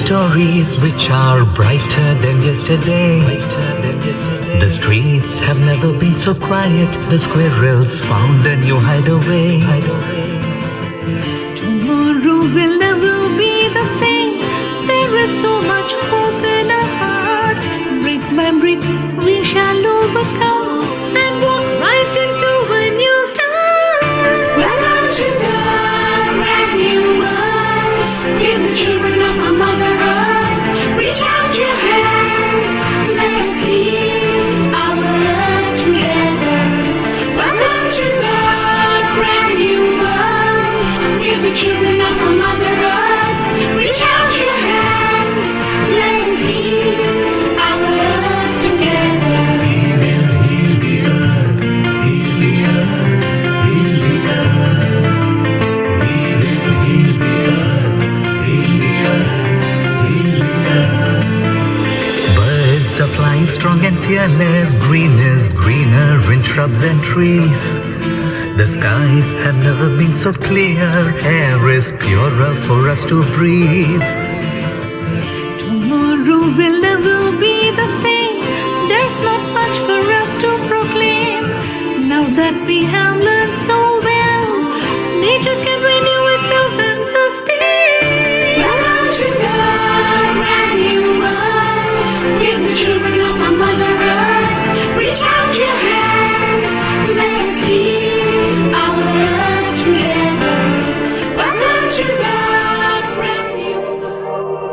stories which are brighter than yesterday. The streets have never been so quiet. The squirrels found a new hideaway. Tomorrow will never be the same. There is so much hope in our hearts. Brick by brick we shall overcome and walk right into a new start. Welcome to the brand new world. We're the children of our Mother Earth. Reach out your hands, let us heal our earth together. Welcome to the brand new world. We're the children of our Mother Earth. Reach out your hands, let us heal our earth together. We will heal the earth, heal the earth, heal the earth. We will heal the earth, heal the earth, heal the earth. Birds are flying strong and fearless. Green is greener in shrubs and trees. The skies have never been so clear. Air is purer for us to breathe. Tomorrow will never be the same. There's not much for us to proclaim. Now that we have learned so well, nature can renew itself and sustain. Welcome to the brand new world. We're the children of our Mother Earth. Reach out your hands, let us heal our earth together. Welcome to the brand new world.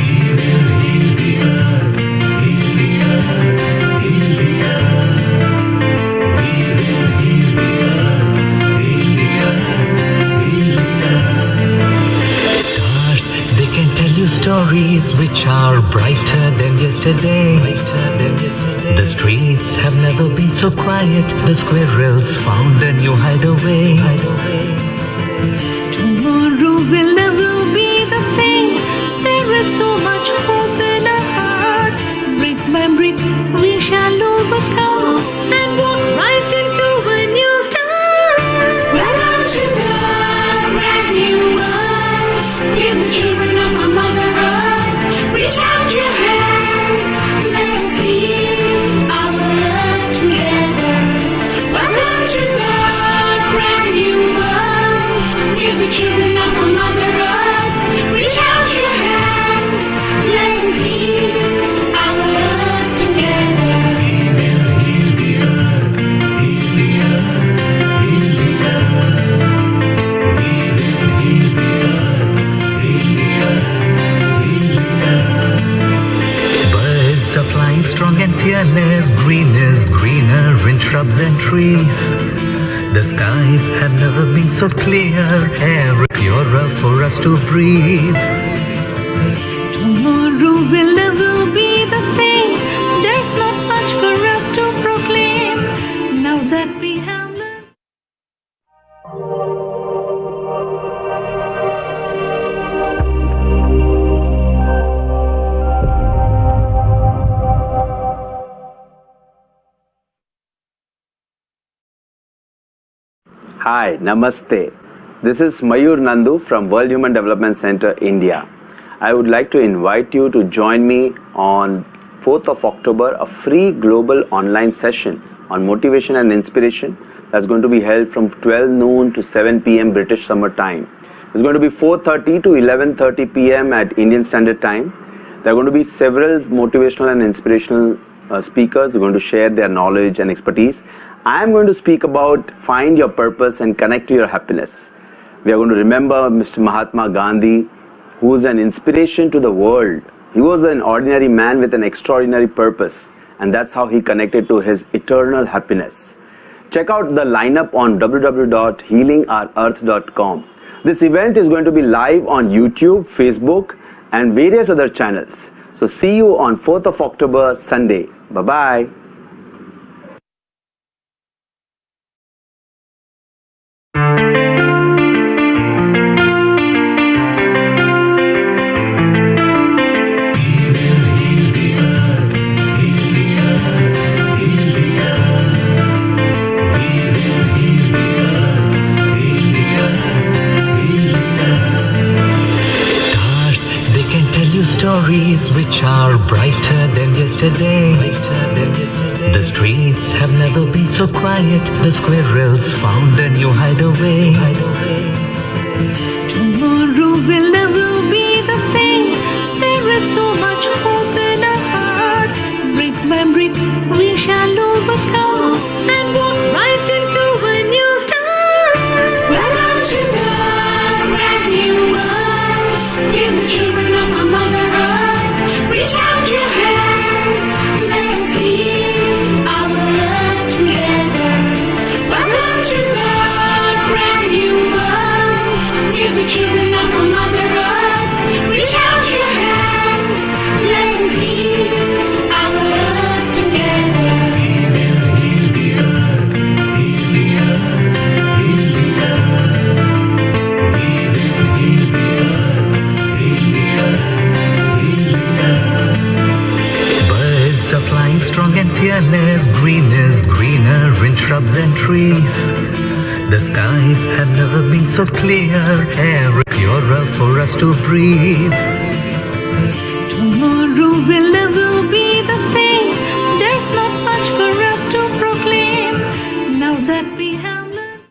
We will heal the earth, heal the earth, heal the earth. We will heal the earth, heal the earth, heal the earth. Stars, they can tell you stories which are brighter than yesterday. The streets have never been so quiet. The squirrels found a new hideaway. Tomorrow will never be the same. There is so much hope in our hearts. Brick by brick we shall overcome and walk right into a new start. Welcome to the brand new world. We're the children of our Mother Earth. Reach out your hands, let us heal our earth together. Welcome to the brand new world. We're the children of our Mother Earth. Reach out your hands, let us heal our earth together. We will heal the earth, heal the earth, heal the earth. We will heal the earth, heal the earth, heal the earth. Birds are flying strong and fearless. Green is greener in shrubs and trees. The skies have never been so clear. Air is purer for us to breathe. Tomorrow will never be the same. There's not much for us to proclaim. Now that we have learned. Hi, Namaste. This is Mayur Nandu from World Human Development Center, India. I would like to invite you to join me on 4th of October, a free global online session on motivation and inspiration that's going to be held from 12 noon to 7 p.m. British Summer Time. It's going to be 4:30 to 11:30 p.m. at Indian Standard Time. There are going to be several motivational and inspirational speakers who are going to share their knowledge and expertise. I am going to speak about find your purpose and connect to your happiness. We are going to remember Mr. Mahatma Gandhi, who is an inspiration to the world. He was an ordinary man with an extraordinary purpose, and that's how he connected to his eternal happiness. Check out the lineup on www.healingourEarth.com. This event is going to be live on YouTube, Facebook, and various other channels. So see you on 4th of October, Sunday. Bye-bye. yesterday. The streets have never been so quiet. The squirrels found a new hideaway. Tomorrow will never be the same. There is so much hope in our hearts. Brick by brick, we shall overcome and walk right into a new start. Welcome to the brand new world. We're the children of our Mother Earth. Reach out your hands. Let us lead our earth together. Welcome to the brand new world. We're the children of our Mother Earth. Reach out your hands. Let us lead our earth together. We will heal the earth, heal the earth, heal the earth. We will heal the earth, heal the earth, heal the earth. Birds are flying strong and fearless. Green is greener in shrubs and trees. The skies have never been so clear. Air is purer for us to breathe. Tomorrow will never be the same. There's not much for us to proclaim. Now that we have learned.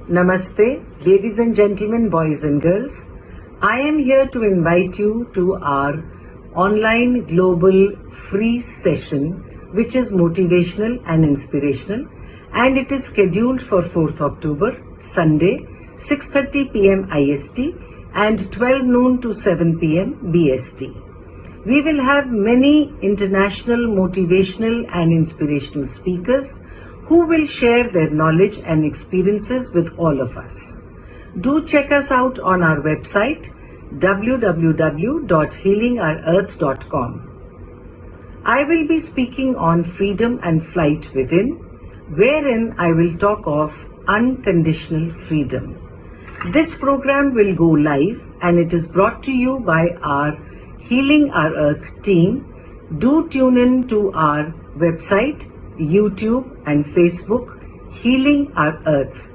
Namaste, ladies and gentlemen, boys and girls. I am here to invite you to our online global free session, which is motivational and inspirational, and it is scheduled for 4th October, Sunday, 6:30 p.m. IST and 12 noon to 7 p.m. BST. We will have many international motivational and inspirational speakers who will share their knowledge and experiences with all of us. Do check us out on our website www.healingourearth.com. I will be speaking on freedom and flight within, wherein I will talk of unconditional freedom. This program will go live and it is brought to you by our Healing Our Earth team. Do tune in to our website, YouTube and Facebook, Healing Our Earth.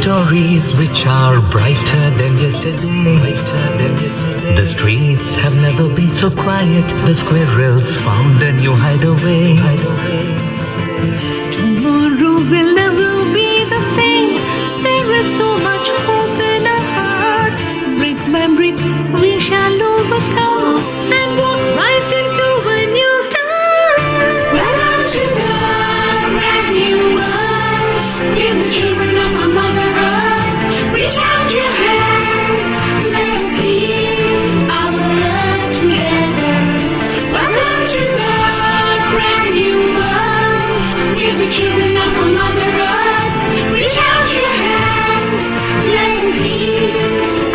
Stories which are brighter than yesterday. The streets have never been so quiet. The squirrels found a new hideaway. Tomorrow will never be the same. There is so much hope in our hearts. Brick by brick, we shall overcome and walk right into a new start. Welcome to the brand new world. We're the children of our Mother Earth. Reach out your hands. Let us lead our earth together. Welcome to the brand new world. We're the children of our Mother Earth. Reach out your hands. Let us lead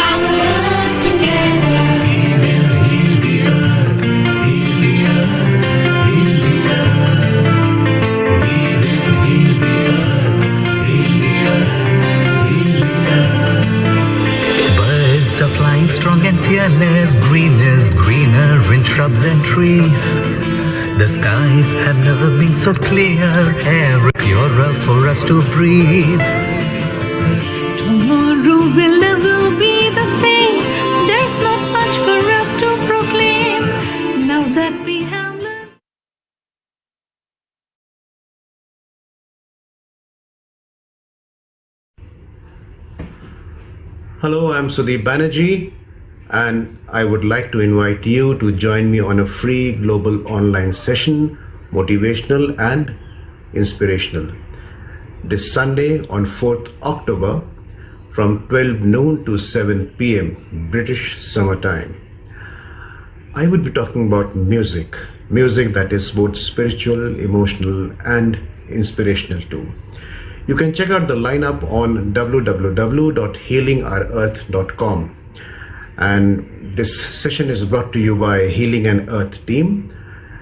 our earth together. We will heal the earth, heal the earth, heal the earth. We will heal the earth, heal the earth, heal the earth. Birds are flying strong and fearless. Green is greener in shrubs and trees. The skies have never been so clear. Air is purer for us to breathe. Tomorrow will never be the same. There's not much for us to proclaim. Now that we have learned. Hello, I'm Sudeep Banerjee, and I would like to invite you to join me on a free global online session, motivational and inspirational, this Sunday on 4th October from 12 noon to 7 p.m. British Summer Time. I would be talking about music that is both spiritual, emotional, and inspirational too. You can check out the lineup on www.healingourearth.com. And this session is brought to you by Healing and Earth team.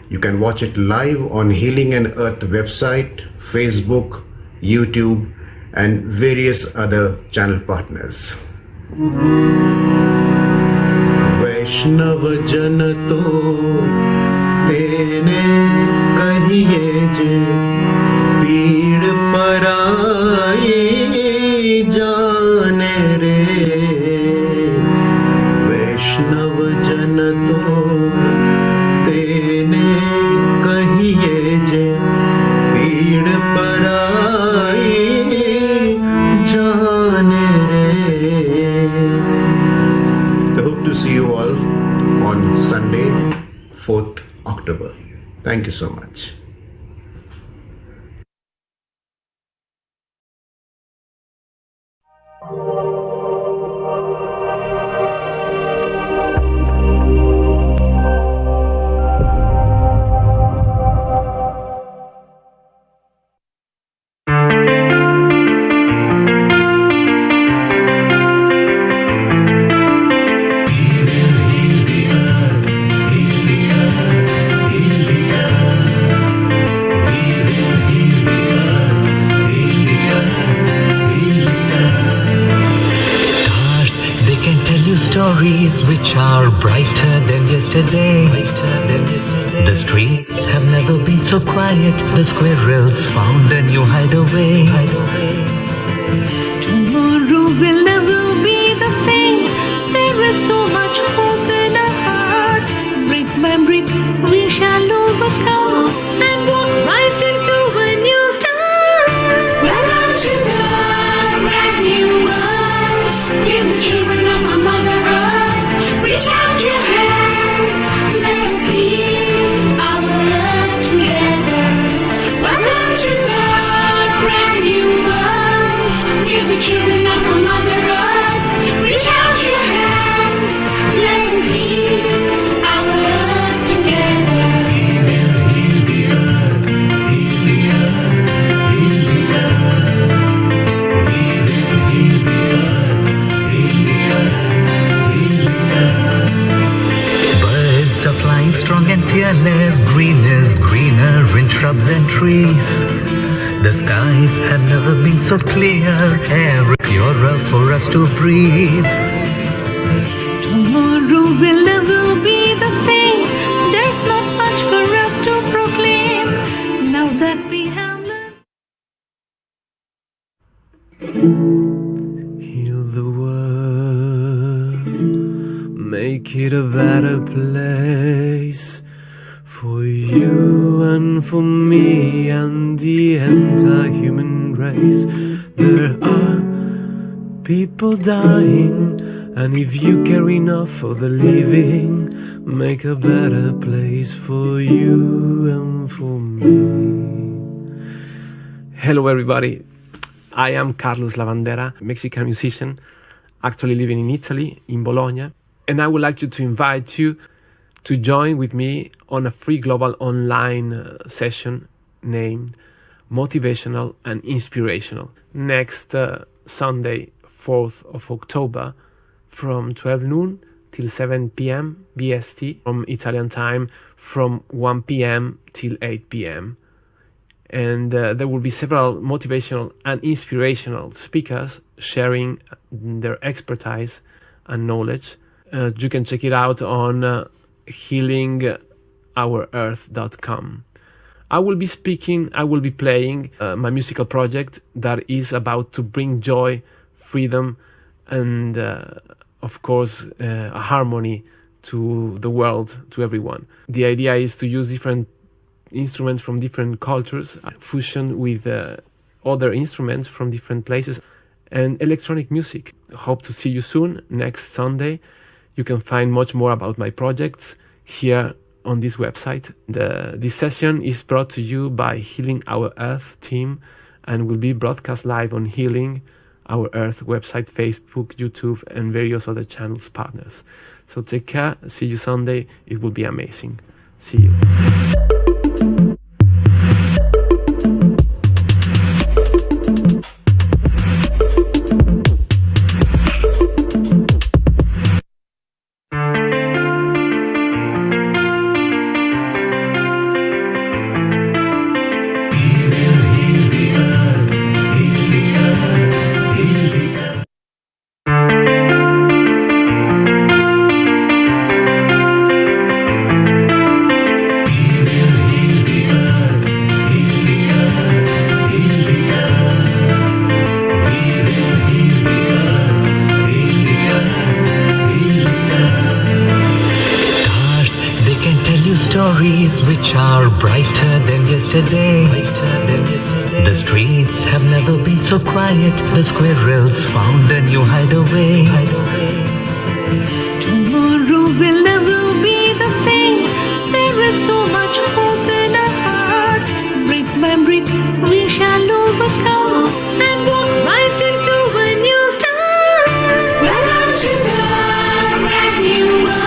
You can watch it live on Healing and Earth website, Facebook, YouTube, and various other channel partners. वैष्णव जन तो तेने कहिए जे पीड़ पराई जाने रे वैष्णव जन तो तेने कहिए जे पीड़ पराई जाने रे. I hope to see you all on Sunday, 4th October. Thank you so much. Stories which are brighter than yesterday. The streets have never been so quiet. The squirrels found a new hideaway. Tomorrow will never be the same. There is so much hope in our hearts. Brick by brick, we shall overcome and walk right into a new start. Welcome to the brand new world. We're the children of our Mother Earth. Reach out your hands. Let us heal our earth together. Welcome to the brand new world. We're the children of our Mother Earth. Reach out your hands. Let us heal our earth together. We will heal the earth, heal the earth, heal the earth. We will heal the earth, heal the earth, heal the earth. Birds are flying strong and fearless. Green is greener in shrubs and trees. The skies have never been so clear. Air is purer for us to breathe. Tomorrow will never be the same. There's not much for us to proclaim. Now that we have learned. Heal the world, make it a better place for you and for me and the entire human race. There are people dying, and if you care enough for the living, make a better place for you and for me. Hello everybody, I am Carlos Lavandera, Mexican musician, actually living in Italy, in Bologna, and I would like to invite you to join with me on a free global online session named Motivational and Inspirational next Sunday, 4th of October from 12 noon till 7 p.m. BST, from Italian time from 1 p.m. till 8 p.m. And there will be several motivational and inspirational speakers sharing their expertise and knowledge. You can check it out on healingourearth.com. I will be speaking, I will be playing my musical project that is about to bring joy, freedom, and of course harmony to the world, to everyone. The idea is to use different instruments from different cultures, fusion with other instruments from different places, and electronic music. Hope to see you soon next Sunday. You can find much more about my projects here on this website. This session is brought to you by Healing Our Earth team and will be broadcast live on Healing our Earth website, Facebook, YouTube, and various other channels partners. So take care. See you Sunday. It will be amazing. See you. Stories which are brighter than yesterday. The streets have never been so quiet. The squirrels found a new hideaway. Tomorrow will never be the same. There is so much hope in our hearts. Brick by brick, we shall overcome and walk right into a new start. Welcome to the brand new world.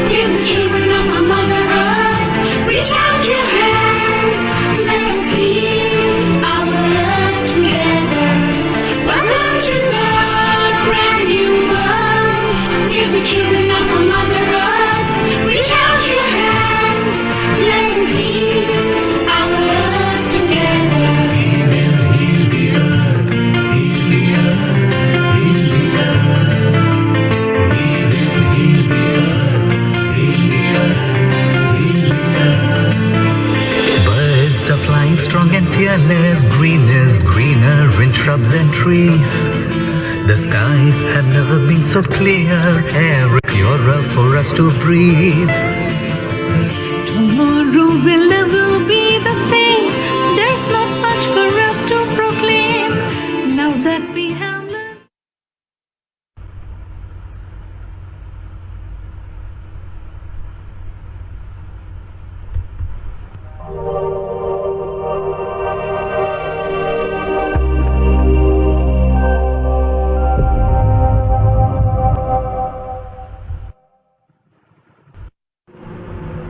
We're the children of our Mother Earth. Reach out your hands. Let us heal our earth together. Welcome to the brand new world. We're the children of our Mother Earth. Reach out your hands. Let us heal our earth together. Heal the earth, heal the earth, heal the earth. We will heal the earth, heal the earth, heal the earth. Birds are flying strong and fearless. Green is greener in shrubs and trees. The skies have never been so clear. Air is purer for us to breathe. Tomorrow will never be the same. There's not much for us to proclaim. Now that we have learned.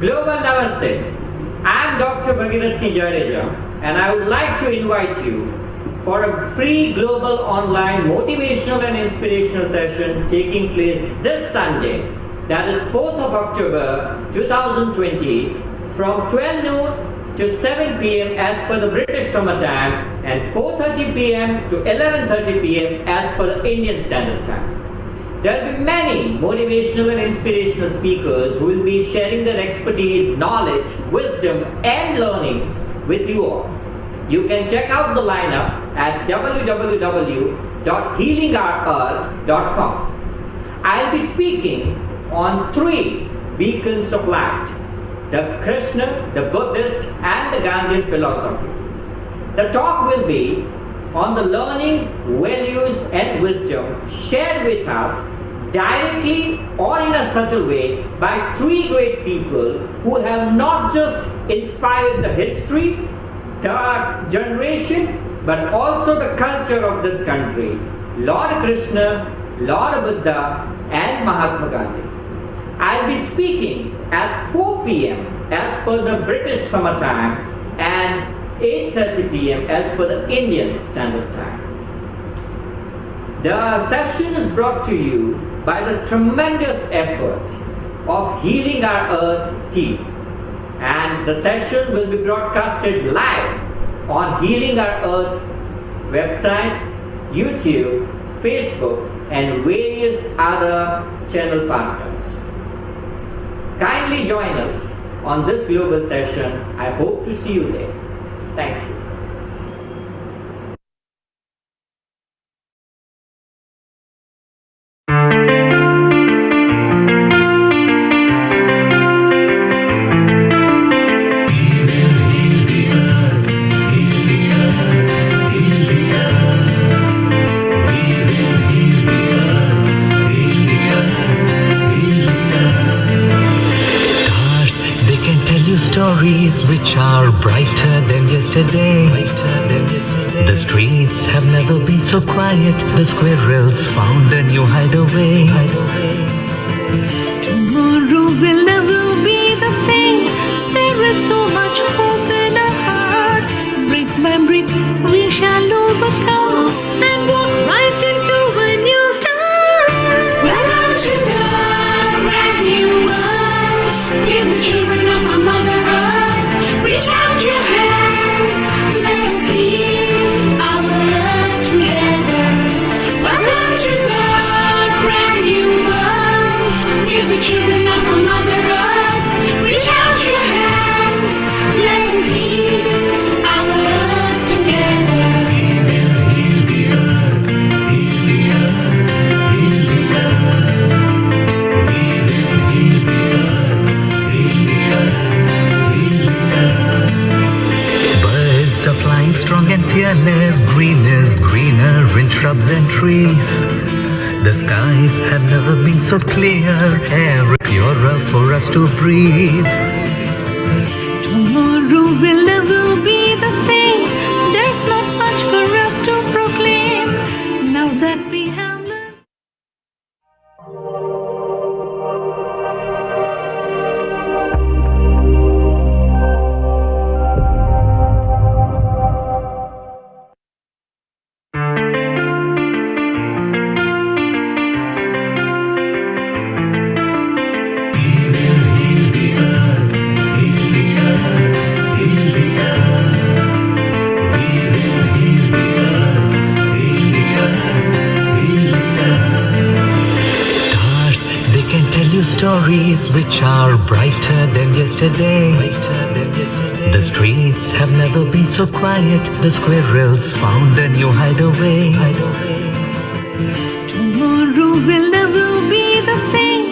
Global Namaste. I'm Dr. Bhagirath Singh Jadeja, and I would like to invite you for a free global online motivational and inspirational session taking place this Sunday, that is 4th of October 2020, from 12 noon to 7 p.m. as per the British summer time and 4:30 p.m. to 11:30 p.m. as per the Indian Standard Time. There will be many motivational and inspirational speakers who will be sharing their expertise, knowledge, wisdom and learnings with you all. You can check out the lineup at www.healingourEarth.com. I'll be speaking on 3 beacons of light: the Krishna, the Buddhist and the Gandhian philosophy. The talk will be on the learning, values and wisdom shared with us directly or in a subtle way by 3 great people who have not just inspired the history, the generation, but also the culture of this country: Lord Krishna, Lord Buddha and Mahatma Gandhi. I'll be speaking at 4 p.m. as per the British summer time and 8:30 p.m. as per the Indian Standard Time. The session is brought to you by the tremendous efforts of Healing Our Earth team, and the session will be broadcasted live on Healing Our Earth website, YouTube, Facebook and various other channel partners. Kindly join us on this global session. I hope to see you there. Thank you. Stories which are brighter than yesterday. The streets have never been so quiet. The squirrels found a new hideaway. Tomorrow will never be the same. There is so much hope in our hearts. Brick by brick, we shall overcome and walk right into a new start. Welcome to the brand new world. We're the children of our Mother Earth. Reach out your hands, let us heal our earth together. Welcome to the brand new world. We're the children of our Mother Earth. Reach out your hands, let us heal our earth together. We will heal the earth, heal the earth, heal the earth. We will heal the earth, heal the earth, heal the earth. Birds are flying strong and fearless. Green is greener in shrubs and trees. The skies have never been so clear. Air is purer for us to breathe. Tomorrow will never be the same. There's not much for us to proclaim. Now that we have learned. Stars, they can tell you stories which are brighter than yesterday. The streets have never been so quiet. The squirrels found a new hideaway. Tomorrow will never be the same.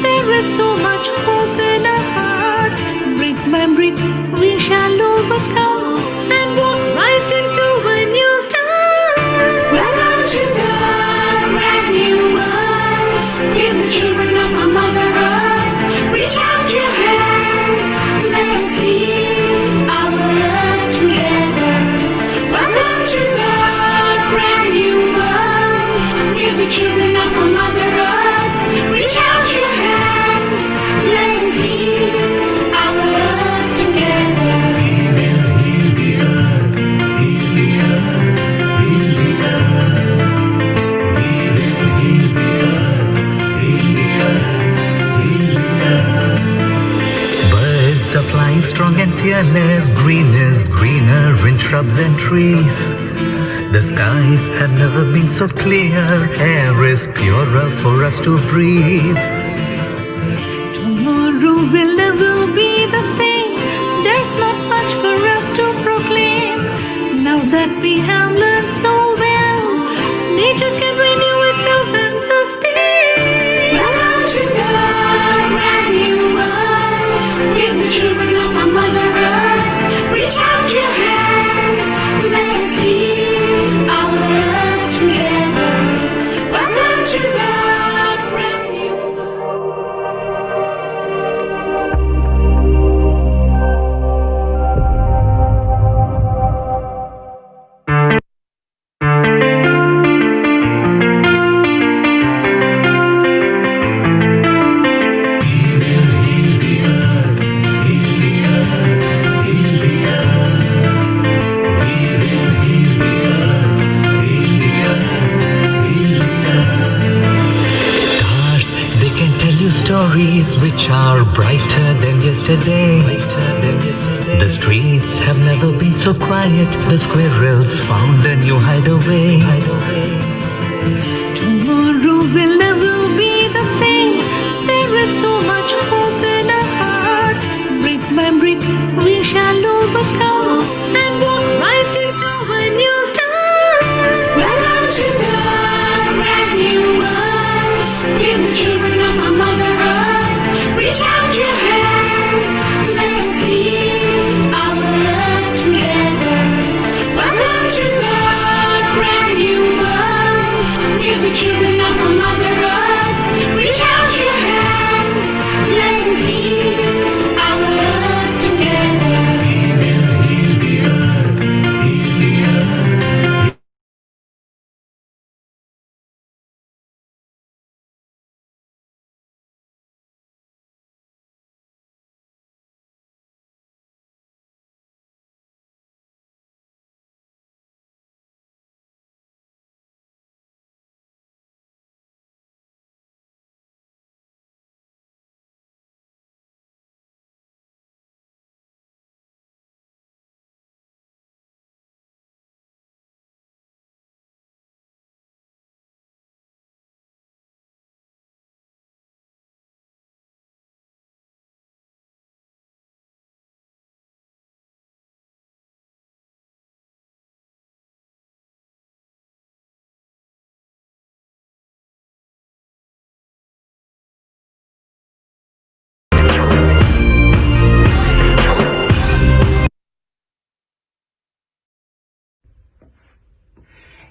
There is so much hope in our hearts. Brick by brick, we shall overcome and walk right into a new start. Welcome to the brand new world. We're the children of our Mother Earth. Reach out your hands, let us heal our earth together. Welcome to the brand new world. We're the children of our Mother Earth. Reach out your hands, let us heal our earth together. We will heal the earth, heal the earth, heal the earth. We will heal the earth, heal the earth, heal the earth. Birds are flying strong and fearless. Green is greener in shrubs and trees. The skies have never been so clear. Air is purer for us to breathe. Tomorrow will never be the same. There's not much for us to proclaim. Now that we have learned so well, nature can renew itself and sustain. Welcome to the brand new world. We're the children of our Mother Earth. Reach out your hands, let us heal our earth together. Welcome to the brand new world. Stars, they can tell you stories which are brighter than yesterday. The streets have never been so quiet. The squirrels found a new hideaway. Tomorrow will never be the same. There is so much hope in our hearts. Brick by brick, we shall overcome and walk right into a new start. Welcome to the brand new world. We're the children of our Mother Earth. Reach out your hands, let us heal our earth together. Welcome to the brand new world. We're the children of our Mother Earth. Reach out your hands, let us heal our earth together. We will heal the earth, heal the earth,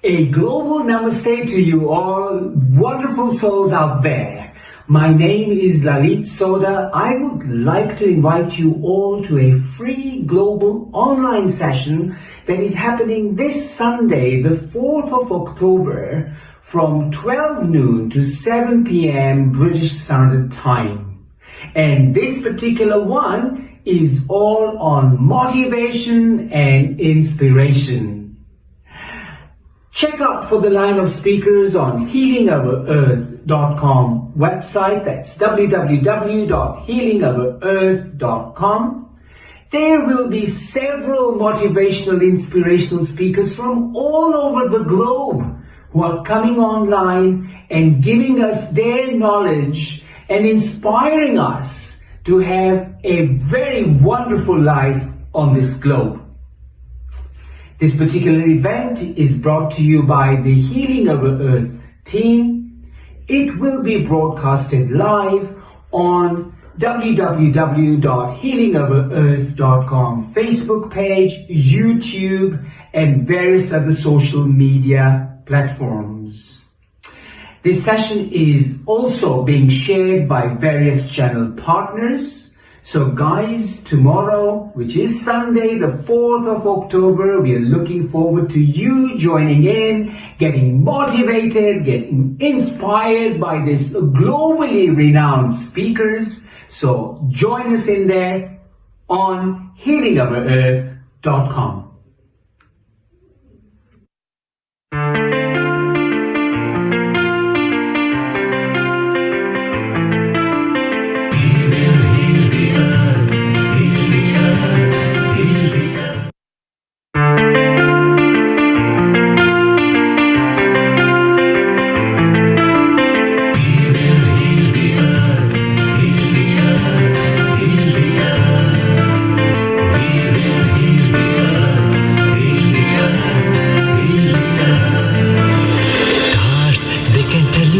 A global namaste to you all, wonderful souls out there. My name is Lalit Soda. I would like to invite you all to a free global online session that is happening this Sunday, the 4th of October, from 12 noon to 7 p.m. British Standard Time. And this particular one is all on motivation and inspiration. Check out for the line of speakers on healingourearth.com website. That's www.healingourearth.com. There will be several motivational, inspirational speakers from all over the globe who are coming online and giving us their knowledge and inspiring us to have a very wonderful life on this globe. This particular event is brought to you by the Healing Our Earth team. It will be broadcasted live on www.healingourearth.com Facebook page, YouTube, and various other social media platforms. This session is also being shared by various channel partners. So guys, tomorrow, which is Sunday, the 4th of October, we are looking forward to you joining in, getting motivated, getting inspired by these globally renowned speakers. So join us in there on healingourearth.com.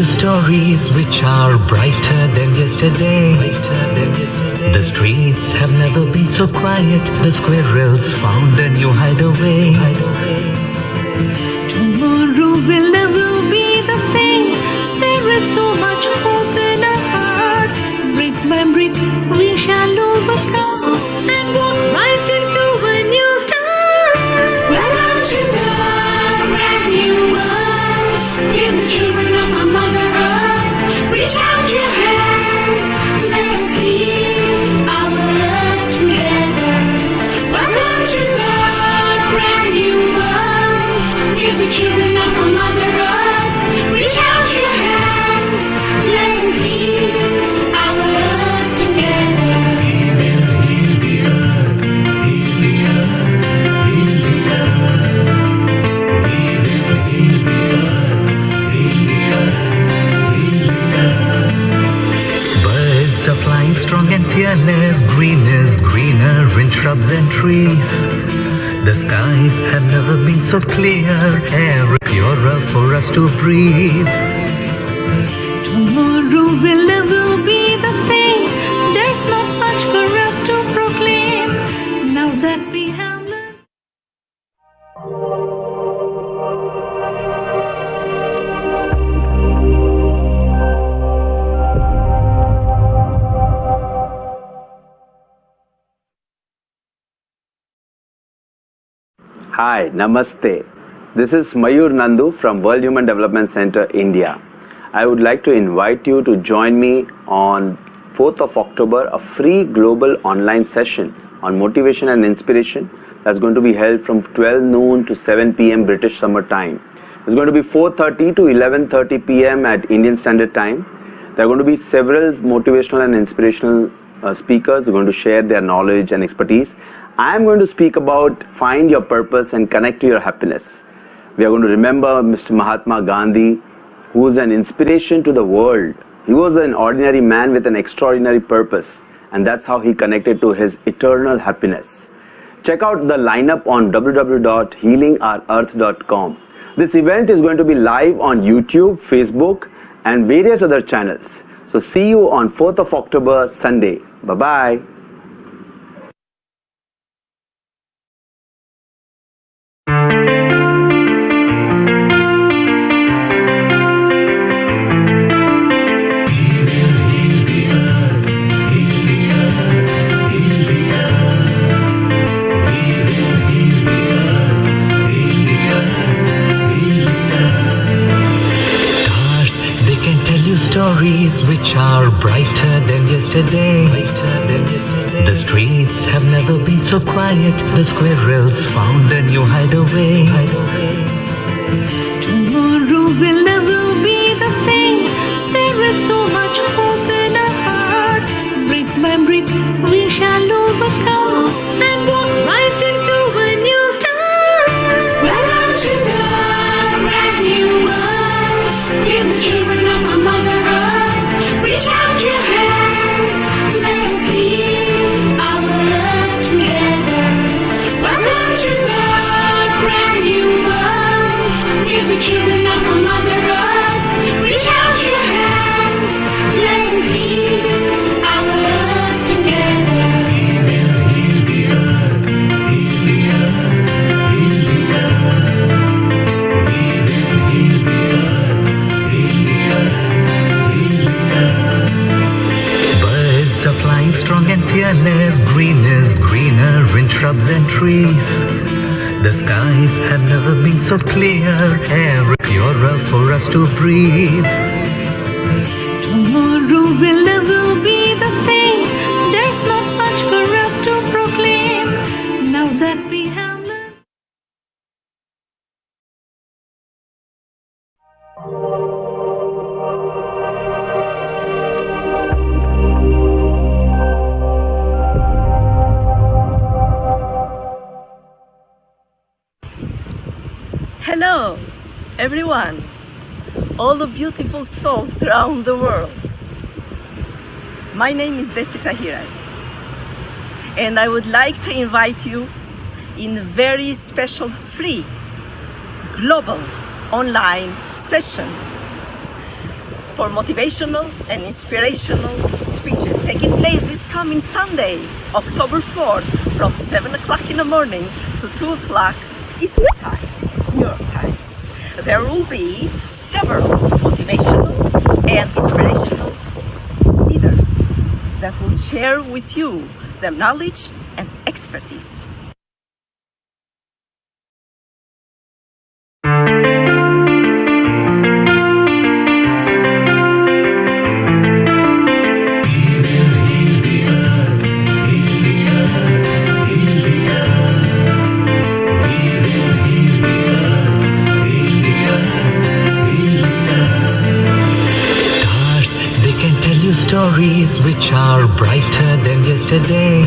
Stories which are brighter than yesterday. The streets have never been so quiet. The squirrels found a new hideaway. Tomorrow will never be the same. There is so much hope in our hearts. Brick by brick, we shall overcome and walk right into a new start. Welcome to the brand new world. We're the children of our Mother Earth. Reach out your hands. Let us heal our earth together. Welcome to the brand new world. We're the children of our Mother Earth. Reach out your hands. Let us heal our earth together. We will heal the earth, heal the earth, heal the earth. We will heal the earth, heal the earth, heal the earth. Birds are flying strong and fearless. Green is greener in shrubs and trees. The skies have never been so clear. Air is purer for us to breathe. Tomorrow will never be the same. There's not much for us to proclaim. Now that we have learned. Hi, Namaste. This is Mayur Nandu from World Human Development Center, India. I would like to invite you to join me on 4th of October, a free global online session on motivation and inspiration that's going to be held from 12 noon to 7 p.m. British Summer Time. It's going to be 4:30 to 11:30 p.m. at Indian Standard Time. There are going to be several motivational and inspirational speakers who are going to share their knowledge and expertise. I am going to speak about find your purpose and connect to your happiness. We are going to remember Mr. Mahatma Gandhi, who is an inspiration to the world. He was an ordinary man with an extraordinary purpose, and that's how he connected to his eternal happiness. Check out the lineup on www.healingourearth.com. This event is going to be live on YouTube, Facebook, and various other channels. So see you on 4th of October, Sunday. Bye-bye. stories which are brighter than yesterday. The streets have never been so quiet. The squirrels found a new hideaway. Tomorrow will never be the same. There is so much hope in our hearts. Brick by brick, we shall overcome and walk right into a new start. Welcome to the brand new world. We're the children of our Mother Earth. Reach out your hands. Let us heal our earth together. Welcome to the brand new world. We're the children of our Mother Earth. Reach out your hands. Let us heal our earth together. We will heal the earth, heal the earth, heal the earth. We will heal the earth, heal the earth, heal the earth. Birds are flying strong and fearless. Green is greener in shrubs and trees. The skies have never been so clear. Air is purer for us to breathe. Tomorrow will never be the same. There's not much for us to proclaim. Now that we have learned. Hello, everyone, all the beautiful souls around the world. My name is Desika Hirai, and I would like to invite you in a very special free global online session for motivational and inspirational speeches taking place this coming Sunday, October 4th from 7 o'clock in the morning to 2 o'clock Eastern Time, New York times. There will be several motivational and inspirational leaders that will share with you their knowledge and expertise. Stories which are brighter than yesterday.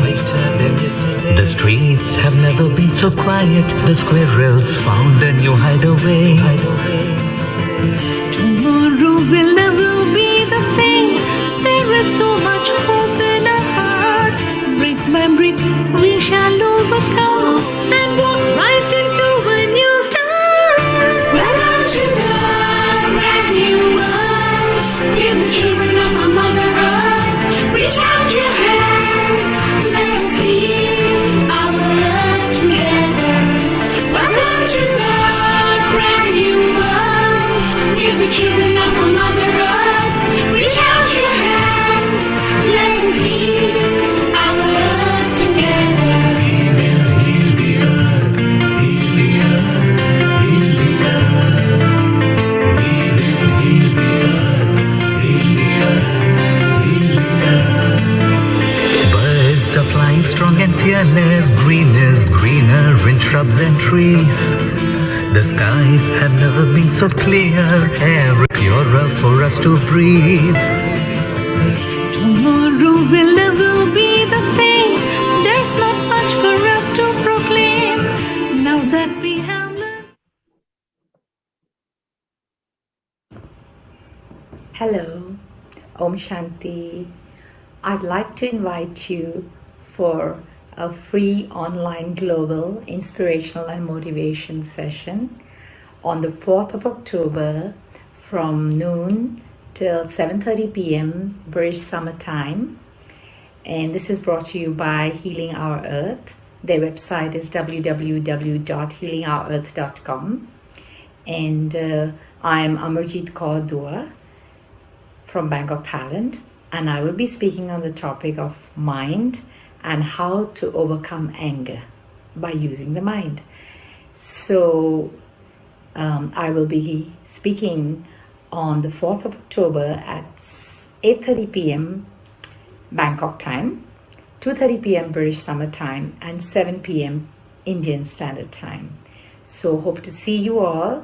The streets have never been so quiet. The squirrels found a new hideaway. Tomorrow will never be the same. There is so much hope in our hearts. Brick by brick, we shall overcome and walk right into a new start. Welcome to the brand new world. We're the children of our Mother Earth. Reach out your hands. Let us heal our earth together. Welcome to the brand new world. We're the children of our Mother Earth. Reach out your hands. Let us heal our earth together. We will heal the earth, heal the earth, heal the earth. We will heal the earth, heal the earth, heal the earth. Birds are flying strong and fearless. Green is greener in shrubs and trees. The skies have never been so clear. Air is purer for us to breathe. Tomorrow will never be the same. There's not much for us to proclaim. Now that we have learned. Hello, Om Shanti. I'd like to invite you for a free online global inspirational and motivation session on the 4th of October from noon till 7:30 p.m. British Summer Time. And this is brought to you by Healing Our Earth. Their website is www.healingourearth.com. And I'm Amarjit Kaur Dua from Bangkok, Thailand. And I will be speaking on the topic of mind and how to overcome anger by using the mind. So I will be speaking on the 4th of October at 8:30 p.m. Bangkok time, 2:30 p.m. British Summer Time, and 7 p.m. Indian Standard Time. So hope to see you all,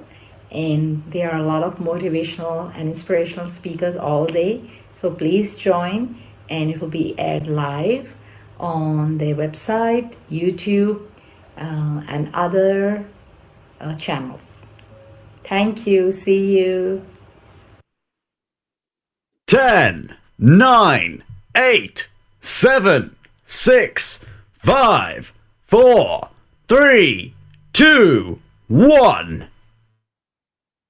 and there are a lot of motivational and inspirational speakers all day. So please join, and it will be aired live on their website, YouTube, and other channels. Thank you. See you. 10, 9, 8, 7, 6, 5, 4, 3, 2, 1.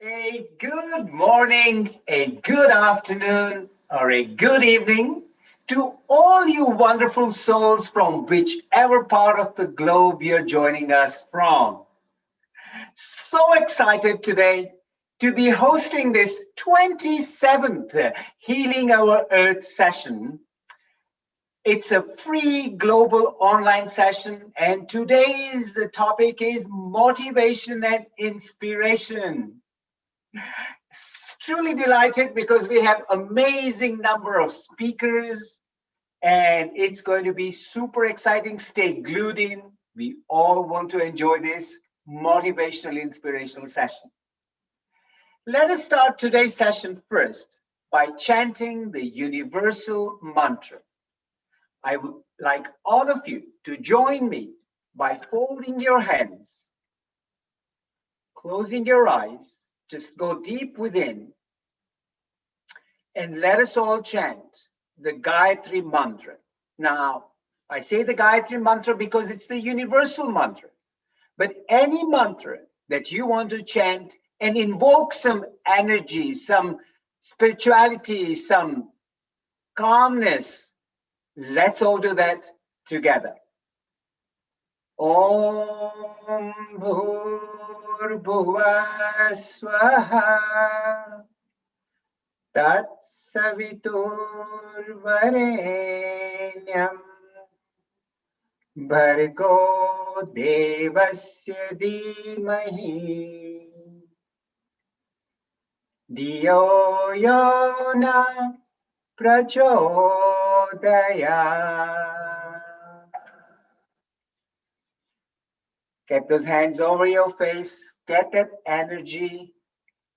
A good morning, a good afternoon, or a good evening to all you wonderful souls from whichever part of the globe you're joining us from. So excited today to be hosting this 27th Healing Our Earth session. It's a free global online session, and today's topic is motivation and inspiration. Truly delighted because we have amazing number of speakers, and it's going to be super exciting. Stay glued in. We all want to enjoy this motivational, inspirational session. Let us start today's session first by chanting the universal mantra. I would like all of you to join me by folding your hands, closing your eyes, just go deep within, and let us all chant the Gayatri mantra. Now, I say the Gayatri mantra because it's the universal mantra, but any mantra that you want to chant and invoke some energy, some spirituality, some calmness, let's all do that together. Om Bhur-Bhuva Swaha Tat-Savitur-Varenyam Bhargo Devasya Dhimahi Dhiyo Yo Prachodaya. Get those hands over your face, get that energy,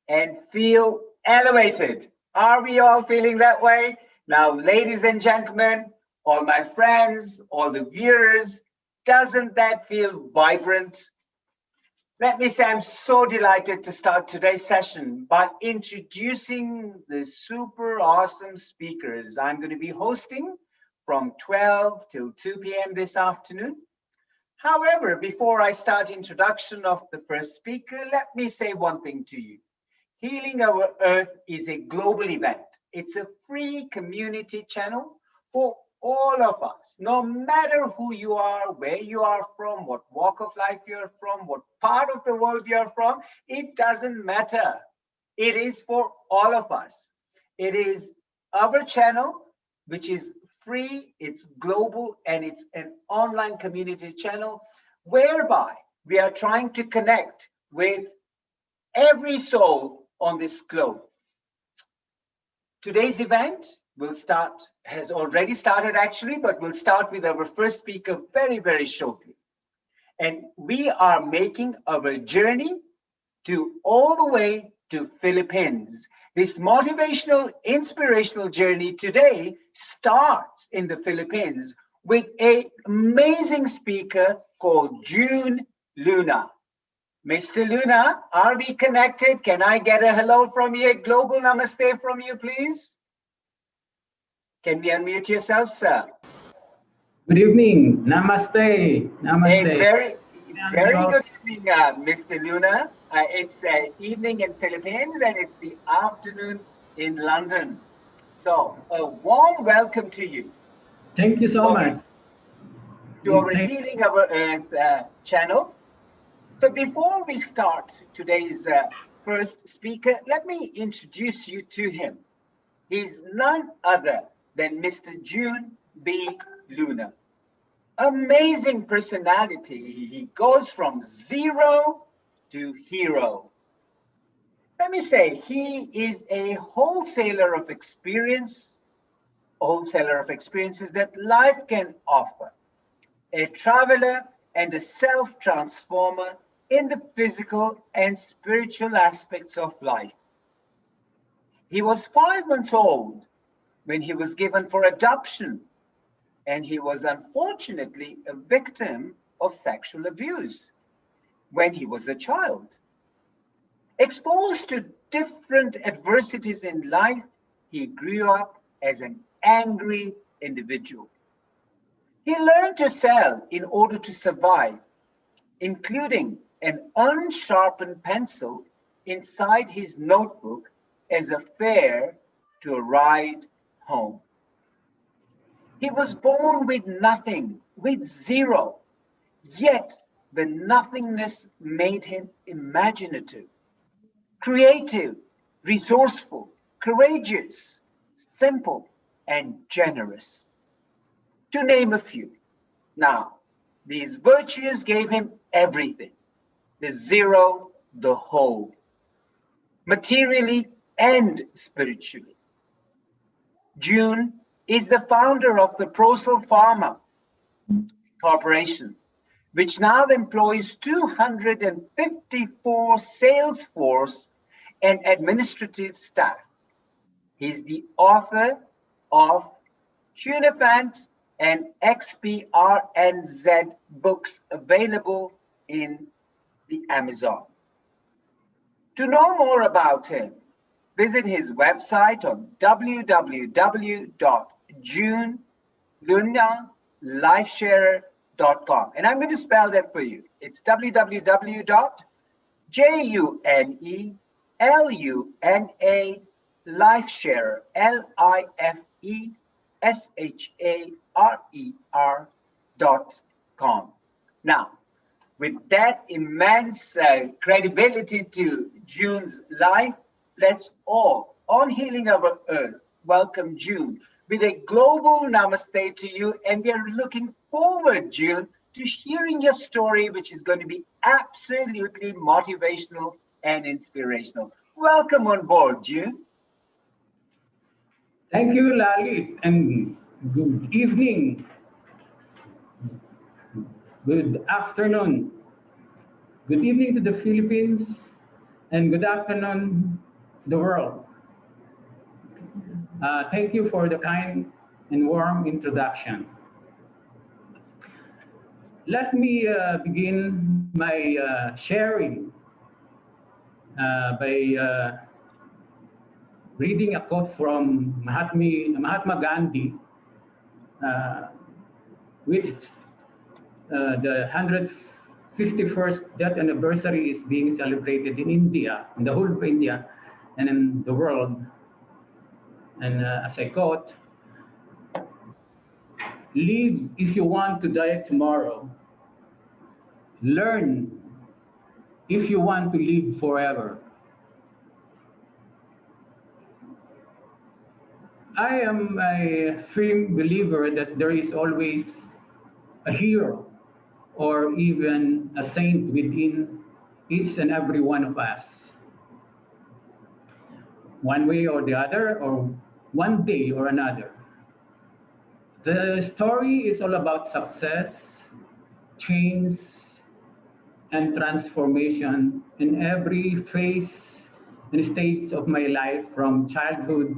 and feel elevated. Are we all feeling that way? Now, ladies and gentlemen, all my friends, all the viewers, doesn't that feel vibrant? Let me say I'm so delighted to start today's session by introducing the super awesome speakers I'm going to be hosting from 12 till 2 p.m. this afternoon. However, before I start introduction of the first speaker, let me say one thing to you. Healing Our Earth is a global event. It's a free community channel for all of us, no matter who you are, where you are from, what walk of life you're from, what part of the world you're from, it doesn't matter. It is for all of us. It is our channel, which is free, it's global, and it's an online community channel whereby we are trying to connect with every soul on this globe. Today's event has already started actually, but we'll start with our first speaker very, very shortly. And we are making our journey all the way to Philippines. This motivational, inspirational journey today starts in the Philippines with an amazing speaker called June Luna. Mr. Luna, are we connected? Can I get a hello from you, a global namaste from you, please? Can we unmute yourself, sir? Good evening. Namaste. Namaste. A very good evening, Mr. Luna. It's evening in Philippines and it's the afternoon in London. So a warm welcome to you. Thank you so much. To our Healing Our Earth channel. So before we start today's first speaker, let me introduce you to him. He's none other than Mr. June B. Luna. Amazing personality. He goes from zero to hero. Let me say, he is a wholesaler of experience, wholesaler of experiences that life can offer, a traveler and a self-transformer in the physical and spiritual aspects of life. He was 5 months old when he was given for adoption, and he was unfortunately a victim of sexual abuse when he was a child. Exposed to different adversities in life, he grew up as an angry individual. He learned to sell in order to survive, including an unsharpened pencil inside his notebook as a fare to a ride home. He was born with nothing, with zero, yet the nothingness made him imaginative, creative, resourceful, courageous, simple, and generous, to name a few. Now, these virtues gave him everything: the zero, the whole, materially and spiritually. June is the founder of the Procel Pharma Corporation, which now employs 254 sales force and administrative staff. He's the author of Tunafant and XPRNZ books available in the Amazon. To know more about him, visit his website on www.junelunalifesharer.com. And I'm going to spell that for you. It's www.junalifesharer, LIFESHARER.com. Now, with that immense credibility to June's life, let's all, on Healing Our Earth, welcome June with a global namaste to you. And we are looking forward, June, to hearing your story, which is going to be absolutely motivational and inspirational. Welcome on board, June. Thank you, Lalit, and good evening, good afternoon, good evening to the Philippines, and good afternoon to the world. Thank you for the kind and warm introduction. Let me begin my sharing by reading a quote from Mahatma Gandhi, which the 151st death anniversary is being celebrated in India, in the whole of India, and in the world. And as I quote, live if you want to die tomorrow. Learn if you want to live forever. I am a firm believer that there is always a hero or even a saint within each and every one of us. One way or the other, or one day or another. The story is all about success, change, and transformation in every phase and stage of my life, from childhood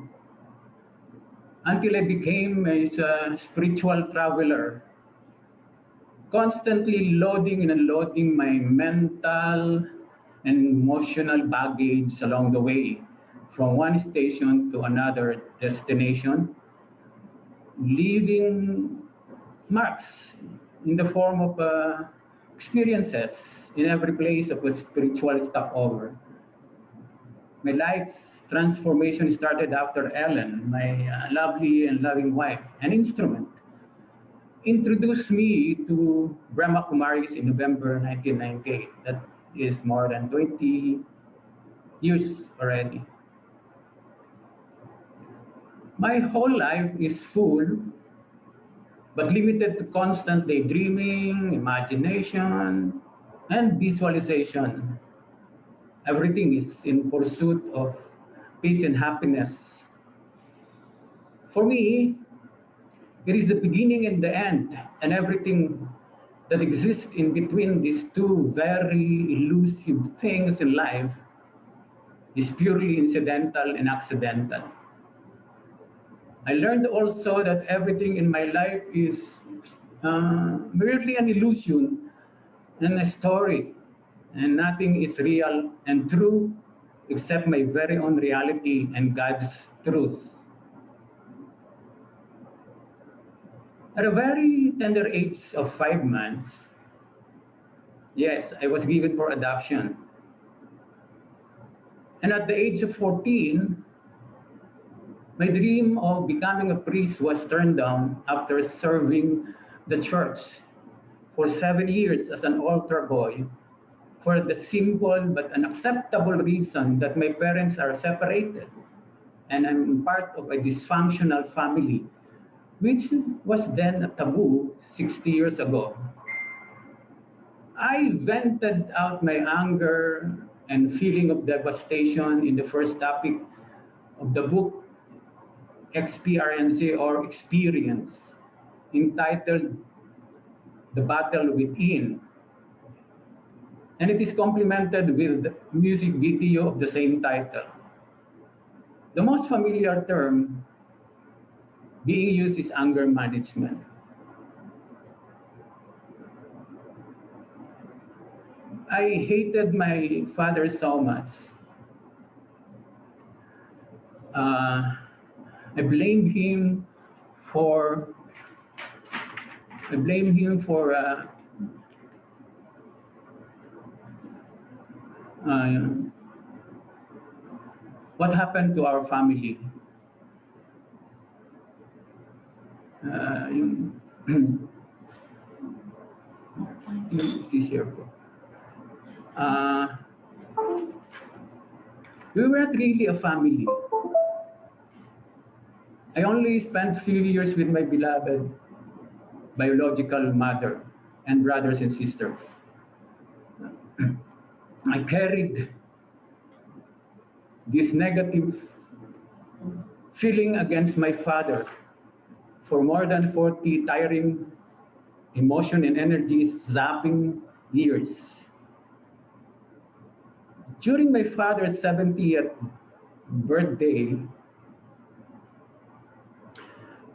until I became a spiritual traveler, constantly loading and unloading my mental and emotional baggage along the way, from one station to another destination, leaving marks in the form of experiences in every place of a spiritual stopover. My life's transformation started after Ellen, my lovely and loving wife, an instrument, introduced me to Brahma Kumaris in November 1998. That is more than 20 years already. My whole life is full, but limited to constant daydreaming, imagination, and visualization. Everything is in pursuit of peace and happiness. For me, It is the beginning and the end, and everything that exists in between these two very elusive things in life is purely incidental and accidental. I learned also that everything in my life is merely an illusion and a story, and nothing is real and true except my very own reality and God's truth. At a very tender age of 5 months, yes, I was given for adoption. And at the age of 14, my dream of becoming a priest was turned down after serving the church for 7 years as an altar boy for the simple but unacceptable reason that my parents are separated and I'm part of a dysfunctional family, which was then a taboo 60 years ago. I vented out my anger and feeling of devastation in the first topic of the book Experience or Experience, entitled The Battle Within. And it is complemented with the music video of the same title. The most familiar term being used is anger management. I hated my father so much. I blamed him for I blame him for what happened to our family. See here po. We were not really a family. I only spent few years with my beloved biological mother and brothers and sisters. I carried this negative feeling against my father for more than 40 tiring emotion and energy zapping years. During my father's 70th birthday,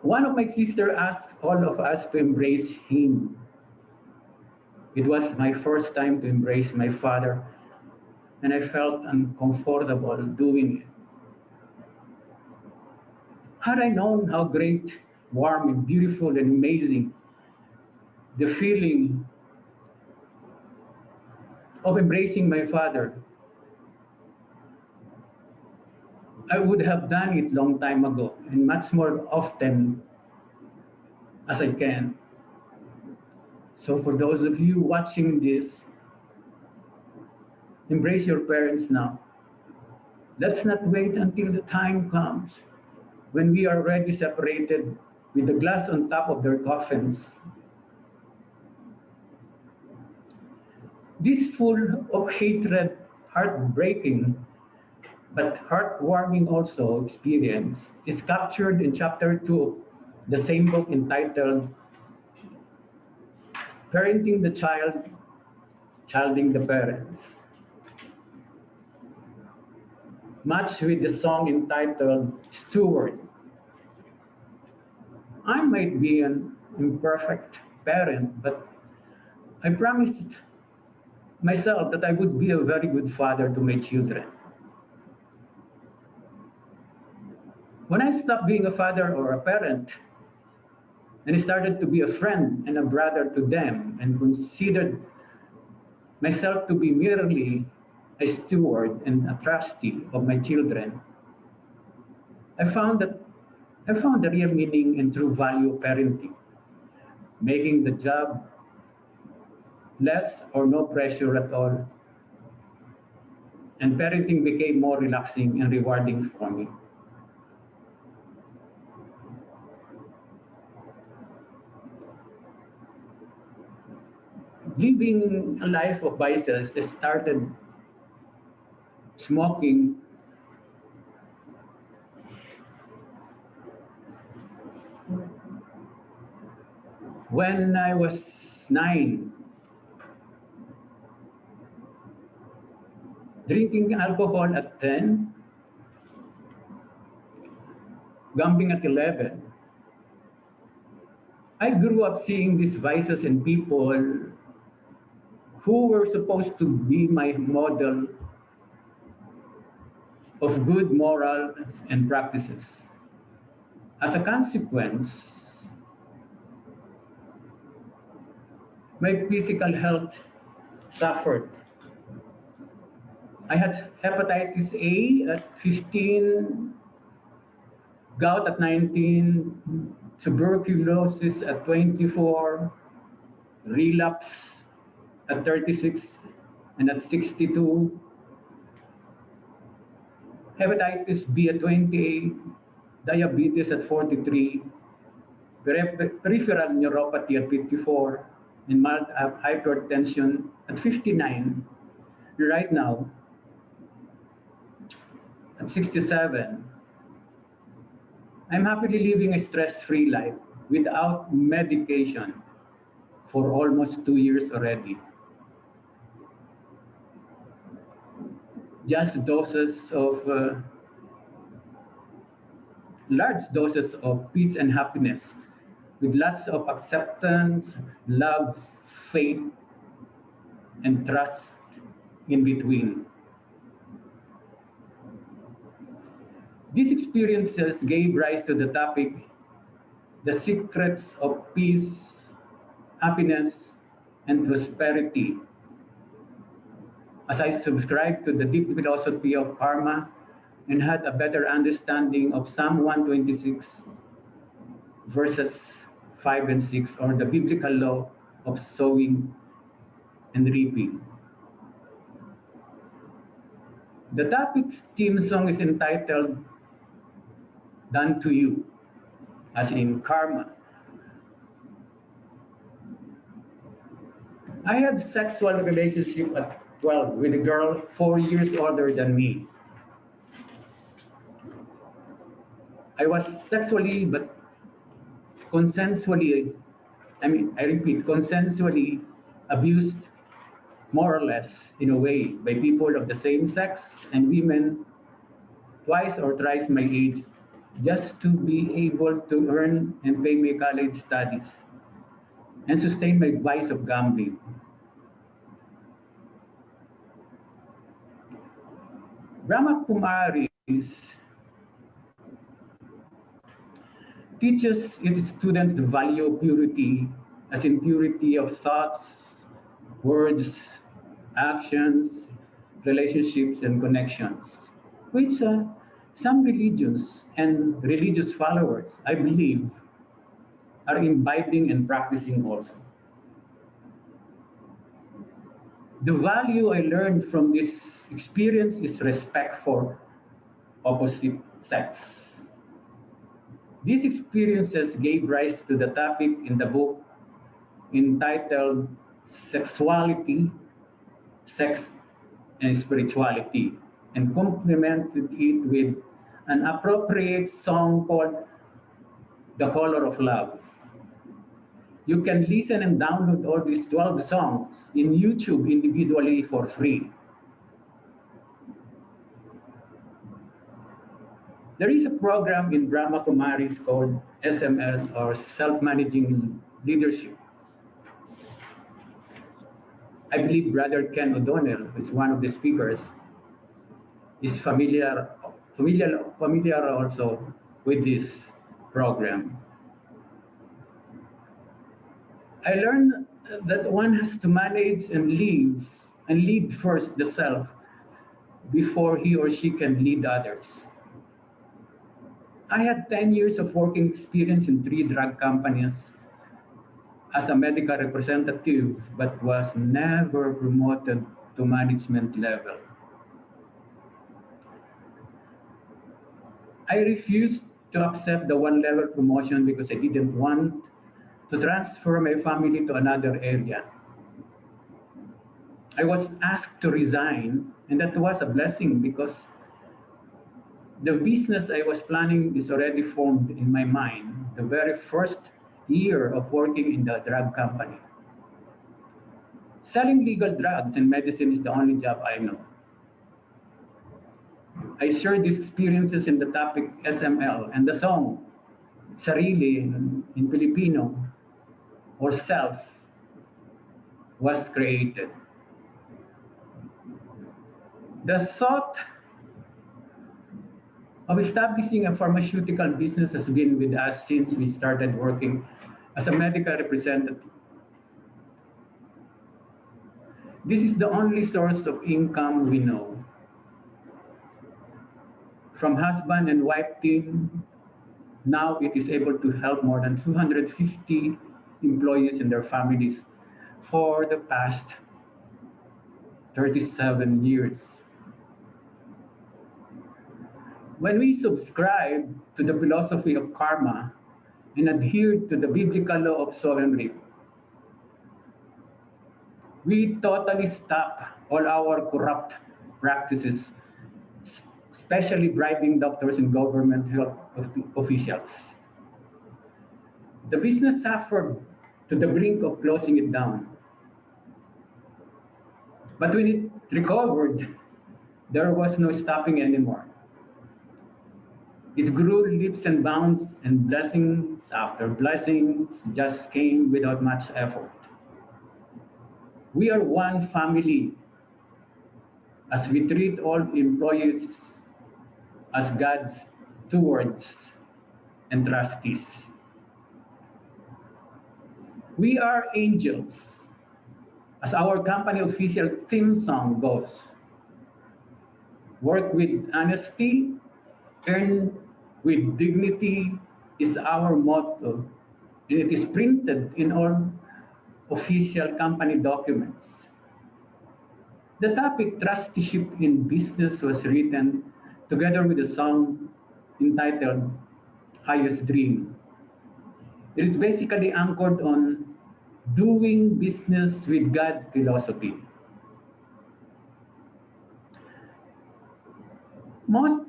one of my sisters asked all of us to embrace him. It was my first time to embrace my father, and I felt uncomfortable doing it. Had I known how great, warm, and beautiful and amazing the feeling of embracing my father, I would have done it long time ago and much more often as I can. So for those of you watching this, embrace your parents now. Let's not wait until the time comes when we are already separated with the glass on top of their coffins. This full of hatred, heartbreaking, but heartwarming also experience is captured in chapter 2 of the same book entitled Parenting the Child, Childing the Parents. Matched with the song entitled Steward. I might be an imperfect parent, but I promised myself that I would be a very good father to my children. When I stopped being a father or a parent, and I started to be a friend and a brother to them, and considered myself to be merely a steward and a trustee of my children, I found the real meaning and true value of parenting, making the job less or no pressure at all, and parenting became more relaxing and rewarding for me. Living a life of vices, I started smoking When I was 9, drinking alcohol at 10, gambling at 11. I grew up seeing these vices in people who were supposed to be my model of good morals and practices. As a consequence, my physical health suffered. I had hepatitis A at 15, gout at 19, tuberculosis at 24, relapse at 36 and at 62, hepatitis B at 28, diabetes at 43, peripheral neuropathy at 54, and mild hypertension at 59. Right now, at 67, I'm happily living a stress-free life without medication for almost 2 years already. Just large doses of peace and happiness with lots of acceptance, love, faith, and trust in between. These experiences gave rise to the topic, The Secrets of Peace, Happiness, and Prosperity, as I subscribed to the deep philosophy of karma and had a better understanding of Psalm 126, verses 5 and 6, or the biblical law of sowing and reaping. The topic's theme song is entitled Done to You, as in karma. I had sexual relationship at 12 with a girl 4 years older than me. I was sexually but consensually, I repeat, consensually abused more or less in a way by people of the same sex and women twice or thrice my age just to be able to earn and pay my college studies and sustain my vice of gambling. Brahma Kumaris teaches its students the value of purity, as in purity of thoughts, words, actions, relationships, and connections, which some religions and religious followers, I believe, are imbibing and practicing also. The value I learned from this experience is respect for opposite sex. These experiences gave rise to the topic in the book entitled Sexuality, Sex, and Spirituality, and complemented it with an appropriate song called The Color of Love. You can listen and download all these 12 songs in YouTube individually for free. There is a program in Brahma Kumaris called SML, or Self-Managing Leadership. I believe Brother Ken O'Donnell, who is one of the speakers, is familiar also with this program. I learned that one has to manage and lead first the self before he or she can lead others. I had 10 years of working experience in 3 drug companies as a medical representative, but was never promoted to management level. I refused to accept the 1-level promotion because I didn't want to transfer my family to another area. I was asked to resign, and that was a blessing because the business I was planning is already formed in my mind. The very first year of working in the drug company. Selling legal drugs and medicine is the only job I know. I share these experiences in the topic SML and the song Sarili in Filipino or self was created. The thought of establishing a pharmaceutical business has been with us since we started working as a medical representative. This is the only source of income we know. From husband and wife team, now it is able to help more than 250 employees and their families for the past 37 years. When we subscribe to the philosophy of karma and adhere to the biblical law of sow and reap, we totally stop all our corrupt practices, especially bribing doctors and government health officials. The business suffered to the brink of closing it down. But when it recovered, there was no stopping anymore. It grew leaps and bounds, and blessings after blessings just came without much effort. We are one family as we treat all employees as God's stewards and trustees. We are angels, as our company official theme song goes. Work with honesty, earn with dignity is our motto, and it is printed in all official company documents. The topic trusteeship in business was written together with a song entitled Highest Dream. It is basically anchored on doing business with God philosophy. Most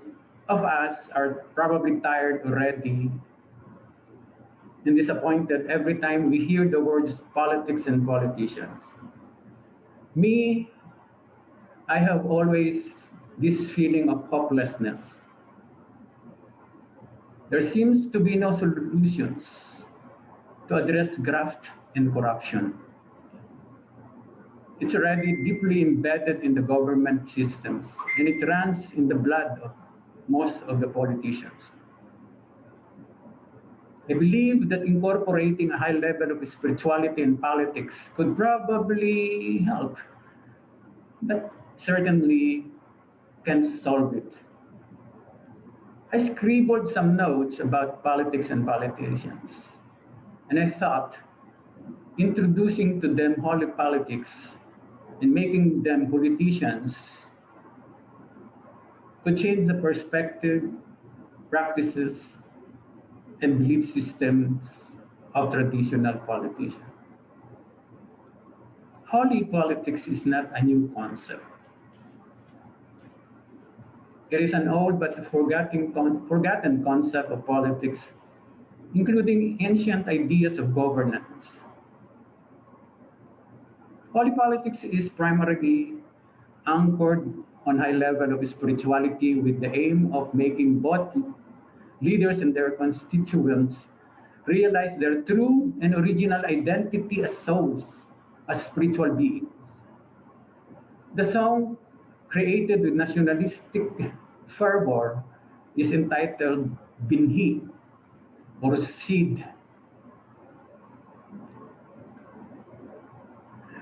of us are probably tired already and disappointed every time we hear the words politics and politicians. Me, I have always this feeling of hopelessness. There seems to be no solutions to address graft and corruption. It's already deeply embedded in the government systems, and it runs in the blood of most of the politicians. I believe that incorporating a high level of spirituality in politics could probably help, but certainly can solve it. I scribbled some notes about politics and politicians, and I thought introducing to them holy politics and making them politicians could change the perspective, practices, and belief systems of traditional politicians. Holy politics is not a new concept. It is an old but forgotten concept of politics, including ancient ideas of governance. Holy politics is primarily anchored on high level of spirituality with the aim of making both leaders and their constituents realize their true and original identity as souls, as spiritual beings. The song, created with nationalistic fervor, is entitled Binhi or Seed.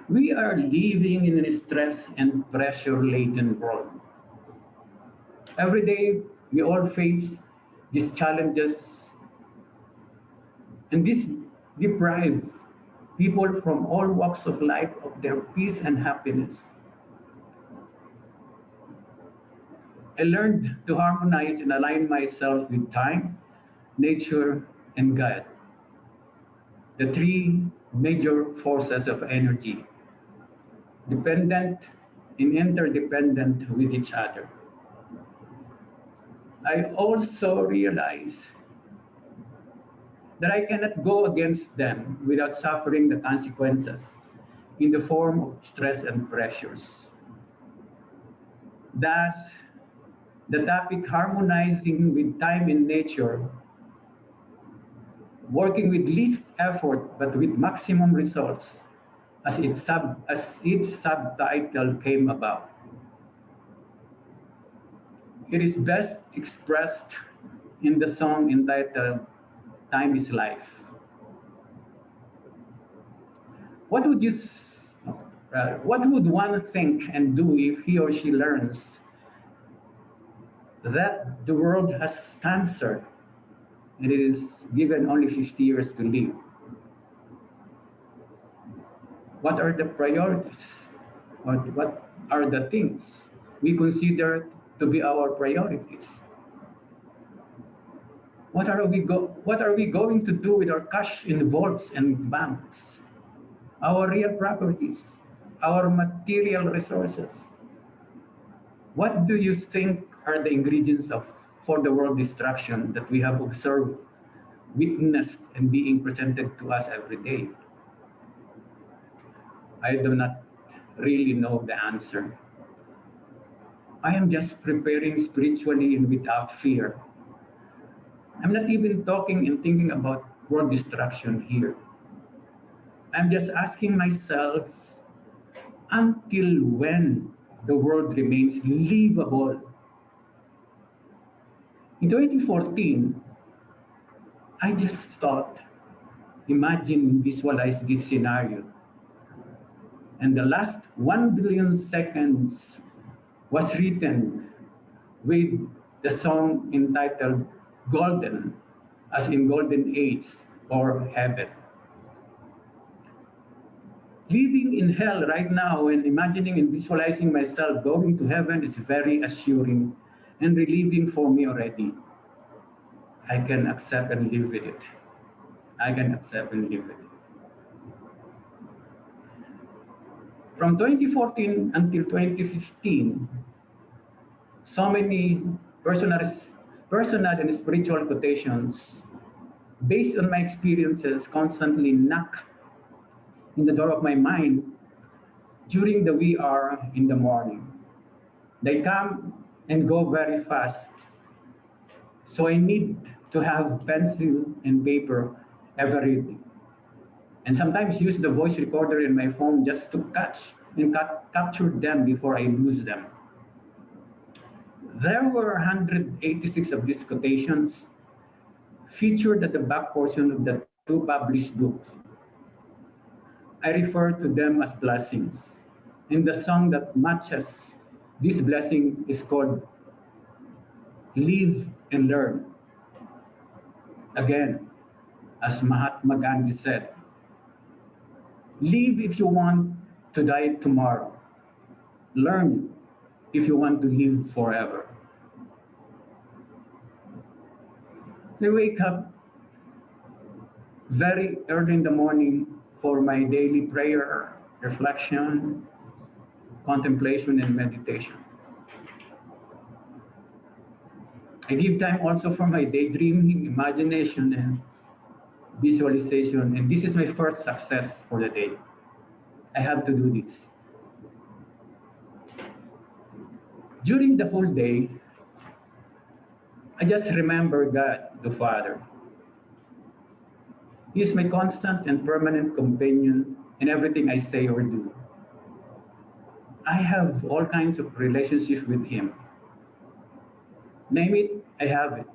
We are living in a stress and pressure-laden world. Every day, we all face these challenges, and this deprives people from all walks of life of their peace and happiness. I learned to harmonize and align myself with time, nature, and God, the three major forces of energy, dependent and interdependent with each other. that I cannot go against them without suffering the consequences in the form of stress and pressures. Thus, the topic harmonizing with time and nature, working with least effort but with maximum results, as its subtitle came about. It is best expressed in the song entitled Time is Life. What would you what would one think and do if he or she learns that the world has cancer and it is given only 50 years to live? What are the priorities? What are the things we consider to be our priorities? What are we going to do with our cash in vaults and banks? Our real properties, our material resources. What do you think are the ingredients for the world destruction that we have observed, witnessed, and being presented to us every day? I do not really know the answer. I am just preparing spiritually and without fear. I'm not even talking and thinking about world destruction here. I'm just asking myself, until when the world remains livable? In 2014, I just thought, imagine, visualize this scenario. And the last 1 billion seconds was written with the song entitled Golden, as in Golden Age or Heaven. Living in hell right now and imagining and visualizing myself going to heaven is very assuring and relieving for me already. I can accept and live with it. I can accept and live with it. From 2014 until 2015, so many personal and spiritual quotations based on my experiences constantly knock in the door of my mind during the wee hour in the morning. They come and go very fast. So I need to have pencil and paper ever ready. And sometimes use the voice recorder in my phone just to catch and capture them before I lose them. There were 186 of these quotations featured at the back portion of the two published books. I refer to them as blessings. And the song that matches this blessing is called Live and Learn. Again, as Mahatma Gandhi said, live if you want to die tomorrow. Learn if you want to live forever. I wake up very early in the morning for my daily prayer, reflection, contemplation, and meditation. I give time also for my daydreaming, imagination, and visualization, and this is my first success for the day. I have to do this. During the whole day, I just remember God, the Father. He is my constant and permanent companion in everything I say or do. I have all kinds of relationships with Him. Name it, I have it.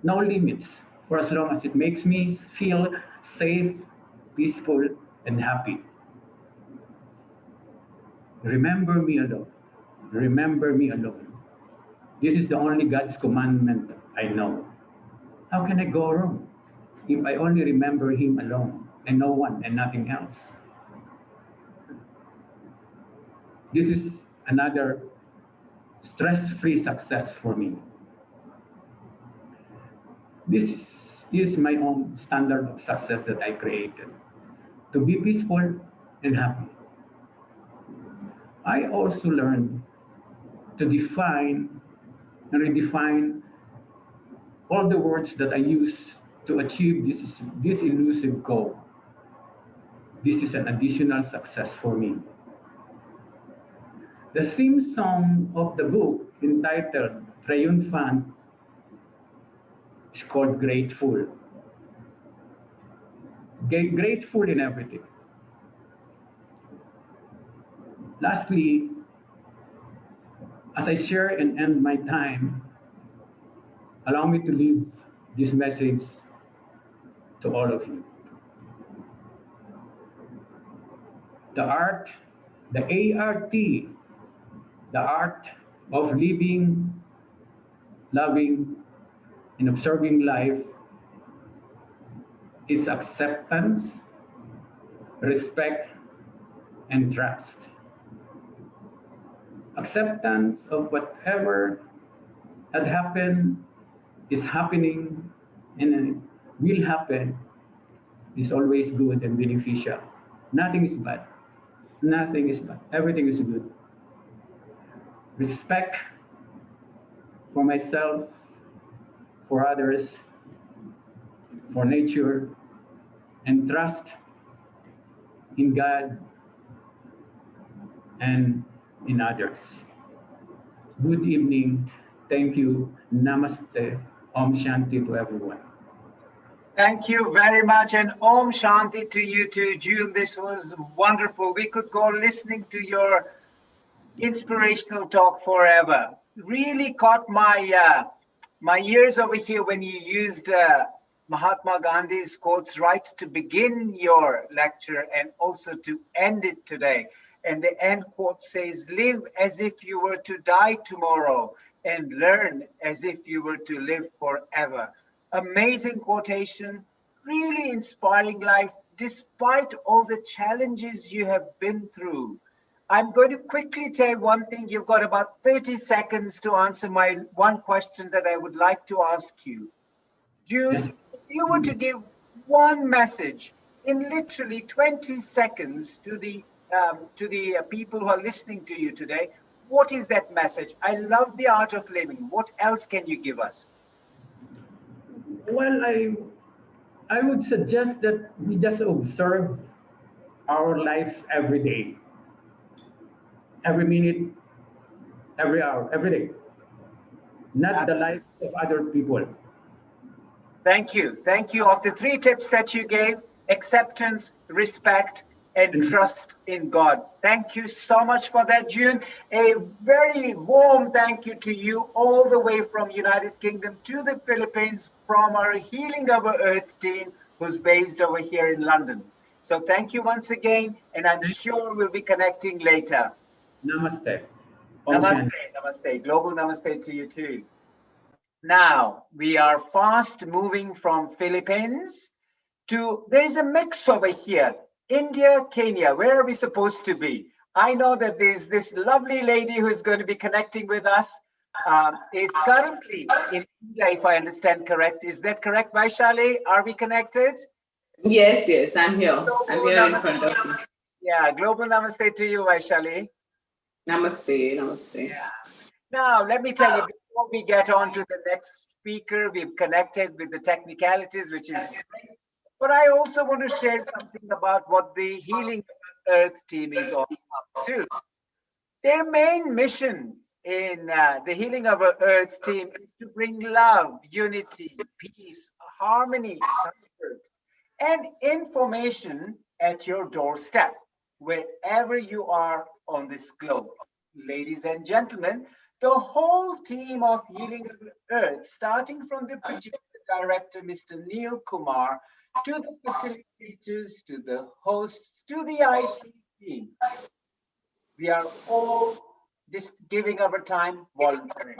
No limits, for as long as it makes me feel safe, peaceful, and happy. Remember me alone. Remember me alone. This is the only God's commandment I know. How can I go wrong if I only remember Him alone and no one and nothing else? This is another stress-free success for me. This is my own standard of success that I created, to be peaceful and happy. I also learned to define and redefine all the words that I use to achieve this elusive goal. This is an additional success for me. The theme song of the book, entitled Triumphant, is called Grateful. Grateful in everything. Lastly, as I share and end my time, allow me to leave this message to all of you. The art, the ART, the art of living, loving, and observing life is acceptance, respect, and trust. Acceptance of whatever had happened, is happening, and will happen is always good and beneficial. Nothing is bad. Nothing is bad. Everything is good. Respect for myself, for others, for nature, and trust in God and in others. Good evening. Thank you. Namaste. Om Shanti to everyone. Thank you very much, and Om Shanti to you too, June. This was wonderful. We could go listening to your inspirational talk forever. Really caught my ears over here when you used Mahatma Gandhi's quotes right to begin your lecture and also to end it today. And the end quote says, "Live as if you were to die tomorrow, and learn as if you were to live forever." Amazing quotation, really inspiring life despite all the challenges you have been through. I'm going to quickly tell one thing. You've got about 30 seconds to answer my one question that I would like to ask you. June, if you were to give one message in literally 20 seconds to the people who are listening to you today, what is that message? I love the art of living. What else can you give us? Well, I would suggest that we just observe our life every day, every minute, every hour, every day, not the life of other people. Thank you. Thank you. Of the three tips that you gave, acceptance, respect, and trust in God. Thank you so much for that, June. A very warm thank you to you all the way from United Kingdom to the Philippines from our Healing Our Earth team who's based over here in London. So thank you once again, and I'm sure we'll be connecting later. Namaste. Namaste, namaste. Global namaste to you too. Now, we are fast moving from Philippines to, there is a mix over here. India, Kenya, where are we supposed to be? I know that there's this lovely lady who is going to be connecting with us, is currently in India, if I understand correct. Is that correct, Vaishali? Are we connected? Yes, yes, I'm here. I'm here in front of you. Yeah, global namaste to you, Vaishali. Namaste, namaste. Yeah. Now, let me tell you, before we get on to the next speaker, we've connected with the technicalities, which is great. But I also want to share something about what the Healing Earth team is all about too. Their main mission in the Healing of Earth team is to bring love, unity, peace, harmony, comfort, and information at your doorstep, wherever you are on this globe. Ladies and gentlemen, the whole team of Healing of Earth, starting from the producer director, Mr. Neil Kumar, to the facilitators, to the hosts, to the IC team, we are all just giving our time voluntarily.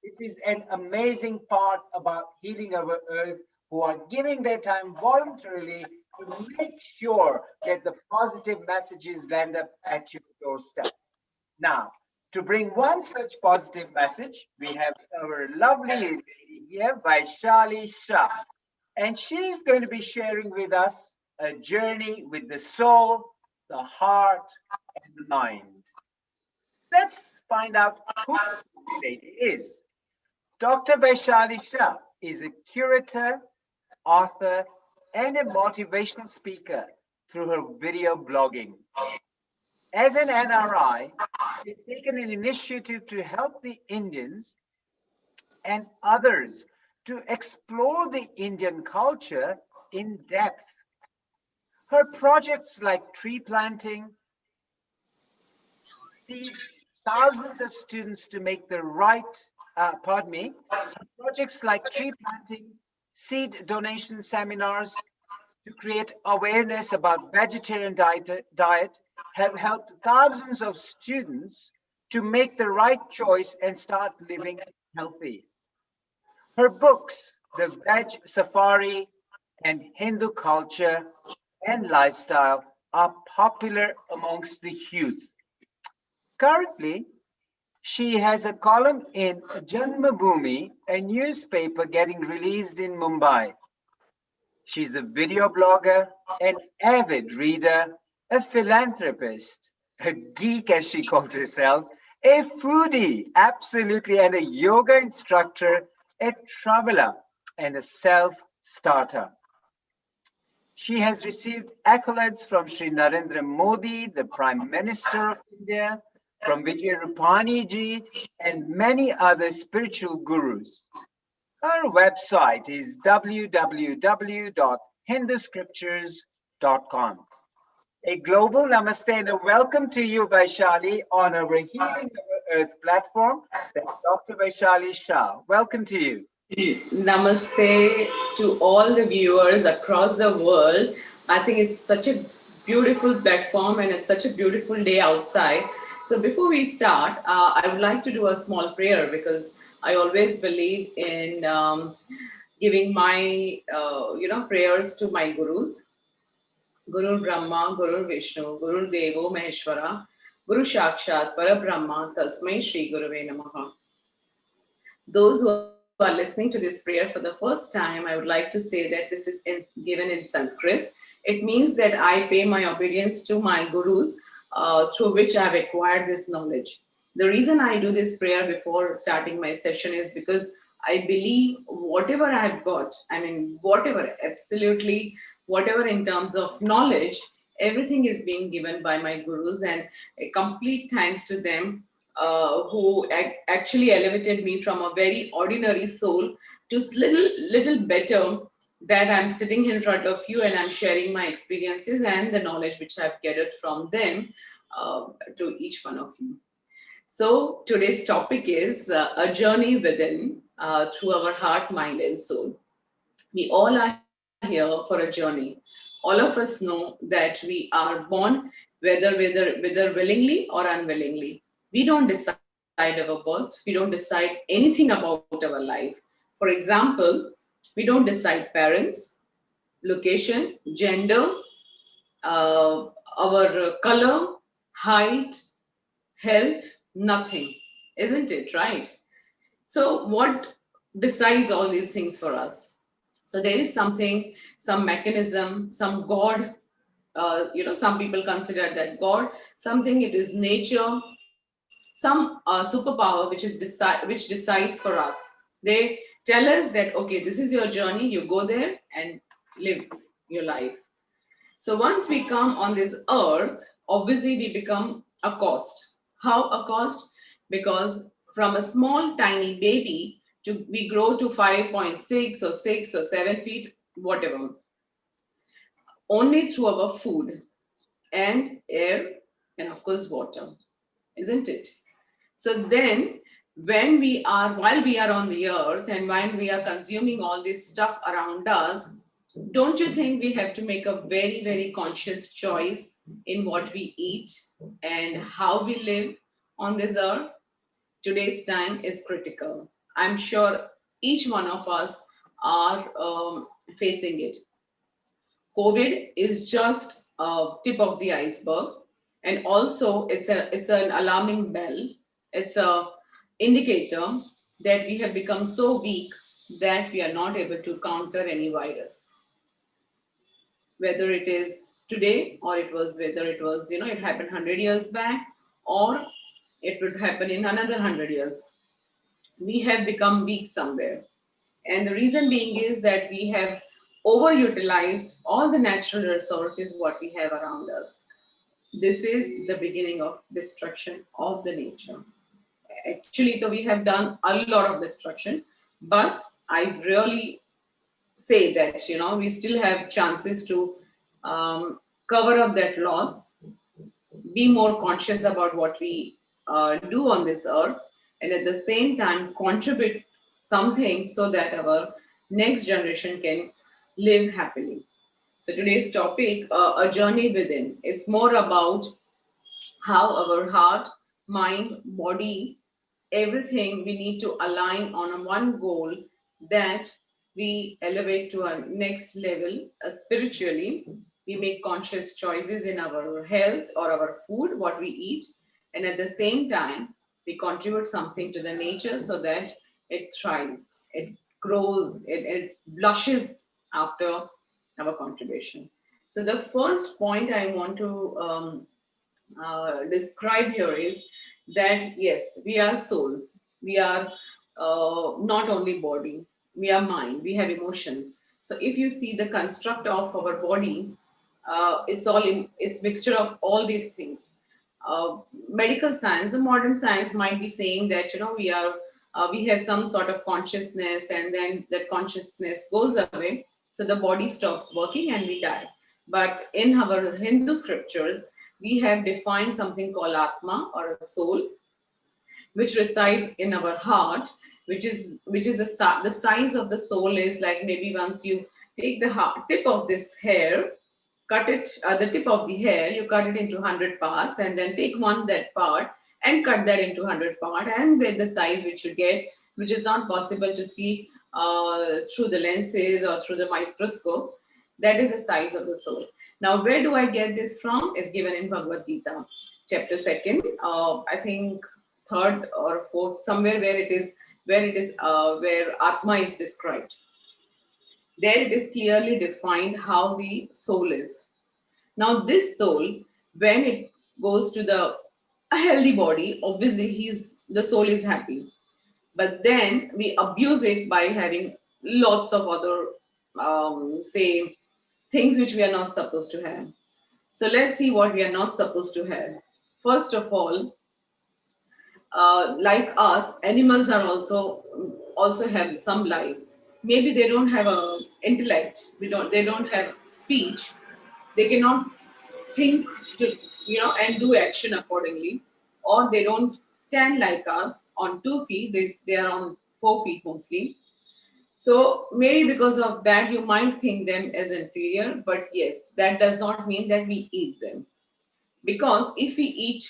This is an amazing part about Healing Our Earth, who are giving their time voluntarily to make sure that the positive messages land up at your doorstep. Now, to bring one such positive message, we have our lovely lady here, Vaishali Shah. And she's going to be sharing with us a journey with the soul, the heart, and the mind. Let's find out who the lady is. Dr. Vaishali Shah is a curator, author, and a motivational speaker through her video blogging. As an NRI, she's taken an initiative to help the Indians and others to explore the Indian culture in depth. Her projects like tree planting teach thousands of students to make the right, her projects like tree planting, seed donation seminars to create awareness about vegetarian diet have helped thousands of students to make the right choice and start living healthy. Her books, The Veg Safari and Hindu Culture and Lifestyle, are popular amongst the youth. Currently, she has a column in Janmabhoomi, a newspaper getting released in Mumbai. She's a video blogger, an avid reader, a philanthropist, a geek as she calls herself, a foodie, absolutely, and a yoga instructor, a traveler, and a self-starter. She has received accolades from Sri Narendra Modi, the Prime Minister of India, from Vijay Rupani ji, and many other spiritual gurus. Her website is www.hinduscriptures.com. A global namaste and a welcome to you, Vaishali, on our Healing Our Earth platform. That's Dr. Vaishali Shah. Welcome to you. Namaste to all the viewers across the world. I think it's such a beautiful platform and it's such a beautiful day outside. So before we start, I would like to do a small prayer because I always believe in giving my prayers to my gurus. Guru Brahma, Guru Vishnu, Guru Devo Maheshwara, Guru Shakshat Parabrahma, Tasmai Shri Gurave Namaha. Those who are listening to this prayer for the first time, I would like to say that this is given in Sanskrit. It means that I pay my obedience to my gurus through which I have acquired this knowledge. The reason I do this prayer before starting my session is because I believe whatever I've got, whatever, absolutely, whatever in terms of knowledge, everything is being given by my gurus, and a complete thanks to them who actually elevated me from a very ordinary soul to little better, that I'm sitting in front of you and I'm sharing my experiences and the knowledge which I've gathered from them to each one of you. So today's topic is a journey within through our heart, mind and soul. We all are here for a journey. All of us know that we are born whether willingly or unwillingly. We don't decide our birth. We don't decide anything about our life. For example, we don't decide parents, location, gender, our color, height, health, nothing. Isn't it right? So, what decides all these things for us? So, there is something, some mechanism, some God. Some people consider that God. Something, it is nature. Some superpower which decides for us. They tell us that, okay, this is your journey. You go there and live your life. So once we come on this earth, obviously we become a cost. How a cost? Because from a small tiny baby to we grow to 5.6 or 6 or 7 feet, whatever, only through our food and air and of course water, isn't it? So then while we are on the earth and while we are consuming all this stuff around us, don't you think we have to make a very, very conscious choice in what we eat and how we live on this earth? Today's time is critical. I'm sure each one of us are facing it. COVID is just a tip of the iceberg, and also it's an alarming bell. It's a indicator that we have become so weak that we are not able to counter any virus. Whether it is today or whether it was, it happened 100 years back or it would happen in another 100 years. We have become weak somewhere. And the reason being is that we have overutilized all the natural resources what we have around us. This is the beginning of destruction of the nature. Actually, though we have done a lot of destruction, but I really say that we still have chances to cover up that loss, be more conscious about what we do on this earth, and at the same time contribute something so that our next generation can live happily. So today's topic, a journey within, it's more about how our heart, mind, body, everything we need to align on one goal, that we elevate to a next level spiritually. We make conscious choices in our health or our food, what we eat, and at the same time, we contribute something to the nature so that it thrives, it grows, it blushes after our contribution. So the first point I want to describe here is that yes, we are souls. We are not only body. We are mind. We have emotions. So if you see the construct of our body, it's mixture of all these things. Medical science, the modern science might be saying that we have some sort of consciousness, and then that consciousness goes away, so the body stops working and we die. But in our Hindu scriptures, we have defined something called Atma, or a soul, which resides in our heart, which is the size of the soul is like, maybe once you take the tip of this hair, cut it, the tip of the hair, you cut it into 100 parts, and then take that part and cut that into 100 parts, and with the size which you get, which is not possible to see through the lenses or through the microscope, that is the size of the soul. Now, where do I get this from? It's given in Bhagavad Gita, chapter 2, I think 3rd or 4th, somewhere where Atma is described. There it is clearly defined how the soul is. Now, this soul, when it goes to the healthy body, obviously the soul is happy. But then we abuse it by having lots of other, say, things which we are not supposed to have. So let's see what we are not supposed to have. First of all, like us, animals are also have some lives. Maybe they don't have a intellect. They don't have speech. They cannot think to and do action accordingly, or they don't stand like us on 2 feet. They are on 4 feet mostly. So maybe because of that, you might think them as inferior, but yes, that does not mean that we eat them. Because if we eat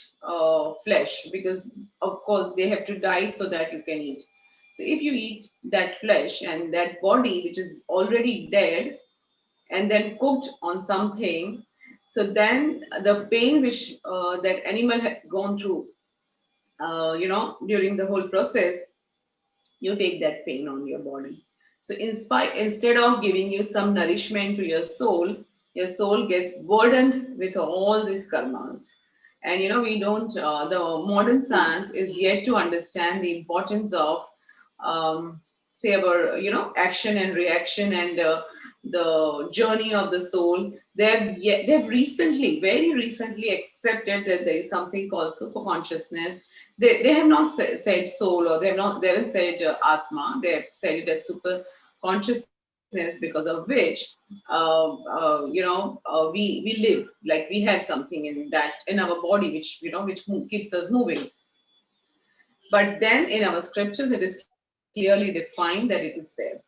flesh, because of course they have to die so that you can eat. So if you eat that flesh and that body which is already dead and then cooked on something, so then the pain which that animal had gone through, during the whole process, you take that pain on your body. So instead of giving you some nourishment to your soul gets burdened with all these karmas. And we don't, the modern science is yet to understand the importance of, say, our, action and reaction, and the journey of the soul. They've recently, very recently accepted that there is something called super consciousness. They have not said soul, or they haven't said Atma. They have said it as super consciousness, because of which we live, like we have something in our body which keeps us moving. But then in our scriptures it is clearly defined that it is there.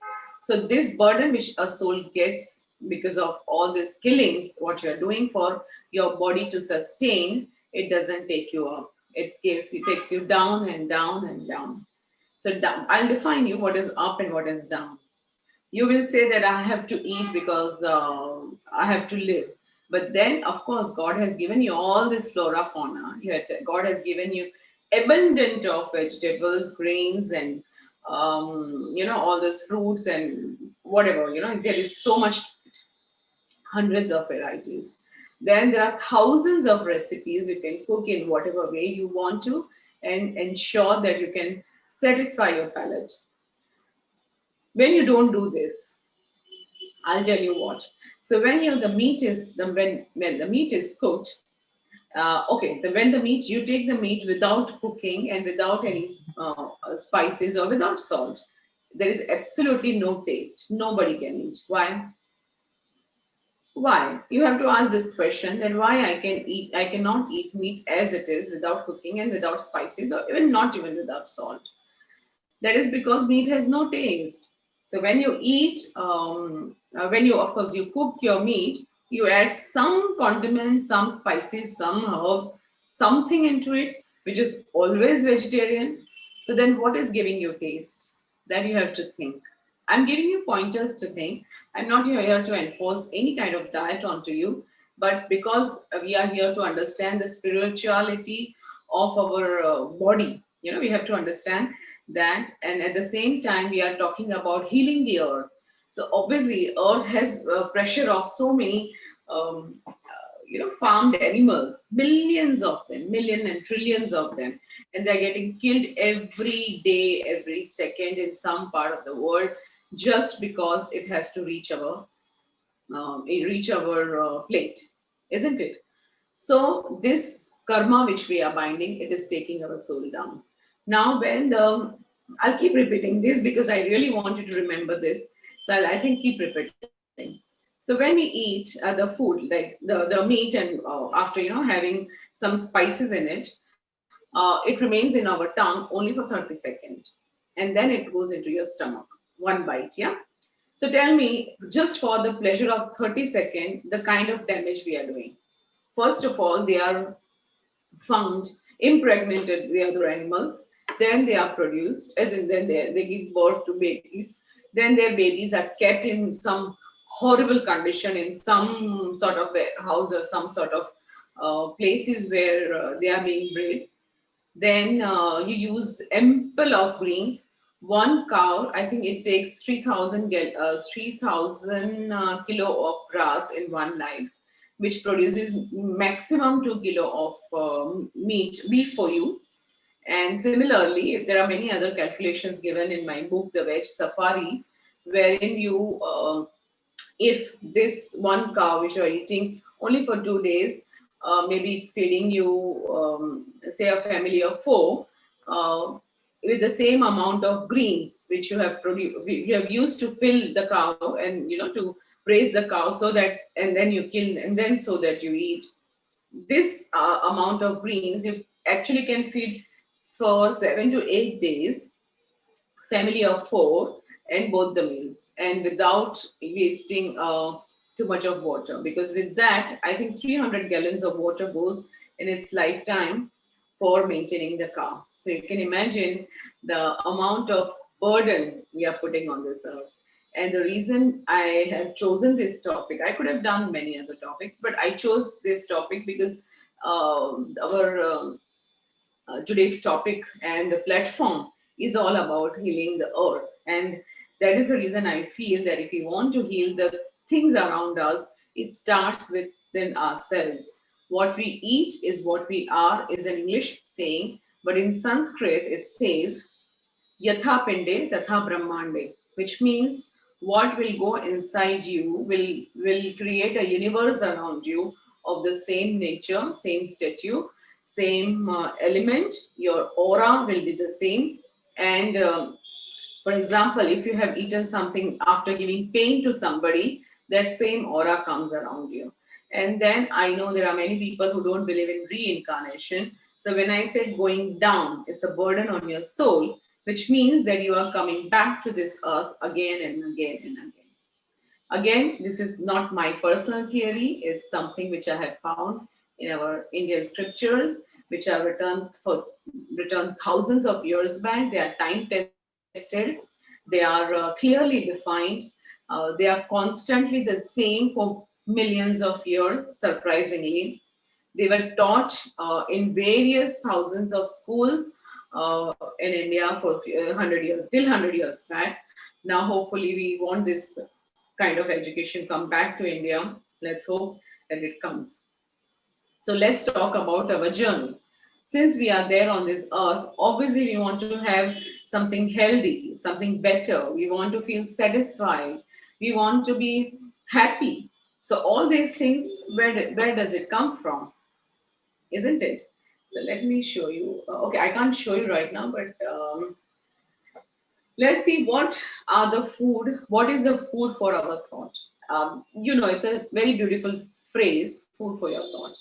So this burden which a soul gets because of all these killings, what you are doing for your body to sustain, it doesn't take you up. It takes you down and down and down. So I'll define you what is up and what is down. You will say that I have to eat because I have to live. But then, of course, God has given you all this flora, fauna. God has given you abundant of vegetables, grains, and all those fruits and whatever. There is so much, hundreds of varieties. Then there are thousands of recipes you can cook in whatever way you want to, and ensure that you can satisfy your palate. When you don't do this, I'll tell you what. So when the meat is when the meat is cooked, when the meat, you take the meat without cooking and without any spices or without salt, there is absolutely no taste. Nobody can eat. Why? Why? You have to ask this question, that why I cannot eat meat as it is without cooking and without spices, or even not even without salt. That is because meat has no taste. So when you eat, when you, of course, you cook your meat, you add some condiments, some spices, some herbs, something into it, which is always vegetarian. So then what is giving you taste? That you have to think. I'm giving you pointers to think. I'm not here to enforce any kind of diet onto you, but because we are here to understand the spirituality of our body, we have to understand that, and at the same time we are talking about healing the earth. So obviously earth has pressure of so many farmed animals, millions of them, million and trillions of them, and they're getting killed every day, every second in some part of the world, just because it has to reach our plate, isn't it? So this karma which we are binding, it is taking our soul down. Now I'll keep repeating this because I really want you to remember this. So I think keep repeating. So when we eat the food, like the meat, and after having some spices in it, it remains in our tongue only for 30 seconds, and then it goes into your stomach. One bite, yeah. So tell me, just for the pleasure of 30 seconds, the kind of damage we are doing. First of all, they are found impregnated the other animals. Then they are produced, as in then they give birth to babies. Then their babies are kept in some horrible condition in some sort of warehouse or some sort of places where they are being bred. Then you use ample of greens. One cow, I think it takes 3,000 kilo of grass in one life, which produces maximum 2 kilo of beef for you. And similarly, there are many other calculations given in my book, The Veg Safari, wherein you, if this one cow which you're eating only for 2 days, maybe it's feeding you, say, a family of 4, with the same amount of greens which you have you have used to fill the cow, and to raise the cow, so that, and then you kill, and then so that you eat this amount of greens, you actually can feed for 7 to 8 days, family of 4, and both the meals, and without wasting too much of water, because with that I think 300 gallons of water goes in its lifetime for maintaining the cow. So you can imagine the amount of burden we are putting on this earth. And the reason I have chosen this topic, I could have done many other topics, but I chose this topic because our today's topic and the platform is all about healing the earth. And that is the reason I feel that if we want to heal the things around us, it starts within ourselves. What we eat is what we are, is an English saying, but in Sanskrit it says Yatha Pinde Tatha Brahmande, which means what will go inside you will create a universe around you of the same nature, same statue, same element. Your aura will be the same. And for example, if you have eaten something after giving pain to somebody, that same aura comes around you. And then I know there are many people who don't believe in reincarnation. So when I said going down, it's a burden on your soul, which means that you are coming back to this earth again and again and again. Again, this is not my personal theory, it's something which I have found in our Indian scriptures, which are written thousands of years back. They are time tested, they are clearly defined, they are constantly the same for millions of years, surprisingly. They were taught in various thousands of schools in India for 100 years, till 100 years back. Now, hopefully, we want this kind of education come back to India. Let's hope that it comes. So let's talk about our journey. Since we are there on this earth, obviously we want to have something healthy, something better. We want to feel satisfied. We want to be happy. So all these things, where does it come from? Isn't it? So let me show you. Okay, I can't show you right now, but let's see what are the food. What is the food for our thought? It's a very beautiful phrase, food for your thought.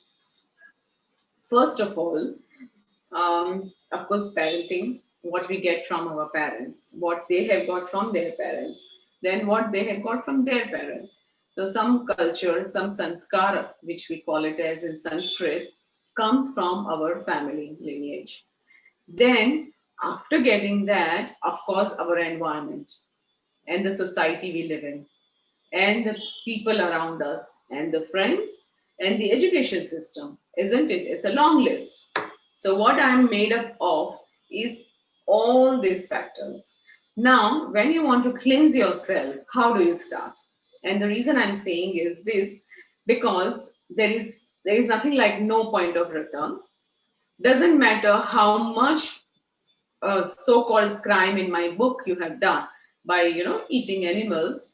First of all, of course, parenting, what we get from our parents, what they have got from their parents, then what they have got from their parents. So some culture, some sanskara, which we call it as in Sanskrit, comes from our family lineage. Then, after getting that, of course, our environment and the society we live in, and the people around us, and the friends, and the education system, isn't it? It's a long list. So, what I'm made up of is all these factors. Now, when you want to cleanse yourself, how do you start? And the reason I'm saying is this because there is nothing like no point of return. Doesn't matter how much so-called crime in my book you have done by eating animals,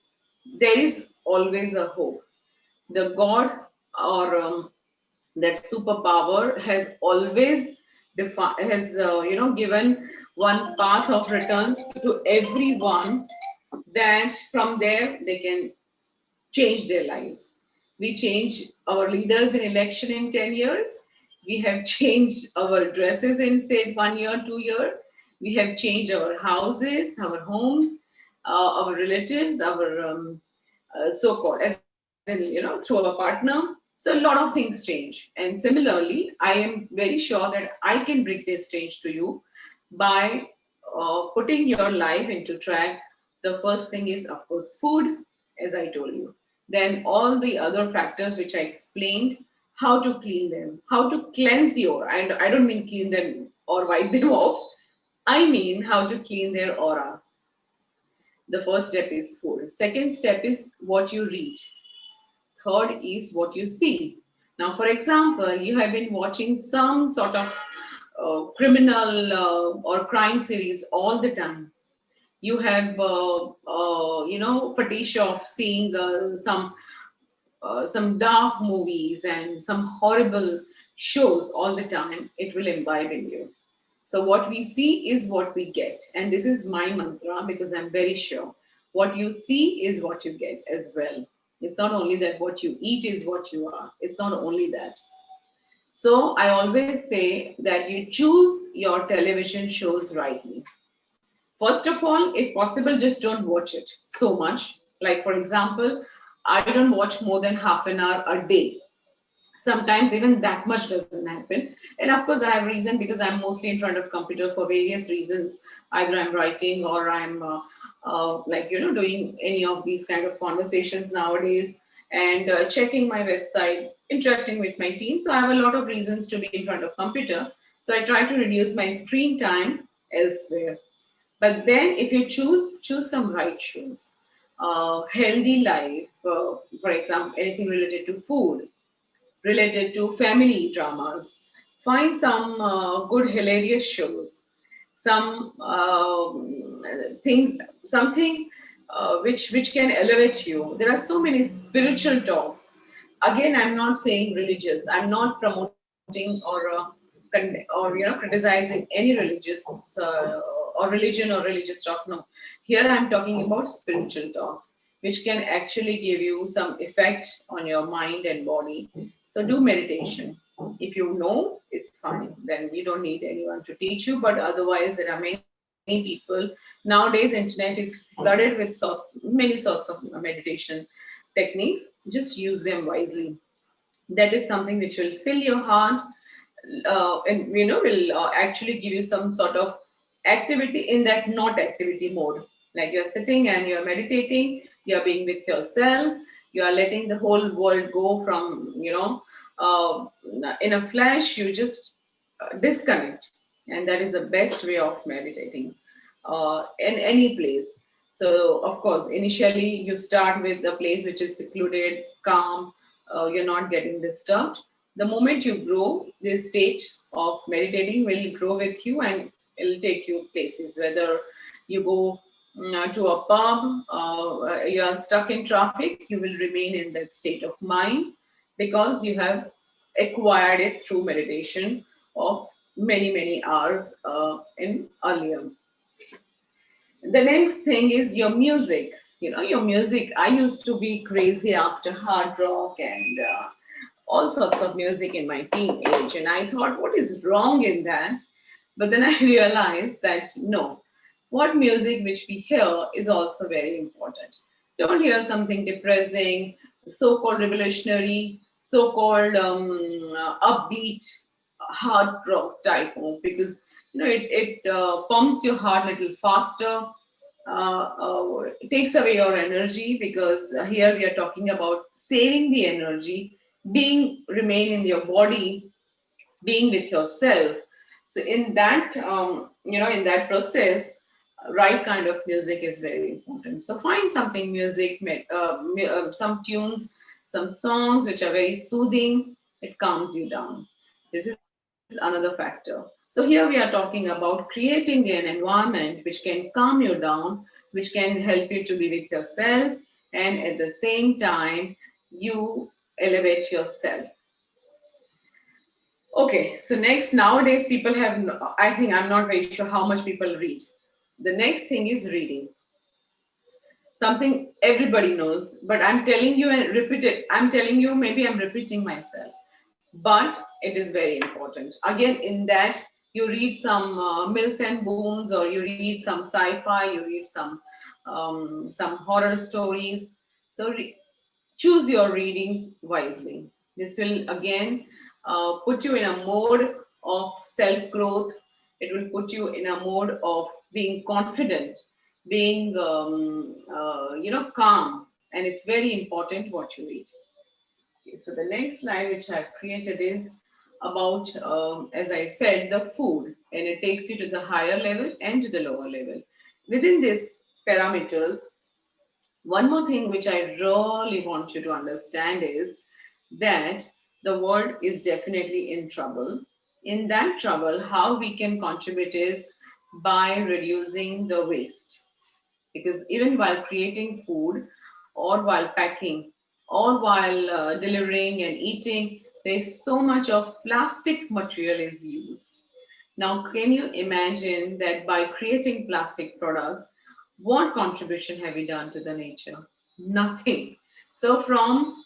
there is always a hope. The god or that superpower has always given one path of return to everyone, that from there they can change their lives. We change our leaders in election in 10 years. We have changed our dresses in, say, 1 year, 2 year. We have changed our houses, our homes, our relatives, our so-called, as in, through our partner. So a lot of things change. And similarly, I am very sure that I can bring this change to you by putting your life into track. The first thing is, of course, food, as I told you. Then all the other factors which I explained, how to clean them, how to cleanse the aura. And I don't mean clean them or wipe them off. I mean how to clean their aura. The first step is food. Second step is what you read. Third is what you see. Now, for example, you have been watching some sort of criminal or crime series all the time. You have, fetish of seeing some dark movies and some horrible shows all the time. It will imbibe in you. So what we see is what we get. And this is my mantra because I'm very sure what you see is what you get as well. It's not only that what you eat is what you are. It's not only that. So I always say that you choose your television shows rightly. First of all, if possible, just don't watch it so much. Like, for example, I don't watch more than half an hour a day. Sometimes even that much doesn't happen. And of course, I have reason because I'm mostly in front of computer for various reasons. Either I'm writing or I'm doing any of these kind of conversations nowadays, and checking my website, interacting with my team. So I have a lot of reasons to be in front of computer. So I try to reduce my screen time elsewhere. But then if you choose some right shows, healthy life, for example, anything related to food, related to family dramas. Find some good hilarious shows, some things, something which can elevate you. There are so many spiritual talks. Again, I'm not saying religious. I'm not promoting or criticizing any religious or religion or religious talk. No, here I'm talking about spiritual talks, which can actually give you some effect on your mind and body. So do meditation. If you know, it's fine. Then you don't need anyone to teach you. But otherwise, there are many people. Nowadays, internet is flooded with many sorts of meditation techniques. Just use them wisely. That is something which will fill your heart, and will actually give you some sort of activity in that not activity mode. Like you're sitting and you're meditating, you're being with yourself, you are letting the whole world go from uh, in a flash. You just disconnect, and that is the best way of meditating in any place. So of course, initially you start with a place which is secluded, calm, you're not getting disturbed. The moment you grow, this state of meditating will grow with you, and it'll take you places, whether you go to a pub, you are stuck in traffic, you will remain in that state of mind because you have acquired it through meditation of many hours in earlier. The next thing is your music. Your music. I used to be crazy after hard rock and all sorts of music in my teenage, and I thought, what is wrong in that? But then I realized that no, what music which we hear is also very important. Don't hear something depressing, so-called revolutionary, so-called upbeat, hard rock type of, because it pumps your heart a little faster. It takes away your energy, because here we are talking about saving the energy, being remain in your body, being with yourself. So in that in that process, right kind of music is very important. So find something music, some tunes, some songs which are very soothing. It calms you down. This is another factor. So here we are talking about creating an environment which can calm you down, which can help you to be with yourself, and at the same time you elevate yourself. Okay, so next, nowadays people have, I think, I'm not very sure how much people read. The next thing is reading. Something everybody knows, but I'm telling you and repeat it. I'm telling you, maybe I'm repeating myself, but it is very important. Again, in that, you read some Mills and Boons, or you read some sci-fi, you read some horror stories. So choose your readings wisely. This will again put you in a mode of self growth. It will put you in a mode of being confident, being calm, and it's very important what you read. Okay, so the next slide which I've created is about, as I said, the food, and it takes you to the higher level and to the lower level. Within these parameters, one more thing which I really want you to understand is that the world is definitely in trouble. In that trouble, how we can contribute is by reducing the waste. Because even while creating food, or while packing, or while delivering and eating, there's so much of plastic material is used. Now, can you imagine that by creating plastic products, what contribution have we done to the nature? Nothing. So, from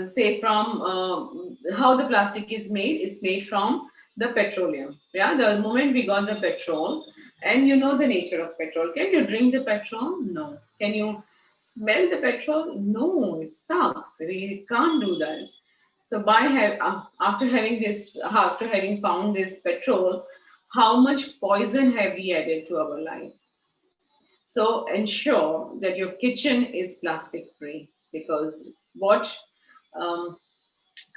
say from how the plastic is made, it's made from the petroleum. Yeah, the moment we got the petrol, and you know the nature of petrol. Can you drink the petrol? No. Can you smell the petrol? No, it sucks. We can't do that. So after having found this petrol, how much poison have we added to our life? So ensure that your kitchen is plastic free, because what um,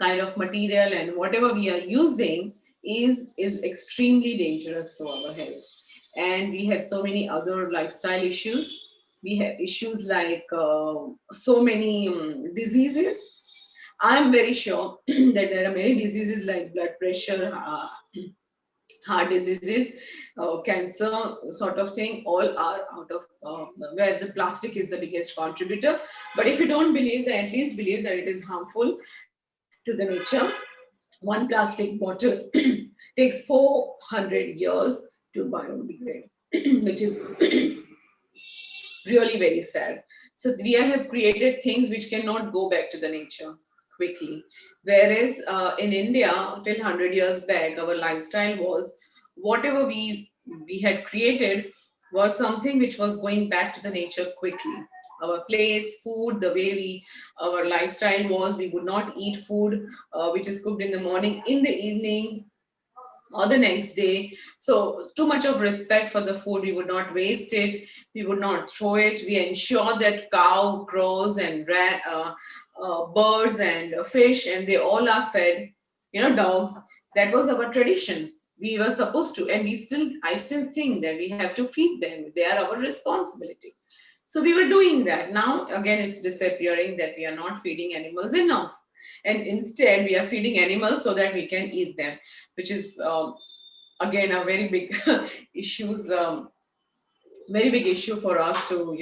kind of material and whatever we are using is extremely dangerous to our health. And we have so many other lifestyle issues. We have issues like so many diseases. I'm very sure that there are many diseases like blood pressure, heart diseases, cancer, sort of thing, all are out of where the plastic is the biggest contributor. But if you don't believe that, at least believe that it is harmful to the nature. One plastic bottle takes 400 years to biodegrade, which is really very sad. So we have created things which cannot go back to the nature quickly. Whereas in India, till 100 years back, our lifestyle was whatever we had created was something which was going back to the nature quickly. Our place, food, the way our lifestyle was, we would not eat food which is cooked in the morning, in the evening, or the next day. So too much of respect for the food. We would not waste it. We would not throw it. We ensure that cow, crows, and birds and fish, and they all are fed. Dogs. That was our tradition. We were supposed to, and I still think that we have to feed them. They are our responsibility. So we were doing that. Now again, it's disappearing that we are not feeding animals enough, and instead we are feeding animals so that we can eat them, which is again a very big issues very big issue for us to,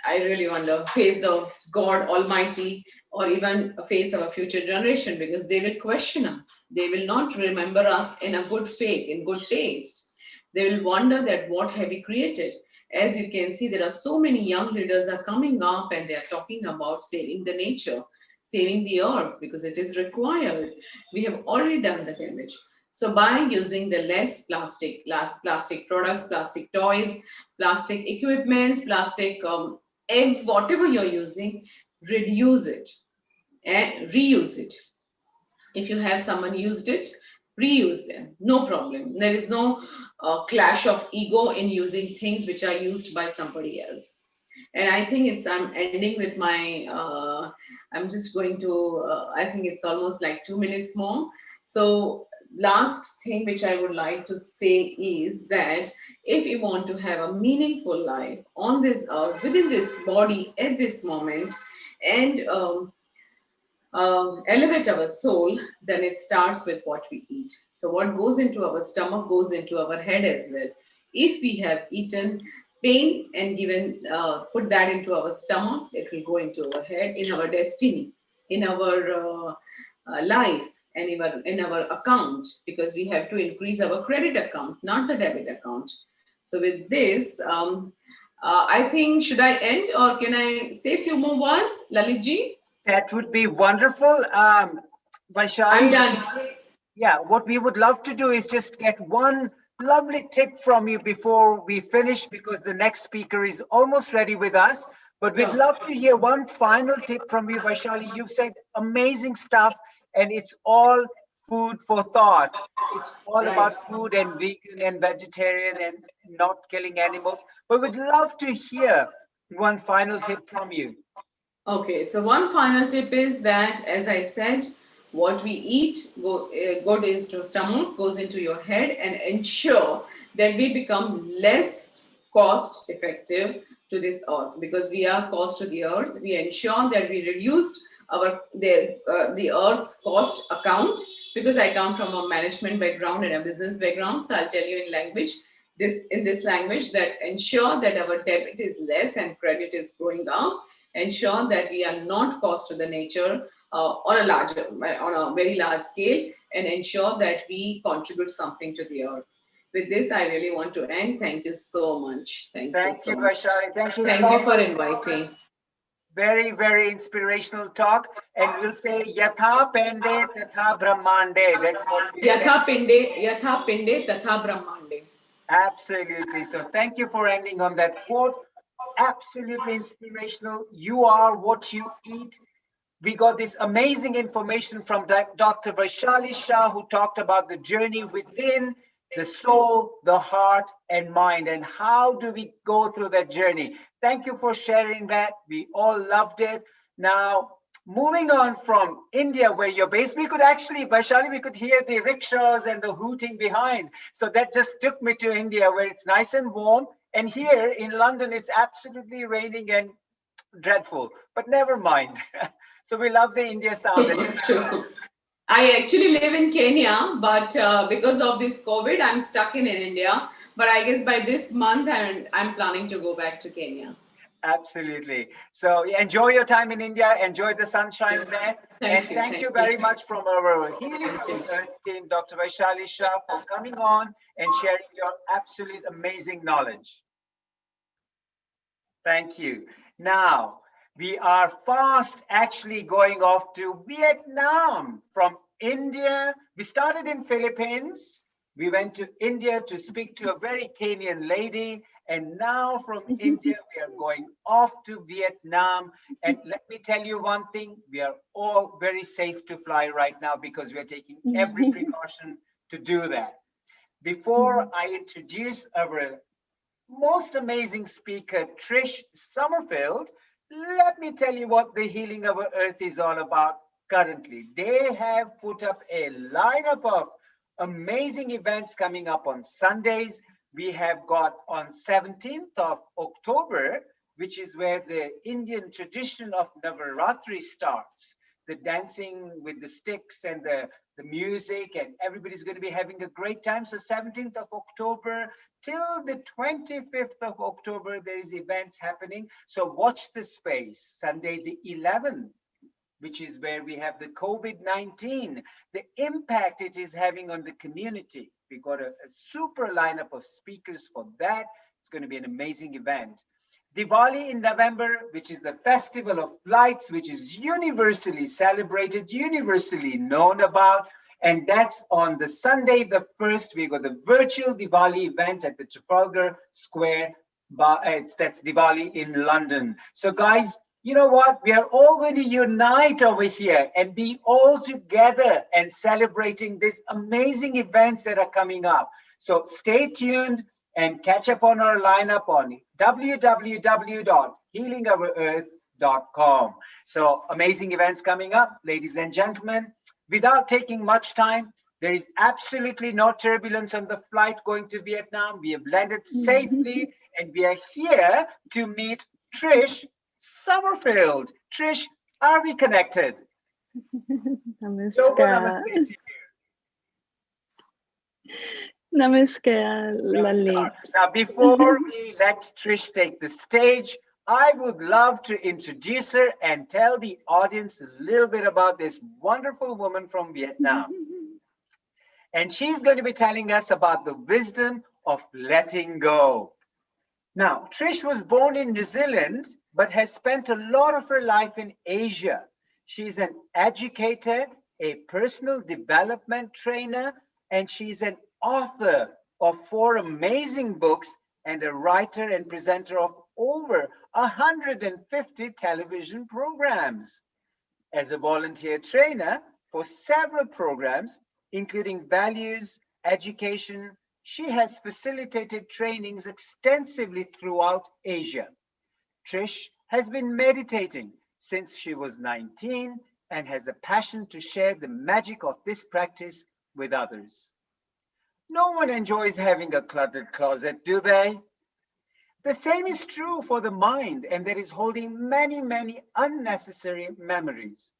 I really wonder, face the God Almighty or even face our future generation, because they will question us. They will not remember us in a good faith, in good taste. They will wonder that what have we created. As you can see, there are so many young leaders are coming up and they are talking about saving the nature, saving the earth, because it is required. We have already done the damage. So by using the less plastic products, plastic toys, plastic equipments, plastic, whatever you're using, reduce it and reuse it. If you have someone used it, reuse them, no problem. There is no clash of ego in using things which are used by somebody else. And I think I'm ending with my, I'm just going to, I think it's almost like 2 minutes more. So last thing which I would like to say is that if you want to have a meaningful life on this earth, within this body at this moment, and elevate our soul, then it starts with what we eat. So what goes into our stomach goes into our head as well. If we have eaten pain and given put that into our stomach, it will go into our head, in our destiny, in our life, and in our account, because we have to increase our credit account, not the debit account. So with this, I think, should I end or can I say a few more words, Lalitji? That would be wonderful. Vaishali, I'm done. Yeah, what we would love to do is just get one lovely tip from you before we finish, because the next speaker is almost ready with us. But we'd love to hear one final tip from you, Vaishali. You've said amazing stuff, and it's all food for thought. It's all about food and vegan and vegetarian and not killing animals. But we'd love to hear one final tip from you. Okay, so one final tip is that, as I said, what we eat goes into stomach, goes into your head, and ensure that we become less cost effective to this earth, because we are cost to the earth. We ensure that we reduced the earth's cost account, because I come from a management background and a business background. So I'll tell you in this language, that ensure that our debit is less and credit is going up. Ensure that we are not cost to the nature on a very large scale, and ensure that we contribute something to the earth. With this, I really want to end. Thank you so much. Thank you so much. Vaishali. Thank you Thank so you for much. inviting. Very, very inspirational talk. And we'll say, Yatha Pende Tatha Brahmande. That's what we say. Yatha Pinde Tatha Brahmande. Absolutely. So thank you for ending on that quote. Absolutely inspirational. You are what you eat. We got this amazing information from Dr. Vaishali Shah, who talked about the journey within the soul, the heart, and mind, and how do we go through that journey. Thank you for sharing that. We all loved it. Now, moving on from India, where you're based, Vaishali, we could hear the rickshaws and the hooting behind. So that just took me to India, where it's nice and warm. And here in London, it's absolutely raining and dreadful, but never mind. So we love the India sound. It's true. I actually live in Kenya, but because of this COVID, I'm stuck in India. But I guess by this month, I'm planning to go back to Kenya. Absolutely. So enjoy your time in India. Enjoy the sunshine there. Thank you very much from our Healing Earth team, Dr. Vaishali Shah, for coming on and sharing your absolute amazing knowledge. Thank you. Now, we are fast actually going off to Vietnam from India. We started in Philippines. We went to India to speak to a very Kenyan lady. And now from India, we are going off to Vietnam. And let me tell you one thing, we are all very safe to fly right now, because we are taking every precaution to do that. Before I introduce our most amazing speaker, Trish Summerfield, let me tell you what the Healing Our Earth is all about currently. They have put up a lineup of amazing events coming up on Sundays. We have got on 17th of October, which is where the Indian tradition of Navaratri starts. the dancing with the sticks and the music, and everybody's going to be having a great time. So 17th of October till the 25th of October, there is events happening. So watch the space. Sunday the 11th, which is where we have the COVID-19, the impact it is having on the community. We got a super lineup of speakers for that. It's going to be an amazing event. Diwali in November, which is the festival of lights, which is universally celebrated, universally known about. And that's on the Sunday, the 1st. We got the virtual Diwali event at the Trafalgar Square. That's Diwali in London. So guys, you know what? We are all going to unite over here and be all together and celebrating these amazing events that are coming up. So stay tuned and catch up on our lineup on www.healingourearth.com. So amazing events coming up, ladies and gentlemen. Without taking much time, there is absolutely no turbulence on the flight going to Vietnam. We have landed safely and we are here to meet Trish Summerfield. Trish, are we connected? Namaskar. Namaste to you. Namaskar, Lalit. Now, before we let Trish take the stage, I would love to introduce her and tell the audience a little bit about this wonderful woman from Vietnam. And she's going to be telling us about the wisdom of letting go. Now, Trish was born in New Zealand, but has spent a lot of her life in Asia. She's an educator, a personal development trainer, and she's an author of 4 amazing books and a writer and presenter of over 150 television programs. As a volunteer trainer for several programs, including values, education, she has facilitated trainings extensively throughout Asia. Trish has been meditating since she was 19 and has a passion to share the magic of this practice with others. No one enjoys having a cluttered closet, do they? The same is true for the mind, and that is holding many, many unnecessary memories.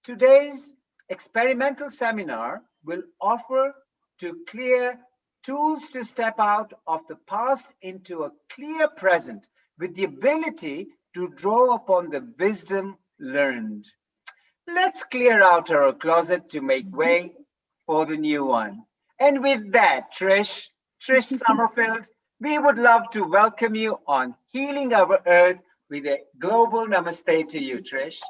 Today's experimental seminar will offer to clear tools to step out of the past into a clear present with the ability to draw upon the wisdom learned. Let's clear out our closet to make way for the new one. And with that, Trish Summerfield, we would love to welcome you on Healing Our Earth with a global namaste to you, Trish.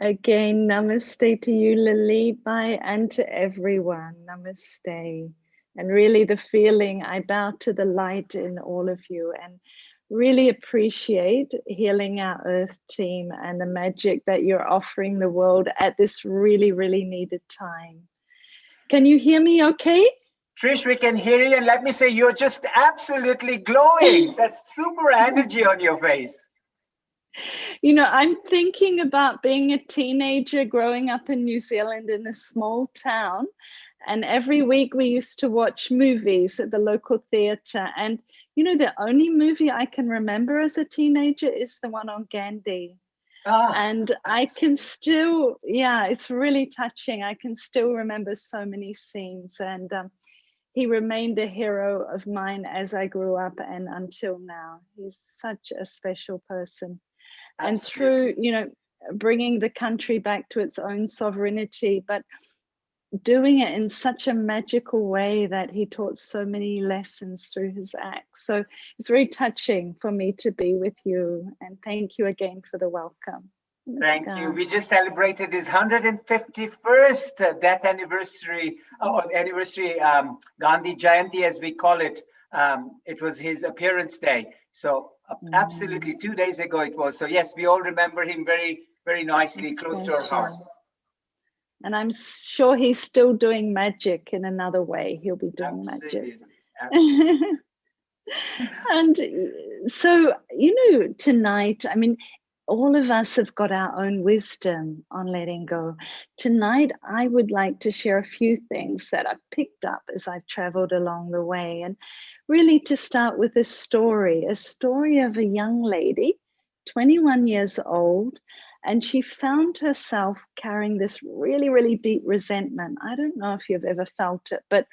Again, namaste to you, Lalit, and to everyone. Namaste. And really the feeling, I bow to the light in all of you and really appreciate Healing Our Earth team and the magic that you're offering the world at this really, really needed time. Can you hear me okay? Trish, we can hear you, and let me say you're just absolutely glowing. That's super energy on your face. You know, I'm thinking about being a teenager growing up in New Zealand in a small town. And every week we used to watch movies at the local theatre. And, you know, the only movie I can remember as a teenager is the one on Gandhi. And I can still, yeah, it's really touching. I can still remember so many scenes. And he remained a hero of mine as I grew up and until now. He's such a special person. Absolutely. And through, you know, bringing the country back to its own sovereignty, but doing it in such a magical way that he taught so many lessons through his acts. So it's very touching for me to be with you. And thank you again for the welcome. Thank you. We just celebrated his 151st death anniversary, Gandhi Jayanti as we call it. It was his appearance day. So absolutely 2 days ago it was. So yes, we all remember him very, very nicely, close to our heart. And I'm sure he's still doing magic in another way. He'll be doing magic. Absolutely. And so, you know, tonight, I mean, all of us have got our own wisdom on letting go. Tonight, I would like to share a few things that I've picked up as I've traveled along the way. And really to start with a story of a young lady, 21 years old, And she found herself carrying this really, really deep resentment. I don't know if you've ever felt it, but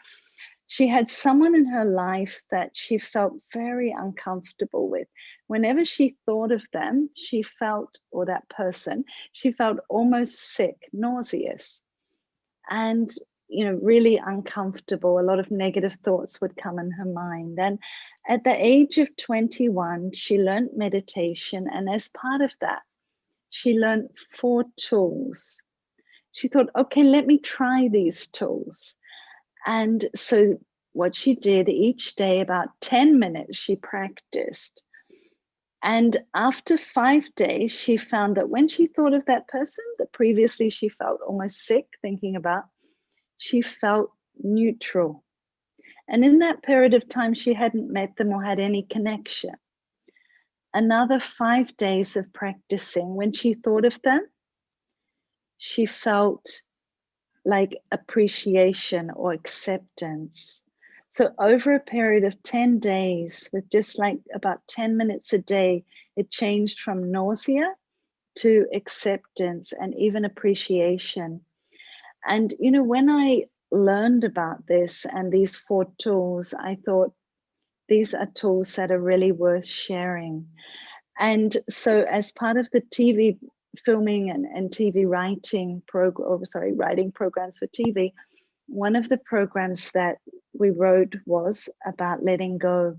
she had someone in her life that she felt very uncomfortable with. Whenever she thought of them, she felt, or that person, she felt almost sick, nauseous, and really uncomfortable. A lot of negative thoughts would come in her mind. And at the age of 21, she learned meditation. And as part of that, she learned 4 tools. She thought, okay, let me try these tools. And so what she did each day, about 10 minutes, she practiced. And after 5 days, she found that when she thought of that person that previously she felt almost sick thinking about, she felt neutral. And in that period of time, she hadn't met them or had any connection. Another 5 days of practicing, when she thought of them, she felt like appreciation or acceptance. So over a period of 10 days, with just like about 10 minutes a day, it changed from nausea to acceptance and even appreciation. And, when I learned about this and these 4 tools, I thought these are tools that are really worth sharing. And so as part of the TV filming and TV writing writing programs for TV, one of the programs that we wrote was about letting go.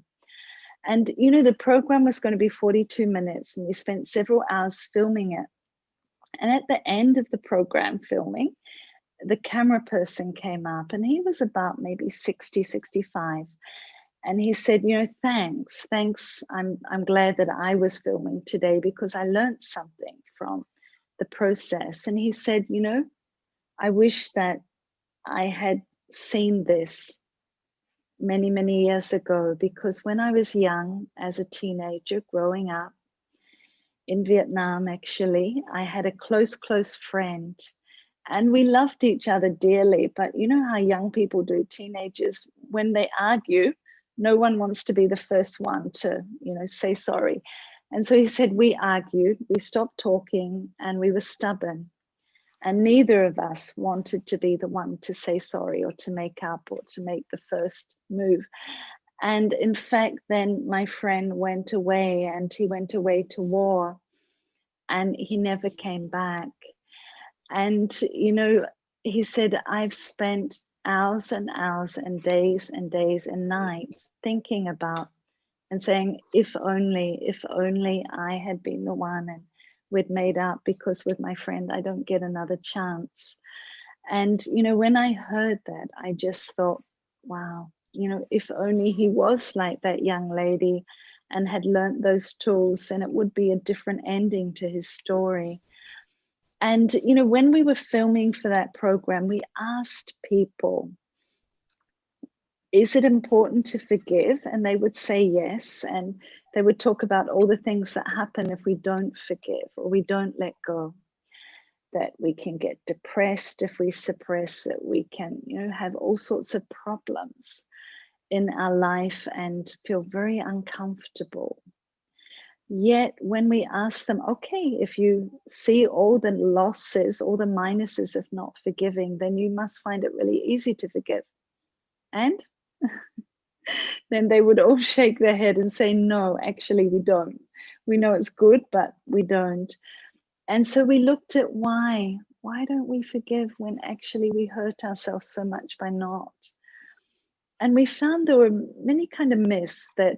And, the program was going to be 42 minutes, and we spent several hours filming it. And at the end of the program filming, the camera person came up, and he was about maybe 60, 65. And he said, thanks. I'm glad that I was filming today because I learned something from the process. And he said, I wish that I had seen this many, many years ago, because when I was young, as a teenager growing up in Vietnam, actually, I had a close friend. And we loved each other dearly. But you know how young people do, teenagers, when they argue, no one wants to be the first one to, say sorry. And so he said, we argued, we stopped talking, and we were stubborn. And neither of us wanted to be the one to say sorry or to make up or to make the first move. And in fact, then my friend went away, and he went away to war, and he never came back. And, he said, I've spent hours and hours and days and nights thinking about and saying, if only I had been the one and we'd made up, because with my friend, I don't get another chance. And, when I heard that, I just thought, wow, if only he was like that young lady and had learned those tools, then it would be a different ending to his story. And, when we were filming for that program, we asked people, is it important to forgive? And they would say yes. And they would talk about all the things that happen if we don't forgive or we don't let go. That we can get depressed if we suppress it. We can, have all sorts of problems in our life and feel very uncomfortable. Yet when we ask them, okay, if you see all the losses, all the minuses of not forgiving, then you must find it really easy to forgive. And then they would all shake their head and say, no, actually we don't. We know it's good, but we don't. And so we looked at why don't we forgive when actually we hurt ourselves so much by not? And we found there were many kind of myths that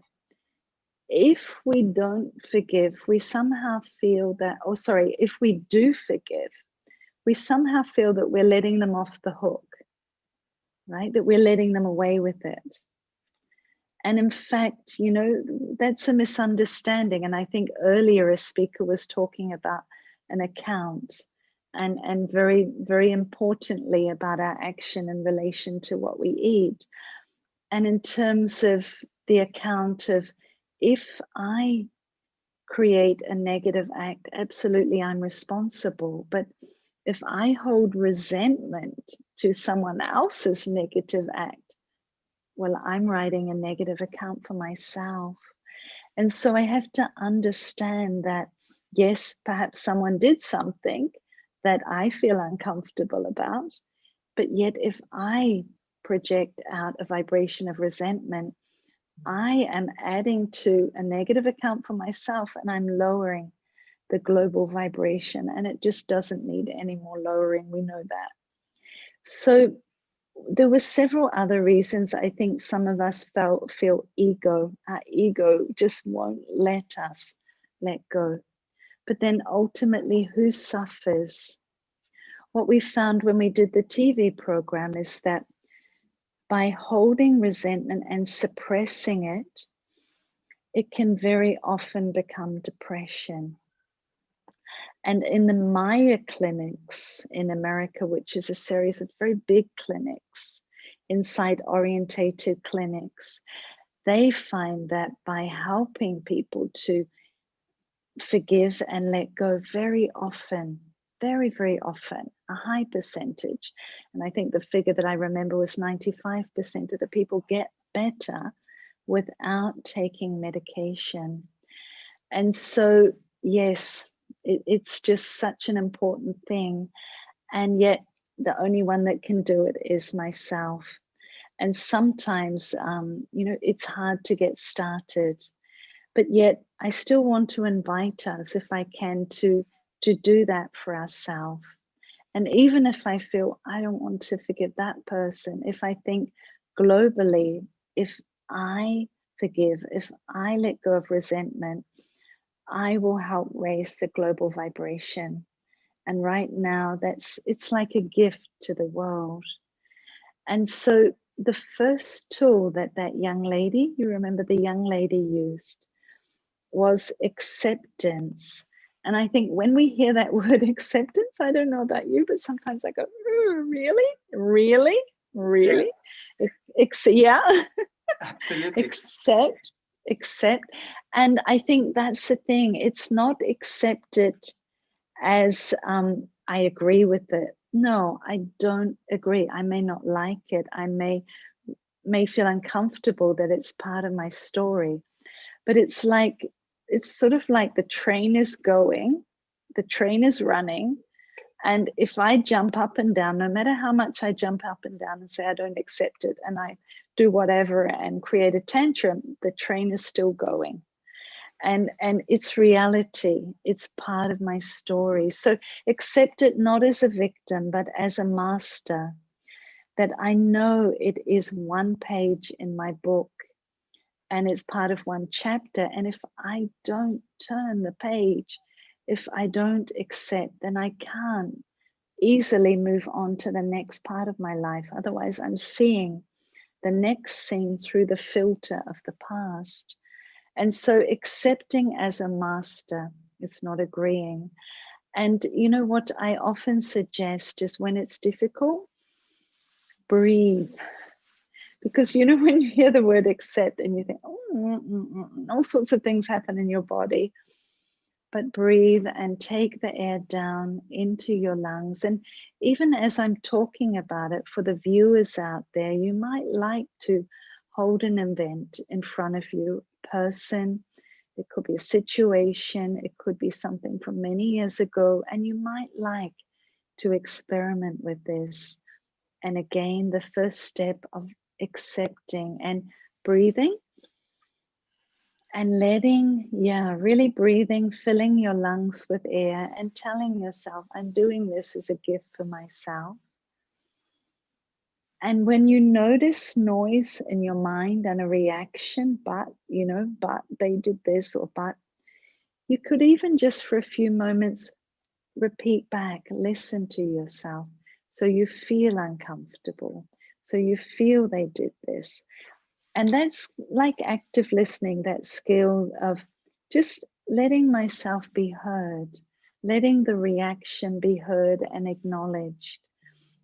if we don't forgive, we somehow feel that, if we do forgive, we somehow feel that we're letting them off the hook, right? That we're letting them away with it. And in fact, that's a misunderstanding. And I think earlier a speaker was talking about an account and very, very importantly about our action in relation to what we eat. And in terms of the account of, if I create a negative act, absolutely I'm responsible. But if I hold resentment to someone else's negative act, well, I'm writing a negative account for myself. And so I have to understand that Yes, perhaps someone did something that I feel uncomfortable about, but yet if I project out a vibration of resentment, I am adding to a negative account for myself, and I'm lowering the global vibration, and it just doesn't need any more lowering. We know that. So there were several other reasons. I think some of us feel ego. Our ego just won't let us let go. But then ultimately, who suffers? What we found when we did the TV program is that by holding resentment and suppressing it, it can very often become depression. And in the Maya clinics in America, which is a series of very big clinics, insight-orientated clinics, they find that by helping people to forgive and let go very often, very, very often, a high percentage, and I think the figure that I remember was 95% of the people get better without taking medication. And so, yes, it's just such an important thing. And yet the only one that can do it is myself. And sometimes, it's hard to get started. But yet I still want to invite us, if I can, to do that for ourselves. And even if I feel I don't want to forgive that person, if I think globally, if I forgive, if I let go of resentment, I will help raise the global vibration. And right now, it's like a gift to the world. And so the first tool that young lady, you remember the young lady used, was acceptance. And I think when we hear that word acceptance, I don't know about you, but sometimes I go, really? Really? Really? Yeah. Absolutely. Accept. And I think that's the thing. It's not accepted as I agree with it. No, I don't agree. I may not like it. I may feel uncomfortable that it's part of my story. But it's sort of like the train is going, the train is running. And if I jump up and down, no matter how much I jump up and down and say I don't accept it, and I do whatever and create a tantrum, the train is still going. And it's reality. It's part of my story. So accept it not as a victim, but as a master, that I know it is one page in my book and it's part of one chapter. And if I don't turn the page, if I don't accept, then I can't easily move on to the next part of my life. Otherwise, I'm seeing the next scene through the filter of the past. And so accepting as a master, it's not agreeing. And you know what I often suggest is when it's difficult, breathe. Because when you hear the word accept and you think, all sorts of things happen in your body. But breathe and take the air down into your lungs. And even as I'm talking about it, for the viewers out there, you might like to hold an event in front of you, person. It could be a situation. It could be something from many years ago. And you might like to experiment with this. And again, the first step of accepting and breathing and letting, really breathing, filling your lungs with air and telling yourself, I'm doing this as a gift for myself. And when you notice noise in your mind and a reaction, but they did this, or but, you could even just for a few moments repeat back, listen to yourself. So you feel uncomfortable. So you feel they did this. And that's like active listening, that skill of just letting myself be heard, letting the reaction be heard and acknowledged.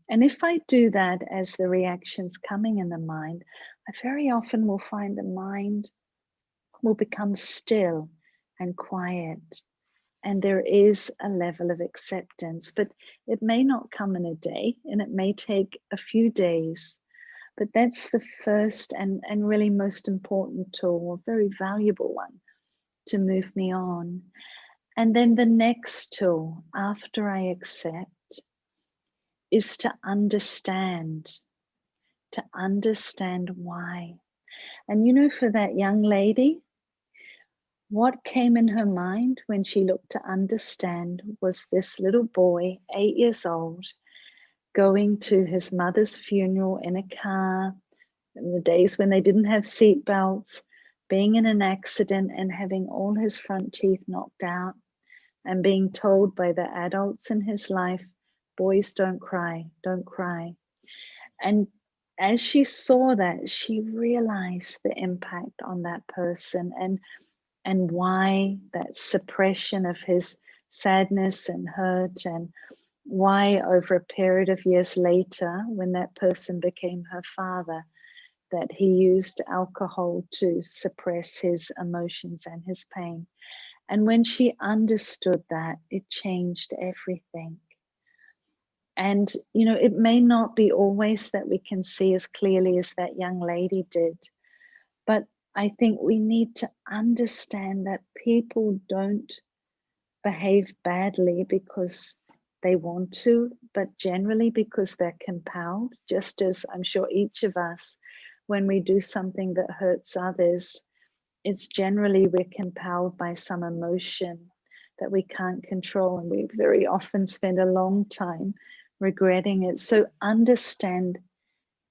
And if I do that as the reaction's coming in the mind, I very often will find the mind will become still and quiet. And there is a level of acceptance, but it may not come in a day, and it may take a few days. But that's the first and really most important tool, a very valuable one to move me on. And then the next tool after I accept is to understand why. And you know, for that young lady, what came in her mind when she looked to understand was this little boy, 8 years old, going to his mother's funeral in a car in the days when they didn't have seat belts, being in an accident and having all his front teeth knocked out, and being told by the adults in his life, boys don't cry, don't cry. And as she saw that, she realized the impact on that person and why that suppression of his sadness and hurt, and why over a period of years later, when that person became her father, that he used alcohol to suppress his emotions and his pain. And when she understood that, it changed everything. And, you know, it may not be always that we can see as clearly as that young lady did, but I think we need to understand that people don't behave badly because they want to, but generally because they're compelled, just as I'm sure each of us, when we do something that hurts others, it's generally we're compelled by some emotion that we can't control, and we very often spend a long time regretting it. So understand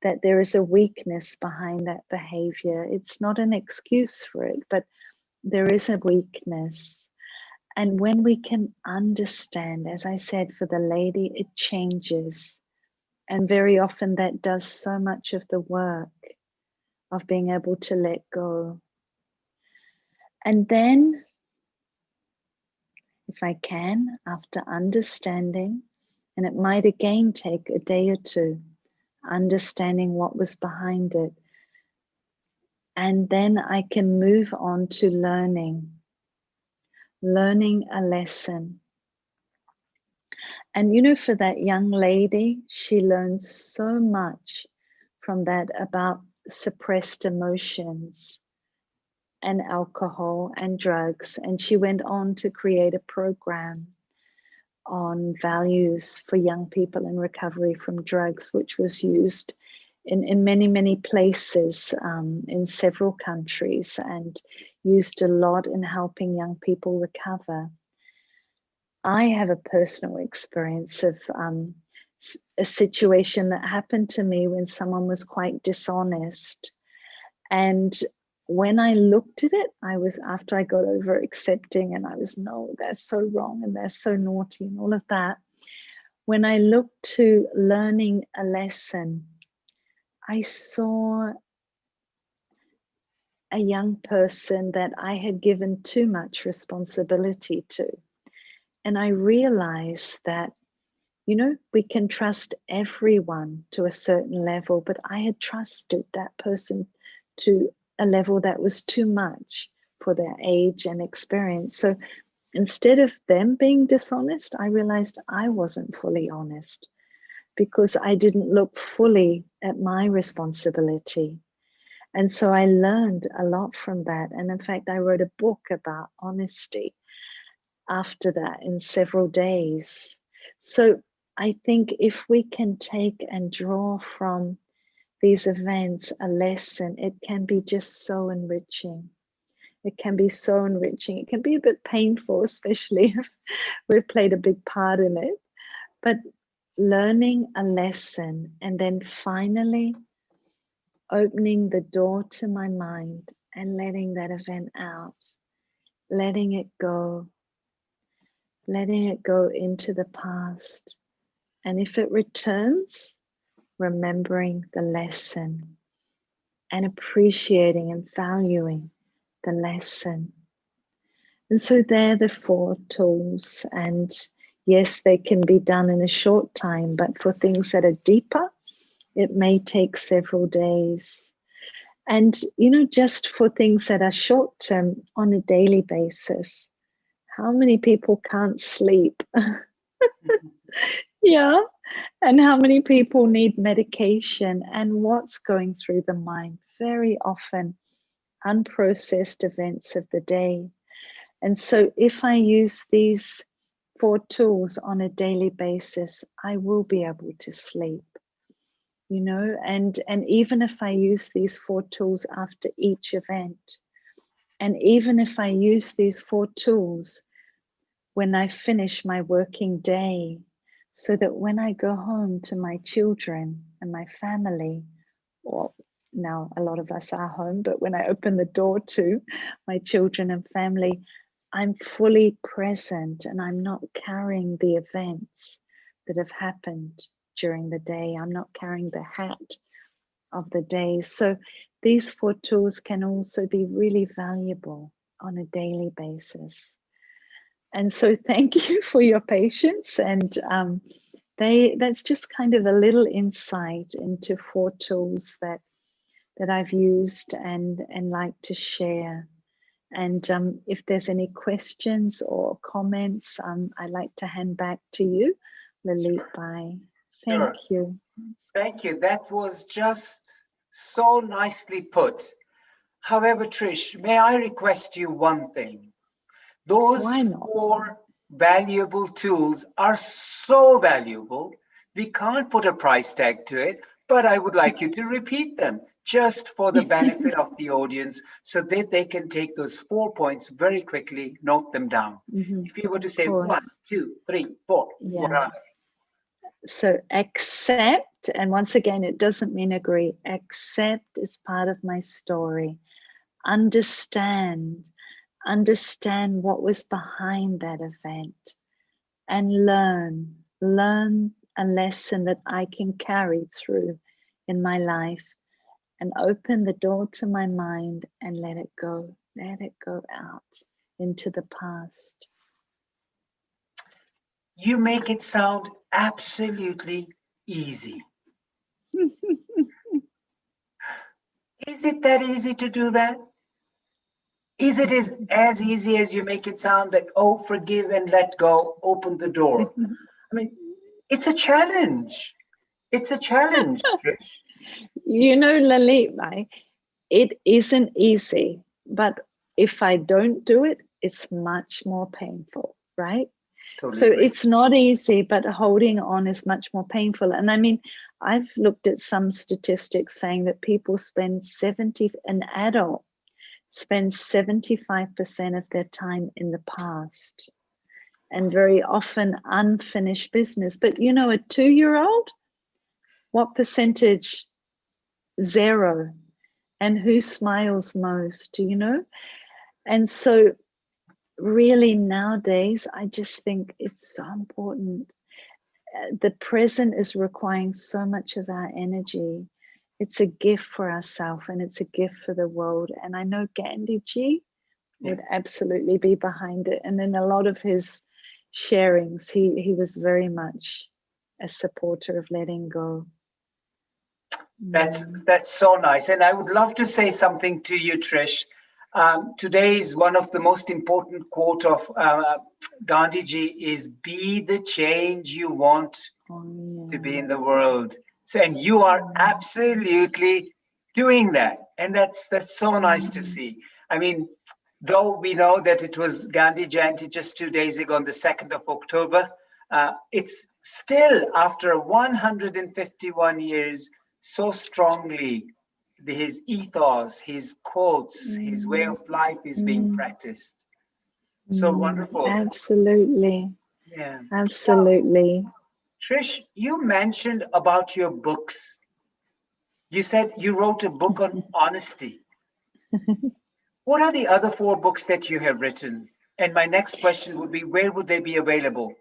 that there is a weakness behind that behavior. It's not an excuse for it, but there is a weakness. And when we can understand, as I said, for the lady, it changes. And very often that does so much of the work of being able to let go. And then, if I can, after understanding, and it might again take a day or two, understanding what was behind it, and then I can move on to learning a lesson. And you know, for that young lady, she learned so much from that about suppressed emotions and alcohol and drugs. And she went on to create a program on values for young people in recovery from drugs, which was used in many, many places in several countries, and used a lot in helping young people recover. I have a personal experience of a situation that happened to me when someone was quite dishonest. And when I looked at it, I was, after I got over accepting, and I was, no, they're so wrong and they're so naughty and all of that. When I looked to learning a lesson, I saw a young person that I had given too much responsibility to. And I realized that, you know, we can trust everyone to a certain level, but I had trusted that person to a level that was too much for their age and experience. So instead of them being dishonest, I realized I wasn't fully honest because I didn't look fully at my responsibility. And so I learned a lot from that. And in fact, I wrote a book about honesty after that in several days. So I think if we can take and draw from these events a lesson, it can be just so enriching. It can be so enriching. It can be a bit painful, especially if we've played a big part in it. But learning a lesson and then finally opening the door to my mind and letting that event out, letting it go into the past. And if it returns, remembering the lesson and appreciating and valuing the lesson. And so they're the 4 tools. And yes, they can be done in a short time, but for things that are deeper, it may take several days. And, you know, just for things that are short term on a daily basis, how many people can't sleep? Yeah. And how many people need medication, and what's going through the mind? Very often unprocessed events of the day. And so if I use these 4 tools on a daily basis, I will be able to sleep, you know, and even if I use these 4 tools after each event, and even if I use these 4 tools when I finish my working day, so that when I go home to my children and my family, or now a lot of us are home, but when I open the door to my children and family, I'm fully present and I'm not carrying the events that have happened during the day. I'm not carrying the hat of the day. So these 4 tools can also be really valuable on a daily basis. And so thank you for your patience. And that's just kind of a little insight into 4 tools that I've used and like to share. And if there's any questions or comments, I'd like to hand back to you, Lalit Bhai. Thank you. Thank you. That was just so nicely put. However, Trish, may I request you one thing? Those 4 valuable tools are so valuable, we can't put a price tag to it, but I would like you to repeat them just for the benefit of the audience so that they can take those 4 points very quickly, note them down. If you were to say 1, 2, 3, 4, what are they? So accept, and once again, it doesn't mean agree. Accept is part of my story. Understand what was behind that event, and learn a lesson that I can carry through in my life, and open the door to my mind and let it go out into the past. You make it sound absolutely easy. Is it that easy to do that? Is it as easy as you make it sound that, oh, forgive and let go, open the door? I mean, it's a challenge. It's a challenge, Trish. You know, Lalit, it isn't easy, but if I don't do it, it's much more painful, right? Totally So agree. it's not easy, but holding on is much more painful. And I mean, I've looked at some statistics saying that people an adult spends 75% of their time in the past, and very often unfinished business. But you know, a 2-year-old, what percentage? 0. And who smiles most, you know? And so really nowadays, I just think it's so important. The present is requiring so much of our energy. It's a gift for ourselves and it's a gift for the world. And I know Gandhiji would absolutely be behind it. And in a lot of his sharings, he was very much a supporter of letting go. That's so nice. And I would love to say something to you, Trish. Today is one of the most important quote of Gandhiji is, be the change you want to be in the world. So, and you are absolutely doing that. And that's so nice to see. I mean, though we know that it was Gandhi Jayanti just 2 days ago on the 2nd of October, it's still after 151 years so strongly his ethos, his quotes, his way of life is being practiced. So wonderful. Absolutely. Yeah. Absolutely. Now, Trish, you mentioned about your books. You said you wrote a book on honesty. What are the other 4 books that you have written? And my next question would be, where would they be available?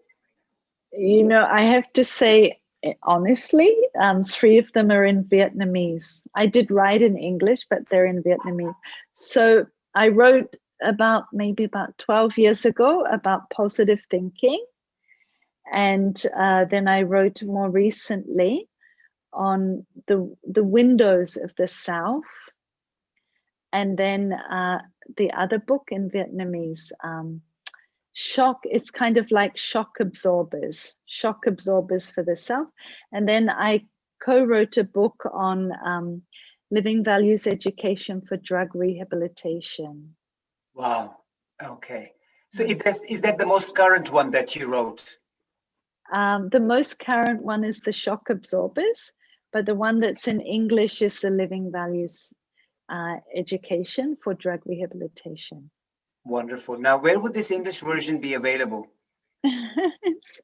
You know, I have to say, honestly, 3 of them are in Vietnamese. I did write in English, but they're in Vietnamese. So I wrote maybe about 12 years ago about positive thinking. And then I wrote more recently on the windows of the South. And then the other book in Vietnamese, it's kind of like shock absorbers for the South. And then I co-wrote a book on living values education for drug rehabilitation. Wow. Okay. So is that the most current one that you wrote? The most current one is the shock absorbers, but the one that's in English is the living values education for drug rehabilitation. Wonderful. Now, where would this English version be available? it's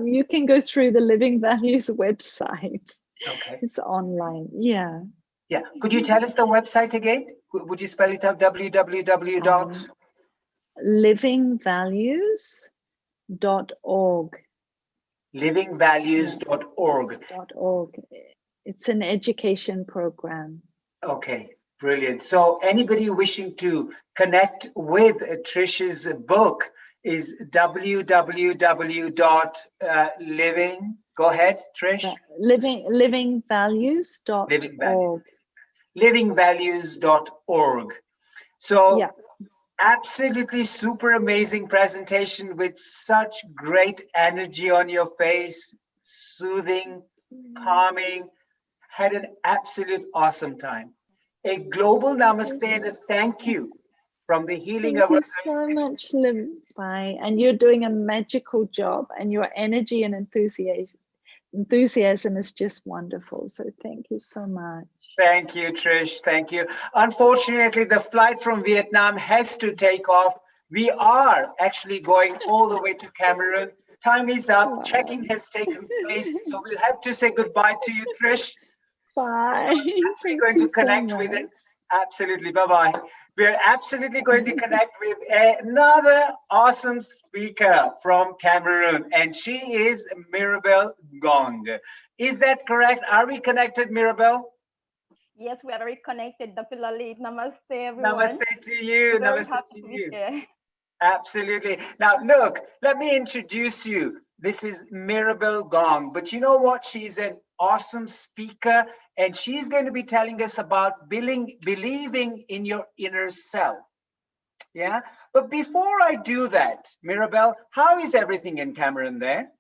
you can go through the Living Values website. Okay. It's online. Yeah. Yeah. Could you tell us the website again? Would you spell it out? www. Livingvalues.org. Livingvalues.org. .org. It's an education program. Okay, brilliant. So anybody wishing to connect with Trish's book is www.living. Go ahead, Trish. Livingvalues.org. Livingvalues.org. So yeah. Absolutely super amazing presentation with such great energy on your face, soothing, calming. Had an absolute awesome time. A global namaste and a thank you from the Healing Thank of you so much, Levi, and you're doing a magical job, and your energy and enthusiasm is just wonderful. So thank you so much. Thank you, Trish. Thank you. Unfortunately, the flight from Vietnam has to take off. We are actually going all the way to Cameroon. Time is up. Wow. Checking has taken place. So we'll have to say goodbye to you, Trish. Bye. We're going to connect with it. Absolutely. Bye-bye. We're absolutely going to connect with another awesome speaker from Cameroon, and she is Mirabel Gong. Is that correct? Are we connected, Mirabel? Yes, we are very connected, Dr. Lalit. Namaste, everyone. Namaste to you. Very Namaste happy to be you. here. Absolutely. Now, look, let me introduce you. This is Mirabel Gong, but you know what? She's an awesome speaker, and she's going to be telling us about believing in your inner self. Yeah. But before I do that, Mirabel, how is everything in Cameroon there?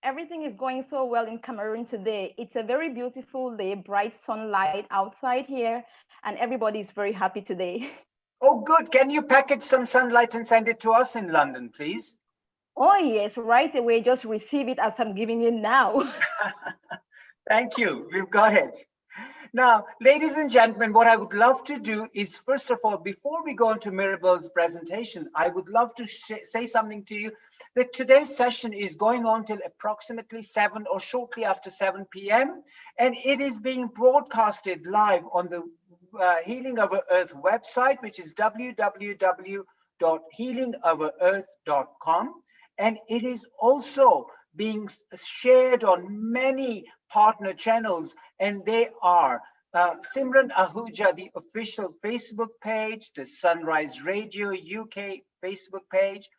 Everything is going so well in Cameroon today. It's a very beautiful day, bright sunlight outside here, and everybody is very happy today. Oh, good. Can you package some sunlight and send it to us in London, please? Oh, yes, right away. Just receive it as I'm giving you now. Thank you. We've got it. Now, ladies and gentlemen, what I would love to do is, first of all, before we go into Mirabel's presentation, I would love to say something to you that today's session is going on till approximately 7 or shortly after 7 p.m. And it is being broadcasted live on the Healing Over Earth website, which is www.healingoverearth.com. And it is also being shared on many partner channels, and they are Simran Ahuja, the official Facebook page, the Sunrise Radio UK Facebook page,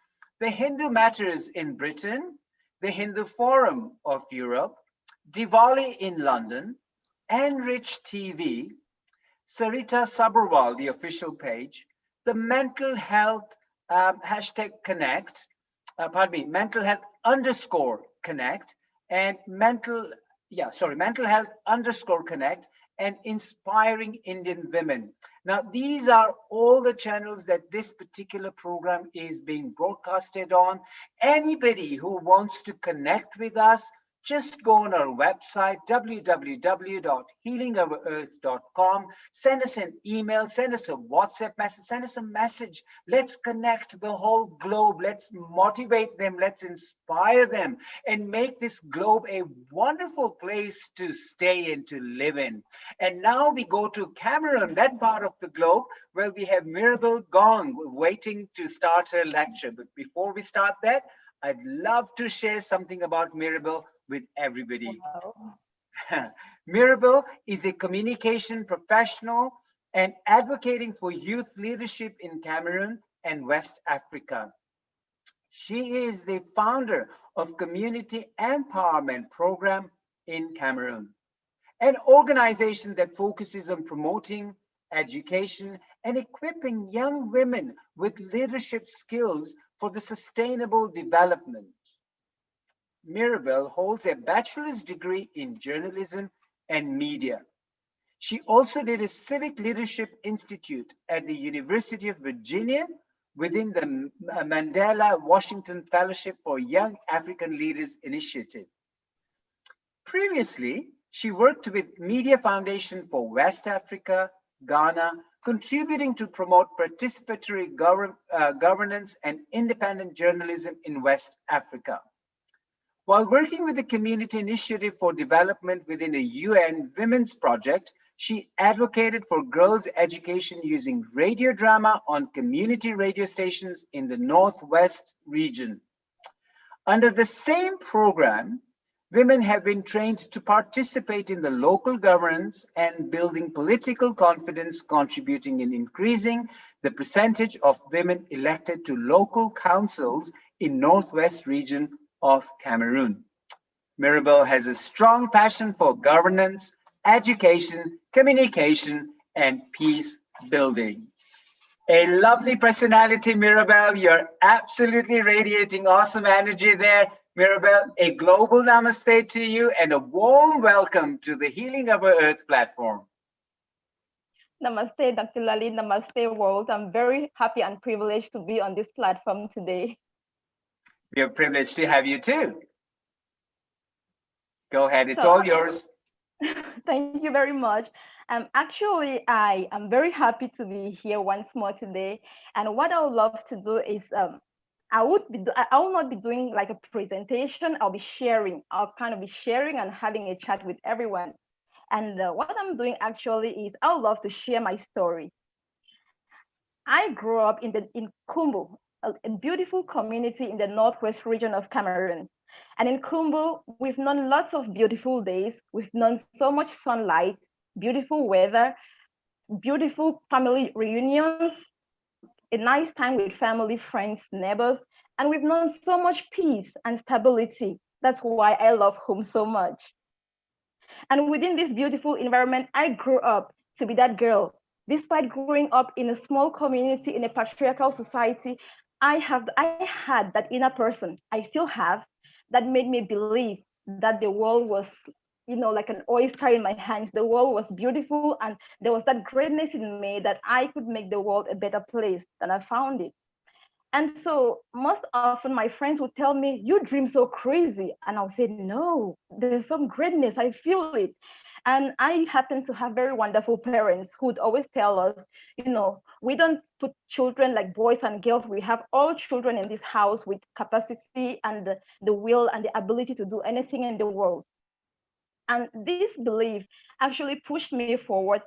the Hindu Matters in Britain, the Hindu Forum of Europe, Diwali in London, Enrich TV, Sarita Sabharwal, the official page, the Mental Health #Connect, Mental Health _Connect, and Mental Health _Connect, and Inspiring Indian Women. Now, these are all the channels that this particular program is being broadcasted on. Anybody who wants to connect with us, just go on our website, www.healingoverearth.com. Send us an email, send us a WhatsApp message, send us a message. Let's connect the whole globe. Let's motivate them. Let's inspire them and make this globe a wonderful place to stay and to live in. And now we go to Cameroon, that part of the globe, where we have Mirabel Gong waiting to start her lecture. But before we start that, I'd love to share something about Mirabel with everybody. Wow. Mirabel is a communication professional and advocating for youth leadership in Cameroon and West Africa. She is the founder of Community Empowerment Program in Cameroon, an organization that focuses on promoting education and equipping young women with leadership skills for the sustainable development. Mirabel holds a bachelor's degree in journalism and media. She also did a Civic Leadership Institute at the University of Virginia, within the Mandela Washington Fellowship for Young African Leaders Initiative. Previously, she worked with Media Foundation for West Africa, Ghana, contributing to promote participatory governance and independent journalism in West Africa. While working with the Community Initiative for Development within a UN Women's Project, she advocated for girls' education using radio drama on community radio stations in the Northwest region. Under the same program, women have been trained to participate in the local governance and building political confidence, contributing in increasing the percentage of women elected to local councils in Northwest region of Cameroon. Mirabel has a strong passion for governance, education, communication, and peace building. A lovely personality, Mirabel. You're absolutely radiating awesome energy there. Mirabel, a global namaste to you and a warm welcome to the Healing Our Earth platform. Namaste, Dr. Lalit. Namaste, world. I'm very happy and privileged to be on this platform today. We are privileged to have you too. Go ahead, it's all yours. Thank you very much. Actually, I am very happy to be here once more today. And what I would love to do is, I will not be doing like a presentation. I'll be sharing. I'll kind of be sharing and having a chat with everyone. And what I'm doing actually is I would love to share my story. I grew up in Kumbu, a beautiful community in the northwest region of Cameroon. And in Kumbu, we've known lots of beautiful days. We've known so much sunlight, beautiful weather, beautiful family reunions, a nice time with family, friends, neighbors, and we've known so much peace and stability. That's why I love home so much. And within this beautiful environment, I grew up to be that girl. Despite growing up in a small community in a patriarchal society, I had that inner person, I still have, that made me believe that the world was, like an oyster in my hands. The world was beautiful, and there was that greatness in me that I could make the world a better place than I found it. And so most often my friends would tell me, "You dream so crazy." And I'll say, "No, there's some greatness, I feel it." And I happen to have very wonderful parents who would always tell us, we don't put children like boys and girls. We have all children in this house with capacity and the will and the ability to do anything in the world. And this belief actually pushed me forward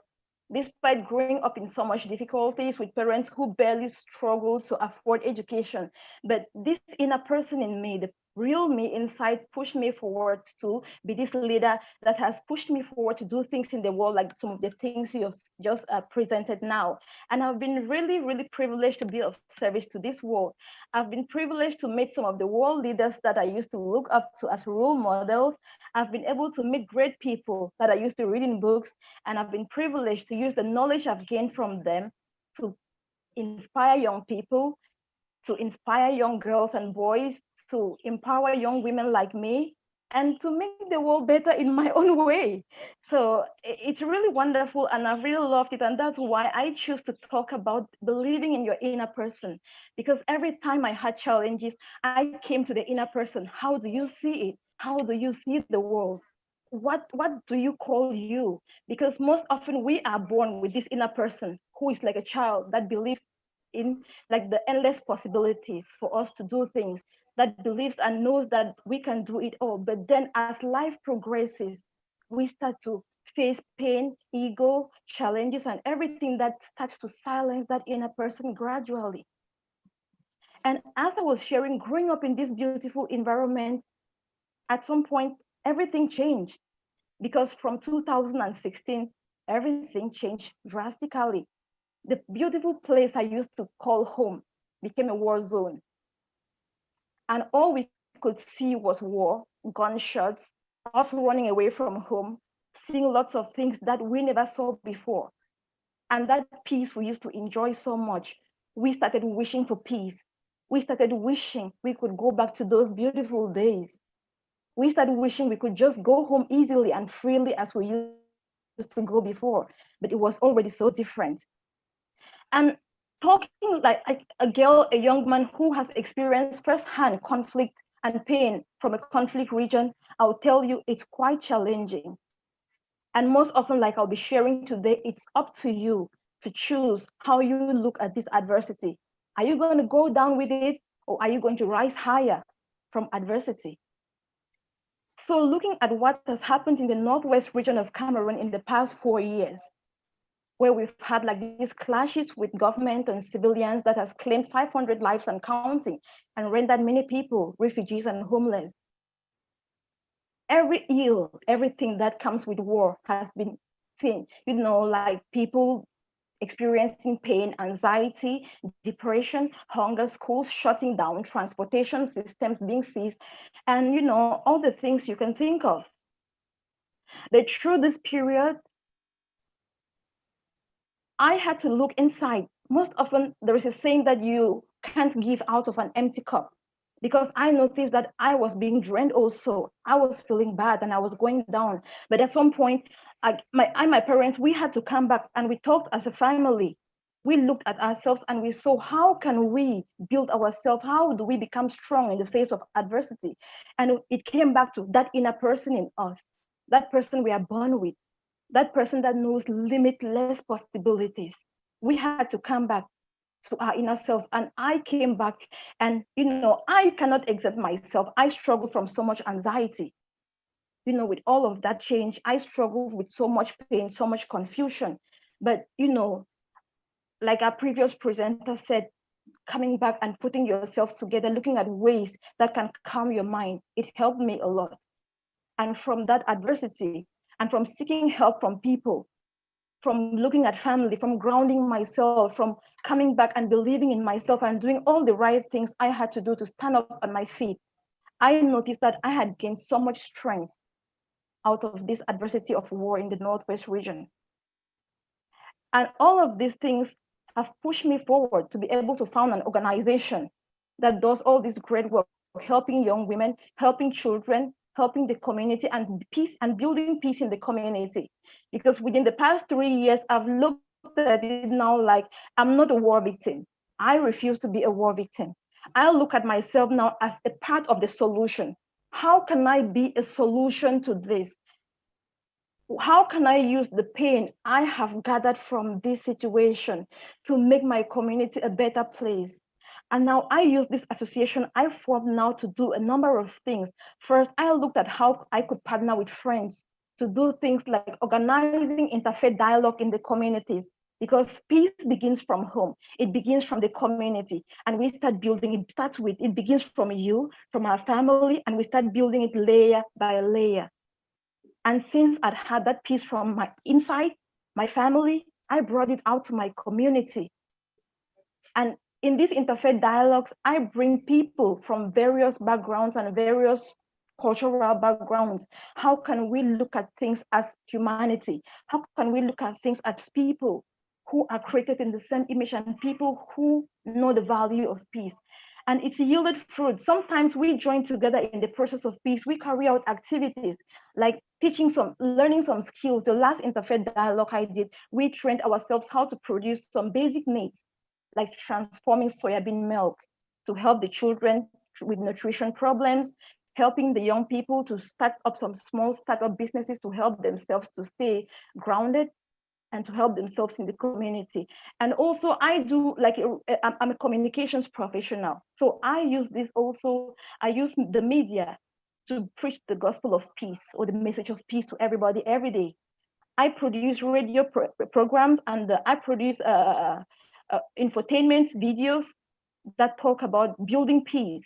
despite growing up in so much difficulties with parents who barely struggled to afford education. But this inner person in me, the real me inside, pushed me forward to be this leader that has pushed me forward to do things in the world, like some of the things you have just presented now. And I've been really, really privileged to be of service to this world. I've been privileged to meet some of the world leaders that I used to look up to as role models. I've been able to meet great people that I used to read in books, and I've been privileged to use the knowledge I've gained from them to inspire young people, to inspire young girls and boys, to empower young women like me, and to make the world better in my own way. So it's really wonderful, and I've really loved it. And that's why I choose to talk about believing in your inner person. Because every time I had challenges, I came to the inner person. How do you see it? How do you see the world? What do you call you? Because most often we are born with this inner person who is like a child that believes in like the endless possibilities for us to do things, that believes and knows that we can do it all. But then as life progresses, we start to face pain, ego, challenges, and everything that starts to silence that inner person gradually. And as I was sharing, growing up in this beautiful environment, at some point, everything changed. Because from 2016, everything changed drastically. The beautiful place I used to call home became a war zone. And all we could see was war, gunshots, us running away from home, seeing lots of things that we never saw before. And that peace we used to enjoy so much, we started wishing for peace. We started wishing we could go back to those beautiful days. We started wishing we could just go home easily and freely as we used to go before, but it was already so different. And talking like a girl, a young man who has experienced firsthand conflict and pain from a conflict region, I'll tell you it's quite challenging. And most often, like I'll be sharing today, it's up to you to choose how you look at this adversity. Are you going to go down with it, or are you going to rise higher from adversity? So looking at what has happened in the Northwest region of Cameroon in the past 4 years, where we've had like these clashes with government and civilians that has claimed 500 lives and counting and rendered many people refugees and homeless. Every ill, everything that comes with war has been seen, like people experiencing pain, anxiety, depression, hunger, schools shutting down, transportation systems being seized, and all the things you can think of. But through this period, I had to look inside. Most often, there is a saying that you can't give out of an empty cup, because I noticed that I was being drained also. I was feeling bad and I was going down. But at some point, my parents, we had to come back and we talked as a family. We looked at ourselves and we saw, how can we build ourselves? How do we become strong in the face of adversity? And it came back to that inner person in us, that person we are born with, that person that knows limitless possibilities. We had to come back to our inner self. And I came back and, I cannot accept myself. I struggled from so much anxiety. With all of that change, I struggled with so much pain, so much confusion. But, like our previous presenter said, coming back and putting yourself together, looking at ways that can calm your mind, it helped me a lot. And from that adversity and from seeking help from people, from looking at family, from grounding myself, from coming back and believing in myself and doing all the right things I had to do to stand up on my feet, I noticed that I had gained so much strength out of this adversity of war in the Northwest region. And all of these things have pushed me forward to be able to found an organization that does all this great work, helping young women, helping children, helping the community, and peace, and building peace in the community. Because within the past 3 years, I've looked at it now like I'm not a war victim. I refuse to be a war victim. I look at myself now as a part of the solution. How can I be a solution to this? How can I use the pain I have gathered from this situation to make my community a better place? And now I use this association I formed now to do a number of things. First, I looked at how I could partner with friends to do things like organizing interfaith dialogue in the communities, because peace begins from home. It begins from the community, and we start building. It begins from you, from our family, and we start building it layer by layer. And since I'd had that peace from my inside, my family, I brought it out to my community. And in these interfaith dialogues, I bring people from various backgrounds and various cultural backgrounds. How can we look at things as humanity? How can we look at things as people who are created in the same image and people who know the value of peace? And it's yielded fruit. Sometimes we join together in the process of peace. We carry out activities like learning some skills. The last interfaith dialogue I did, we trained ourselves how to produce some basic needs, like transforming soybean milk to help the children with nutrition problems, helping the young people to start up some small startup businesses to help themselves to stay grounded and to help themselves in the community. And also I do I'm a communications professional. So I use the media to preach the gospel of peace, or the message of peace, to everybody every day. I produce radio programs, and I produce infotainment videos that talk about building peace,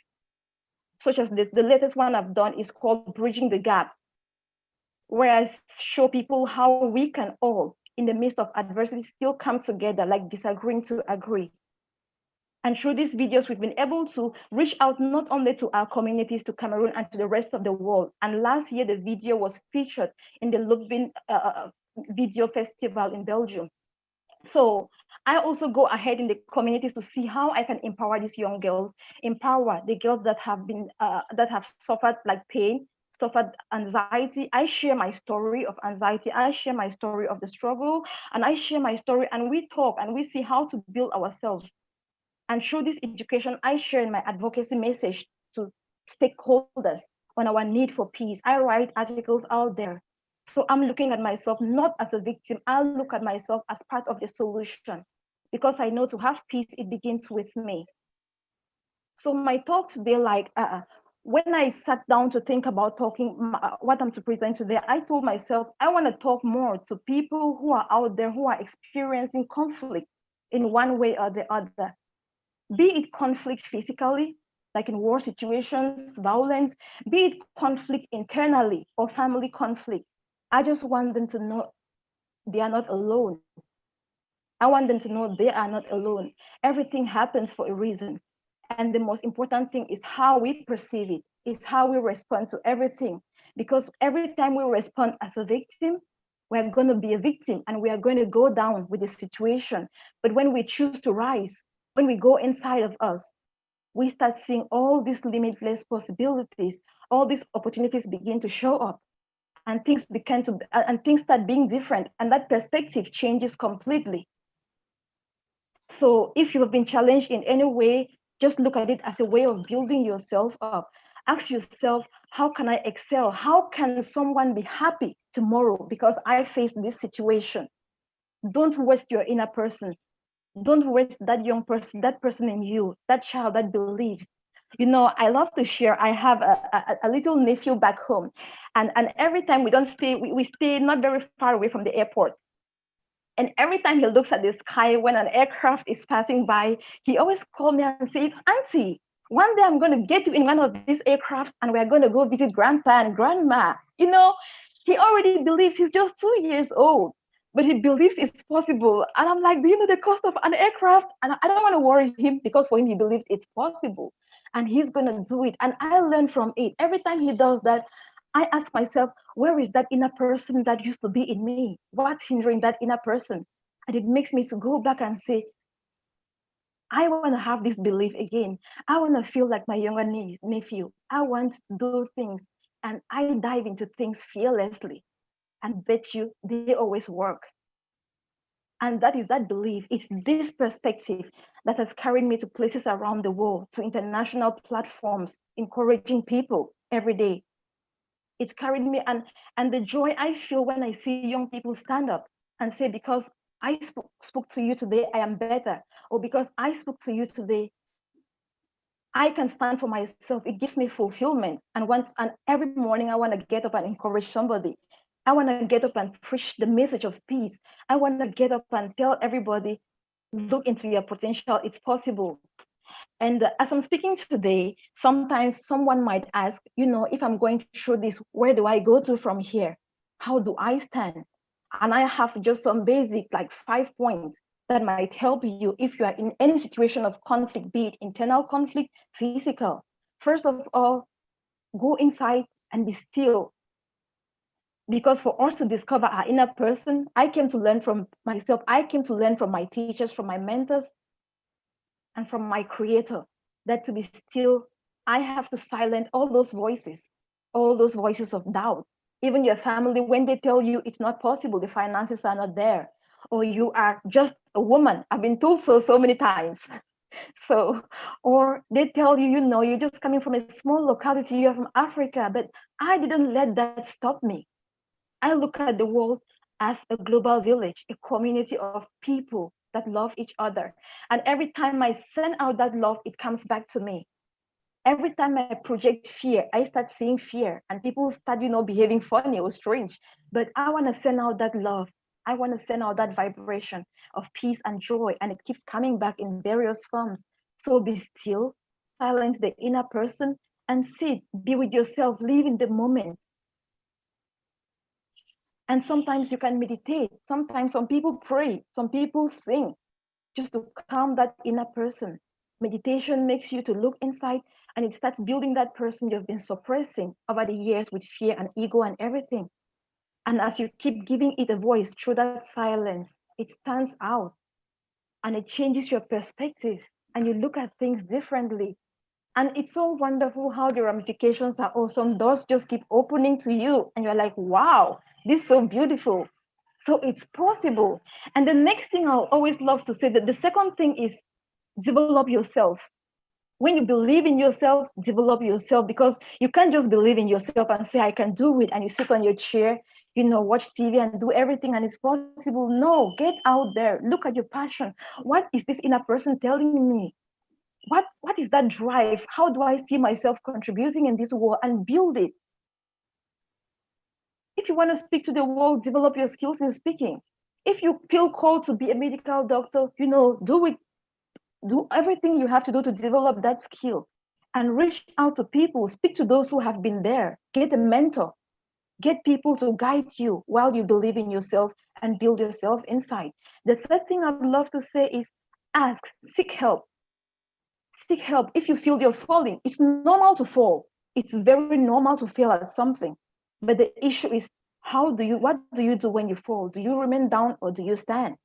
such as the latest one I've done is called Bridging the Gap, where I show people how we can all, in the midst of adversity, still come together, like disagreeing to agree. And through these videos, we've been able to reach out not only to our communities, to Cameroon, and to the rest of the world. And last year, the video was featured in the Lubin Video Festival in Belgium. So I also go ahead in the communities to see how I can empower these young girls, empower the girls that have suffered like pain, suffered anxiety, I share my story of anxiety, I share my story of the struggle, and I share my story, and we talk and we see how to build ourselves. And through this education, I share my advocacy message to stakeholders on our need for peace. I write articles out there. So I'm looking at myself not as a victim, I look at myself as part of the solution, because I know to have peace, it begins with me. So my talk today, like when I sat down to think about talking what I'm to present today, I told myself I want to talk more to people who are out there who are experiencing conflict in one way or the other, be it conflict physically, like in war situations, violence, be it conflict internally or family conflict. I just want them to know they are not alone. I want them to know they are not alone. Everything happens for a reason. And the most important thing is how we perceive it, is how we respond to everything. Because every time we respond as a victim, we're going to be a victim and we are going to go down with the situation. But when we choose to rise, when we go inside of us, we start seeing all these limitless possibilities, all these opportunities begin to show up, and things start being different, and that perspective changes completely. So if you have been challenged in any way, just look at it as a way of building yourself up. Ask yourself, how can I excel? How can someone be happy tomorrow because I faced this situation? Don't waste your inner person. Don't waste that young person, that person in you, that child that believes. You know, I love to share. I have a little nephew back home, and every time we stay not very far away from the airport. And every time he looks at the sky when an aircraft is passing by, he always calls me and says, Auntie, one day I'm going to get you in one of these aircrafts and we're going to go visit grandpa and grandma. You know, he already believes he's just 2 years old, but he believes it's possible. And I'm like, do you know the cost of an aircraft? And I don't want to worry him because for him, he believes it's possible and he's going to do it. And I learn from it. Every time he does that, I ask myself, where is that inner person that used to be in me? What's hindering that inner person? And it makes me to go back and say, I want to have this belief again. I want to feel like my younger nephew. I want to do things. And I dive into things fearlessly. And bet you they always work. And that is that belief. It's this perspective that has carried me to places around the world, to international platforms, encouraging people every day. It's carried me, and the joy I feel when I see young people stand up and say, because I spoke to you today, I am better. Or because I spoke to you today, I can stand for myself. It gives me fulfillment. And every morning I want to get up and encourage somebody. I want to get up and preach the message of peace. I want to get up and tell everybody, look into your potential. It's possible. And as I'm speaking today, sometimes someone might ask, you know, if I'm going through this, where do I go to from here? How do I stand? And I have just some basic, like 5 points that might help you if you are in any situation of conflict, be it internal conflict, physical. First of all, go inside and be still. Because for us to discover our inner person, I came to learn from myself. I came to learn from my teachers, from my mentors, and from my creator, that to be still, I have to silence all those voices of doubt. Even your family, when they tell you it's not possible, the finances are not there, or you are just a woman. I've been told so many times. So, or they tell you, you know, you're just coming from a small locality, you're from Africa, but I didn't let that stop me. I look at the world as a global village, a community of people that love each other. And every time I send out that love, it comes back to me. Every time I project fear, I start seeing fear and people start, you know, behaving funny or strange. But I want to send out that love. I want to send out that vibration of peace and joy, and it keeps coming back in various forms. So be still, silence the inner person, and sit, be with yourself, live in the moment. And sometimes you can meditate. Sometimes some people pray, some people sing, just to calm that inner person. Meditation makes you to look inside, and it starts building that person you've been suppressing over the years with fear and ego and everything. And as you keep giving it a voice through that silence, it stands out and it changes your perspective, and you look at things differently. And it's so wonderful how the ramifications are awesome. Doors just keep opening to you, and you're like, wow, this is so beautiful. So it's possible. And the next thing I'll always love to say that the second thing is develop yourself. When you believe in yourself, develop yourself, because you can't just believe in yourself and say, I can do it. And you sit on your chair, watch TV and do everything and it's possible. No, get out there, look at your passion. What is this inner person telling me? What is that drive? How do I see myself contributing in this world, and build it? If you want to speak to the world, develop your skills in speaking. If you feel called to be a medical doctor, do it. Do everything you have to do to develop that skill, and reach out to people. Speak to those who have been there. Get a mentor. Get people to guide you while you believe in yourself and build yourself inside. The third thing I'd love to say is ask, seek help. Seek help. If you feel you're falling, it's normal to fall. It's very normal to fail at something. But the issue is, what do you do when you fall? Do you remain down or do you stand?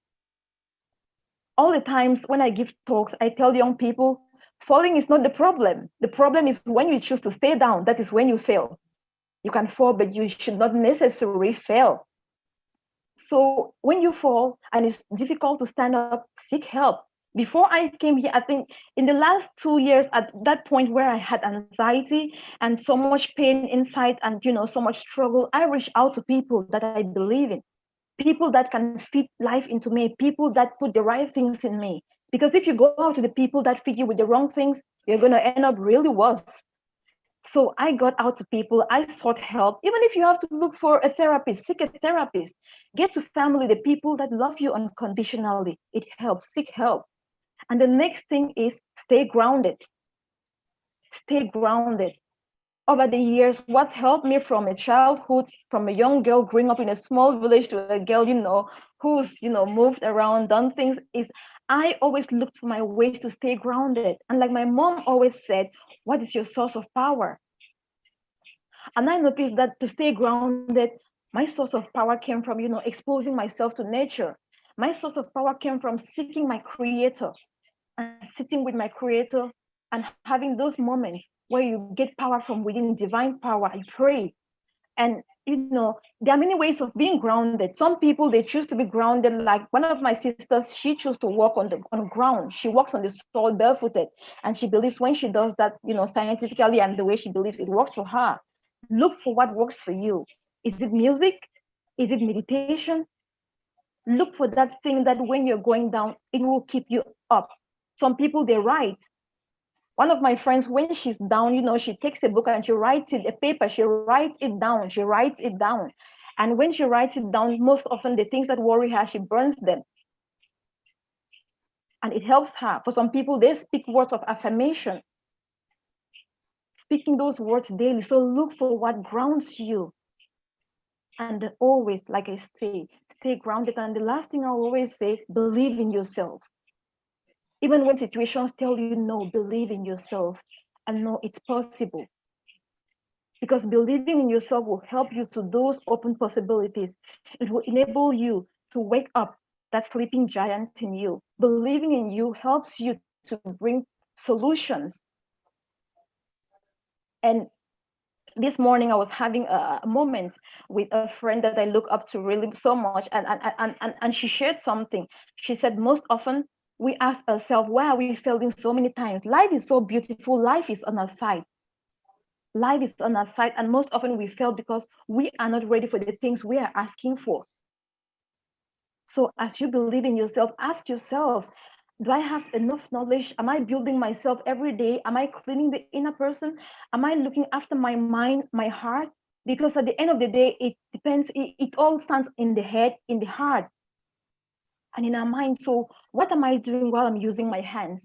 All the times when I give talks, I tell young people, falling is not the problem. The problem is when you choose to stay down, that is when you fail. You can fall, but you should not necessarily fail. So when you fall and it's difficult to stand up, seek help. Before I came here, I think in the last 2 years, at that point where I had anxiety and so much pain inside and so much struggle, I reached out to people that I believe in, people that can feed life into me, people that put the right things in me. Because if you go out to the people that feed you with the wrong things, you're going to end up really worse. So I got out to people, I sought help. Even if you have to look for a therapist, seek a therapist. Get to family, the people that love you unconditionally. It helps, seek help. And the next thing is stay grounded. Stay grounded. Over the years, what's helped me from a childhood, from a young girl growing up in a small village to a girl, who's, moved around, done things, is I always looked for my ways to stay grounded. And like my mom always said, what is your source of power? And I noticed that to stay grounded, my source of power came from, exposing myself to nature. My source of power came from seeking my creator and sitting with my creator and having those moments where you get power from within, divine power. I pray. And there are many ways of being grounded. Some people, they choose to be grounded. Like one of my sisters, she chose to walk on ground. She walks on the soil barefooted, and she believes when she does that, scientifically, and the way she believes it works for her. Look for what works for you. Is it music? Is it meditation? Look for that thing that when you're going down, it will keep you up. Some people, they write. One of my friends, when she's down, she takes a book and she writes it, a paper, she writes it down. And when she writes it down, most often the things that worry her, she burns them. And it helps her. For some people, they speak words of affirmation, speaking those words daily. So look for what grounds you. And always, like I say, stay grounded. And the last thing I'll always say, believe in yourself. Even when situations tell you no, believe in yourself and know it's possible. Because believing in yourself will help you to those open possibilities. It will enable you to wake up that sleeping giant in you. Believing in you helps you to bring solutions. And this morning I was having a moment with a friend that I look up to really so much, and she shared something. She said, most often we ask ourselves, why are we failing so many times? Life is so beautiful. Life is on our side. Life is on our side, and most often we fail because we are not ready for the things we are asking for. So as you believe in yourself, ask yourself, do I have enough knowledge? Am I building myself every day? Am I cleaning the inner person? Am I looking after my mind, my heart? Because at the end of the day, it depends, it all stands in the head, in the heart, and in our mind. So what am I doing while I'm using my hands?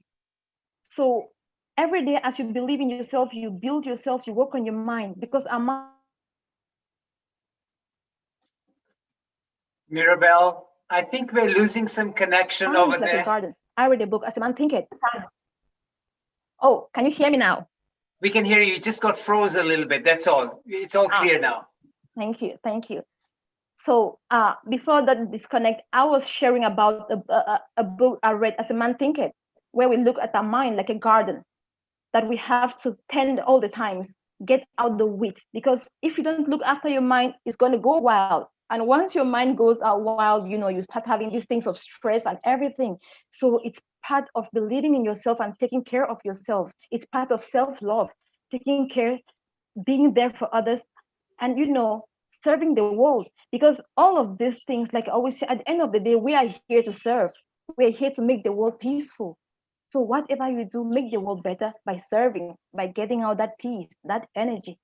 So every day, as you believe in yourself, you build yourself, you work on your mind, because our mind. Mirabelle, I think we're losing some connection over like there. A garden. I read a book as a man think it. Oh, can you hear me now? We can hear you. You just got froze a little bit. That's all. It's all clear now. Thank you. Thank you. So before that disconnect, I was sharing about a book I read as a man think it, where we look at our mind like a garden. that we have to tend all the times. Get out the weeds, because if you don't look after your mind, it's going to go wild. And once your mind goes out wild, you start having these things of stress and everything. So it's part of believing in yourself and taking care of yourself. It's part of self-love, taking care, being there for others, and serving the world. Because all of these things, like I always say, at the end of the day, we are here to serve. We are here to make the world peaceful. So whatever you do, make the world better by serving, by getting out that peace, that energy.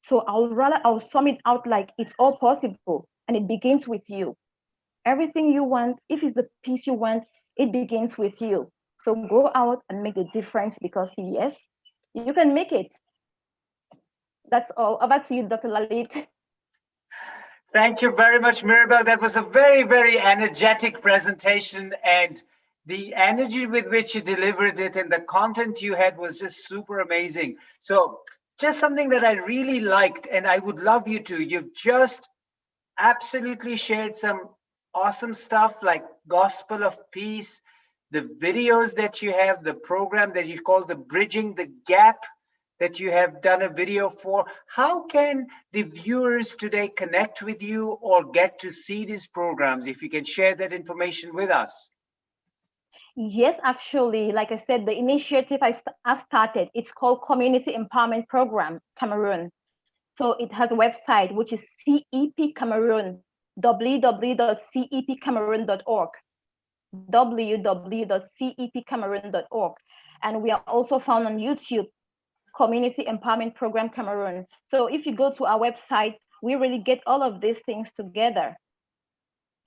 So I'll sum it out like it's all possible, and it begins with you. Everything you want, if it's the peace you want, it begins with you. So go out and make the difference, because yes, you can make it. That's all. Over to you, Dr. Lalit. Thank you very much, Mirabel. That was a very, very energetic presentation, and the energy with which you delivered it and the content you had was just super amazing. So just something that I really liked, and I would love you to, you've just absolutely shared some awesome stuff like Gospel of Peace, the videos that you have, the program that you call the Bridging the Gap that you have done a video for. How can the viewers today connect with you or get to see these programs, if you can share that information with us? Yes, actually, like I said, the initiative I've started, it's called Community Empowerment Program Cameroon. So it has a website, which is CEP Cameroon, www.cepcameroon.org, www.cepcameroon.org. And we are also found on YouTube, Community Empowerment Program Cameroon. So if you go to our website, we really get all of these things together.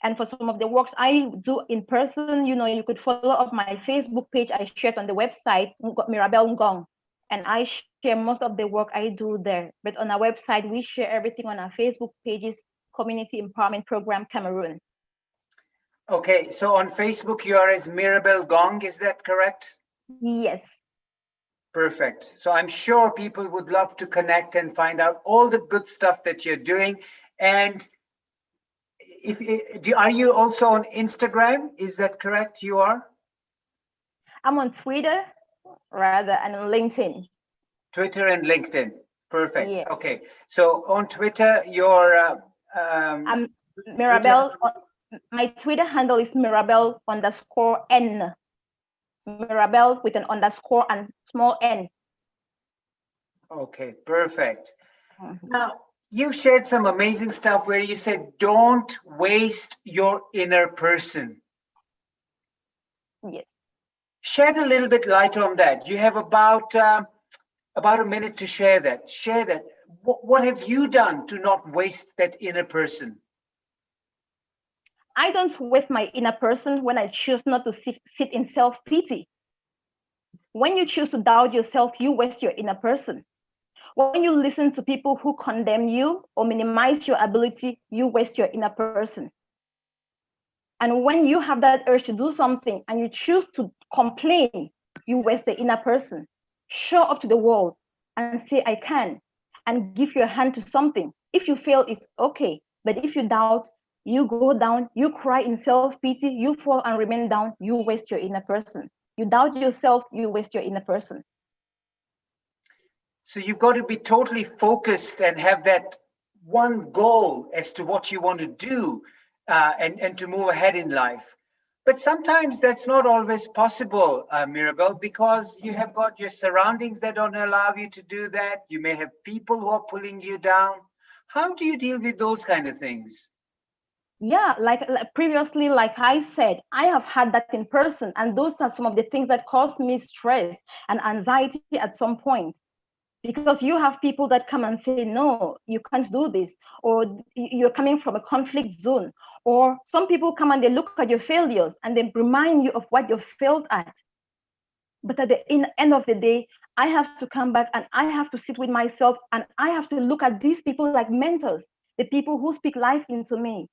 And for some of the works I do in person, you could follow up my Facebook page. I shared on the website, Mirabel Ngong, and I share most of the work I do there. But on our website, we share everything on our Facebook pages, Community Empowerment Program Cameroon. Okay, so on Facebook, you are as Mirabel Gong, is that correct? Yes. Perfect. So I'm sure people would love to connect and find out all the good stuff that you're doing. And are you also on Instagram? Is that correct? You are? I'm on Twitter, rather, and on LinkedIn. Twitter and LinkedIn. Perfect. Yeah. Okay. So on Twitter, you're I'm Mirabel. My Twitter handle is Mirabel_N. Mirabel with an underscore and small n. Okay, perfect. Now, you shared some amazing stuff where you said, don't waste your inner person. Yes. Shed a little bit light on that. You have about a minute to share that. Share that. What have you done to not waste that inner person? I don't waste my inner person when I choose not to sit in self-pity. When you choose to doubt yourself, you waste your inner person. When you listen to people who condemn you or minimize your ability, you waste your inner person. And when you have that urge to do something and you choose to complain, you waste the inner person. Show up to the world and say, I can, and give your hand to something. If you fail, it's okay. But if you doubt, you go down, you cry in self-pity, you fall and remain down, you waste your inner person. You doubt yourself, you waste your inner person. So you've got to be totally focused and have that one goal as to what you want to do and to move ahead in life. But sometimes that's not always possible, Mirabel, because you have got your surroundings that don't allow you to do that. You may have people who are pulling you down. How do you deal with those kind of things? Yeah, like previously, like I said, I have had that in person, and those are some of the things that caused me stress and anxiety at some point. Because you have people that come and say, no, you can't do this, or you're coming from a conflict zone, or some people come and they look at your failures and they remind you of what you failed at. But at the end of the day, I have to come back and I have to sit with myself and I have to look at these people like mentors, the people who speak life into me.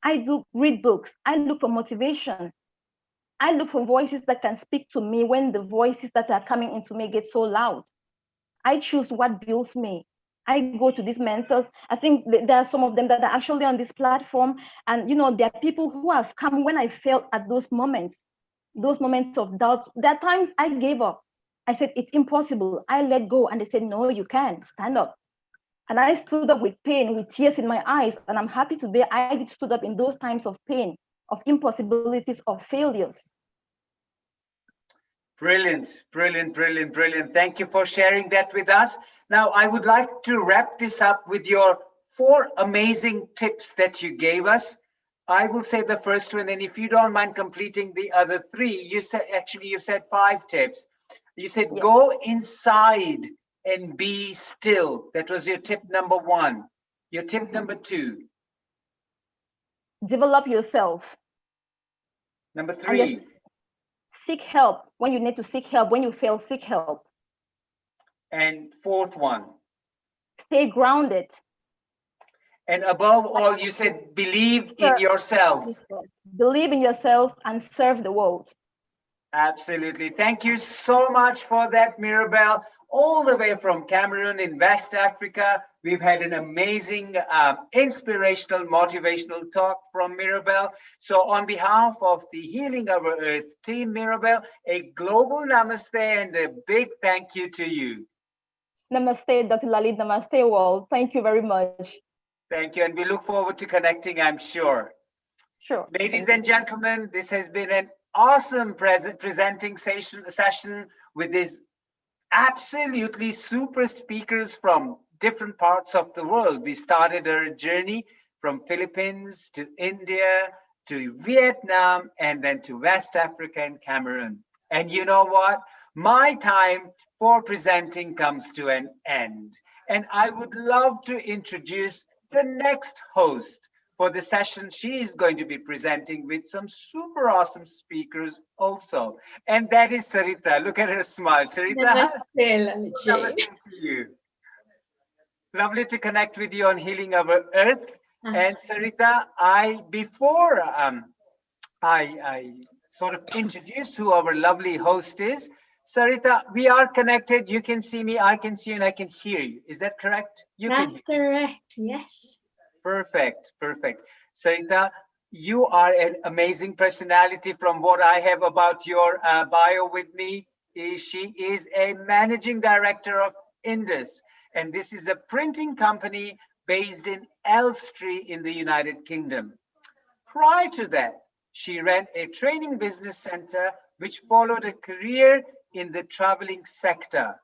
I do read books. I look for motivation. I look for voices that can speak to me when the voices that are coming into me get so loud. I choose what builds me. I go to these mentors. I think there are some of them that are actually on this platform. And, there are people who have come when I felt at those moments of doubt. There are times I gave up. I said, it's impossible. I let go. And they said, no, you can't. Stand up. And I stood up with pain, with tears in my eyes. And I'm happy today I did stood up in those times of pain, of impossibilities, of failures. Brilliant, brilliant, brilliant, brilliant. Thank you for sharing that with us. Now, I would like to wrap this up with your 4 amazing tips that you gave us. I will say the first one, and if you don't mind completing the other 3, you said, actually, you said 5 tips. You said, Yes. go inside and be still. That was your tip number 1. Your tip number 2. Develop yourself. Number And 3. seek help when you need to seek help. When you fail, seek help. And 4th one. Stay grounded. And above all, you said, believe in yourself. Believe in yourself and serve the world. Absolutely. Thank you so much for that, Mirabelle. All the way from Cameroon in West Africa, we've had an amazing, inspirational, motivational talk from Mirabelle. So on behalf of the Healing Our Earth team, Mirabelle, a global namaste and a big thank you to you. Namaste, Dr. Lalit. Namaste, world. Thank you very much. Thank you. And we look forward to connecting, I'm sure. Sure. Ladies and gentlemen, this has been an awesome presenting session with these absolutely super speakers from different parts of the world. We started our journey from Philippines to India to Vietnam and then to West Africa and Cameroon. And you know what? My time for presenting comes to an end. And I would love to introduce the next host for the session. She is going to be presenting with some super awesome speakers also. And that is Sarita. Look at her smile. Sarita, namaste to you. Lovely to connect with you on Healing Our Earth. And Sarita, before I sort of introduce who our lovely host is, Sarita, we are connected. You can see me, I can see you, and I can hear you. Is that correct? That's correct, yes. Perfect, perfect. Sarita, you are an amazing personality. From what I have about your bio with me, she is a managing director of Indus, and this is a printing company based in Elstree in the United Kingdom. Prior to that, she ran a training business center which followed a career in the traveling sector.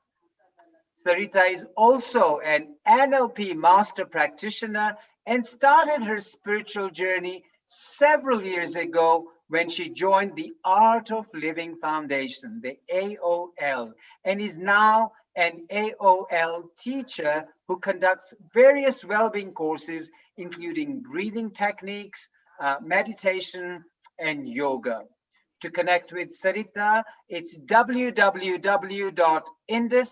Sarita is also an NLP master practitioner and started her spiritual journey several years ago when she joined the Art of Living Foundation, the AOL, and is now an AOL teacher who conducts various well-being courses, including breathing techniques, meditation, and yoga. To connect with Sarita, it's www.indus,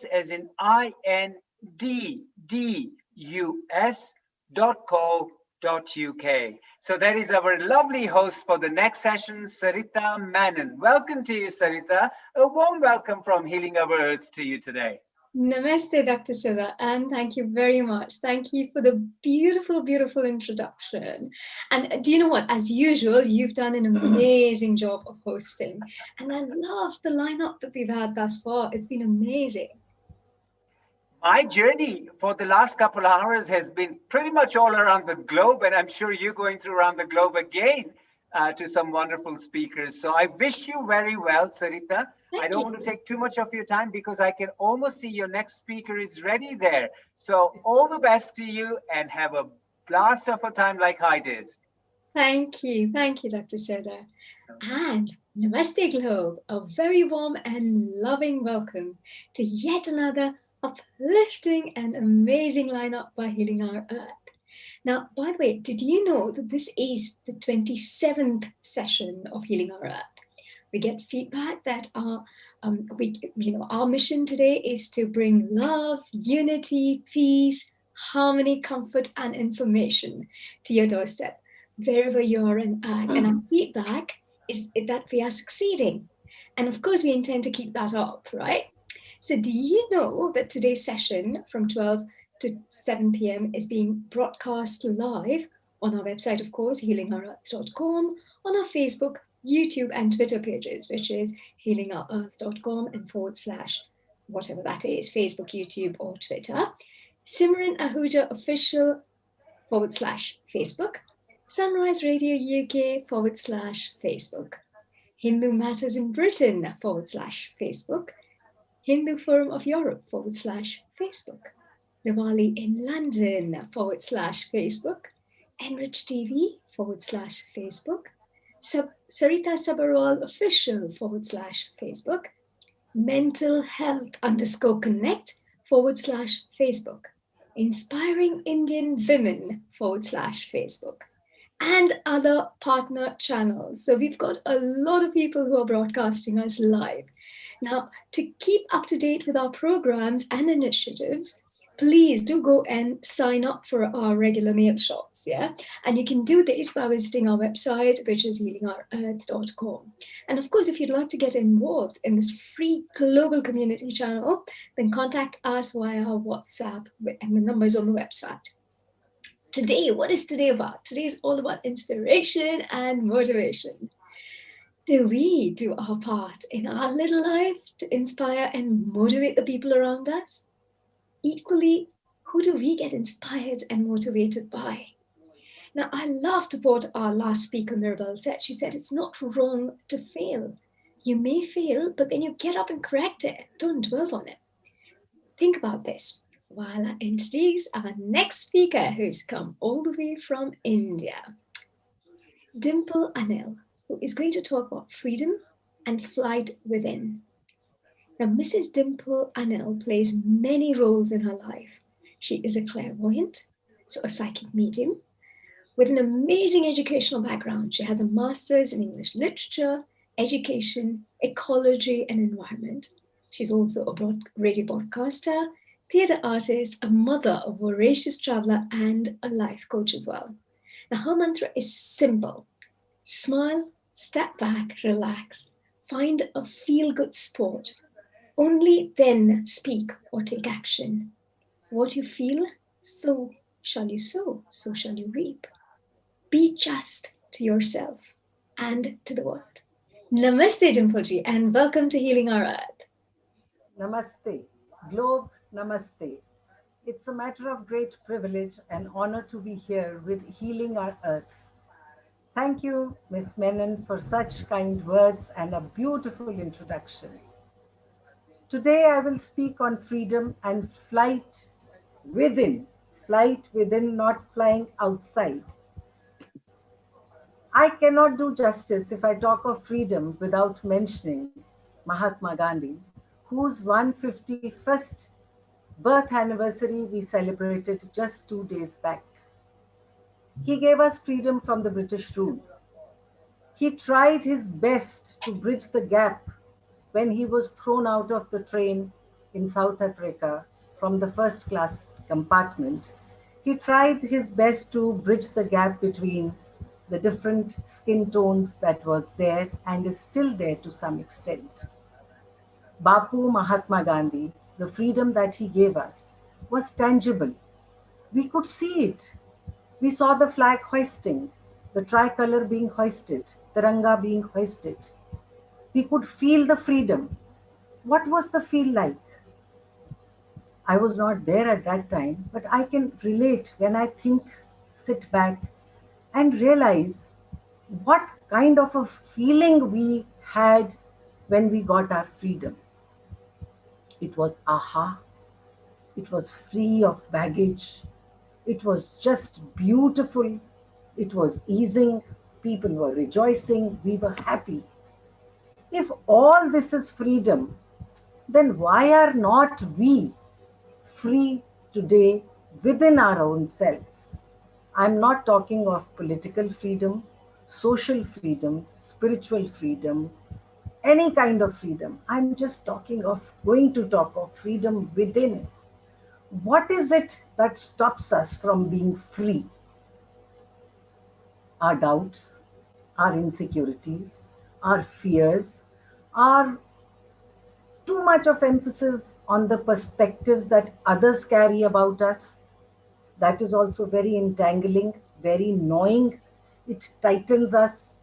as in INDDUS.co.uk. So that is our lovely host for the next session, Sarita Menon. Welcome to you, Sarita. A warm welcome from Healing Our Earth to you today. Namaste, Dr. Siva, and thank you very much. Thank you for the beautiful, beautiful introduction. And do you know what? As usual, you've done an amazing job of hosting. And I love the lineup that we've had thus far. It's been amazing. My journey for the last couple of hours has been pretty much all around the globe, and I'm sure you're going through around the globe again to some wonderful speakers. So I wish you very well, Sarita. I don't want to take too much of your time because I can almost see your next speaker is ready there. So all the best to you and have a blast of a time like I did. Thank you, Dr. Soda. And Namaste Globe, a very warm and loving welcome to yet another uplifting and amazing lineup by Healing Our Earth. Now, by the way, did you know that this is the 27th session of Healing Our Earth? We get feedback that our mission today is to bring love, unity, peace, harmony, comfort, and information to your doorstep, wherever you are on Earth. And our feedback is that we are succeeding. And of course, we intend to keep that up, right? So do you know that today's session from 12 to 7 p.m. is being broadcast live on our website, of course, healingourearth.com, on our Facebook, YouTube, and Twitter pages, which is healingourearth.com and whatever that is, Facebook, YouTube, or Twitter. Simran Ahuja Official /Facebook. Sunrise Radio UK /Facebook. Hindu Matters in Britain /Facebook. Hindu Forum of Europe /Facebook. Diwali in London /Facebook. Enrich TV /Facebook. Sarita Sabarwal Official /Facebook. Mental Health _Connect /Facebook. Inspiring Indian Women /Facebook. And other partner channels. So we've got a lot of people who are broadcasting us live. Now, to keep up to date with our programs and initiatives, please do go and sign up for our regular mail shots, yeah? And you can do this by visiting our website, which is healingourearth.com. And of course, if you'd like to get involved in this free global community channel, then contact us via our WhatsApp, and the number is on the website. Today, what is today about? Today is all about inspiration and motivation. Do we do our part in our little life to inspire and motivate the people around us? Equally, who do we get inspired and motivated by? Now, I love to quote our last speaker, Mirabelle said. She said, it's not wrong to fail. You may fail, but then you get up and correct it. Don't dwell on it. Think about this while I introduce our next speaker who's come all the way from India. Dimple Anil, who is going to talk about freedom and flight within. Now, Mrs. Dimple Anil plays many roles in her life. She is a clairvoyant, so a psychic medium, with an amazing educational background. She has a master's in English literature, education, ecology, and environment. She's also a radio broadcaster, theatre artist, a mother, a voracious traveler, and a life coach as well. Now, her mantra is simple. Smile, step back, relax, find a feel-good sport. Only then speak or take action. What you feel, so shall you sow, so shall you reap. Be just to yourself and to the world. Namaste, Dimpleji, and welcome to Healing Our Earth. Namaste. Globe, namaste. It's a matter of great privilege and honor to be here with Healing Our Earth. Thank you, Ms. Menon, for such kind words and a beautiful introduction. Today I will speak on freedom and flight within. Flight within, not flying outside. I cannot do justice if I talk of freedom without mentioning Mahatma Gandhi, whose 151st birth anniversary we celebrated just 2 days back. He gave us freedom from the British rule. He tried his best to bridge the gap when he was thrown out of the train in South Africa from the first class compartment. He tried his best to bridge the gap between the different skin tones that was there and is still there to some extent. Bapu Mahatma Gandhi, the freedom that he gave us was tangible. We could see it. We saw the flag hoisting, the tricolor being hoisted, Tiranga being hoisted. We could feel the freedom. What was the feel like? I was not there at that time, but I can relate when I think, sit back and realize what kind of a feeling we had when we got our freedom. It was aha. It was free of baggage. It was just beautiful. It was easing. People were rejoicing. We were happy. If all this is freedom, then why are not we free today within our own selves? I'm not talking of political freedom, social freedom, spiritual freedom, any kind of freedom. I'm just going to talk of freedom within. What is it that stops us from being free? Our doubts, our insecurities, our fears, our too much of emphasis on the perspectives that others carry about us. That is also very entangling, very annoying. It tightens us.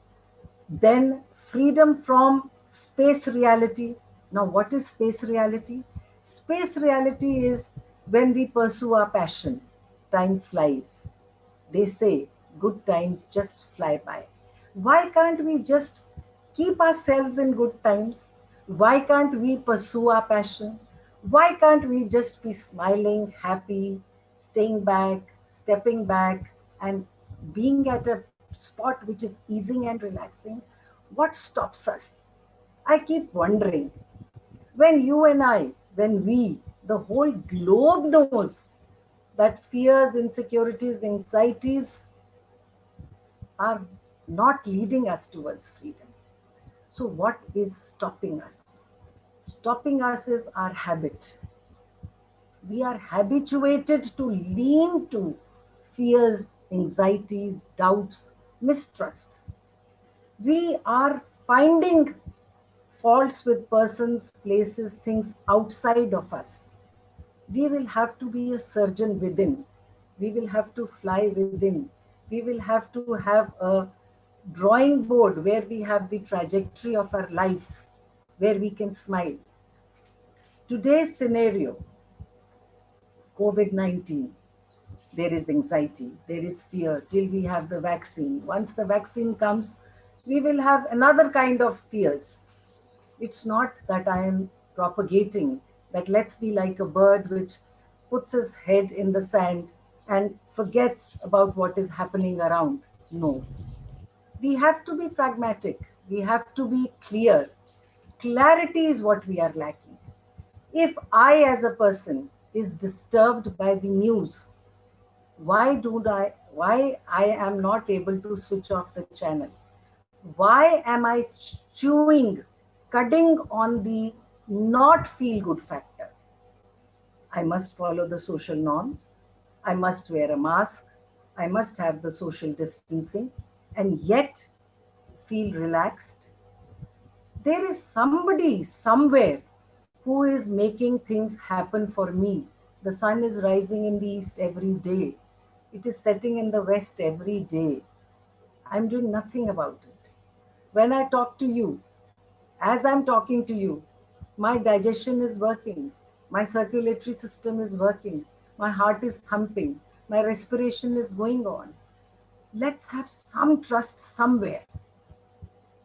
Then freedom from space reality. Now, what is space reality? Space reality is when we pursue our passion, time flies. They say good times just fly by. Why can't we just keep ourselves in good times? Why can't we pursue our passion? Why can't we just be smiling, happy, staying back, stepping back, and being at a spot which is easing and relaxing? What stops us? I keep wondering, when you and I, when we, the whole globe knows that fears, insecurities, anxieties are not leading us towards freedom. So, what is stopping us? Stopping us is our habit. We are habituated to lean to fears, anxieties, doubts, mistrusts. We are finding faults with persons, places, things outside of us. We will have to be a surgeon within. We will have to fly within. We will have to have a drawing board where we have the trajectory of our life, where we can smile. Today's scenario, COVID 19, there is anxiety, there is fear till we have the vaccine. Once the vaccine comes, we will have another kind of fears. It's not that I am propagating that let's be like a bird which puts his head in the sand and forgets about what is happening around. No. We have to be pragmatic. We have to be clear. Clarity is what we are lacking. If I, as a person, is disturbed by the news, why I am not able to switch off the channel? Why am I chewing, cutting on the not feel good factor? I must follow the social norms. I must wear a mask. I must have the social distancing and yet feel relaxed. There is somebody somewhere who is making things happen for me. The sun is rising in the east every day. It is setting in the west every day. I'm doing nothing about it. When I talk to you, as I'm talking to you, my digestion is working, my circulatory system is working, my heart is thumping, my respiration is going on. Let's have some trust somewhere.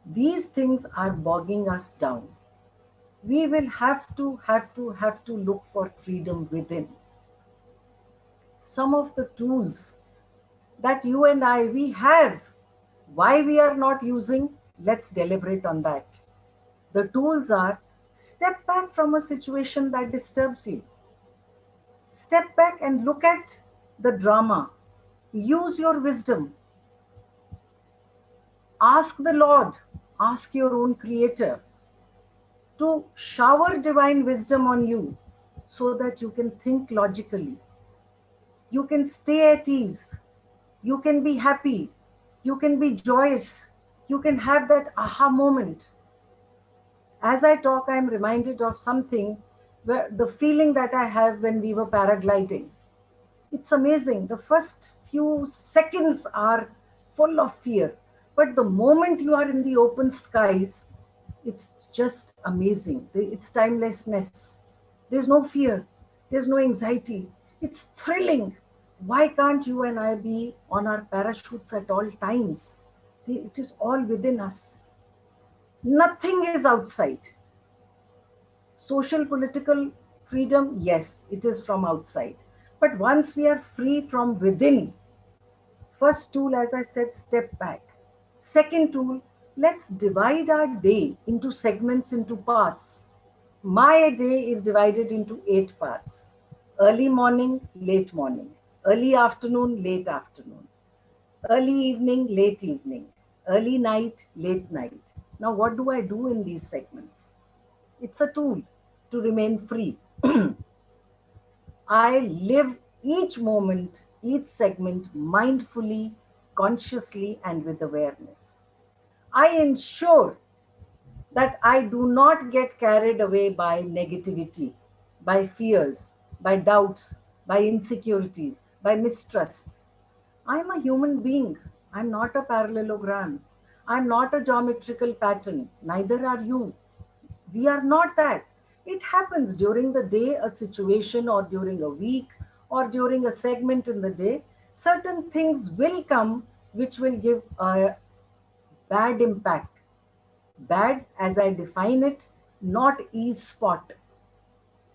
These things are bogging us down. We will have to look for freedom within. Some of the tools that you and I we have, why we are not using, let's deliberate on that. The tools are: step back from a situation that disturbs you. Step back and look at the drama. Use your wisdom. Ask the Lord, ask your own Creator to shower divine wisdom on you so that you can think logically. You can stay at ease. You can be happy. You can be joyous. You can have that aha moment. As I talk, I'm reminded of something where the feeling that I have when we were paragliding. It's amazing. The first few seconds are full of fear, but the moment you are in the open skies, it's just amazing. It's timelessness. There's no fear, there's no anxiety. It's thrilling. Why can't you and I be on our parachutes at all times? It is all within us. Nothing is outside. Social political freedom, yes, it is from outside. But once we are free from within, first tool, as I said, step back. Second tool, let's divide our day into segments, into parts. My day is divided into 8 parts: early morning, late morning, early afternoon, late afternoon, early evening, late evening, early night, late night. Now, what do I do in these segments? It's a tool to remain free. I live each moment, each segment mindfully, consciously, and with awareness. I ensure that I do not get carried away by negativity, by fears, by doubts, by insecurities, by mistrusts. I'm a human being. I'm not a parallelogram. I'm not a geometrical pattern. Neither are you. We are not that. It happens during the day, a situation, or during a week, or during a segment in the day. Certain things will come which will give a bad impact. Bad, as I define it, not ease spot,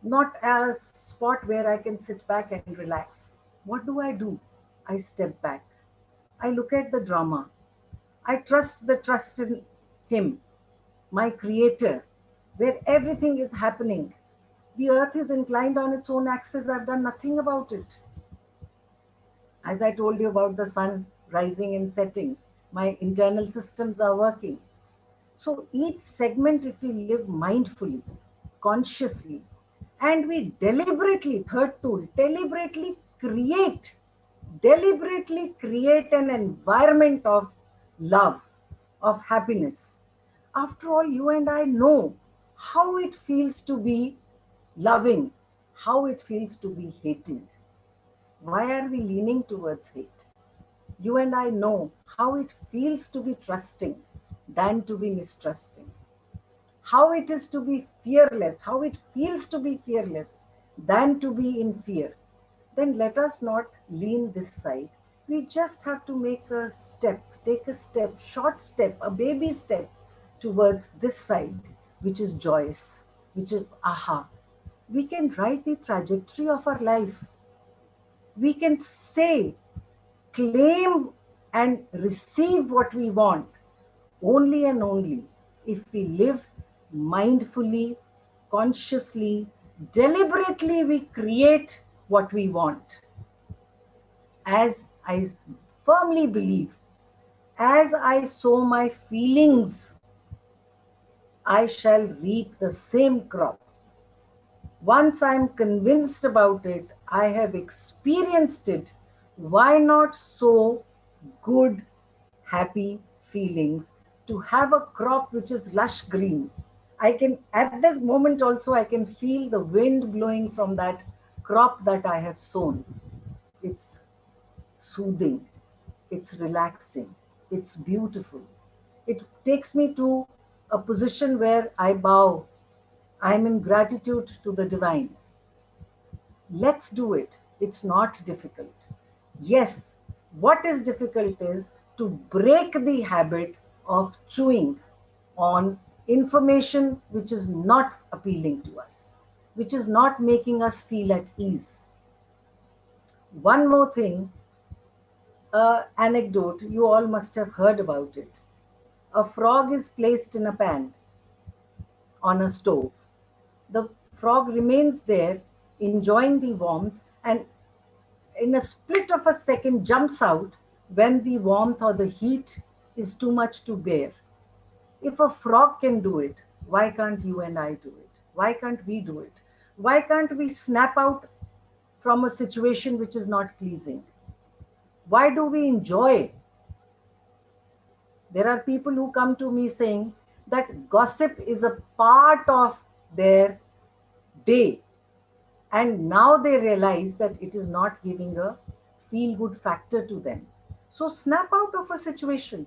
not a spot where I can sit back and relax. What do? I step back. I look at the drama. I trust the trust in Him, my Creator, where everything is happening. The earth is inclined on its own axis. I've done nothing about it. As I told you about the sun rising and setting, my internal systems are working. So each segment, if we live mindfully, consciously, and we deliberately, third tool, deliberately create an environment of love, of happiness. After all, you and I know how it feels to be loving, how it feels to be hating. Why are we leaning towards hate? You and I know how it feels to be trusting than to be mistrusting. How it is to be fearless, how it feels to be fearless than to be in fear. Then let us not lean this side. We just have to make a step, take a step, short step, a baby step towards this side, which is joyous, which is aha. We can write the trajectory of our life. We can say, claim, and receive what we want only and only if we live mindfully, consciously, deliberately, we create what we want. As I firmly believe, as I sow my feelings, I shall reap the same crop. Once I'm convinced about it, I have experienced it. Why not sow good, happy feelings to have a crop which is lush green? I can, at this moment also, I can feel the wind blowing from that crop that I have sown. It's soothing, it's relaxing, it's beautiful. It takes me to a position where I bow. I'm in gratitude to the divine. Let's do it. It's not difficult. Yes, what is difficult is to break the habit of chewing on information which is not appealing to us, which is not making us feel at ease. One more thing, anecdote, you all must have heard about it. A frog is placed in a pan on a stove. The frog remains there, enjoying the warmth, and in a split of a second jumps out when the warmth or the heat is too much to bear. If a frog can do it, why can't you and I do it? Why can't we do it? Why can't we snap out from a situation which is not pleasing? Why do we enjoy? There are people who come to me saying that gossip is a part of their day, and now they realize that it is not giving a feel good factor to them. So snap out of a situation,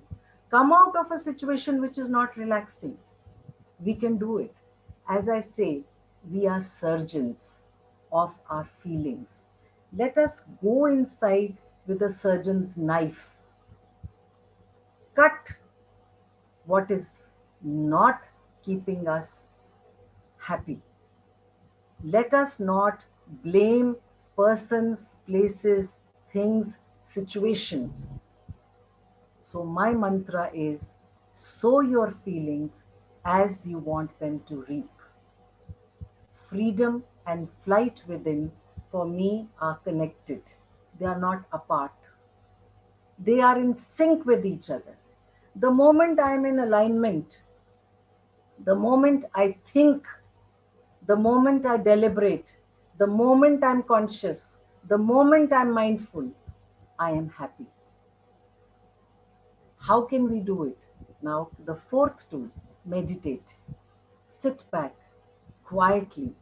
come out of a situation which is not relaxing. We can do it. As I say, we are surgeons of our feelings. Let us go inside with a surgeon's knife, cut what is not keeping us happy. Let us not blame persons, places, things, situations. So, my mantra is sow your feelings as you want them to reap. Freedom and flight within, for me, are connected. They are not apart. They are in sync with each other. The moment I am in alignment, the moment I think, the moment I deliberate, the moment I'm conscious, the moment I'm mindful, I am happy. How can we do it? Now, the fourth tool, meditate. Sit back quietly.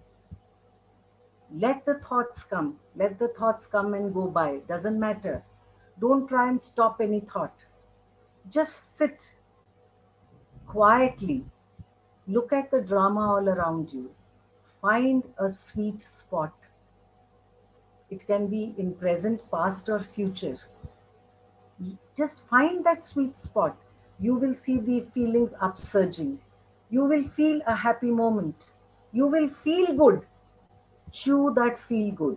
Let the thoughts come. Let the thoughts come and go by. Doesn't matter. Don't try and stop any thought. Just sit quietly. Look at the drama all around you. find a sweet spot. It can be in present, past, or future. Just find that sweet spot. You will see the feelings upsurging. You will feel a happy moment. You will feel good. Chew that feel good.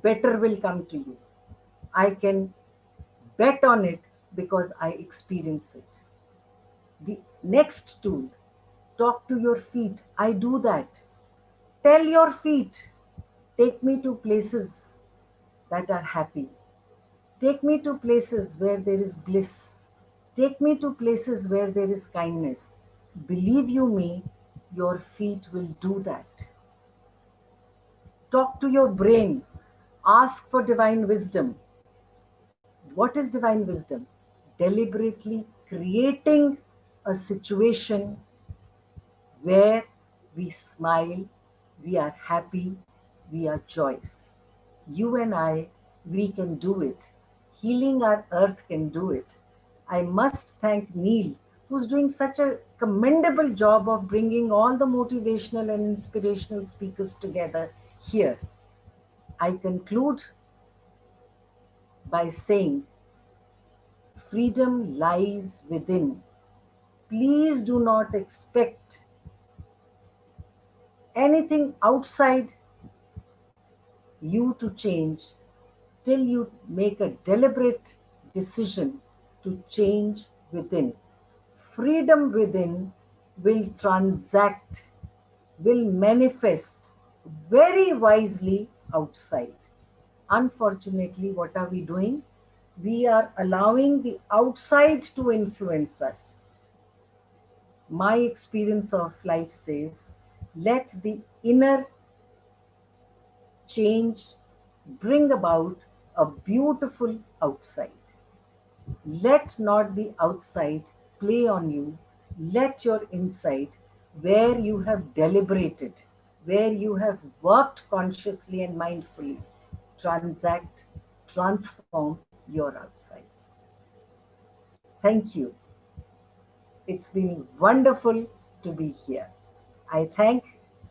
Better will come to you. I can bet on it because I experience it. The next tool, talk to your feet. I do that. Tell your feet, take me to places that are happy. Take me to places where there is bliss. Take me to places where there is kindness. Believe you me, your feet will do that. Talk to your brain. Ask for divine wisdom. What is divine wisdom? Deliberately creating a situation where we smile, we are happy, we are joyous. You and I, we can do it. Healing our earth can do it. I must thank Neil, who's doing such a commendable job of bringing all the motivational and inspirational speakers together here. I conclude by saying, freedom lies within. Please do not expect anything outside you to change till you make a deliberate decision to change within. Freedom within will transact, will manifest very wisely outside. Unfortunately, what are we doing? We are allowing the outside to influence us. My experience of life says, let the inner change bring about a beautiful outside. Let not the outside play on you. Let your inside, where you have deliberated, where you have worked consciously and mindfully, transact, transform your outside. Thank you. It's been wonderful to be here. I thank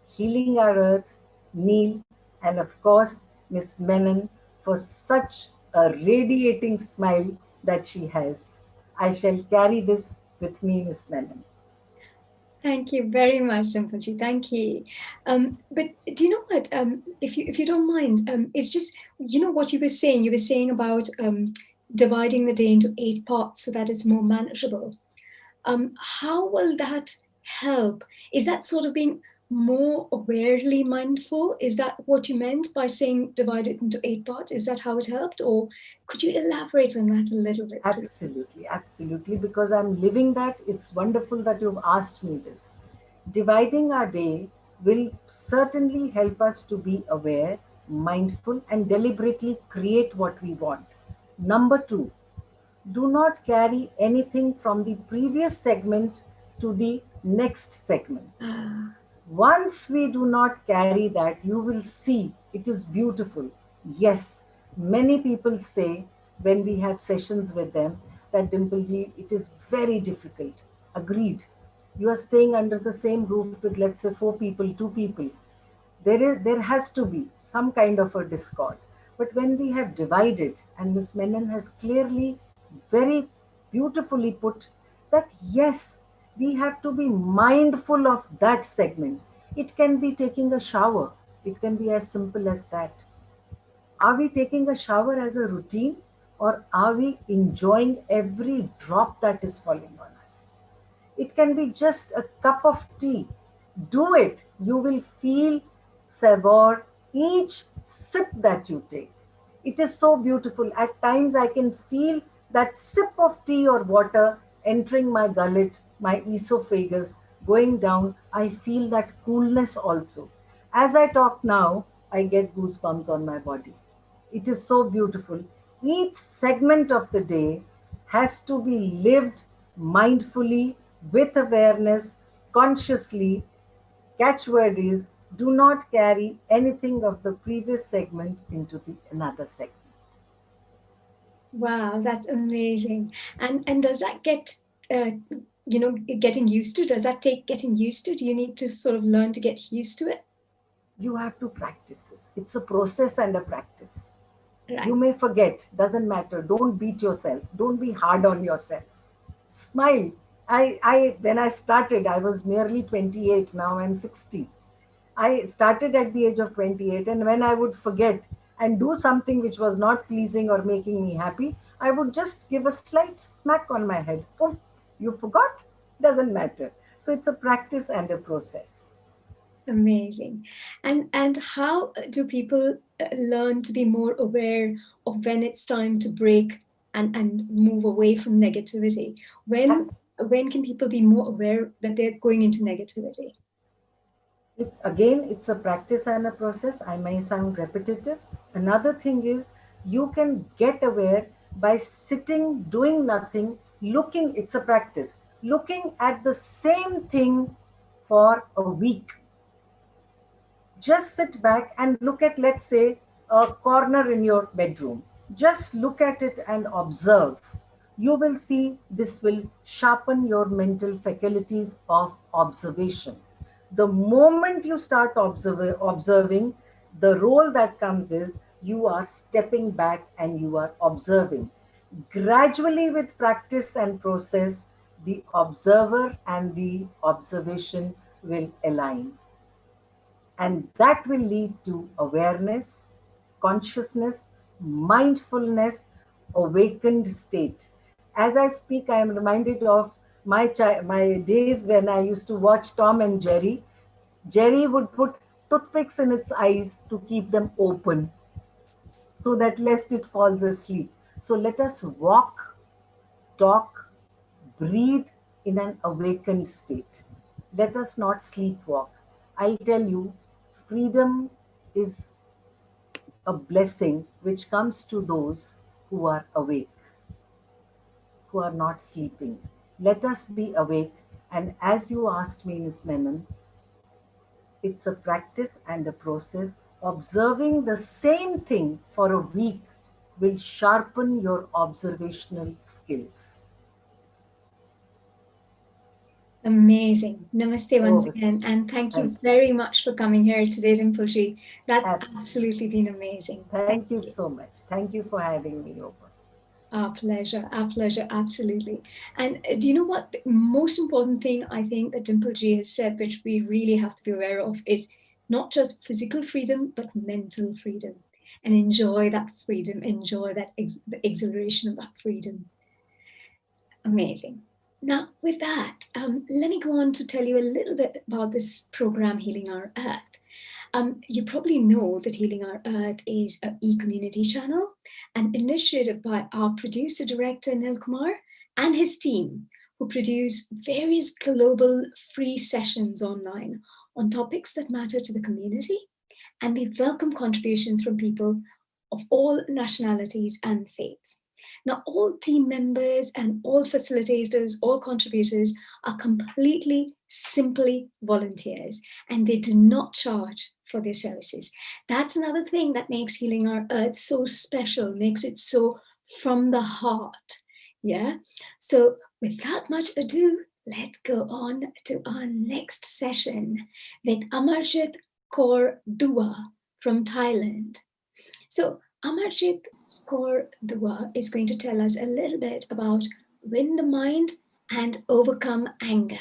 Healing Our Earth, Neil, and of course, Miss Menon for such a radiating smile that she has. I shall carry this with me, Miss Menon. Thank you very much, Dimpleji. Thank you. But do you know what? If you don't mind, it's just what you were saying. You were saying about dividing the day into 8 parts so that it's more manageable. How will that help? Is that sort of being more awarely mindful? Is that what you meant by saying divide it into 8 parts? Is that how it helped? Or could you elaborate on that a little bit, please? Absolutely, absolutely, because I'm living that. It's wonderful that you've asked me this. Dividing our day will certainly help us to be aware, mindful, and deliberately create what we want. Number two, do not carry anything from the previous segment to the next segment. Once we do not carry that, you will see it is beautiful. Yes, many people say when we have sessions with them that Dimpleji, it is very difficult. Agreed. You are staying under the same roof with, let's say, 4 people, 2 people. There has to be some kind of a discord. But when we have divided, and Miss Menon has clearly, very beautifully put that yes, we have to be mindful of that segment. It can be taking a shower. It can be as simple as that. Are we taking a shower as a routine, or are we enjoying every drop that is falling on us? It can be just a cup of tea. Do it. You will feel, savor each sip that you take. It is so beautiful. At times, I can feel that sip of tea or water entering my gullet, my esophagus, going down. I feel that coolness also. As I talk now, I get goosebumps on my body. It is so beautiful. Each segment of the day has to be lived mindfully, with awareness, consciously. Catchword is, do not carry anything of the previous segment into the another segment. Wow, that's amazing. And does that get getting used to? Does that take getting used to? Do you need to sort of learn to get used to it? you have to practice this. It's a process and a practice. Right. You may forget, doesn't matter. Don't beat yourself. Don't be hard on yourself. Smile. When I started, I was merely 28. Now I'm 60. I started at the age of 28, and when I would forget and do something which was not pleasing or making me happy, I would just give a slight smack on my head. Oh, you forgot? Doesn't matter. So it's a practice and a process. Amazing. And how do people learn to be more aware of when it's time to break and move away from negativity? When can people be more aware that they're going into negativity? Again, it's a practice and a process. I may sound repetitive. Another thing is you can get aware by sitting, doing nothing, looking, it's a practice, looking at the same thing for a week. Just sit back and look at, let's say, a corner in your bedroom. Just look at it and observe. You will see this will sharpen your mental faculties of observation. The moment you start observing, the role that comes is you are stepping back and you are observing. Gradually, with practice and process, the observer and the observation will align. And that will lead to awareness, consciousness, mindfulness, awakened state. As I speak, I am reminded of my days when I used to watch Tom and Jerry. Jerry would put toothpicks in its eyes to keep them open so that lest it falls asleep. So let us walk, talk, breathe in an awakened state. Let us not sleepwalk. I'll tell you, freedom is a blessing which comes to those who are awake, who are not sleeping. Let us be awake. And as you asked me, Ms. Menon, it's a practice and a process. Observing the same thing for a week will sharpen your observational skills. Amazing. Namaste once again. And thank you very much for coming here today, Dimpleji. That's absolutely been amazing. Thank you so much. Thank you for having me over. Our pleasure, absolutely. And do you know what? The most important thing I think that Dimpleji has said, which we really have to be aware of, is not just physical freedom, but mental freedom. And enjoy that freedom, enjoy that the exhilaration of that freedom. Amazing. Now, with that, let me go on to tell you a little bit about this program, Healing Our Earth. You probably know that Healing Our Earth is an e-community channel, an initiative by our producer director, Nil Kumar, and his team, who produce various global free sessions online on topics that matter to the community. And we welcome contributions from people of all nationalities and faiths. Now, all team members and all facilitators, all contributors are completely, simply volunteers, and they do not charge for their services. That's another thing that makes Healing Our Earth so special, makes it so from the heart. Yeah. So without much ado, let's go on to our next session with Amarjit Kaur Dua from Thailand. So Amarjit Kaur Dua is going to tell us a little bit about Win the Mind and Overcome Anger.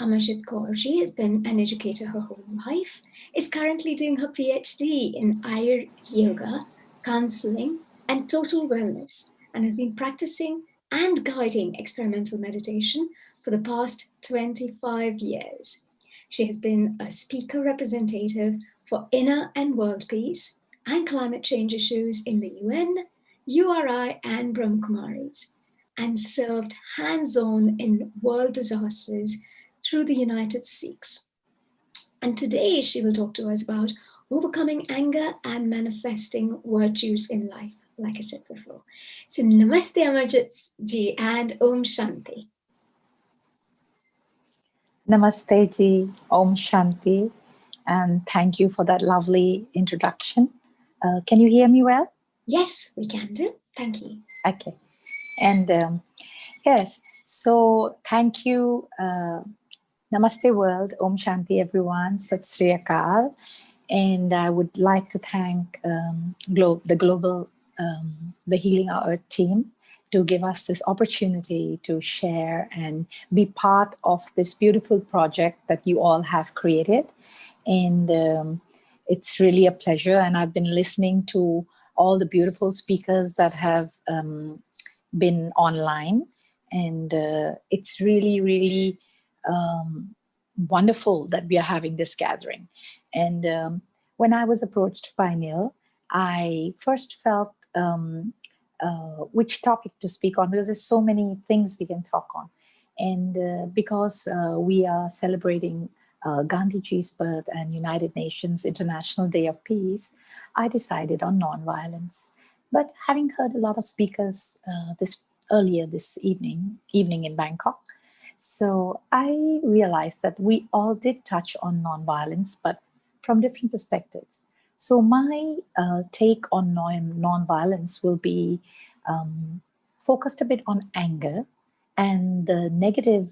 Amarjit Kaur, she has been an educator her whole life, is currently doing her PhD in Ayur Yoga, counseling, and total wellness, and has been practicing and guiding experimental meditation for the past 25 years. She has been a speaker representative for inner and world peace and climate change issues in the UN, URI, and Brahmakumaris, and served hands-on in world disasters through the United Sikhs. And today she will talk to us about overcoming anger and manifesting virtues in life, like I said before. So Namaste Amarjit ji and Om Shanti. Namaste ji, Om Shanti, and thank you for that lovely introduction. Can you hear me well? Yes, we can do. Thank you. Okay. And yes, so thank you Namaste world, Om Shanti everyone, Sat Sri Akal. And I would like to thank the Healing Our Earth team to give us this opportunity to share and be part of this beautiful project that you all have created. And it's really a pleasure. And I've been listening to all the beautiful speakers that have been online. And it's really, really wonderful that we are having this gathering. And when I was approached by Neil, I first felt which topic to speak on, because there's so many things we can talk on. And because we are celebrating Gandhiji's birth and United Nations International Day of Peace, I decided on nonviolence. But having heard a lot of speakers earlier this evening in Bangkok, so I realized that we all did touch on nonviolence, but from different perspectives. So my take on nonviolence will be focused a bit on anger and the negative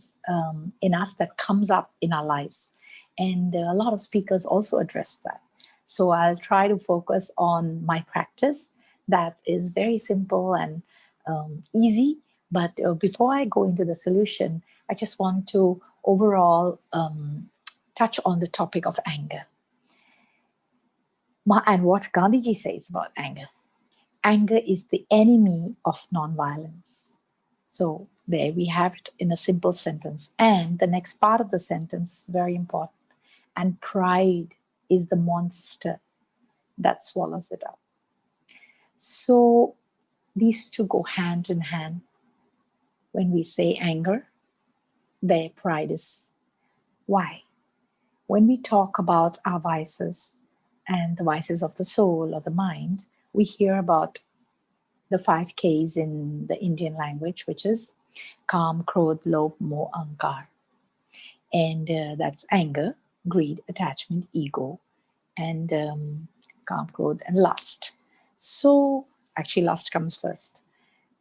in us that comes up in our lives. And a lot of speakers also addressed that. So I'll try to focus on my practice that is very simple and easy. But before I go into the solution, I just want to overall touch on the topic of anger. And what Gandhiji says about anger. Anger is the enemy of nonviolence. So there we have it in a simple sentence. And the next part of the sentence is very important. And pride is the monster that swallows it up. So these two go hand in hand. When we say anger, their pride is. Why? When we talk about our vices and the vices of the soul or the mind, we hear about the 5 Ks in the Indian language, which is Kam, Krodh, Lobh, Moh, Ahankar. And that's anger, greed, attachment, ego, and Kam, Krodh, and lust. So actually lust comes first.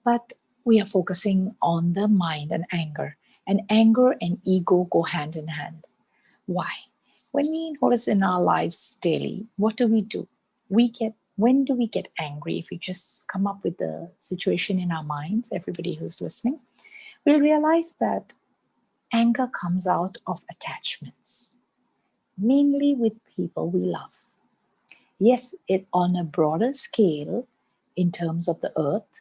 But we are focusing on the mind and anger. And anger and ego go hand in hand. Why? When we notice in our lives daily, what do? When do we get angry? If we just come up with the situation in our minds, everybody who's listening, we'll realize that anger comes out of attachments, mainly with people we love. Yes, it on a broader scale, in terms of the earth,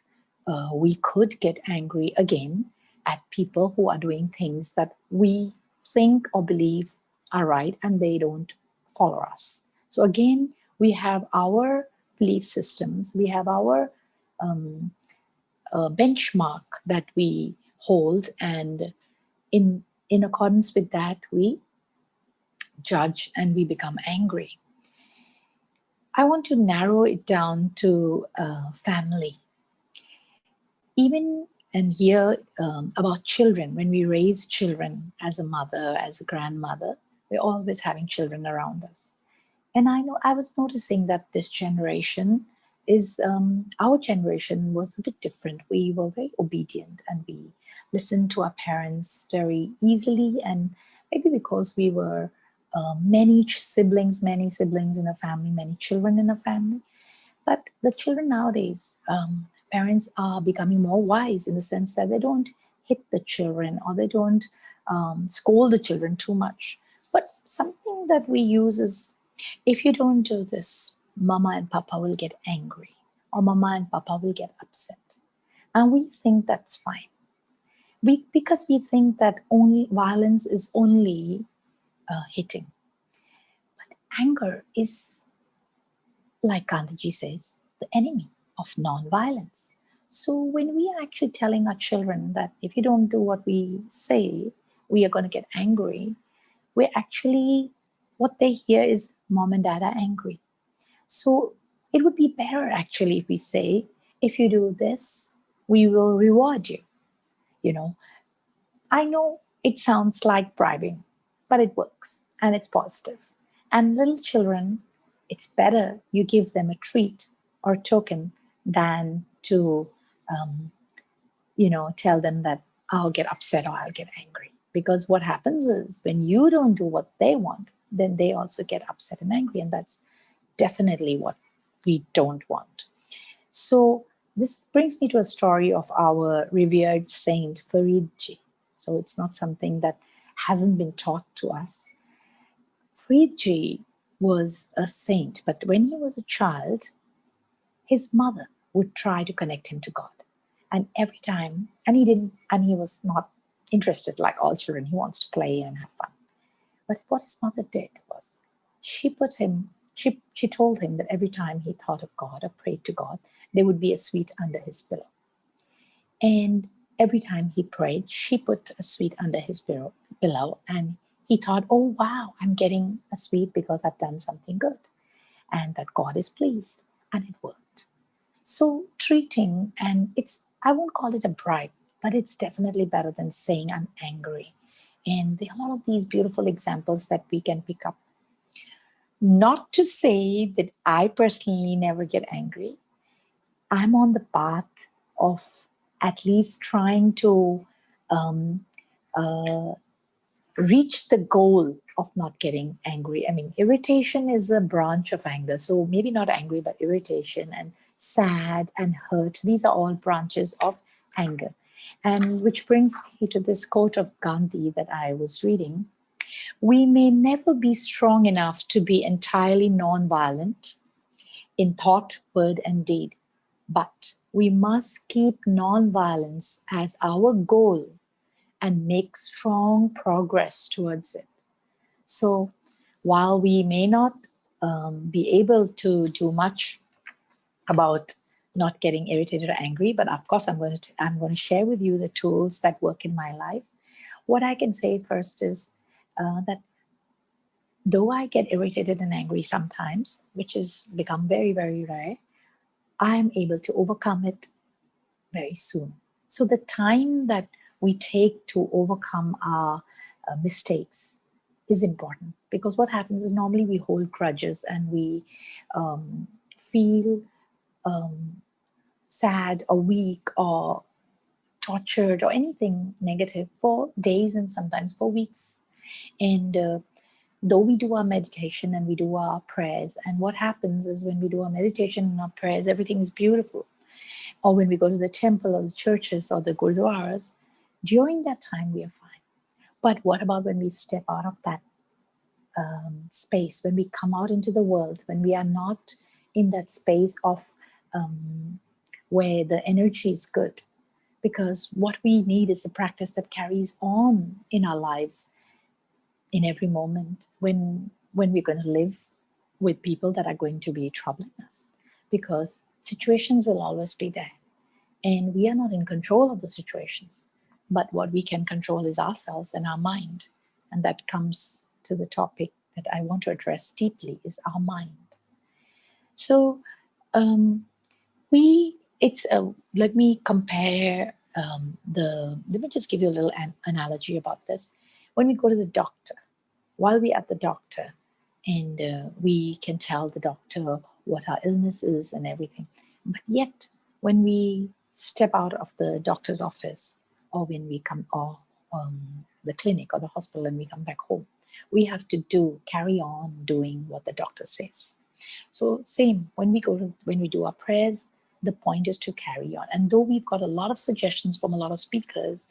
we could get angry again at people who are doing things that we think or believe are right and they don't follow us. So again, we have our belief systems, we have our benchmark that we hold, and in accordance with that, we judge and we become angry. I want to narrow it down to family. Even and here about children, when we raise children as a mother, as a grandmother, we're always having children around us. And I was noticing that this generation is, our generation was a bit different. We were very obedient and we listened to our parents very easily, and maybe because we were many siblings in a family, many children in a family. But the children nowadays, parents are becoming more wise in the sense that they don't hit the children or they don't scold the children too much. But something that we use is, if you don't do this, mama and papa will get angry or mama and papa will get upset. And we think that's fine. Because we think that only violence is only hitting. But anger is, like Gandhiji says, the enemy of non-violence. So when we are actually telling our children that if you don't do what we say, we are going to get angry, we're actually, what they hear is mom and dad are angry. So it would be better actually if we say, if you do this, we will reward you. You know, I know it sounds like bribing, but it works and it's positive. And little children, it's better you give them a treat or a token than to, tell them that I'll get upset or I'll get angry. Because what happens is when you don't do what they want, then they also get upset and angry. And that's definitely what we don't want. So this brings me to a story of our revered saint Faridji. So it's not something that hasn't been taught to us. Faridji was a saint, but when he was a child, his mother would try to connect him to God. And every time, and he was not interested like all children. He wants to play and have fun. But what his mother did was she told him that every time he thought of God or prayed to God, there would be a sweet under his pillow. And every time he prayed, she put a sweet under his pillow, and he thought, oh wow, I'm getting a sweet because I've done something good and that God is pleased. And it worked. So treating, and I won't call it a bribe, but it's definitely better than saying I'm angry. And there are a lot of these beautiful examples that we can pick up. Not to say that I personally never get angry. I'm on the path of at least trying to reach the goal of not getting angry. I mean, irritation is a branch of anger. So maybe not angry, but irritation and sad and hurt. These are all branches of anger. And which brings me to this quote of Gandhi that I was reading. We may never be strong enough to be entirely non-violent in thought, word, and deed, but we must keep non-violence as our goal and make strong progress towards it. So while we may not be able to do much about not getting irritated or angry, but of course I'm going to share with you the tools that work in my life. What I can say first is that though I get irritated and angry sometimes, which has become very, very rare, I am able to overcome it very soon. So the time that we take to overcome our mistakes is important, because what happens is normally we hold grudges and we feel sad or weak or tortured or anything negative for days and sometimes for weeks. And though we do our meditation and we do our prayers, and what happens is when we do our meditation and our prayers, everything is beautiful. Or when we go to the temple or the churches or the gurdwaras, during that time we are fine. But what about when we step out of that space, when we come out into the world, when we are not in that space of where the energy is good? Because what we need is a practice that carries on in our lives in every moment when we're going to live with people that are going to be troubling us, because situations will always be there and we are not in control of the situations, but what we can control is ourselves and our mind. And that comes to the topic that I want to address deeply, is our mind. So let me compare let me just give you a little analogy about this. When we go to the doctor, while we're at the doctor, and we can tell the doctor what our illness is and everything, but yet when we step out of the doctor's office, or when we come, or the clinic or the hospital, and we come back home, we have to carry on doing what the doctor says. So same, when we do our prayers, the point is to carry on. And though we've got a lot of suggestions from a lot of speakers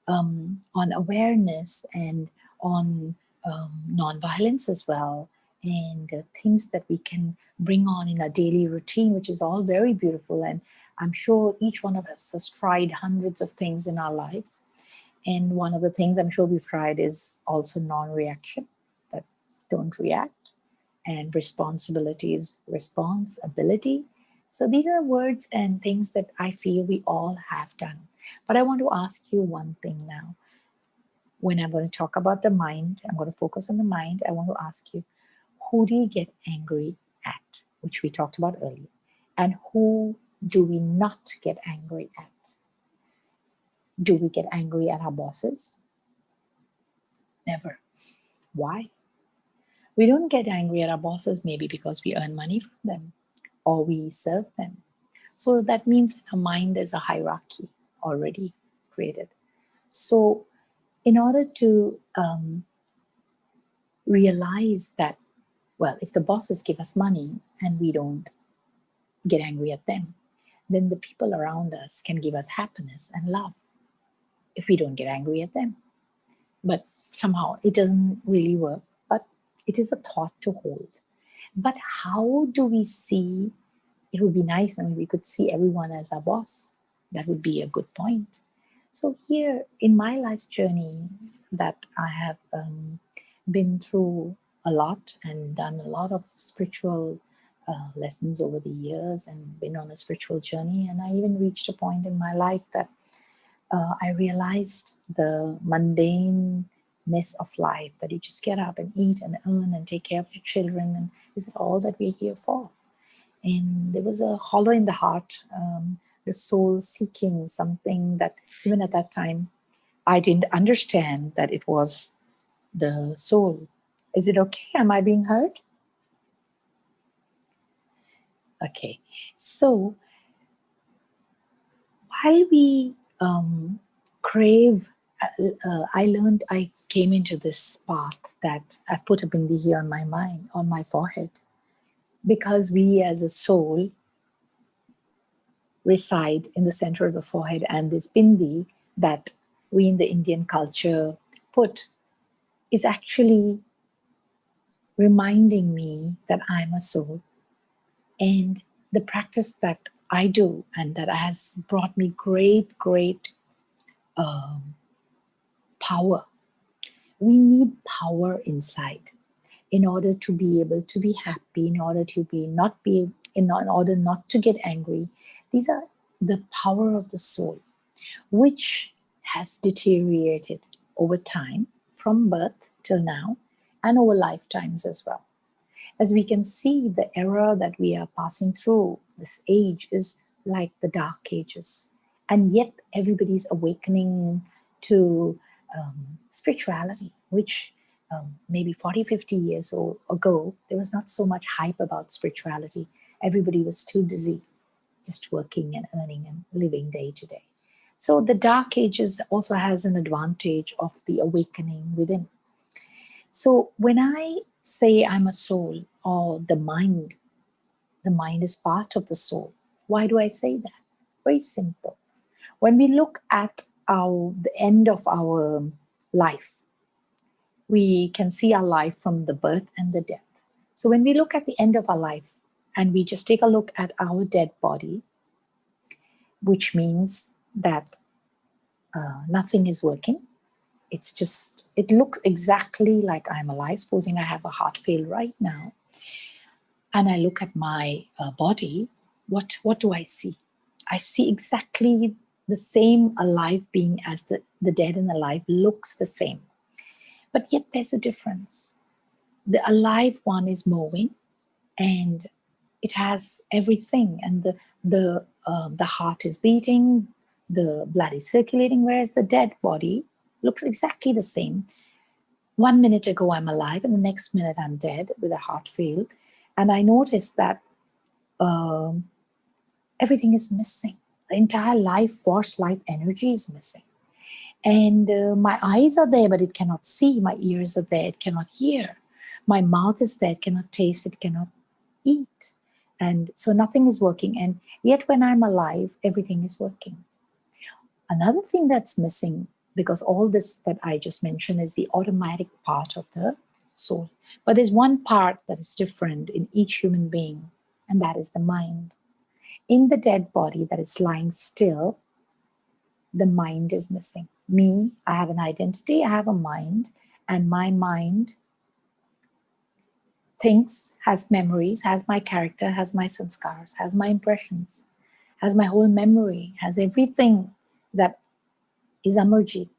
on awareness and on non-violence as well, and things that we can bring on in our daily routine, which is all very beautiful. And I'm sure each one of us has tried hundreds of things in our lives. And one of the things I'm sure we've tried is also non-reaction, that don't react. And responsibility is responsibility. So these are words and things that I feel we all have done. But I want to ask you one thing now. When I'm going to talk about the mind, I'm going to focus on the mind. I want to ask you, who do you get angry at, which we talked about earlier? And who do we not get angry at? Do we get angry at our bosses? Never. Why? We don't get angry at our bosses maybe because we earn money from them or we serve them. So that means in our mind there's a hierarchy already created. So in order to realize that, well, if the bosses give us money and we don't get angry at them, then the people around us can give us happiness and love if we don't get angry at them. But somehow it doesn't really work, but it is a thought to hold. But how do we see? It would be nice if we could see everyone as our boss. That would be a good point. So here in my life's journey that I have been through a lot and done a lot of spiritual lessons over the years and been on a spiritual journey. And I even reached a point in my life that I realized the mundaneness of life, that you just get up and eat and earn and take care of your children. And is it all that we're here for? And there was a hollow in the heart, the soul seeking something that even at that time, I didn't understand that it was the soul. Is it okay? Am I being heard? Okay. So while we crave, I came into this path that I've put a bindi here on my mind, on my forehead, because we as a soul reside in the center of the forehead, and this bindi that we in the Indian culture put is actually reminding me that I'm a soul. And the practice that I do and that has brought me great power. We need power inside in order to be able to be happy, in order not to get angry. These are the power of the soul, which has deteriorated over time from birth till now and over lifetimes as well. As we can see, the era that we are passing through, this age, is like the dark ages. And yet everybody's awakening to spirituality, which maybe 40, 50 years ago, there was not so much hype about spirituality. Everybody was too busy just working and earning and living day to day. So the dark ages also has an advantage of the awakening within. So when I say I'm a soul or the mind is part of the soul. Why do I say that? Very simple. When we look at the end of our life, we can see our life from the birth and the death. So when we look at the end of our life and we just take a look at our dead body, which means that nothing is working. It looks exactly like I'm alive. Supposing I have a heart failure right now, and I look at my body, what do I see? I see exactly the same alive being as the dead and alive looks the same. But yet there's a difference. The alive one is moving and it has everything, and the heart is beating, the blood is circulating, whereas the dead body looks exactly the same. 1 minute ago I'm alive and the next minute I'm dead with a heart failed. And I noticed that everything is missing. The entire life force, life energy is missing. And my eyes are there, but it cannot see. My ears are there, it cannot hear. My mouth is there, it cannot taste, it cannot eat. And so nothing is working. And yet when I'm alive, everything is working. Another thing that's missing, because all this that I just mentioned is the automatic part of the soul. But there's one part that is different in each human being, and that is the mind. In the dead body that is lying still, the mind is missing. Me, I have an identity, I have a mind, and my mind thinks, has memories, has my character, has my sanskars, has my impressions, has my whole memory, has everything that is Amarjit.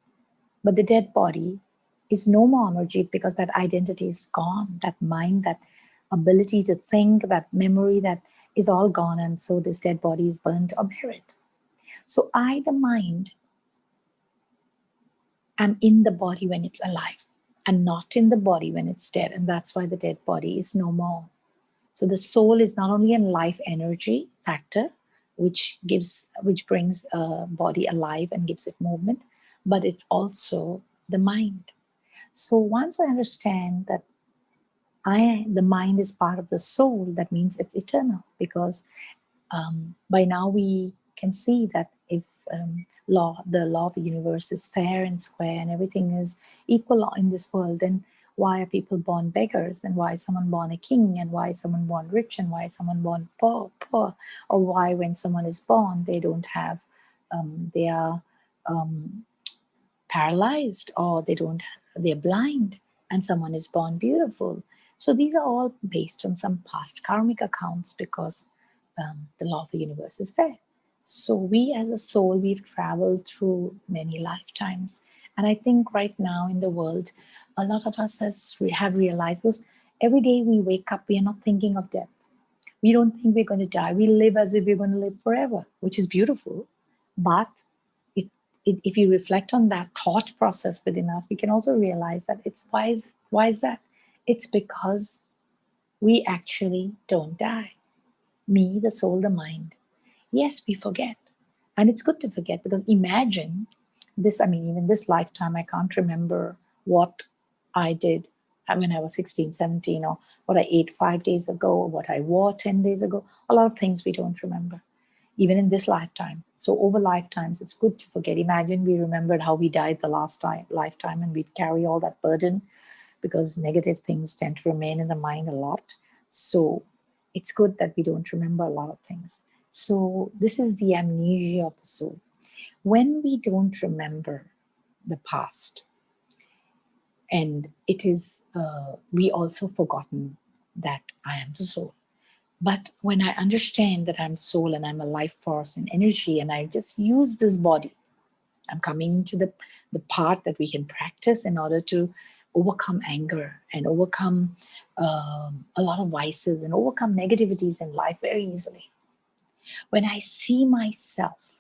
But the dead body is no more Amarjit because that identity is gone. That mind, that ability to think, that memory, that is all gone. And so this dead body is burnt or buried. So I, the mind, am in the body when it's alive and not in the body when it's dead. And that's why the dead body is no more. So the soul is not only a life energy factor, which brings a body alive and gives it movement, but it's also the mind. So once I understand that the mind is part of the soul, that means it's eternal, because by now we can see that if the law of the universe is fair and square and everything is equal in this world, then why are people born beggars, and why is someone born a king, and why is someone born rich, and why is someone born poor, or why when someone is born they don't have they are paralyzed, or they're blind, and someone is born beautiful. So these are all based on some past karmic accounts, because the law of the universe is fair. So we as a soul, we've traveled through many lifetimes. And I think right now in the world, a lot of us have realized, because every day we wake up, we are not thinking of death. We don't think we're going to die. We live as if we're going to live forever, which is beautiful. But if you reflect on that thought process within us, we can also realize that it's wise. Why is that? It's because we actually don't die. Me, the soul, the mind. Yes, we forget. And it's good to forget, because imagine this, even this lifetime, I can't remember what I did when I was 16, 17, or what I ate 5 days ago, or what I wore 10 days ago. A lot of things we don't remember, even in this lifetime. So over lifetimes, it's good to forget. Imagine we remembered how we died the last lifetime, and we'd carry all that burden, because negative things tend to remain in the mind a lot. So it's good that we don't remember a lot of things. So this is the amnesia of the soul. When we don't remember the past, and it is, we also forgotten that I am the soul. But when I understand that I'm the soul and I'm a life force and energy, and I just use this body, I'm coming to the part that we can practice in order to overcome anger and overcome a lot of vices and overcome negativities in life very easily. When I see myself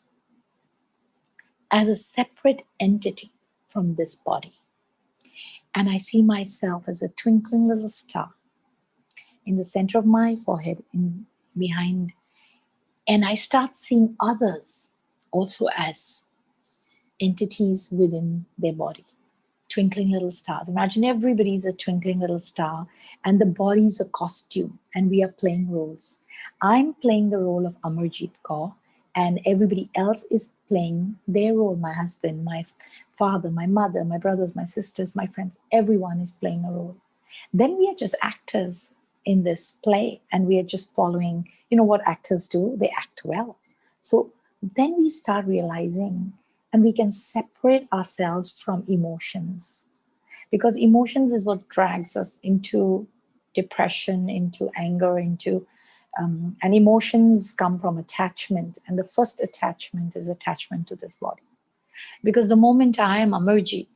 as a separate entity from this body, and I see myself as a twinkling little star in the center of my forehead, behind, and I start seeing others also as entities within their body, twinkling little stars. Imagine everybody's a twinkling little star, and the body is a costume, and we are playing roles. I'm playing the role of Amarjit Kaur, and everybody else is playing their role. My husband, my father, my mother, my brothers, my sisters, my friends, everyone is playing a role. Then we are just actors in this play, and we are just following, what actors do, they act well. So then we start realizing, and we can separate ourselves from emotions, because emotions is what drags us into depression, into anger, and emotions come from attachment. And the first attachment is attachment to this body. Because the moment I am Amarji,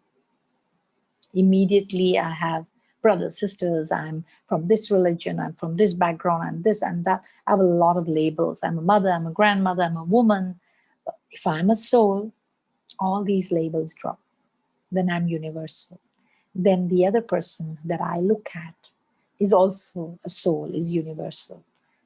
immediately I have brothers, sisters, I'm from this religion, I'm from this background, I'm this and that. I have a lot of labels. I'm a mother, I'm a grandmother, I'm a woman. But if I'm a soul, all these labels drop. Then I'm universal. Then the other person that I look at is also a soul, is universal.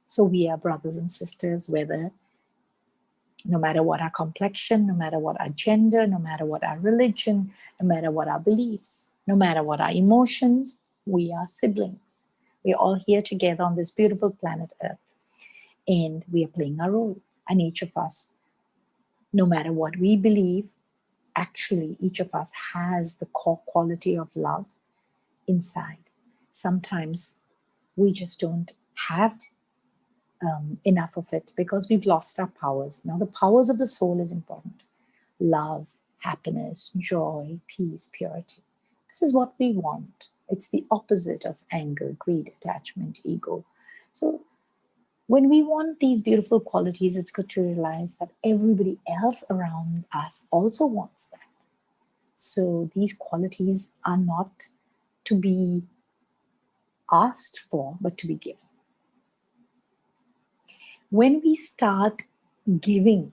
So we are brothers and sisters, no matter what our complexion, no matter what our gender, no matter what our religion, no matter what our beliefs, no matter what our emotions, we are siblings. We're all here together on this beautiful planet Earth, and we are playing our role. And each of us, no matter what we believe, actually each of us has the core quality of love inside. Sometimes we just don't have enough of it because we've lost our powers. Now the powers of the soul is important. Love, happiness, joy, peace, purity. This is what we want. It's the opposite of anger, greed, attachment, ego. So when we want these beautiful qualities, it's good to realize that everybody else around us also wants that. So these qualities are not to be asked for, but to be given. When we start giving,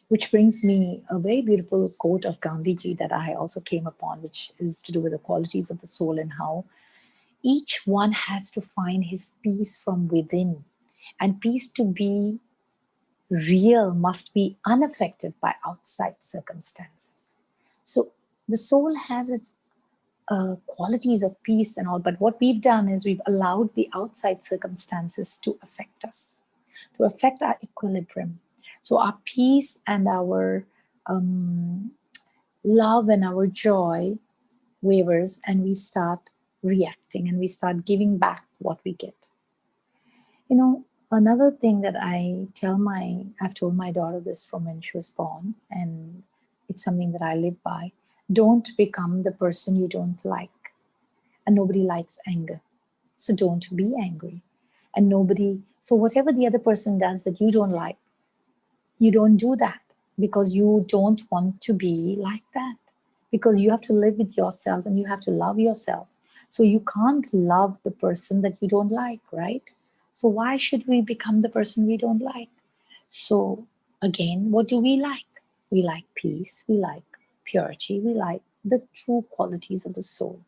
which brings me a very beautiful quote of Gandhiji that I also came upon, which is to do with the qualities of the soul and how each one has to find his peace from within. And peace to be real must be unaffected by outside circumstances. So The soul has its qualities of peace and all, but what we've done is we've allowed the outside circumstances to affect us, to affect our equilibrium. So our peace and our love and our joy wavers, and we start reacting and we start giving back what we get. You know, another thing that I've told my daughter this from when she was born, and it's something that I live by. Don't become the person you don't like. And nobody likes anger. So don't be angry. And so whatever the other person does that you don't like, you don't do that because you don't want to be like that. Because you have to live with yourself and you have to love yourself. So you can't love the person that you don't like, right? So why should we become the person we don't like? So again, what do we like? We like peace, we like purity, we like the true qualities of the soul.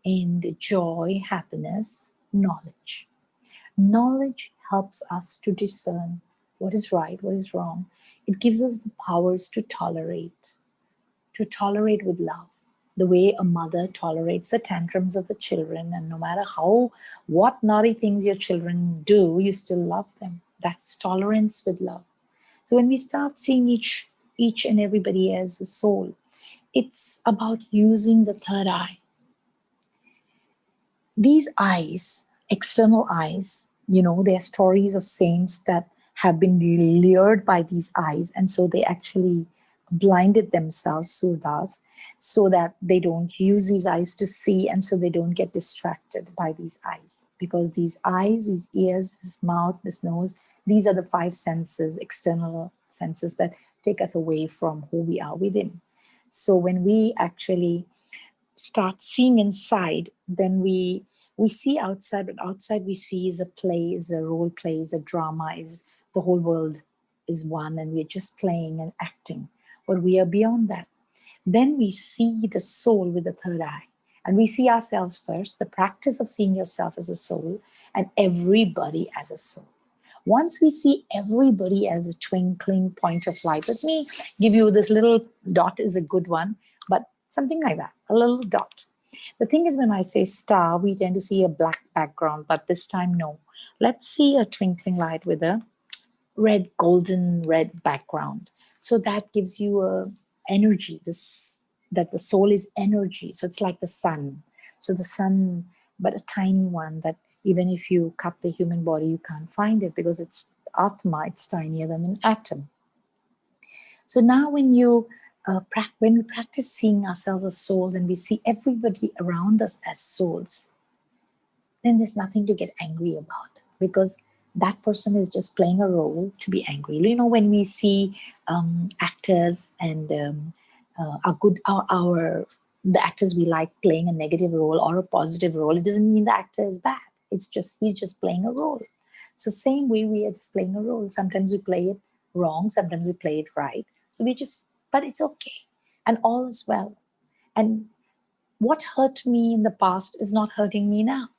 And joy, happiness, knowledge. Knowledge helps us to discern what is right, what is wrong. It gives us the powers to tolerate with love. The way a mother tolerates the tantrums of the children, and no matter what naughty things your children do, you still love them. That's tolerance with love. So when we start seeing each and everybody as a soul, it's about using the third eye. These eyes, external eyes, there are stories of saints that have been lured by these eyes, and so they actually blinded themselves, Sudas, so that they don't use these eyes to see, and so they don't get distracted by these eyes. Because these eyes, these ears, this mouth, this nose, these are the five senses, external senses that take us away from who we are within. So when we actually start seeing inside, then we see outside, but outside we see is a play, is a role play, is a drama, is the whole world is one, and we're just playing and acting. But we are beyond that. Then we see the soul with the third eye, and we see ourselves first, the practice of seeing yourself as a soul and everybody as a soul. Once we see everybody as a twinkling point of light, let me give you this little dot is a good one, but something like that, a little dot. The thing is, when I say star, we tend to see a black background, but this time, no. Let's see a twinkling light with a golden red background. So that gives you a energy, that the soul is energy. So it's like the sun. So the sun, but a tiny one that even if you cut the human body, you can't find it because it's Atma, it's tinier than an atom. So now when we practice seeing ourselves as souls and we see everybody around us as souls, then there's nothing to get angry about, because that person is just playing a role to be angry. When we see actors and the actors we like playing a negative role or a positive role, it doesn't mean the actor is bad. It's just, he's just playing a role. So same way, we are just playing a role. Sometimes we play it wrong, sometimes we play it right. So but it's okay. And all is well. And what hurt me in the past is not hurting me now.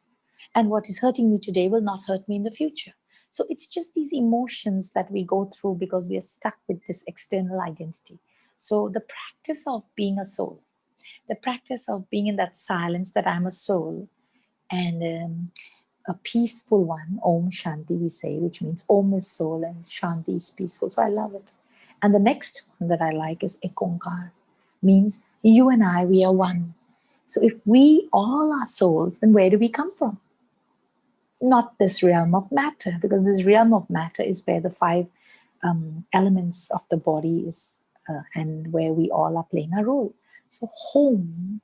And what is hurting me today will not hurt me in the future. So it's just these emotions that we go through because we are stuck with this external identity. So the practice of being a soul, the practice of being in that silence that I'm a soul, and a peaceful one, Om Shanti we say, which means Om is soul and Shanti is peaceful. So I love it. And the next one that I like is Ekonkar, means you and I, we are one. So if we all are souls, then where do we come from? Not this realm of matter, because this realm of matter is where the five elements of the body is and where we all are playing a role. So home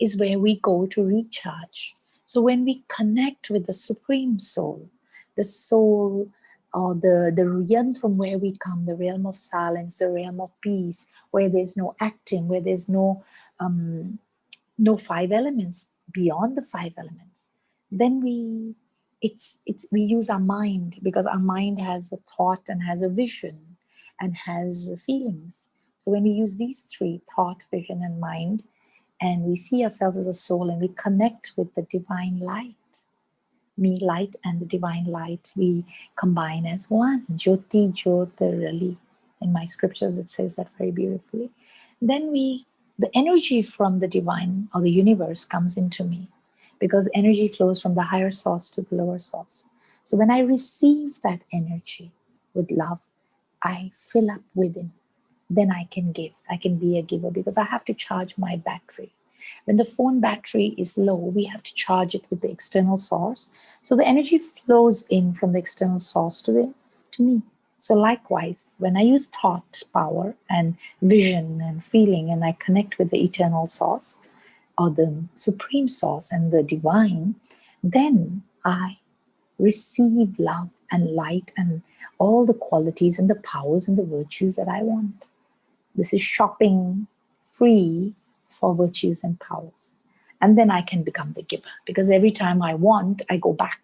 is where we go to recharge. So when we connect with the Supreme Soul, the soul or the realm from where we come, the realm of silence, the realm of peace, where there's no acting, where there's no five elements, beyond the five elements, then we use our mind, because our mind has a thought and has a vision and has feelings. So when we use these three, thought, vision, and mind, and we see ourselves as a soul and we connect with the divine light, me, light, and the divine light, we combine as one. Jyoti Jyotirali. In my scriptures, it says that very beautifully. Then we the energy from the divine or the universe comes into me, because energy flows from the higher source to the lower source. So when I receive that energy with love, I fill up within. Then I can give. I can be a giver, because I have to charge my battery. When the phone battery is low, we have to charge it with the external source. So the energy flows in from the external source to me. So likewise, when I use thought power and vision and feeling, and I connect with the eternal source or the supreme source and the divine, then I receive love and light and all the qualities and the powers and the virtues that I want. This is shopping free for virtues and powers. And then I can become the giver, because every time I want, I go back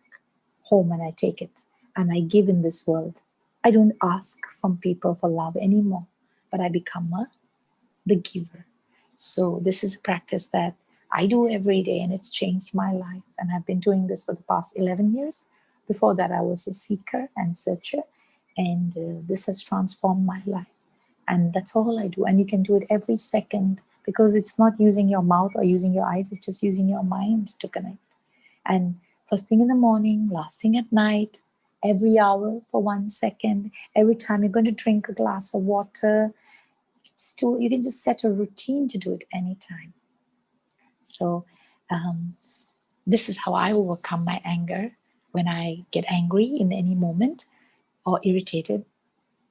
home and I take it and I give in this world. I don't ask from people for love anymore, but I become the giver. So this is a practice that I do every day, and it's changed my life. And I've been doing this for the past 11 years. Before that, I was a seeker and searcher, and this has transformed my life. And that's all I do. And you can do it every second, because it's not using your mouth or using your eyes, it's just using your mind to connect. And first thing in the morning, last thing at night, every hour for 1 second, every time you're going to drink a glass of water, you can just set a routine to do it anytime. So this is how I overcome my anger when I get angry in any moment or irritated.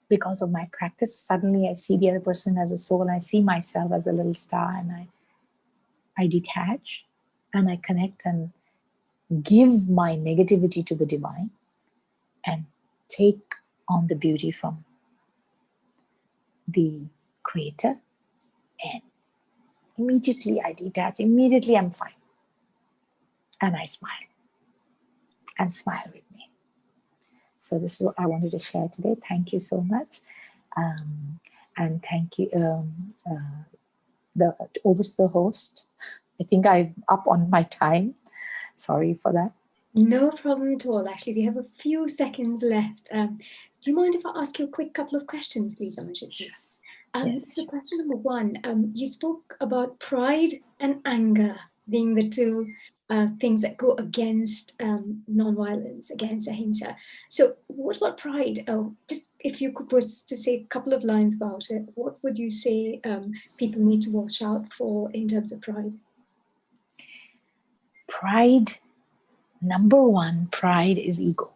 Because of my practice, suddenly I see the other person as a soul, and I see myself as a little star, and I detach and I connect and give my negativity to the divine and take on the beauty from the creator, and immediately I detach, immediately I'm fine. And I smile, and smile with me. So this is what I wanted to share today. Thank you so much. And thank you over to the host. I think I'm up on my time. Sorry for that. No problem at all. Actually, we have a few seconds left. Do you mind if I ask you a quick couple of questions, please, Amajit? Sure. So question number one, you spoke about pride and anger being the two things that go against non-violence, against ahimsa. So what about pride? Just if you could was to say a couple of lines about it, what would you say people need to watch out for in terms of pride? Pride, number one, pride is ego.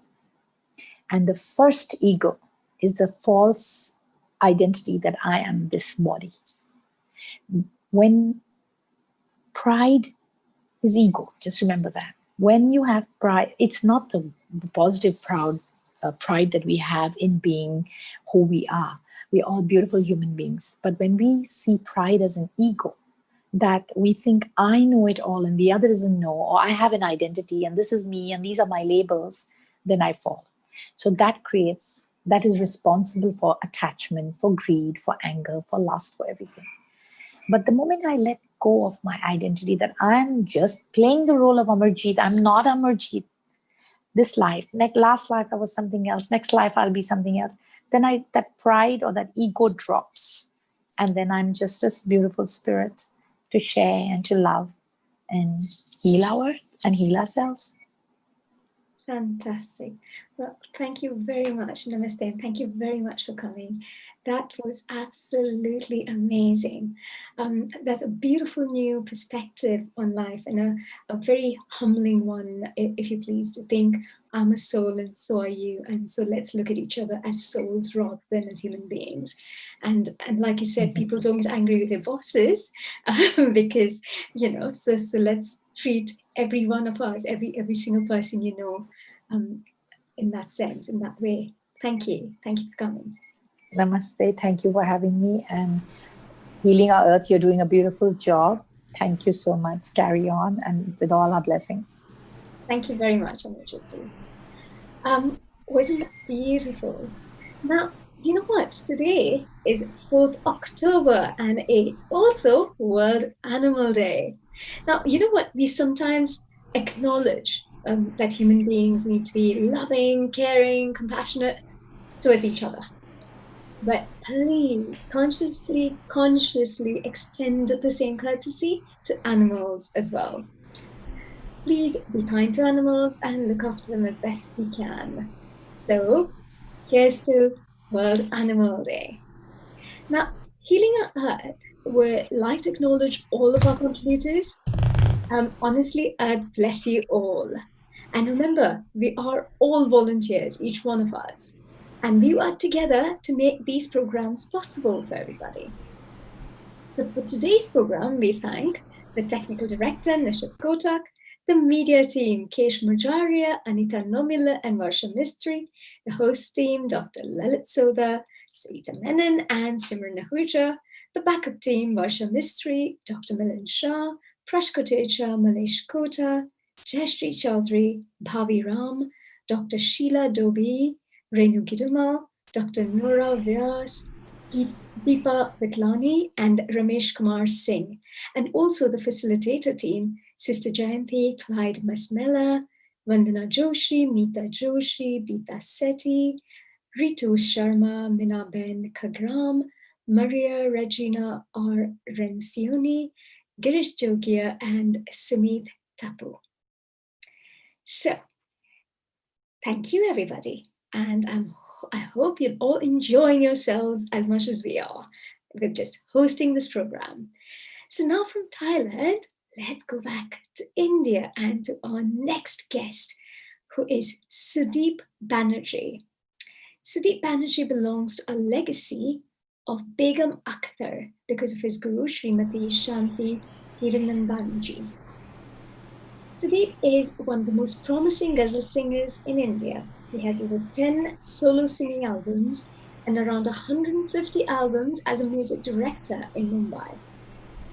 And the first ego is the false identity that I am this body. When pride is ego, just remember that. When you have pride, it's not the positive pride that we have in being who we are. We're all beautiful human beings. But when we see pride as an ego, that we think I know it all and the other doesn't know, or I have an identity and this is me and these are my labels, then I fall. So that is responsible for attachment, for greed, for anger, for lust, for everything. But the moment I let go of my identity, that I'm just playing the role of Amarjeet, I'm not Amarjeet. This life, last life I was something else, next life I'll be something else. Then that pride or that ego drops. And then I'm just this beautiful spirit to share and to love and heal our earth and heal ourselves. Fantastic. Well, thank you very much. Namaste. And thank you very much for coming. That was absolutely amazing. That's a beautiful new perspective on life, and a very humbling one, if you please, to think I'm a soul and so are you. And so let's look at each other as souls rather than as human beings. And like you said, people don't get angry with their bosses because, so let's treat every one of us, every single person you know, in that sense, in that way. Thank you. Thank you for coming. Namaste. Thank you for having me, and healing our earth. You're doing a beautiful job. Thank you so much. Carry on, and with all our blessings. Thank you very much, Amarjeet. Wasn't that beautiful? Now, you know what? Today is 4th October and it's also World Animal Day. Now, you know what? We sometimes acknowledge that human beings need to be loving, caring, compassionate towards each other. But please consciously extend the same courtesy to animals as well. Please be kind to animals and look after them as best we can. So here's to World Animal Day. Now, Healing Our Earth, we'd like to acknowledge all of our contributors. Honestly, Earth bless you all. And remember, we are all volunteers, each one of us. And we work together to make these programs possible for everybody. So for today's program, we thank the technical director, Nishit Kotak, the media team, Kesh Majaria, Anita Nomila, and Varsha Mistry, the host team, Dr. Lalit Soda, Sarita Menon, and Simran Ahuja, the backup team, Varsha Mistry, Dr. Milan Shah, Prash Kotecha, Manish Kota, Jayashree Chaudhary, Bhavi Ram, Dr. Sheila Dobi, Renu Gidumal, Dr. Nora Vyas, Deepa Viklani, and Ramesh Kumar Singh, and also the facilitator team, Sister Jayanti, Clyde Masmela, Vandana Joshi, Meeta Joshi, Bita Sethi, Ritu Sharma, Minaben Kagram, Maria Regina R. Rencioni, Girish Jogia, and Sumit Tapu. So, thank you, everybody. And I hope you're all enjoying yourselves as much as we are with just hosting this program. So now from Thailand, let's go back to India and to our next guest, who is Sudeep Banerjee. Sudeep Banerjee belongs to a legacy of Begum Akhtar because of his guru, Srimati Shanti Hiranandanji. Sudeep is one of the most promising ghazal singers in India. He has over 10 solo singing albums and around 150 albums as a music director in Mumbai.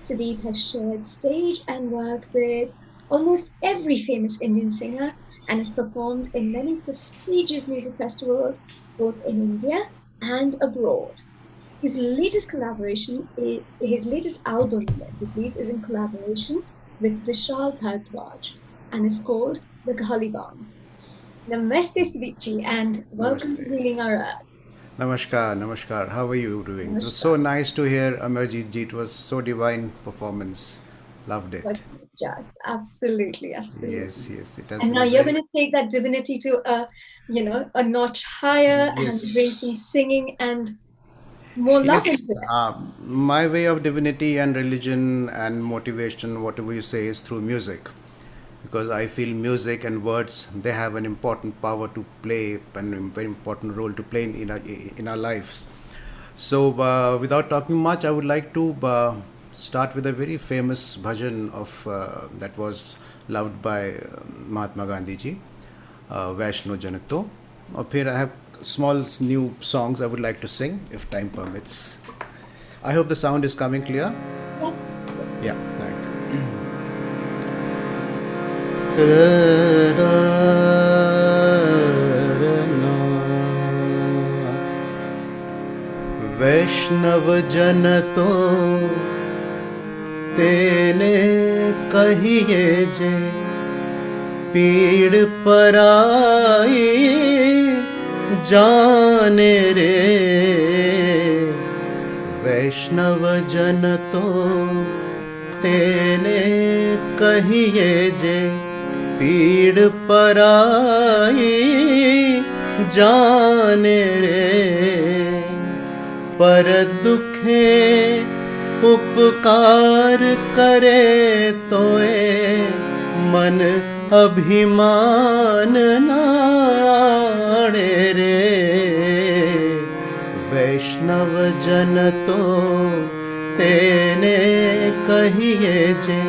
Sudeep has shared stage and work with almost every famous Indian singer and has performed in many prestigious music festivals, both in India and abroad. His latest album release is in collaboration with Vishal Bhardwaj and is called The Ghaliban. Namaste Sudeepji and welcome to Healing Our Earth. Namaskar. How are you doing? It was so nice to hear Amarjit ji. It was so divine performance. Loved it. Just absolutely. Yes. It has and now you're going to take that divinity to a notch higher and bring some singing and more love into it. My way of divinity and religion and motivation, whatever you say, is through music. Because I feel music and words, they have an important power to play and a very important role to play in our lives. So without talking much, I would like to start with a very famous bhajan of that was loved by Mahatma Gandhi ji, Vaishno Janato. Or here I have small new songs I would like to sing if time permits. I hope the sound is coming clear. Yes. Yeah, thank you. वैष्णव जन तो तेने कहिए जे पीड़ पराई जाने रे वैष्णव जन तो तेने कहिए जे पीड़ पराई जाने रे पर दुखे उपकार करे तोए मन अभिमान नाड़े रे वैष्णव जन तो तेने कहिए जे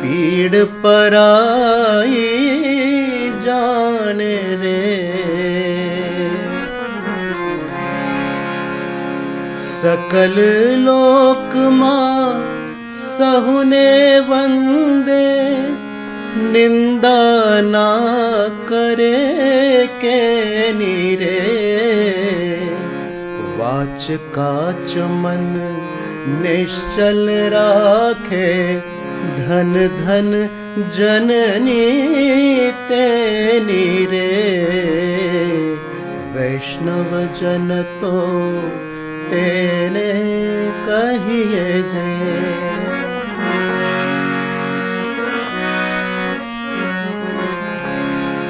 पीड़ पराई जाने रे सकल लोक मां सहुने वंदे निंदा ना करे के नीरे वाच काच मन निश्चल राखे धन धन जननी तेनी रे वैष्णव जन तो तेने कहिए जे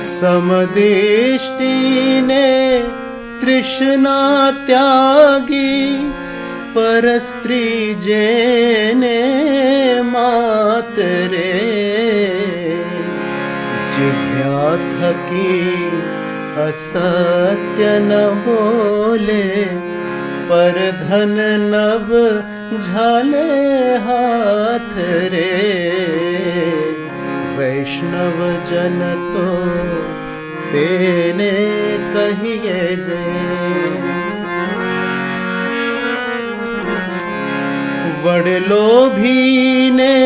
समदृष्टि ने तृष्णा त्यागी परस्त्री जेने मातरे जिव्या थकी असत्य न बोले पर धन नव झाले हाथ रे वैष्णव जन तो तेने कहिए जे वडलोभी ने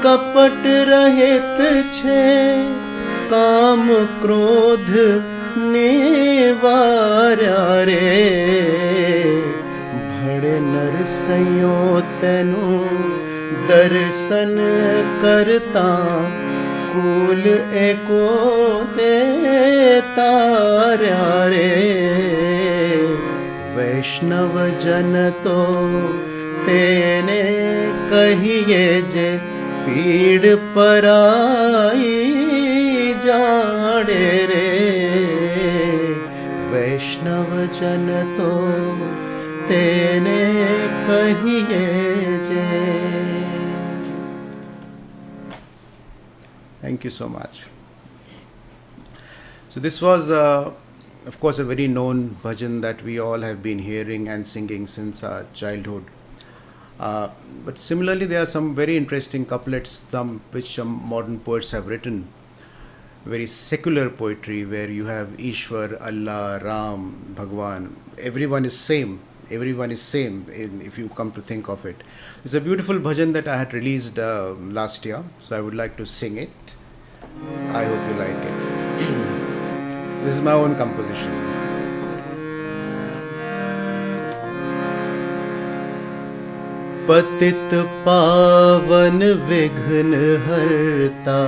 कपट रहित छे काम क्रोध निवार्या रे भड़े नरसैयो तेनु दर्शन करता कुल एको ते तार्या रे वैष्णव जन तो तेने कहिए जे पीड़ पराई जाड़े रे वैष्णव जन तो तेने कहिए जे. Thank you so much. So this was of course a very known bhajan that we all have been hearing and singing since our childhood. But similarly there are some very interesting couplets which some modern poets have written. Very secular poetry where you have Ishwar, Allah, Ram, Bhagwan. Everyone is same. Everyone is same if you come to think of it. It's a beautiful bhajan that I had released last year. So I would like to sing it. I hope you like it. This is my own composition. पतित पावन विघ्न हरता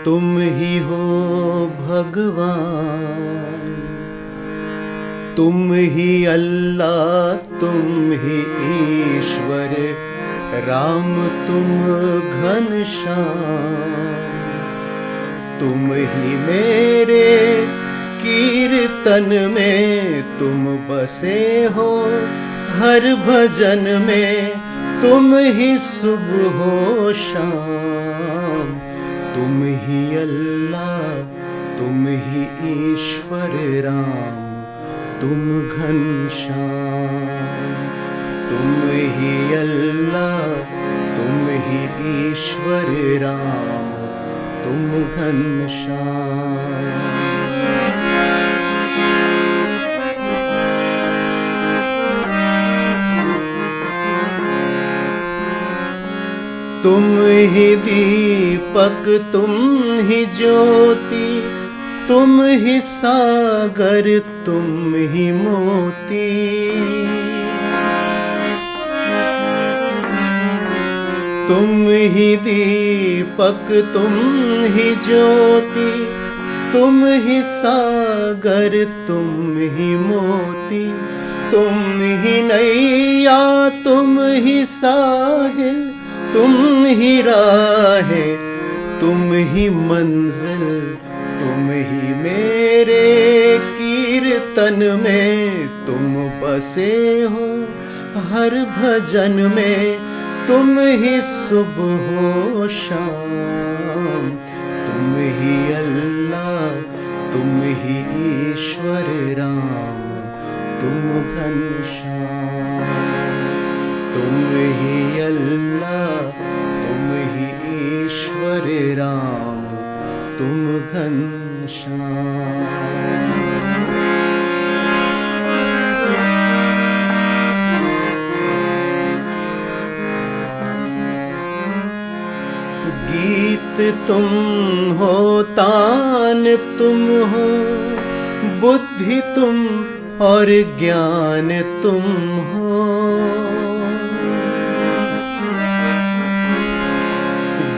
तुम ही हो भगवान तुम ही अल्लाह तुम ही ईश्वर राम तुम घनश्याम तुम ही मेरे कीर्तन में तुम बसे हो हर भजन में तुम ही सुबह हो शाम तुम ही अल्लाह तुम ही ईश्वर राम तुम घनश्याम तुम ही अल्लाह तुम ही ईश्वर राम तुम घनश्याम. तुम ही दीपक तुम ही ज्योति तुम ही सागर तुम ही मोती तुम ही दीपक तुम ही ज्योति तुम ही सागर तुम ही मोती तुम ही नैया तुम ही साहिल तुम ही राहे तुम ही मंजिल तुम ही मेरे कीर्तन में तुम बसे हो हर भजन में तुम ही सुबह हो शाम तुम ही अल्लाह तुम ही ईश्वर राम तुम घनश्याम तुम ही अल्लाह तुम ही ईश्वर राम तुम घनश्याम. गीत तुम हो तान तुम हो बुद्धि तुम और ज्ञान तुम हो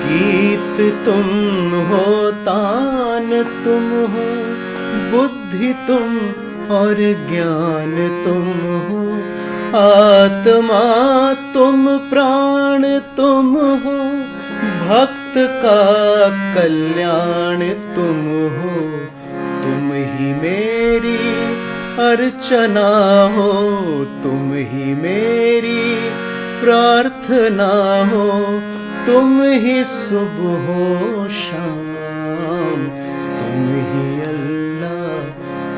गीत तुम हो तान तुम हो बुद्धि तुम और ज्ञान तुम हो, आत्मा तुम, प्राण तुम हो, भक्त का कल्याण तुम हो, तुम ही मेरी अर्चना हो, तुम ही मेरी प्रार्थना हो, तुम ही सुबह हो शाम, तुम ही अल्लाह,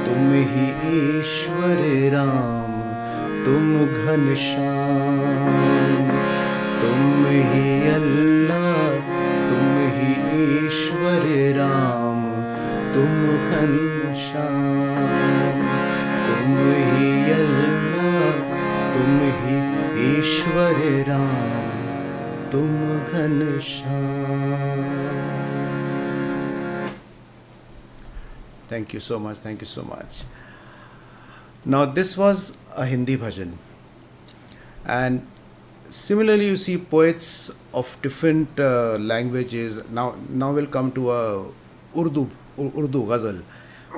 तुम ही ईश्वर राम, तुम घनश्याम, तुम ही अल्लाह, तुम ही ईश्वर राम, तुम घनश्याम, तुम ही अल्लाह, तुम ही ईश्वर राम, तुम Ghanshyam. Thank you so much. Thank you so much. Now this was a Hindi bhajan, and similarly you see poets of different languages. Now we'll come to a Urdu ghazal,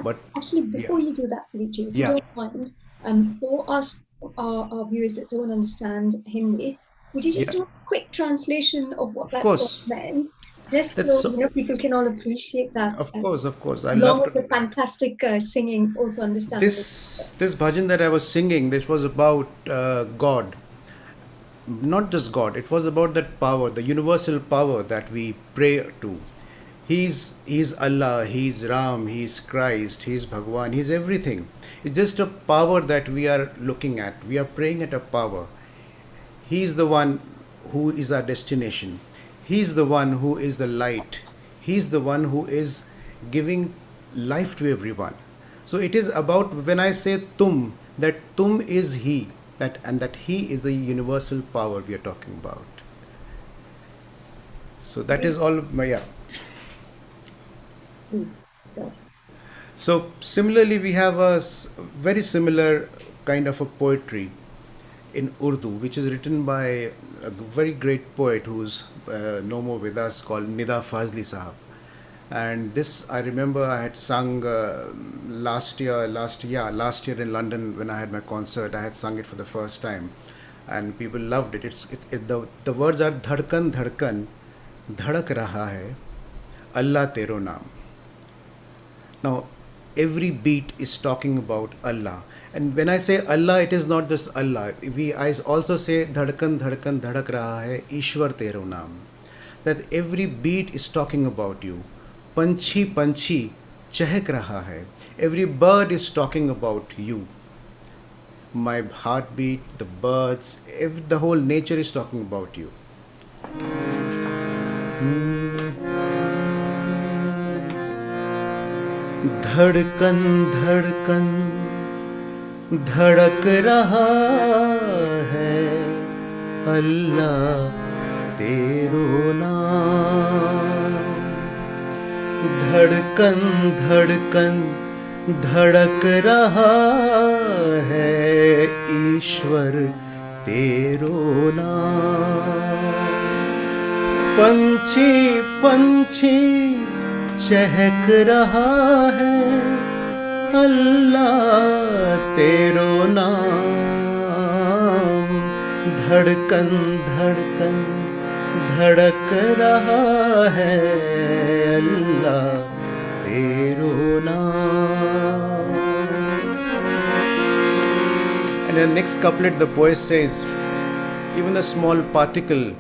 but Actually, before you do that, Felice, if you don't mind, for us, our viewers that don't understand Hindi, would you just do a quick translation of what that song meant? Just so people can all appreciate that. Of course, I along love with the fantastic singing, also understand this bhajan that I was singing. This was about God, not just God. It was about that power, the universal power that we pray to. He's Allah, He's Ram, He's Christ, He's Bhagwan, He's everything. It's just a power that we are looking at. We are praying at a power. He's the one who is our destination. He's the one who is the light. He's the one who is giving life to everyone. So it is about, when I say tum, that tum is He, and that He is the universal power we are talking about. So that is all. So similarly, we have a very similar kind of a poetry in Urdu, which is written by a very great poet who's no more with us, called Nida Fazli Sahab. And this, I remember I had sung last year in London when I had my concert. I had sung it for the first time, and people loved it. The words are धड़कन धड़कन धड़क रहा है अल्लाह तेरो नाम. Now every beat is talking about Allah. And when I say Allah, it is not just Allah. I also say धड़कन धड़कन धड़क रहा है ईश्वर तेरो नाम. That every beat is talking about you. पंछी पंछी चहक रहा है. Every bird is talking about you. My heartbeat, the birds, the whole nature is talking about you. धड़कन धड़कन धड़क रहा है अल्लाह तेरो नाम. धड़कन धड़कन धड़क रहा है ईश्वर तेरो नाम. पंछी पंछी चहक रहा है अल्लाह तेरो नाम. धड़कन धड़कन धड़क रहा है अल्लाह तेरो नाम. And in the next couplet the poet says, even a small particle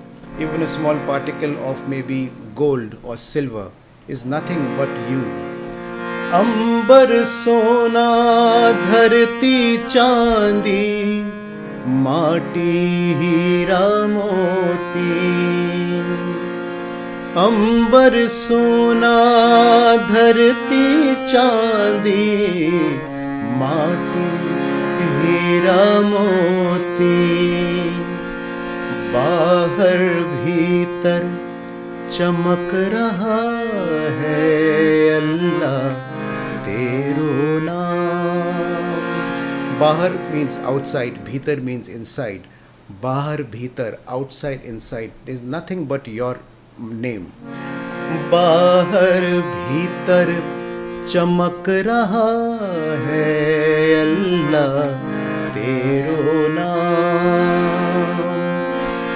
of maybe gold or silver is nothing but you. अंबर सोना धरती चांदी माटी हीरा मोती. अंबर सोना धरती चांदी माटी हीरा मोती. बाहर भीतर चमक रहा है अल्लाह तेरो नाम. Bahar means outside, Bhitar means inside. Bahar, Bhitar, outside, inside. There is nothing but your name. Bahar, Bhitar, चमक रहा है अल्लाह तेरो नाम।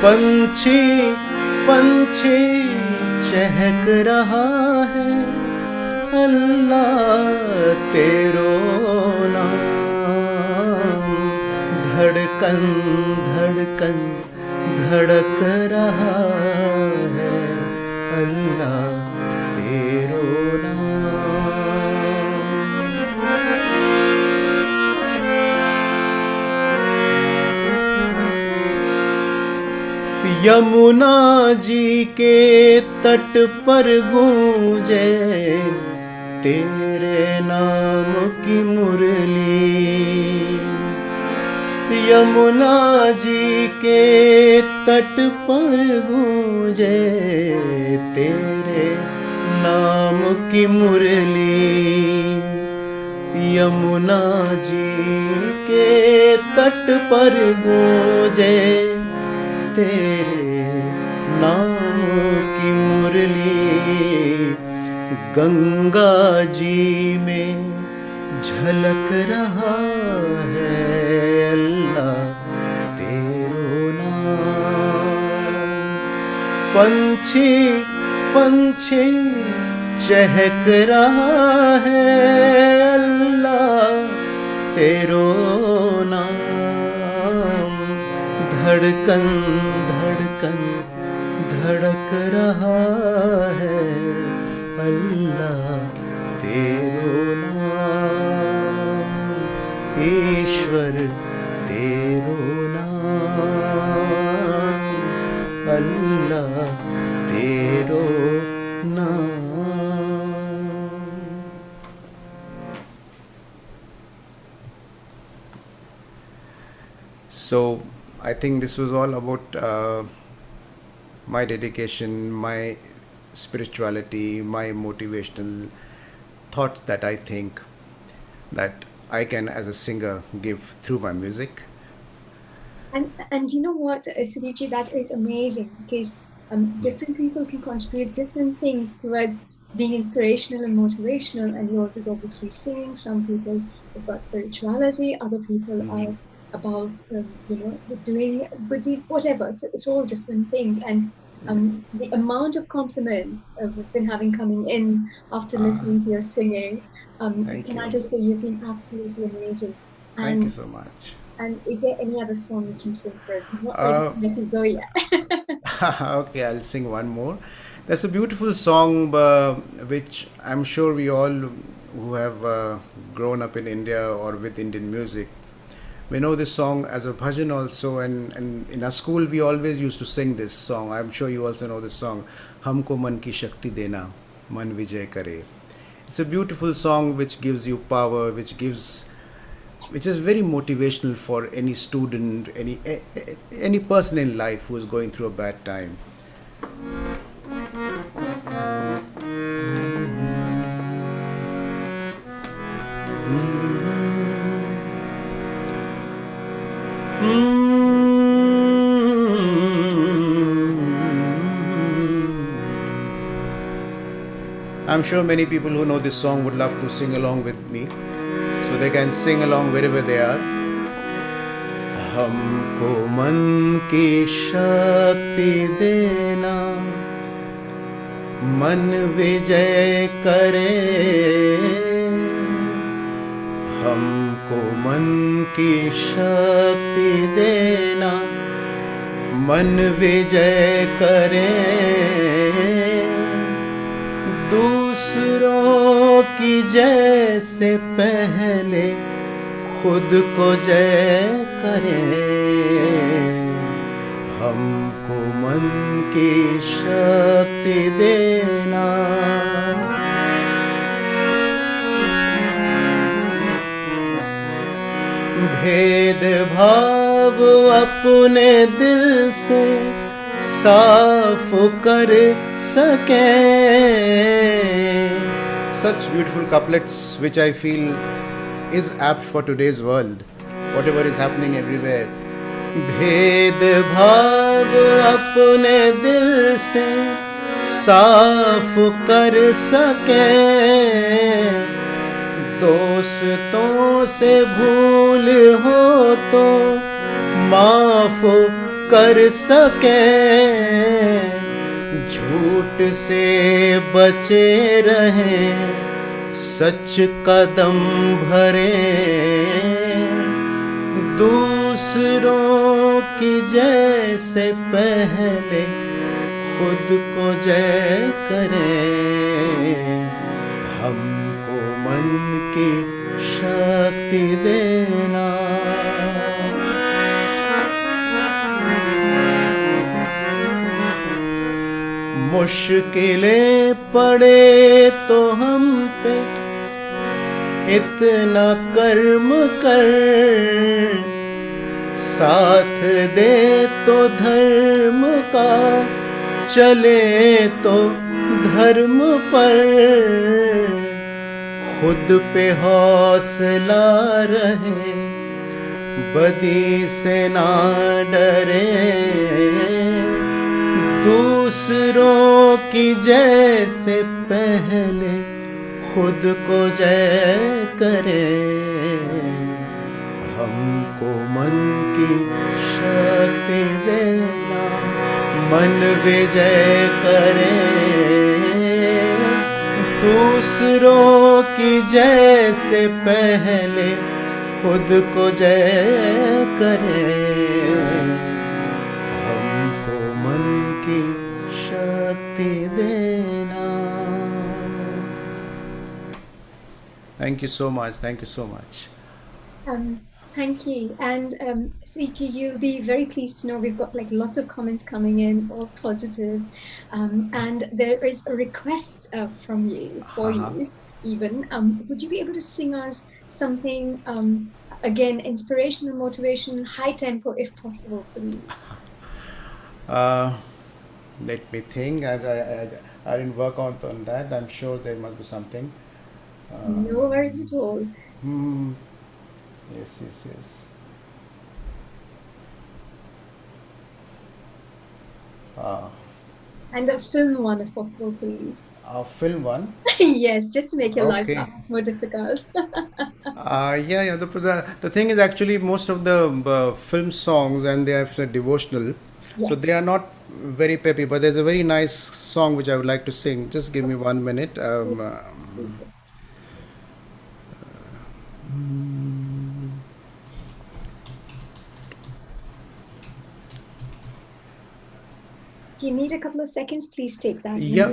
पंछी पंछी चहक रहा है अल्लाह तेरो नाम। धड़कन धड़कन धड़क रहा है अल्लाह तेरो नाम। यमुना जी के तट पर गूंजे तेरे नाम की मुरली। यमुना जी के तट पर गूंजे तेरे नाम की मुरली। यमुना जी के तट पर गूंजे तेरे नाम की मुरली। गंगा जी में झलक रहा है अल्लाह तेरो नाम। पंछी पंछी चहक रहा है अल्लाह तेरो नाम। धड़कन धड़कन धड़क रहा है अल्लाह तेरो नाम। ईश्वर तेरो नाम अल्लाह तेरो नाम। So I think this was all about my dedication, my spirituality, my motivational thoughts that I think that I can as a singer give through my music. And you know what, Sudeepji, that is amazing, because different people can contribute different things towards being inspirational and motivational. And yours is obviously singing. Some people it's about spirituality. Other people are about doing good deeds, whatever. So it's all different things. And the amount of compliments we've been having coming in after listening to your singing, can I just say you've been absolutely amazing. Thank you so much. And is there any other song you can sing for us? I'm not ready to let it go yet. Okay, I'll sing one more. There's a beautiful song which I'm sure we all who have grown up in India or with Indian music, we know this song as a bhajan also, and in our school we always used to sing this song. I'm sure you also know this song, Humko Man Ki Shakti Dena, Man Vijay Kare. It's a beautiful song which gives you power, which is very motivational for any student, any person in life who is going through a bad time. I'm sure many people who know this song would love to sing along with me, so they can sing along wherever they are. हमको मन की शक्ति देना, मन विजय करे। हमको मन की शक्ति देना, मन विजय करे। दूसरों की जय से पहले खुद को जय करें। हमको मन की शक्ति देना। भेदभाव अपने दिल से साफ कर सके। Such beautiful couplets which I feel is apt for today's world, whatever is happening everywhere. भेदभाव अपने दिल से साफ कर सके। दोस्तों से भूल हो तो माफ कर सकें, झूठ से बचे रहें, सच कदम भरें, दूसरों की जैसे पहले खुद को जय करें, हमको मन की शक्ति देना। मुश्किलें पड़े तो हम पे इतना कर्म कर, साथ दे तो धर्म का, चले तो धर्म पर, खुद पे हौसला रहे, बदी से ना डरे, दूसरों की जैसे पहले खुद को जय करें, हमको मन की शक्ति देना, मन विजय करें, दूसरों की जैसे पहले खुद को जय करें, हमको मन की शक्ति देना। Thank you so much. Thank you so much. Thank you. And Sichi, you'll be very pleased to know we've got like lots of comments coming in, all positive. And there is a request from you, for you even. Would you be able to sing us something, again, inspirational, motivational, high tempo, if possible, please? Let me think. I didn't work on that. I'm sure there must be something. No worries at all. Yes, yes, yes. And a film one, if possible, please. A film one? Yes, just to make your life Okay. more difficult. Yeah. The thing is, actually, most of the film songs, and they are devotional, so Yes. they are not very peppy. But there's a very nice song which I would like to sing. Just give me 1 minute. Please do. Do you need a couple of seconds? Please take that. Yeah.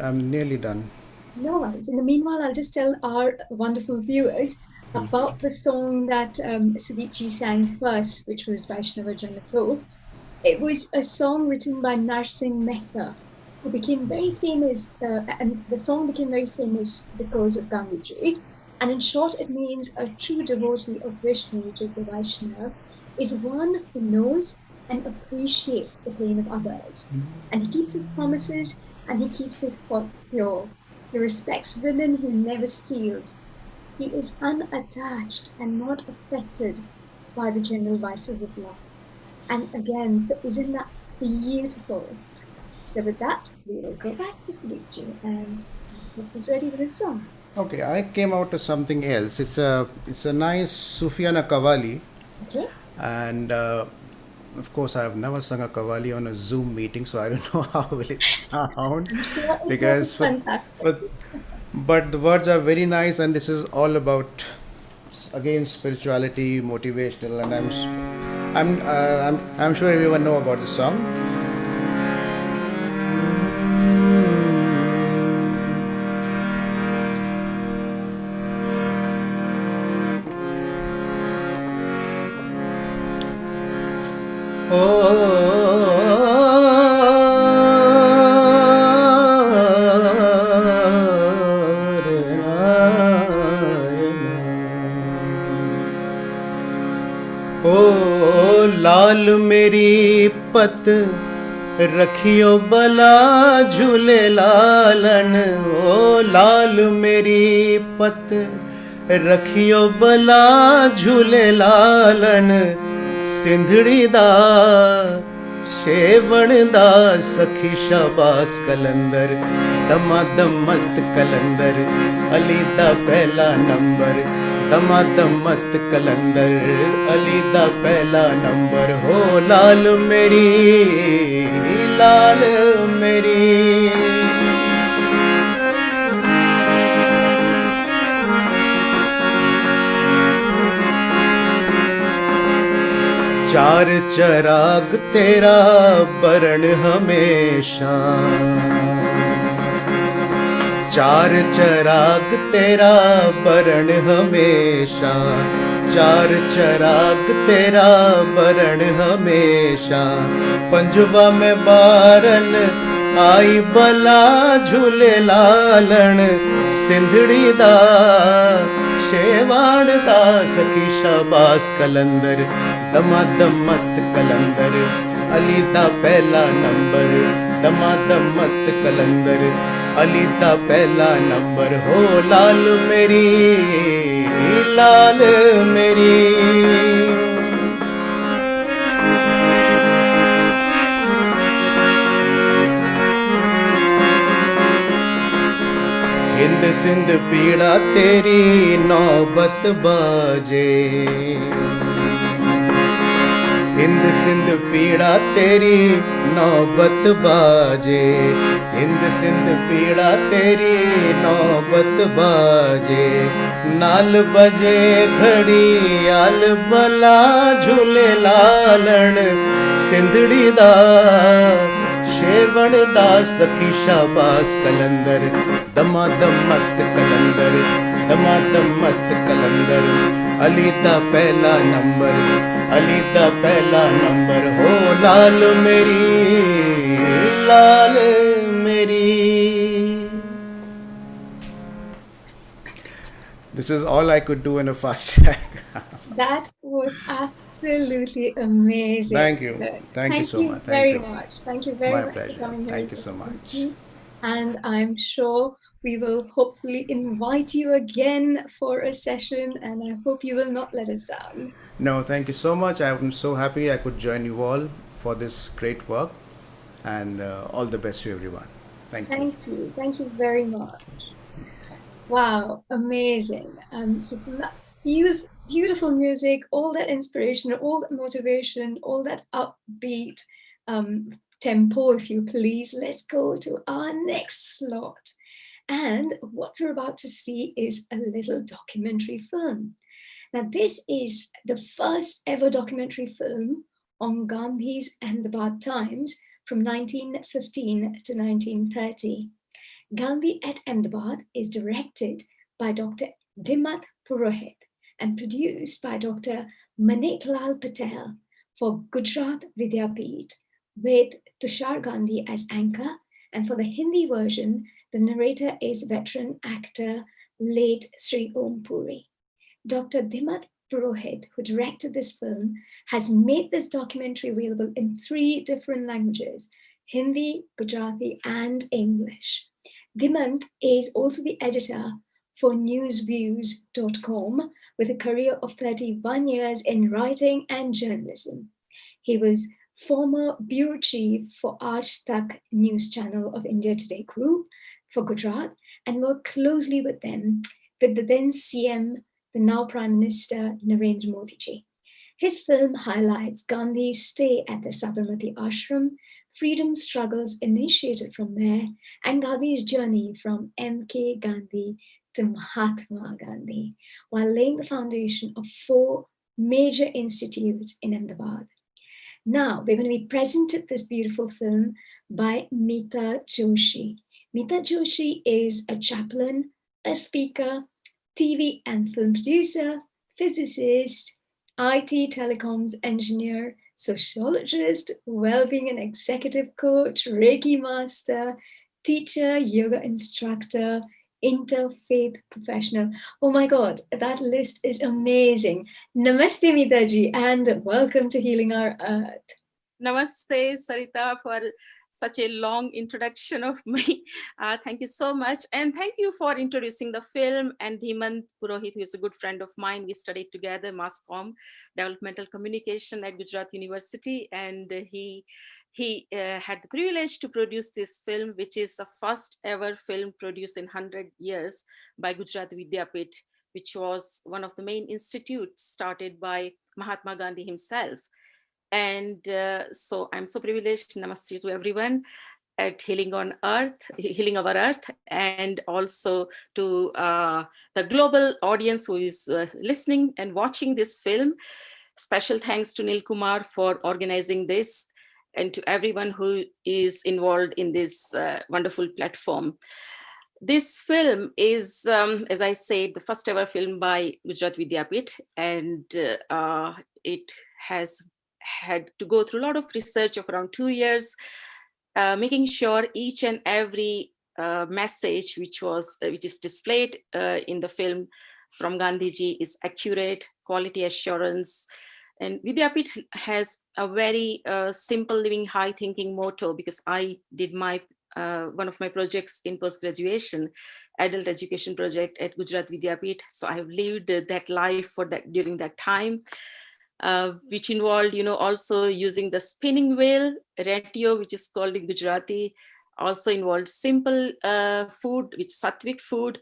I'm nearly done. No worries. In the meanwhile, I'll just tell our wonderful viewers about the song that Sudeep sang first, which was Vaishnava Janako. It was a song written by Narsingh Mehta, who became very famous, and the song became very famous because of Gandhiji. And in short, it means a true devotee of Vishnu, which is the Vaishnava, is one who knows and appreciates the pain of others. And he keeps his promises and he keeps his thoughts pure. He respects women, he never steals. He is unattached and not affected by the general vices of life. And again, so isn't that beautiful? So with that, we will go back to Sudeepji and he's ready with his song. Okay, I came out with something else. It's a nice Sufiana Qawwali. Okay. And of course, I have never sung a Qawwali on a Zoom meeting, so I don't know how will it sound. I'm sure it because was fantastic. but the words are very nice, and this is all about again spirituality, motivational, and I'm sure everyone know about this song. ओ लाल मेरी पत रखियो बला झूले लालन, ओ लाल मेरी पत रखियो बला झूले लालन, सिंधड़ी दा शेवण दा सखी शाबास कलंदर दमादम मस्त कलंदर अली दा पहला नंबर दमादम मस्त कलंदर अली दा पहला नंबर हो लाल मेरी लाल मेरी चार चराग तेरा बरण हमेशा चार चराग तेरा बरण हमेशा चार चराग तेरा बरण हमेशा पंजवा में बारन आई बला झूले लालण सिंधड़ी दा शेवाण दा सखी शाबास कलंदर दमादम मस्त कलंदर अली दा पहला नंबर दमादम मस्त कलंदर अली दा पहला नंबर हो लाल मेरी लाल मेरी हिंद सिंध पीड़ा तेरी नौबत बाजे हिंद सिंध पीड़ा तेरी नौबत बाजे हिंद सिंध पीड़ा तेरी नौबत बाजे नाल बजे घड़ी आल बला झूले लालण सिंधड़ी दा शेवण दा सखी शाबास कलंदर दमादम मस्त कलंदर दमादम मस्त कलंदर अली दा पहला नंबर अली दा पहला नंबर हो लाल मेरी लाल मेरी This is all I could do in a fast track. That was absolutely amazing. Thank you. Thank you so much. Very much. Thank you very My much pleasure. for coming here. Thank you to so listen much. to me. And I'm sure we will hopefully invite you again for a session, and I hope you will not let us down. No, thank you so much. I'm so happy I could join you all for this great work, and all the best to everyone. Thank you. Thank you. Thank you very much. Wow, amazing. So from that beautiful music, all that inspiration, all that motivation, all that upbeat tempo, if you please, let's go to our next slot. And what we're about to see is a little documentary film. Now, this is the first ever documentary film on Gandhi's Ahmedabad Times from 1915 to 1930. Gandhi at Ahmedabad is directed by Dr. Dhimat Purohit and produced by Dr. Maneklal Patel for Gujarat Vidyapeeth with Tushar Gandhi as anchor, and for the Hindi version, the narrator is veteran actor late Sri Om Puri. Dr. Dhimat Purohit, who directed this film, has made this documentary available in 3 different languages: Hindi, Gujarati, and English. Dhimant is also the editor for newsviews.com with a career of 31 years in writing and journalism. He was former bureau chief for Aaj Tak news channel of India Today Group for Gujarat and worked closely with them, with the then CM, the now Prime Minister Narendra Modi ji. His film highlights Gandhi's stay at the Sabarmati ashram, freedom struggles initiated from there, and Gandhi's journey from M.K. Gandhi to Mahatma Gandhi, while laying the foundation of 4 major institutes in Ahmedabad. Now, we're going to be presented this beautiful film by Meeta Joshi. Meeta Joshi is a chaplain, a speaker, TV and film producer, physicist, IT telecoms engineer, sociologist, well-being and executive coach, Reiki master, teacher, yoga instructor, interfaith professional. Oh my God, that list is amazing. Namaste, Meeta ji, and welcome to Healing Our Earth. Namaste, Sarita, for such a long introduction of me. Thank you so much. And thank you for introducing the film, and Dhimant Purohit, who is a good friend of mine. We studied together, Mass Comm, Developmental Communication at Gujarat University. And he had the privilege to produce this film, which is the first ever film produced in 100 years by Gujarat Vidyapith, which was one of the main institutes started by Mahatma Gandhi himself. And so I'm so privileged. Namaste to everyone at Healing on Earth, Healing Our Earth, and also to the global audience who is listening and watching this film. Special thanks to Nil Kumar for organizing this, and to everyone who is involved in this wonderful platform. This film is, as I said, the first ever film by Gujarat Vidyapith, and it has had to go through a lot of research of around 2 years, making sure each and every message which is displayed in the film from Gandhiji is accurate, quality assurance. And Vidyapith has a very simple living high thinking motto, because I did my one of my projects in post-graduation, adult education project at Gujarat Vidyapith. So I have lived that life for that during that time, which involved, also using the spinning wheel, ratio, which is called in Gujarati, also involved simple food, which sattvic food,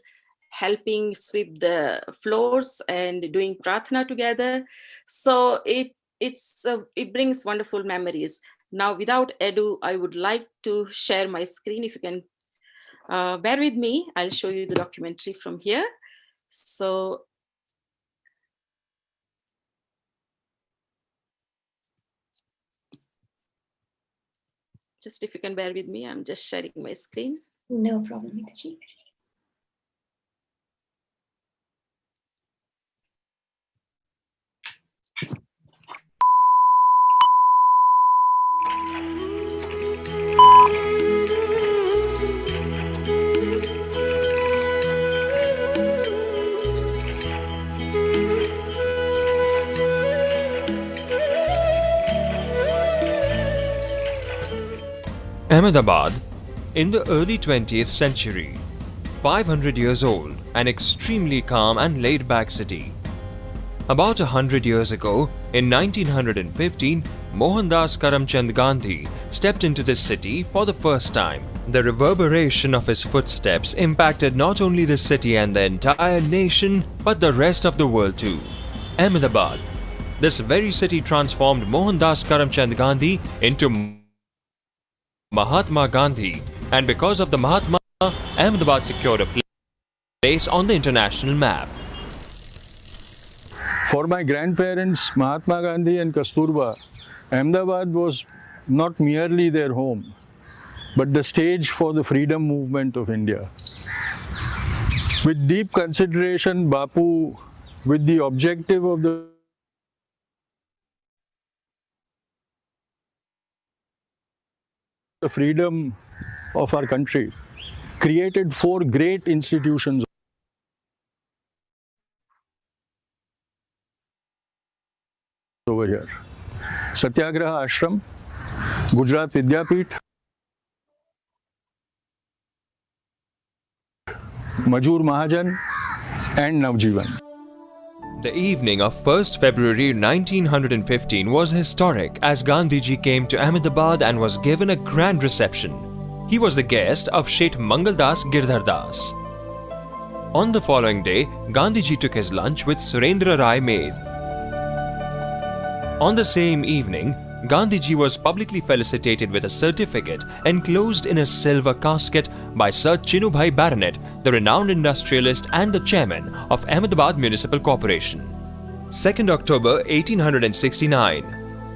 helping sweep the floors and doing pratna together. So it brings wonderful memories. Now, without ado, I would like to share my screen. If you can bear with me, I'll show you the documentary from here. So just if you can bear with me, I'm just sharing my screen. No problem, Mitaji. Ahmedabad, in the early 20th century, 500 years old, an extremely calm and laid-back city. About 100 years ago, in 1915, Mohandas Karamchand Gandhi stepped into this city for the first time. The reverberation of his footsteps impacted not only the city and the entire nation, but the rest of the world too. Ahmedabad. This very city transformed Mohandas Karamchand Gandhi into Mahatma Gandhi, and because of the Mahatma, Ahmedabad secured a place on the international map. For my grandparents, Mahatma Gandhi and Kasturba, Ahmedabad was not merely their home, but the stage for the freedom movement of India. With deep consideration, Bapu, with the objective of the freedom of our country, created 4 great institutions over here. Satyagraha Ashram, Gujarat Vidyapith, Majur Mahajan and Navjivan. The evening of 1st February 1915 was historic as Gandhiji came to Ahmedabad and was given a grand reception. He was the guest of Sheth Mangaldas Girdhar Das. On the following day, Gandhiji took his lunch with Surendra Rai Maid. On the same evening, Gandhiji was publicly felicitated with a certificate enclosed in a silver casket by Sir Chinubhai Baronet, the renowned industrialist and the chairman of Ahmedabad Municipal Corporation. 2nd October 1869.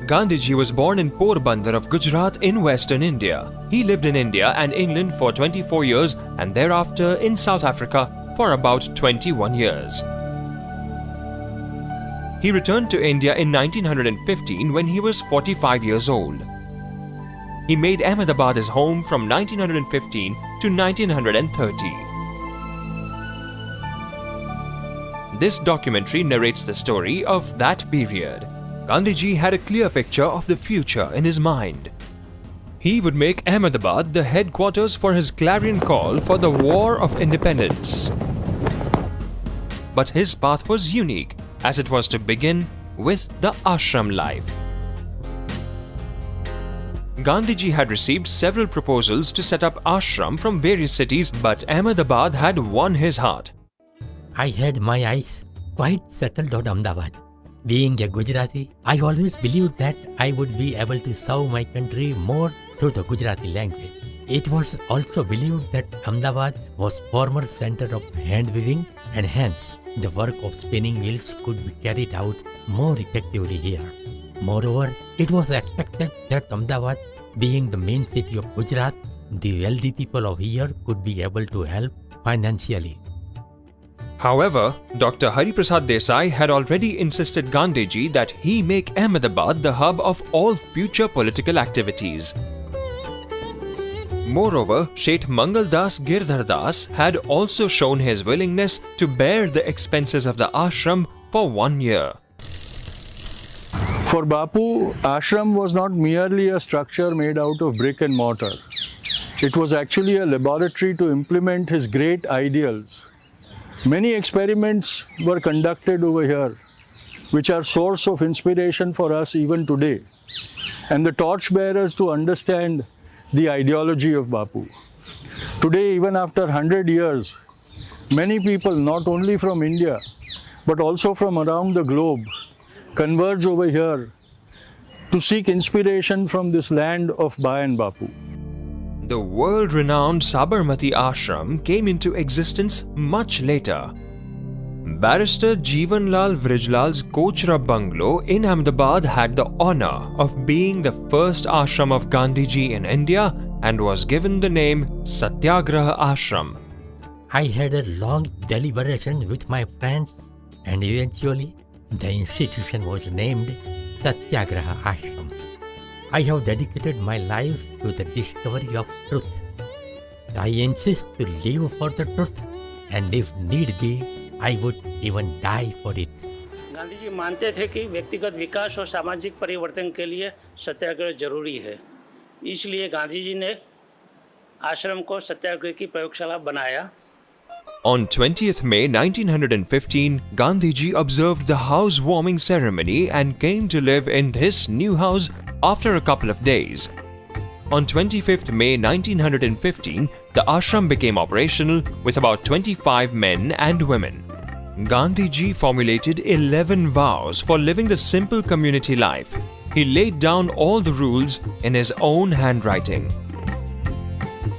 Gandhiji was born in Porbandar of Gujarat in Western India. He lived in India and England for 24 years and thereafter in South Africa for about 21 years. He returned to India in 1915 when he was 45 years old. He made Ahmedabad his home from 1915 to 1930. This documentary narrates the story of that period. Gandhiji had a clear picture of the future in his mind. He would make Ahmedabad the headquarters for his clarion call for the War of Independence. But his path was unique, as it was to begin with the ashram life. Gandhiji had received several proposals to set up ashram from various cities, but Ahmedabad had won his heart. I had my eyes quite settled on Ahmedabad. Being a Gujarati, I always believed that I would be able to serve my country more through the Gujarati language. It was also believed that Ahmedabad was former center of hand weaving, and hence the work of spinning wheels could be carried out more effectively here. Moreover, it was expected that Ahmedabad, being the main city of Gujarat, the wealthy people of here could be able to help financially. However, Dr. Hari Prasad Desai had already insisted Gandhiji that he make Ahmedabad the hub of all future political activities. Moreover, Sheth Mangal Das Girdhar Das had also shown his willingness to bear the expenses of the ashram for 1 year. For Bapu, ashram was not merely a structure made out of brick and mortar. It was actually a laboratory to implement his great ideals. Many experiments were conducted over here, which are source of inspiration for us even today, and the torchbearers to understand the ideology of Bapu. Today, even after 100 years, many people, not only from India, but also from around the globe, converge over here to seek inspiration from this land of Bayan Bapu. The world-renowned Sabarmati Ashram came into existence much later. Barrister Jeevanlal Vrijlal's Kochra bungalow in Ahmedabad had the honor of being the first ashram of Gandhiji in India and was given the name Satyagraha Ashram. I had a long deliberation with my friends, and eventually the institution was named Satyagraha Ashram. I have dedicated my life to the discovery of truth. I insist to live for the truth, and if need be, I would even die for it. Gandhi ji मानते थे कि व्यक्तिगत विकास और सामाजिक परिवर्तन के लिए सत्याग्रह जरूरी है। इसलिए गांधी जी ने आश्रम को सत्याग्रह की प्रयोगशाला बनाया। On 20th May 1915, Gandhiji observed the housewarming ceremony and came to live in his new house after a couple of days. On 25th May 1915, the ashram became operational with about 25 men and women. Gandhiji formulated 11 vows for living the simple community life. He laid down all the rules in his own handwriting.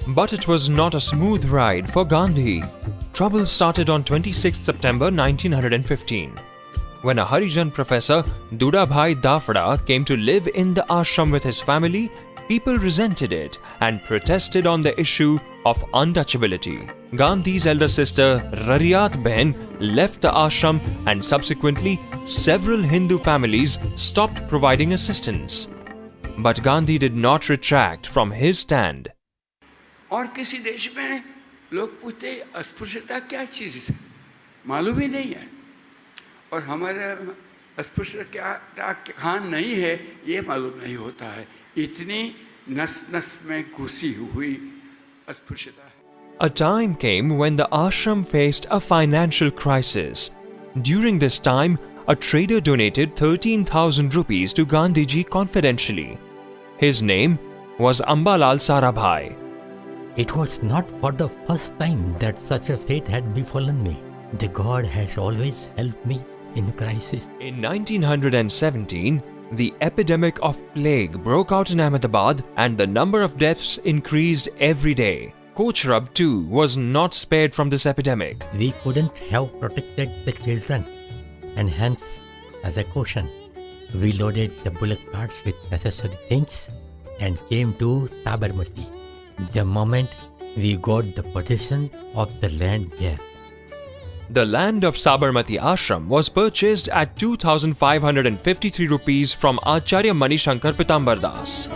But it was not a smooth ride for Gandhi. Trouble started on 26 September 1915. When a Harijan professor, Dudabhai Dafda, came to live in the ashram with his family, people resented it and protested on the issue of untouchability. Gandhi's elder sister, Rariyat Behan, left the ashram, and subsequently, several Hindu families stopped providing assistance. But Gandhi did not retract from his stand. और किसी देश में लोग पूछते अस्पृश्यता क्या चीज़ है मालूम ही नहीं है और हमारे अस्पृश्यता कहाँ नहीं है ये मालूम नहीं होता है इतनी नस नस में घुसी हुई अस्पृश्यता है. A time came when the ashram faced a financial crisis. During this time, a trader donated 13,000 rupees to Gandhiji confidentially. His name was Ambalal Sarabhai. It was not for the first time that such a fate had befallen me. The God has always helped me in crisis. In 1917, the epidemic of plague broke out in Ahmedabad and the number of deaths increased every day. Kochrab too was not spared from this epidemic. We couldn't have protected the children, and hence, as a caution, we loaded the bullock carts with necessary things and came to Sabarmati. The moment we got the possession of the land there. The land of Sabarmati Ashram was purchased at 2,553 rupees from Acharya Manishankar Pitambar Das.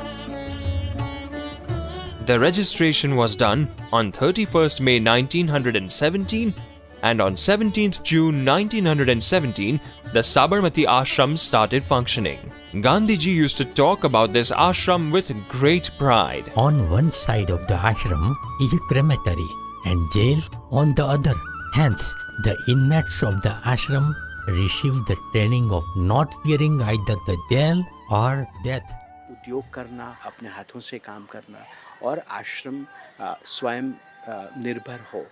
The registration was done on 31st May 1917 and on 17th June 1917, the Sabarmati ashram started functioning. Gandhiji used to talk about this ashram with great pride. On one side of the ashram is a crematory and jail on the other. Hence, the inmates of the ashram receive the training of not fearing either the jail or death. उद्योग करना, अपने हाथों से काम करना और आश्रम स्वयं निर्भर हो,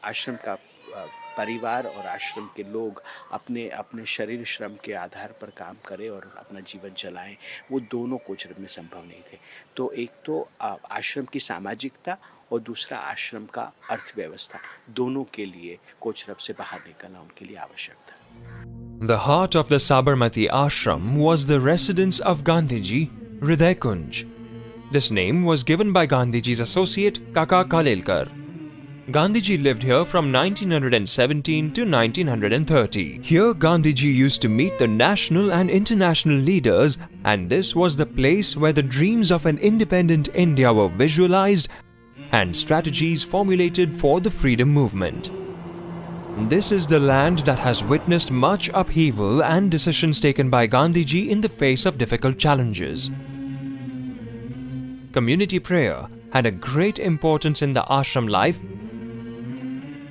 आश्रम का परिवार और आश्रम के लोग अपने अपने शरीर श्रम के आधार पर काम करें और अपना जीवन चलाएं, वो दोनों कोचरब में संभव नहीं थे। तो एक तो आश्रम की सामाजिकता और दूसरा आश्रम का अर्थव्यवस्था, दोनों के लिए कोचरब से बाहर निकलना उनके लिए आवश्यक था। The heart of the Sabarmati ashram was the residence of Gandhiji, Hriday Kunj. This name was given by Gandhiji's associate Kaka Kalelkar. Gandhiji lived here from 1917 to 1930. Here Gandhiji used to meet the national and international leaders, and this was the place where the dreams of an independent India were visualized and strategies formulated for the freedom movement. This is the land that has witnessed much upheaval and decisions taken by Gandhiji in the face of difficult challenges. Community prayer had a great importance in the ashram life,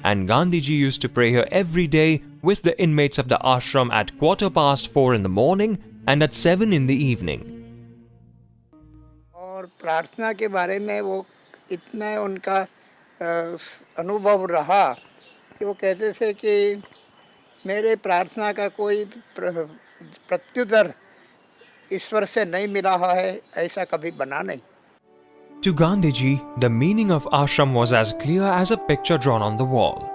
and Gandhiji used to pray here every day with the inmates of the ashram at 4:15 in the morning and at 7 in the evening. और प्रार्थना के बारे में वो इतना उनका अनुभव रहा कि वो कहते थे कि मेरे प्रार्थना का कोई प्रत्युत्तर ईश्वर से नहीं मिला है, ऐसा कभी बना नहीं। To Gandhiji, the meaning of ashram was as clear as a picture drawn on the wall.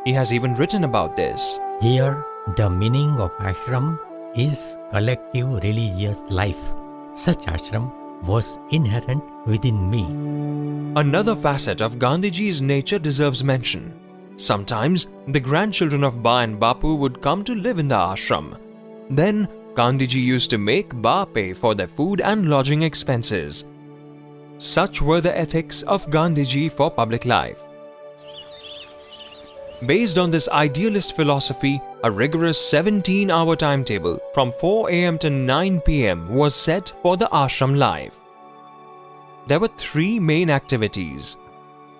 He has even written about this. Here, the meaning of ashram is collective religious life. Such ashram was inherent within me. Another facet of Gandhiji's nature deserves mention. Sometimes, the grandchildren of Ba and Bapu would come to live in the ashram. Then, Gandhiji used to make Ba pay for their food and lodging expenses. Such were the ethics of Gandhiji for public life. Based on this idealist philosophy, a rigorous 17-hour timetable from 4 a.m. to 9 p.m. was set for the ashram life. There were 3 main activities.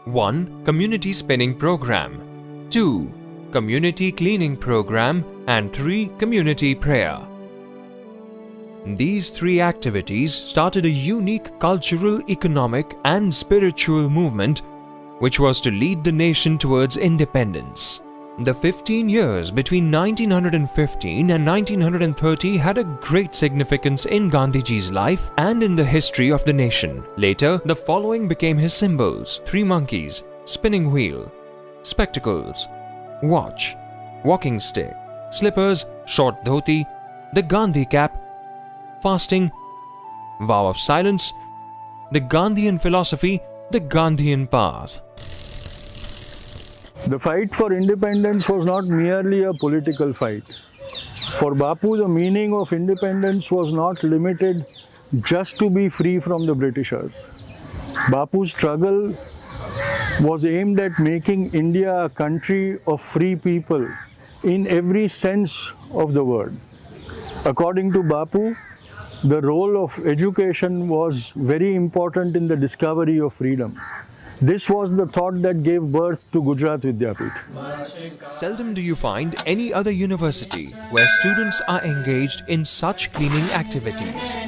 1. Community spinning program. 2. Community cleaning program. And 3. Community prayer. These 3 activities started a unique cultural, economic and spiritual movement which was to lead the nation towards independence. The 15 years between 1915 and 1930 had a great significance in Gandhiji's life and in the history of the nation. Later, the following became his symbols: 3 monkeys, spinning wheel, spectacles, watch, walking stick, slippers, short dhoti, the Gandhi cap, fasting, vow of silence, the Gandhian philosophy, the Gandhian path. The fight for independence was not merely a political fight. For Bapu, the meaning of independence was not limited just to be free from the Britishers. Bapu's struggle was aimed at making India a country of free people in every sense of the word. According to Bapu, the role of education was very important in the discovery of freedom. This was the thought that gave birth to Gujarat Vidyapith. Seldom do you find any other university where students are engaged in such cleaning activities.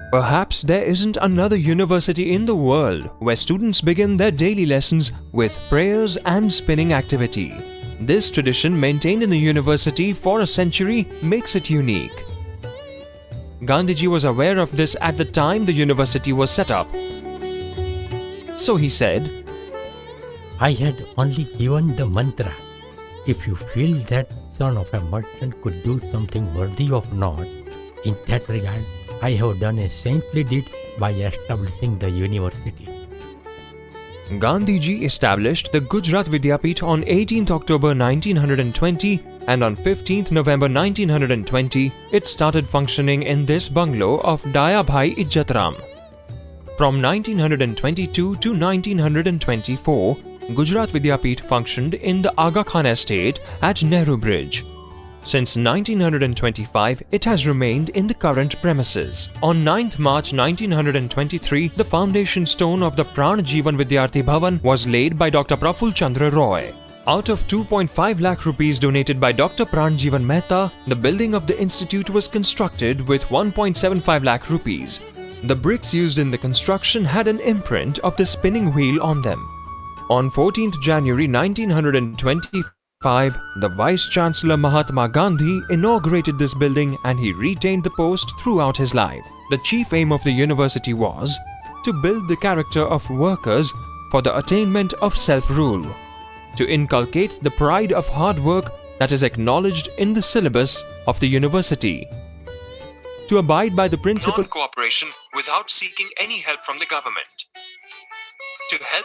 Perhaps there isn't another university in the world where students begin their daily lessons with prayers and spinning activity. This tradition, maintained in the university for a century, makes it unique. Gandhiji was aware of this at the time the university was set up. So he said, I had only given the mantra. If you feel that son of a merchant could do something worthy of naught, in that regard, I have done a saintly deed by establishing the university. Gandhiji established the Gujarat Vidyapith on 18th October 1920, and on 15th November 1920 it started functioning in this bungalow of Dayabhai Ijjatram. From 1922 to 1924, Gujarat Vidyapith functioned in the Aga Khan estate at Nehru Bridge. Since 1925, it has remained in the current premises. On 9th March 1923, the foundation stone of the Pran Jeevan Vidyarthi Bhavan was laid by Dr. Praful Chandra Roy. Out of 2.5 lakh rupees donated by Dr. Pran Jeevan Mehta, the building of the institute was constructed with 1.75 lakh rupees. The bricks used in the construction had an imprint of the spinning wheel on them. On 14th January 1925, the Vice-Chancellor Mahatma Gandhi inaugurated this building and he retained the post throughout his life. The chief aim of the university was to build the character of workers for the attainment of self-rule, to inculcate the pride of hard work that is acknowledged in the syllabus of the university, to abide by the principle of cooperation without seeking any help from the government, to help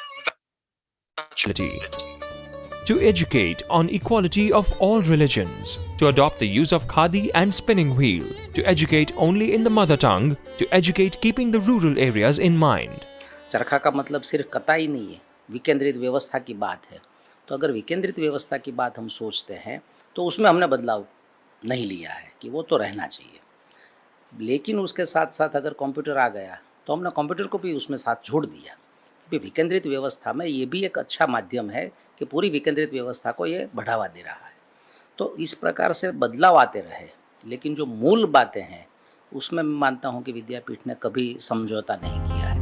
to educate on equality of all religions, to adopt the use of khadi and spinning wheel, to educate only in the mother tongue, to educate keeping the rural areas in mind. चरखा का मतलब सिर्फ कताई नहीं है, विकेंद्रित व्यवस्था की बात है। तो अगर विकेंद्रित व्यवस्था की बात हम सोचते हैं तो उसमें हमने बदलाव नहीं लिया है कि वो तो रहना चाहिए, लेकिन उसके साथ साथ अगर कंप्यूटर आ गया तो हमने कंप्यूटर को भी उसमें साथ जोड़ दिया। विकेंद्रित व्यवस्था में ये भी एक अच्छा माध्यम है कि पूरी विकेंद्रित व्यवस्था को ये बढ़ावा दे रहा है। तो इस प्रकार से बदलाव आते रहे, लेकिन जो मूल बातें हैं उसमें मैं मानता हूँ कि विद्यापीठ ने कभी समझौता नहीं किया है।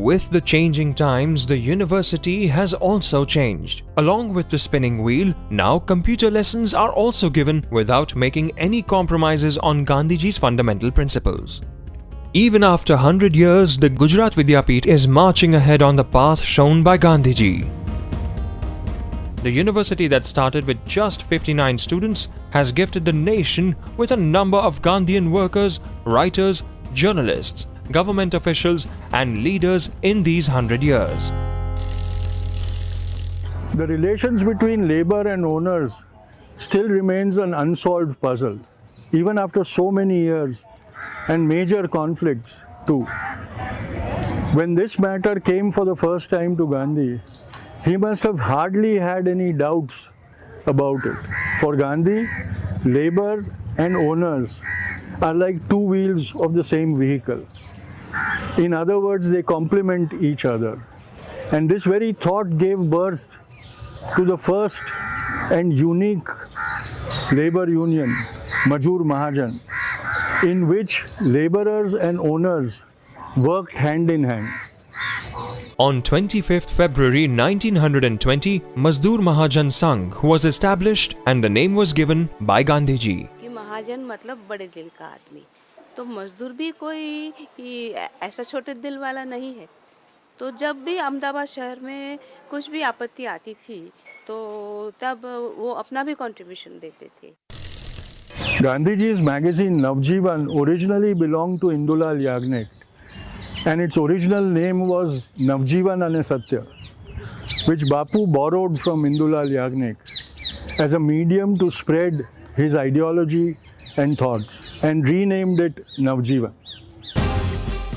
With the changing times, the university has also changed. Along with the spinning wheel, now computer lessons are also given without making any compromises on Gandhiji's fundamental principles. Even after 100 years, the Gujarat Vidyapith is marching ahead on the path shown by Gandhiji. The university that started with just 59 students has gifted the nation with a number of Gandhian workers, writers, journalists, government officials and leaders in these 100 years. The relations between labor and owners still remains an unsolved puzzle, even after so many years and major conflicts too. When this matter came for the first time to Gandhi, he must have hardly had any doubts about it. For Gandhi, labor and owners are like two wheels of the same vehicle. In other words, they complement each other. And this very thought gave birth to the first and unique labor union, Mazdoor Mahajan, in which laborers and owners worked hand in hand. On 25th February 1920, Mazdoor Mahajan Sangh was established and the name was given by Gandhiji. कि महाजन मतलब बड़े दिल का आदमी, तो मजदूर भी कोई ऐसा छोटे दिल वाला नहीं है। तो जब भी अहमदाबाद शहर में कुछ भी आपत्ति आती थी तो तब वो अपना भी कंट्रीब्यूशन देते थे। Gandhiji's magazine Navjivan originally belonged to Indulal Yagnik, and its original name was Navjivan Ane Satya, which Bapu borrowed from Indulal Yagnik as a medium to spread his ideology and thoughts, and renamed it Navjivan.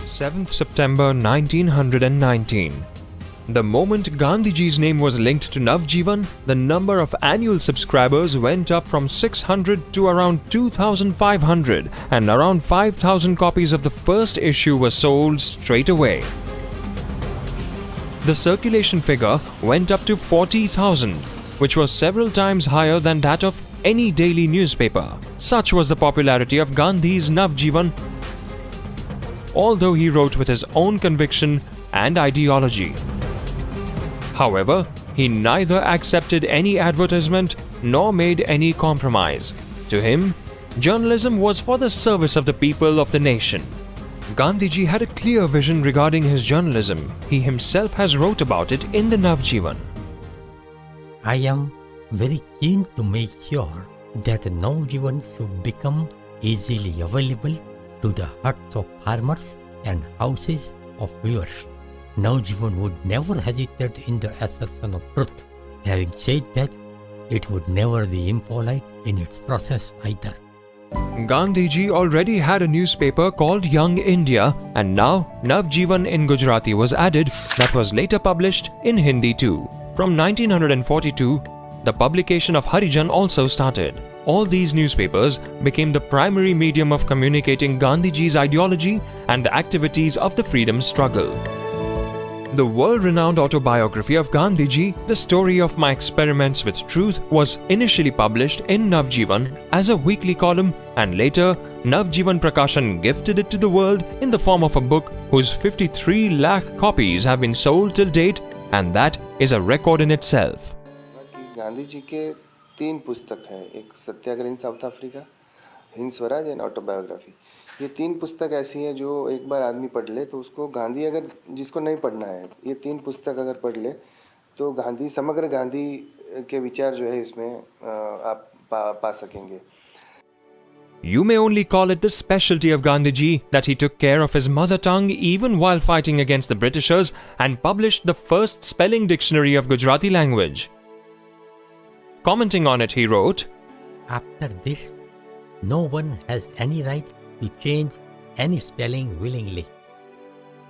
7th September 1919. The moment Gandhiji's name was linked to Navjivan, the number of annual subscribers went up from 600 to around 2,500, and around 5,000 copies of the first issue were sold straight away. The circulation figure went up to 40,000, which was several times higher than that of any daily newspaper. Such was the popularity of Gandhi's Navjivan, although he wrote with his own conviction and ideology. However, he neither accepted any advertisement nor made any compromise. To him, journalism was for the service of the people of the nation. Gandhiji had a clear vision regarding his journalism. He himself has wrote about it in the Navjivan. I am very keen to make sure that Navjivan should become easily available to the huts of farmers and houses of viewers. Navjivan would never hesitate in the assertion of truth. Having said that, it would never be impolite in its process either. Gandhiji already had a newspaper called Young India, and now Navjivan in Gujarati was added, that was later published in Hindi too. From 1942, the publication of Harijan also started. All these newspapers became the primary medium of communicating Gandhiji's ideology and the activities of the freedom struggle. The world-renowned autobiography of Gandhiji, The Story of My Experiments with Truth, was initially published in Navjivan as a weekly column, and later Navjivan Prakashan gifted it to the world in the form of a book whose 53 lakh copies have been sold till date, and that is a record in itself. Gandhi ji के 3 पुस्तक हैं, एक Satyagraha in South Africa, Hind Swaraj and autobiography. ये 3 पुस्तक ऐसी हैं जो एक बार आदमी पढ़ ले तो उसको गांधी, अगर जिसको नहीं पढ़ना है, ये 3 पुस्तक अगर पढ़ ले तो गांधी, समग्र गांधी के विचार जो है इसमें आप पा सकेंगे। You may only call it the specialty of Gandhiji that he took care of his mother tongue even while fighting against the Britishers and published the first spelling dictionary of Gujarati language. Commenting on it, he wrote, After this, no one has any right to change any spelling willingly.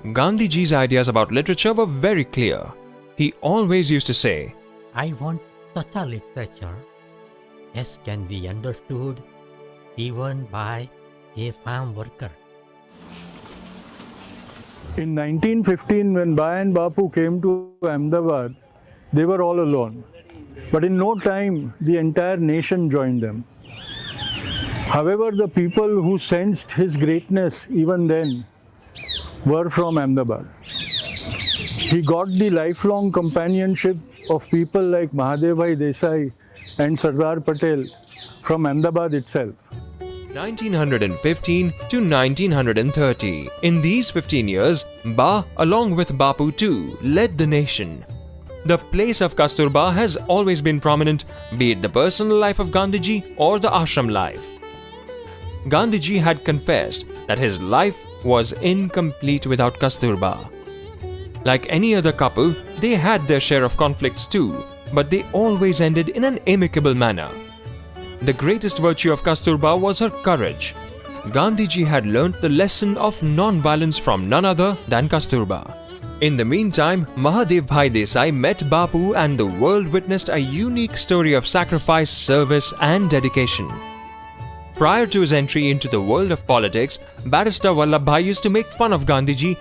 Gandhiji's ideas about literature were very clear. He always used to say, I want such a literature as can be understood even by a farm worker. In 1915, when Bai and Bapu came to Ahmedabad, they were all alone. But in no time, the entire nation joined them. However, the people who sensed his greatness even then were from Ahmedabad. He got the lifelong companionship of people like Mahadev Bhai Desai and Sardar Patel from Ahmedabad itself. 1915 to 1930. In these 15 years, Ba, along with Bapu too, led the nation. The place of Kasturba has always been prominent, be it the personal life of Gandhiji or the ashram life. Gandhiji had confessed that his life was incomplete without Kasturba. Like any other couple, they had their share of conflicts too, but they always ended in an amicable manner. The greatest virtue of Kasturba was her courage. Gandhiji had learnt the lesson of non-violence from none other than Kasturba. In the meantime, Mahadev Bhai Desai met Bapu and the world witnessed a unique story of sacrifice, service and dedication. Prior to his entry into the world of politics, Barrister Vallabhbhai used to make fun of Gandhiji,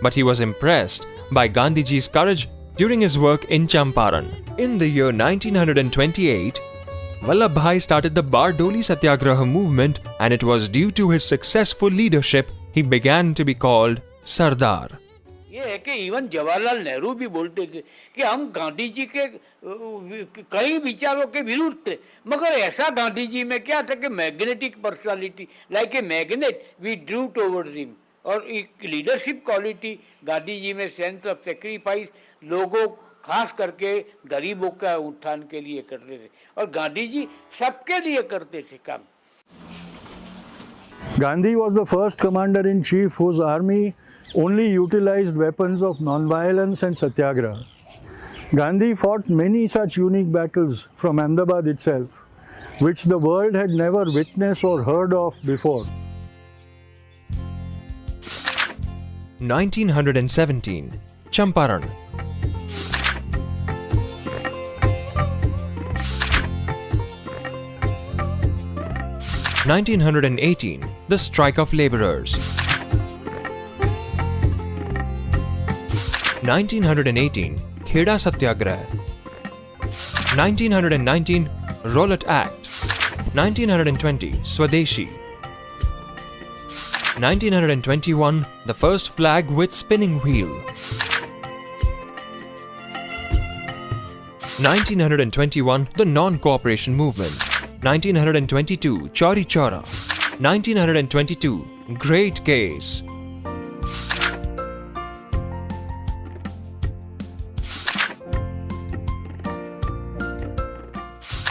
but he was impressed by Gandhiji's courage during his work in Champaran. In the year 1928, Vallabhbhai started the Bardoli Satyagraha movement, and it was due to his successful leadership he began to be called Sardar. ये है कि even Jawaharlal Nehru भी बोलते थे कि हम गांधी जी के कई विचारों के विरुद्ध थे, मगर ऐसा गांधी जी में क्या था कि magnetic personality, like a magnet we drew towards him, और एक लीडरशिप क्वालिटी गांधी जी में, सेंस ऑफ सेक्रीफाइस, लोगों खास करके गरीबों का उत्थान के लिए करते थे, और गांधी जी सबके लिए करते थे काम. Gandhi was the first commander-in-chief whose army only utilized weapons of non-violence and satyagraha. Gandhi fought many such unique battles from Ahmedabad itself, which the world had never witnessed or heard of before. 1917, Champaran. 1918, the strike of laborers. 1918, Kheda Satyagraha. 1919, Rowlatt Act. 1920, Swadeshi. 1921, the first flag with spinning wheel. 1921, the non-cooperation movement. 1922, Chauri Chaura. 1922, Great Case.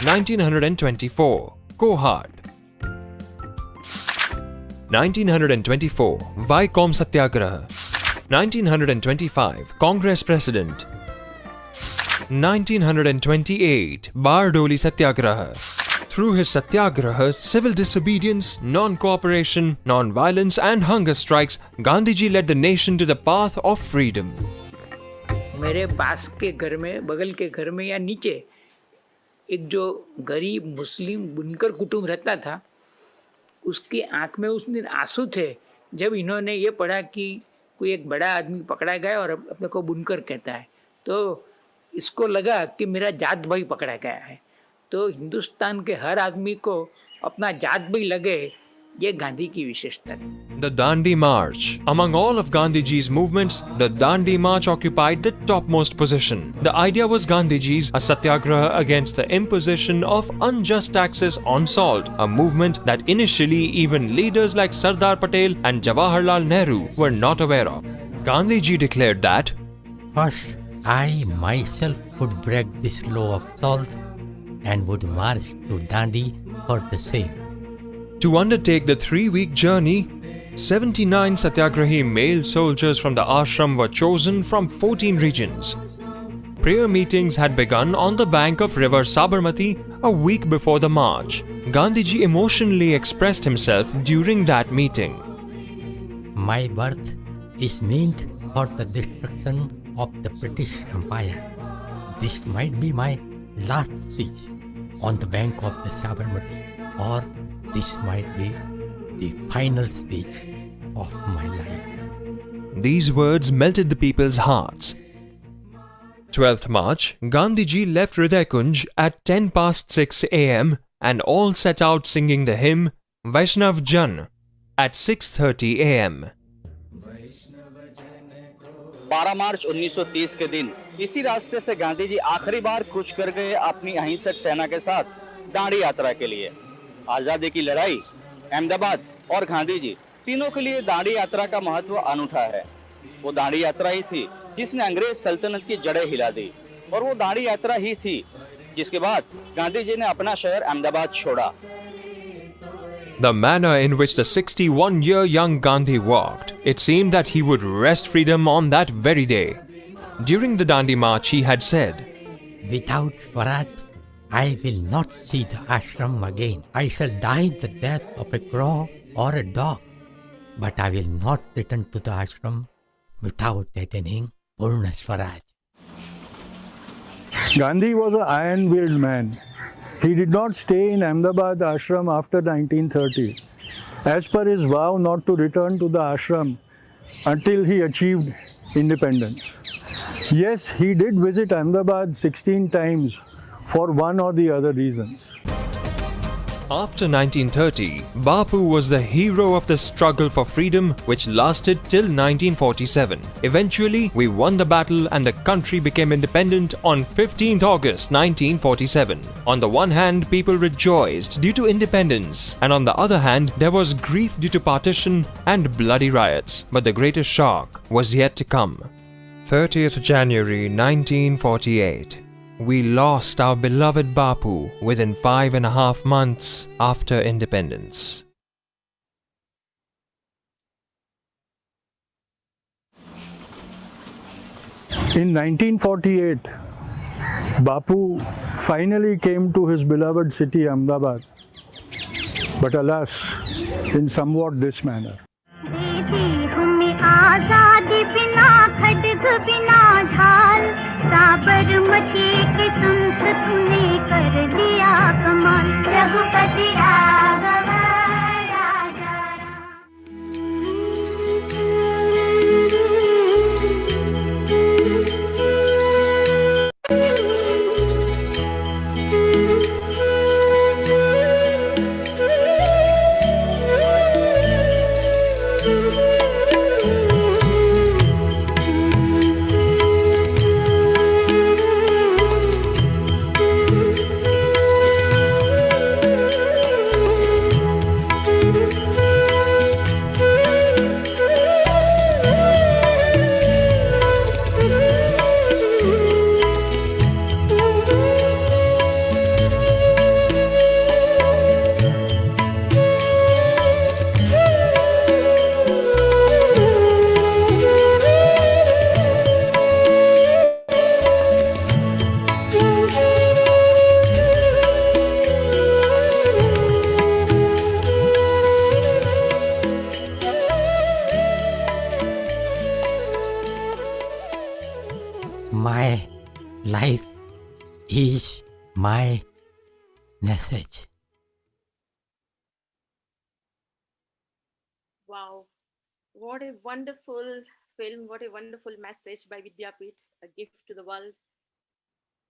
1924, Kohad. 1924, Vaikom Satyagraha. 1925 Congress President. 1928 Bardoli Satyagraha. Through his satyagraha, civil disobedience, non-cooperation, non-violence and hunger strikes, Gandhiji led the nation to the path of freedom. मेरे पास के घर में, बगल के घर में या नीचे एक जो गरीब मुस्लिम बुनकर कुटुंब रहता था, उसकी आंख में उस दिन आंसू थे जब इन्होंने ये पढ़ा कि कोई एक बड़ा आदमी पकड़ा गया और अपने को बुनकर कहता है। तो इसको लगा कि मेरा जात भाई पकड़ा गया है। तो हिंदुस्तान के हर आदमी को अपना जात भाई लगे, ये गांधी की विशेषता है। The Dandi March. Among all of Gandhiji's movements, the Dandi March occupied the topmost position. The idea was Gandhiji's a satyagraha against the imposition of unjust taxes on salt, a movement that initially even leaders like Sardar Patel and Jawaharlal Nehru were not aware of. Gandhiji declared that, First, I myself would break this law of salt and would march to Dandi for the same. to undertake the 3-week journey, 79 Satyagrahi male soldiers from the ashram were chosen from 14 regions. Prayer meetings had begun on the bank of river Sabarmati a week before the march. Gandhiji emotionally expressed himself during that meeting. My birth is meant for the destruction of the British Empire. This might be my last speech on the bank of the Sabarmati, or this might be the final speech of my life. These words melted the people's hearts. 12th March, Gandhiji left Hridaykunj at 6:10 a.m. and all set out singing the hymn Vaishnav Jan at 6:30 a.m. 12 मार्च 1930 के दिन इसी रास्ते से गांधी जी आखिरी बार कूच कर गए अपनी अहिंसक सेना के साथ दांडी यात्रा के लिए। आजादी की लड़ाई, अहमदाबाद और गांधी जी तीनों के लिए दांडी यात्रा का महत्व अनूठा है। वो दांडी यात्रा ही थी जिसने अंग्रेज सल्तनत की जड़ें हिला दी, और वो दांडी यात्रा ही थी जिसके बाद गांधी जी ने अपना शहर अहमदाबाद छोड़ा। The manner in which the 61-year-young Gandhi walked, it seemed that he would wrest freedom on that very day. During the Dandi March, he had said, Without Swaraj, I will not see the ashram again. I shall die the death of a crow or a dog, but I will not return to the ashram without attaining Purna Swaraj. Gandhi was an iron-willed man. He did not stay in Ahmedabad ashram after 1930, as per his vow not to return to the ashram until he achieved independence. Yes, he did visit Ahmedabad 16 times for one or the other reasons. After 1930, Bapu was the hero of the struggle for freedom which lasted till 1947. Eventually, we won the battle and the country became independent on 15th August 1947. On the one hand, people rejoiced due to independence, and on the other hand, there was grief due to partition and bloody riots. But the greatest shock was yet to come. 30th January 1948. We lost our beloved Bapu within 5.5 months after independence. In 1948, Bapu finally came to his beloved city Ahmedabad, but alas, in somewhat this manner. Sabarmati के संत तूने कर दिया कमाल रघुपति राघव राजा Life is my message. Wow, what a wonderful film, what a wonderful message by Vidyapith, a gift to the world.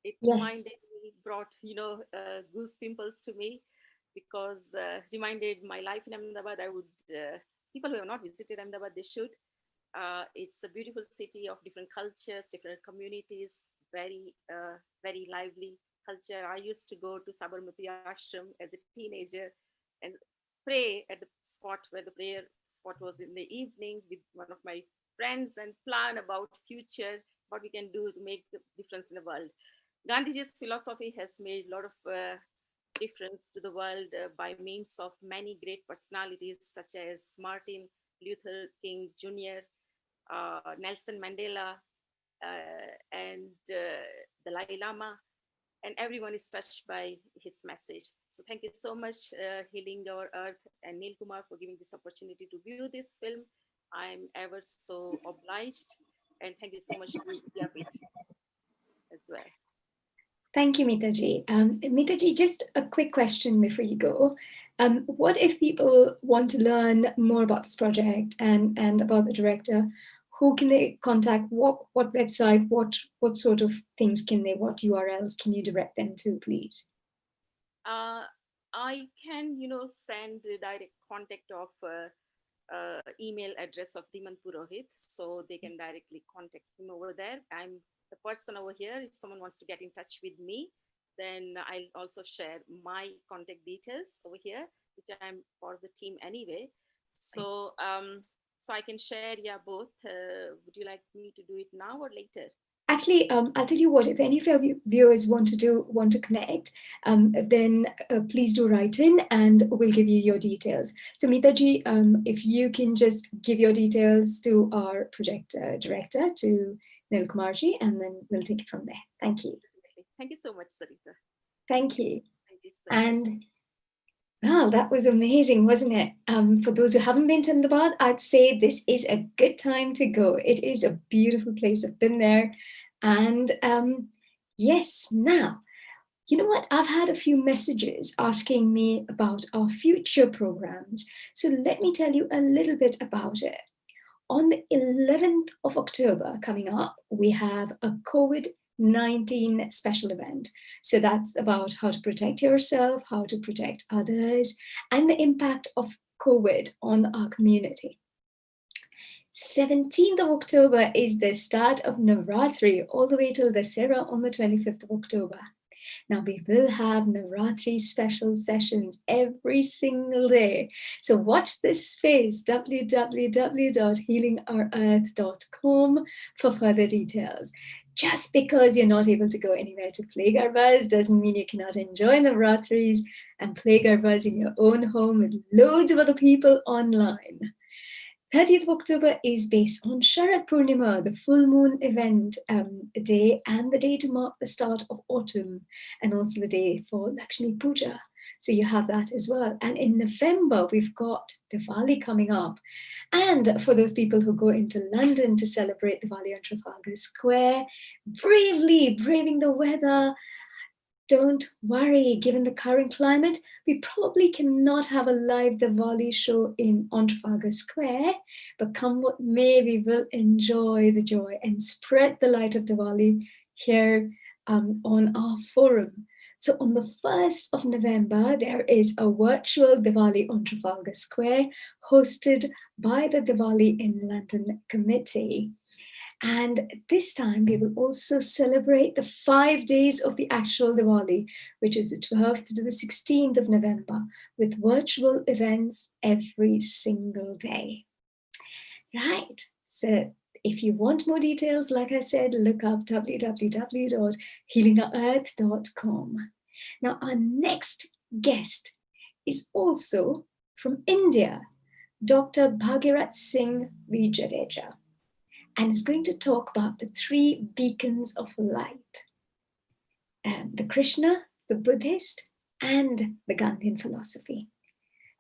It Yes. reminded me, brought, goose pimples to me because reminded my life in Ahmedabad. I would, people who have not visited Ahmedabad, they should. It's a beautiful city of different cultures, different communities, very lively culture. I used to go to Sabarmati Ashram as a teenager and pray at the spot where the prayer spot was in the evening with one of my friends and plan about future, what we can do to make the difference in the world. Gandhiji's philosophy has made a lot of difference to the world by means of many great personalities such as Martin Luther King Jr., Nelson Mandela, and Dalai Lama, and everyone is touched by his message. So thank you so much, Healing Our Earth and Neil Kumar, for giving this opportunity to view this film. I'm ever so obliged, and thank you so much to Yapit as well. Thank you, Mitaji. Mitaji, just a quick question before you go. What if people want to learn more about this project and about the director? Who can they contact? What website? What sort of things can they? What URLs can you direct them to, please? I can, send the direct contact of email address of Dhiman Purohit, so they can directly contact him over there. I'm the person over here. If someone wants to get in touch with me, then I'll also share my contact details over here, which I'm part of the team anyway. So, so I can share, both. Would you like me to do it now or later? Actually, I'll tell you what, if any of your viewers want to connect, then please do write in and we'll give you your details. So Mitaji, if you can just give your details to our project director, to Nil Kumarji, and then we'll take it from there. Thank you. Thank you so much, Sarita. Thank you. Thank you so much. And wow, that was amazing, wasn't it? For those who haven't been to Ahmedabad, I'd say this is a good time to go. It is a beautiful place. I've been there. And yes, now, you know what? I've had a few messages asking me about our future programs. So let me tell you a little bit about it. On the 11th of October coming up, we have a COVID-19 special event. So that's about how to protect yourself, how to protect others, and the impact of COVID on our community. 17th of October is the start of Navratri, all the way till Dasera on the 25th of October. Now, we will have Navratri special sessions every single day. So watch this space, www.healingourearth.com, for further details. Just because you're not able to go anywhere to play Garbas doesn't mean you cannot enjoy Navratris and play Garbas in your own home with loads of other people online. 30th of October is based on Sharad Purnima, the full moon event day, and the day to mark the start of autumn, and also the day for Lakshmi Puja. So you have that as well. And in November, we've got Diwali coming up. And for those people who go into London to celebrate Diwali on Trafalgar Square, braving the weather, don't worry, given the current climate, we probably cannot have a live Diwali show on Trafalgar Square, but come what may, we will enjoy the joy and spread the light of Diwali here on our forum. So on the 1st of November, there is a virtual Diwali on Trafalgar Square hosted by the Diwali in London committee. And this time we will also celebrate the 5 days of the actual Diwali, which is the 12th to the 16th of November, with virtual events every single day. Right, so if you want more details, like I said, look up www.healingourearth.com. Now, our next guest is also from India, Dr. Bhagirath Singh V. Jadeja, and is going to talk about the 3 beacons of light, the Krishna, the Buddhist, and the Gandhian philosophy.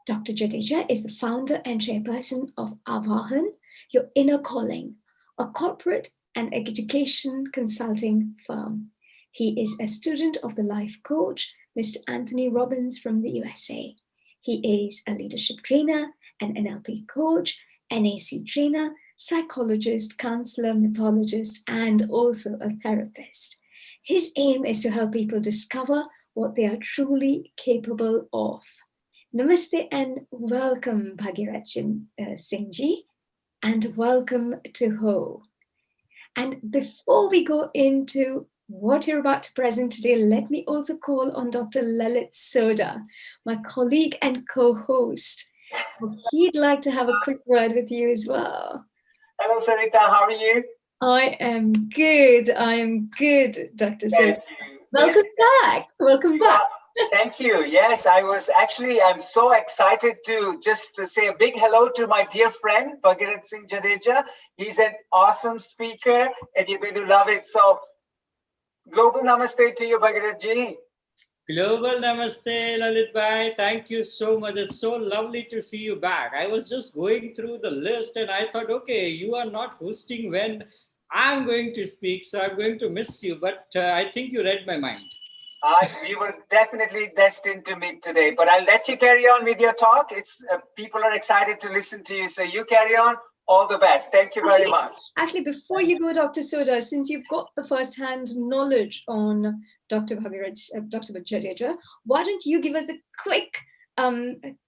Dr. Jadeja is the founder and chairperson of Avahan, Your Inner Calling, a corporate and education consulting firm. He is a student of the life coach, Mr. Anthony Robbins from the USA. He is a leadership trainer, an NLP coach, NAC trainer, psychologist, counselor, mythologist, and also a therapist. His aim is to help people discover what they are truly capable of. Namaste and welcome, Bhagirajan Singh ji, and welcome to Ho. And before we go into what you're about to present today, let me also call on Dr. Lalit Soda, my colleague and co-host, as he'd like to have a quick word with you as well. Hello, Sarita. How are you? I am good. Dr. Soda. Thank you. Welcome back. Welcome back. Thank you. Yes, I'm so excited to say a big hello to my dear friend, Bhagirat Singh Jadeja. He's an awesome speaker and you're going to love it. So, global namaste to you, Bhagirat ji. Global namaste, Lalit bhai. Thank you so much. It's so lovely to see you back. I was just going through the list and I thought, okay, you are not hosting when I'm going to speak, so I'm going to miss you. But I think you read my mind. We were definitely destined to meet today, but I'll let you carry on with your talk. It's people are excited to listen to you, so you carry on. All the best. Thank you very much. Actually, before you go, Dr. Soda, since you've got the first-hand knowledge on Dr. Jadeja, why don't you give us a quick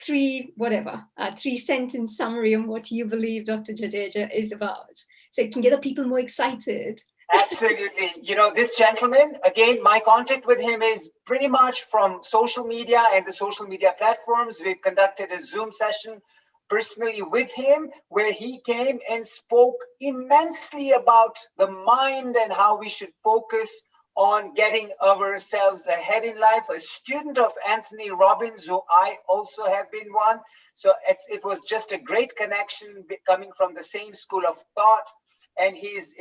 three-sentence summary on what you believe Dr. Jadeja is about, so it can get the people more excited. Absolutely. You know, this gentleman, again, my contact with him is pretty much from social media and the social media platforms. We've conducted a Zoom session personally with him where he came and spoke immensely about the mind and how we should focus on getting ourselves ahead in life. A student of Anthony Robbins, who I also have been one. So it was just a great connection coming from the same school of thought. And his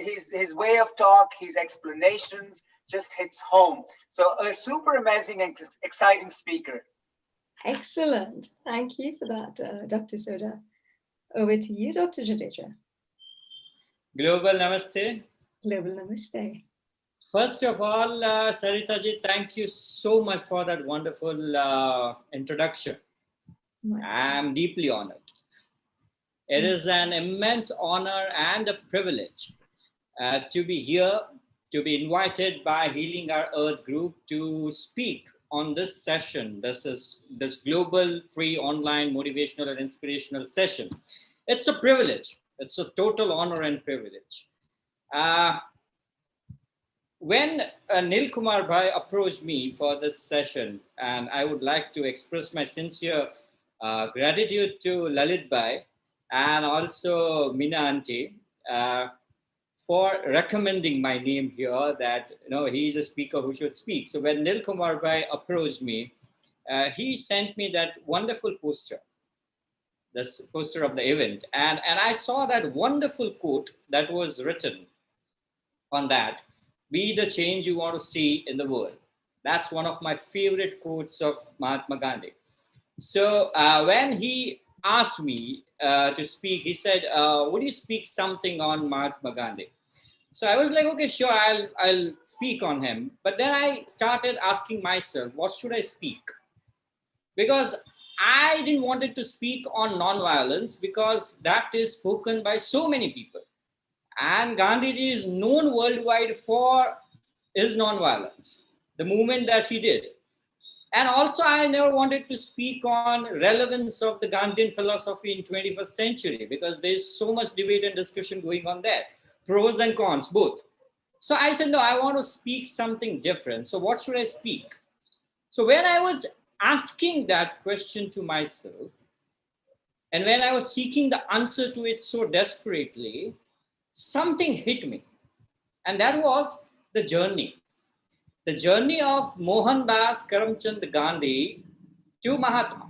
way of talk, his explanations just hits home. So a super amazing and exciting speaker. Excellent. Thank you for that, Dr. Soda. Over to you, Dr. Jadeja. Global namaste. Global namaste. First of all, Sarita ji, thank you so much for that wonderful introduction. I'm deeply honored. It is an immense honor and a privilege to be here, to be invited by Healing Our Earth group to speak on this session. This global free online motivational and inspirational session. It's a privilege. It's a total honor and privilege. When Nil Kumar Bhai approached me for this session, and I would like to express my sincere gratitude to Lalit Bhai and also Meena Auntie for recommending my name here, that he's a speaker who should speak. So when Nil Kumar Bhai approached me, he sent me that wonderful poster, this poster of the event. And I saw that wonderful quote that was written on that: be the change you want to see in the world. That's one of my favorite quotes of Mahatma Gandhi. So when he asked me to speak, he said, would you speak something on Mahatma Gandhi? So I was like, okay, sure, I'll speak on him. But then I started asking myself, what should I speak? Because I didn't want to speak on non-violence, because that is spoken by so many people. And Gandhiji is known worldwide for his non-violence, the movement that he did. And also, I never wanted to speak on relevance of the Gandhian philosophy in 21st century, because there's so much debate and discussion going on there, pros and cons, both. So I said, no, I want to speak something different. So what should I speak? So when I was asking that question to myself, and when I was seeking the answer to it so desperately, something hit me. And that was the journey. The journey of Mohandas Karamchand Gandhi to Mahatma.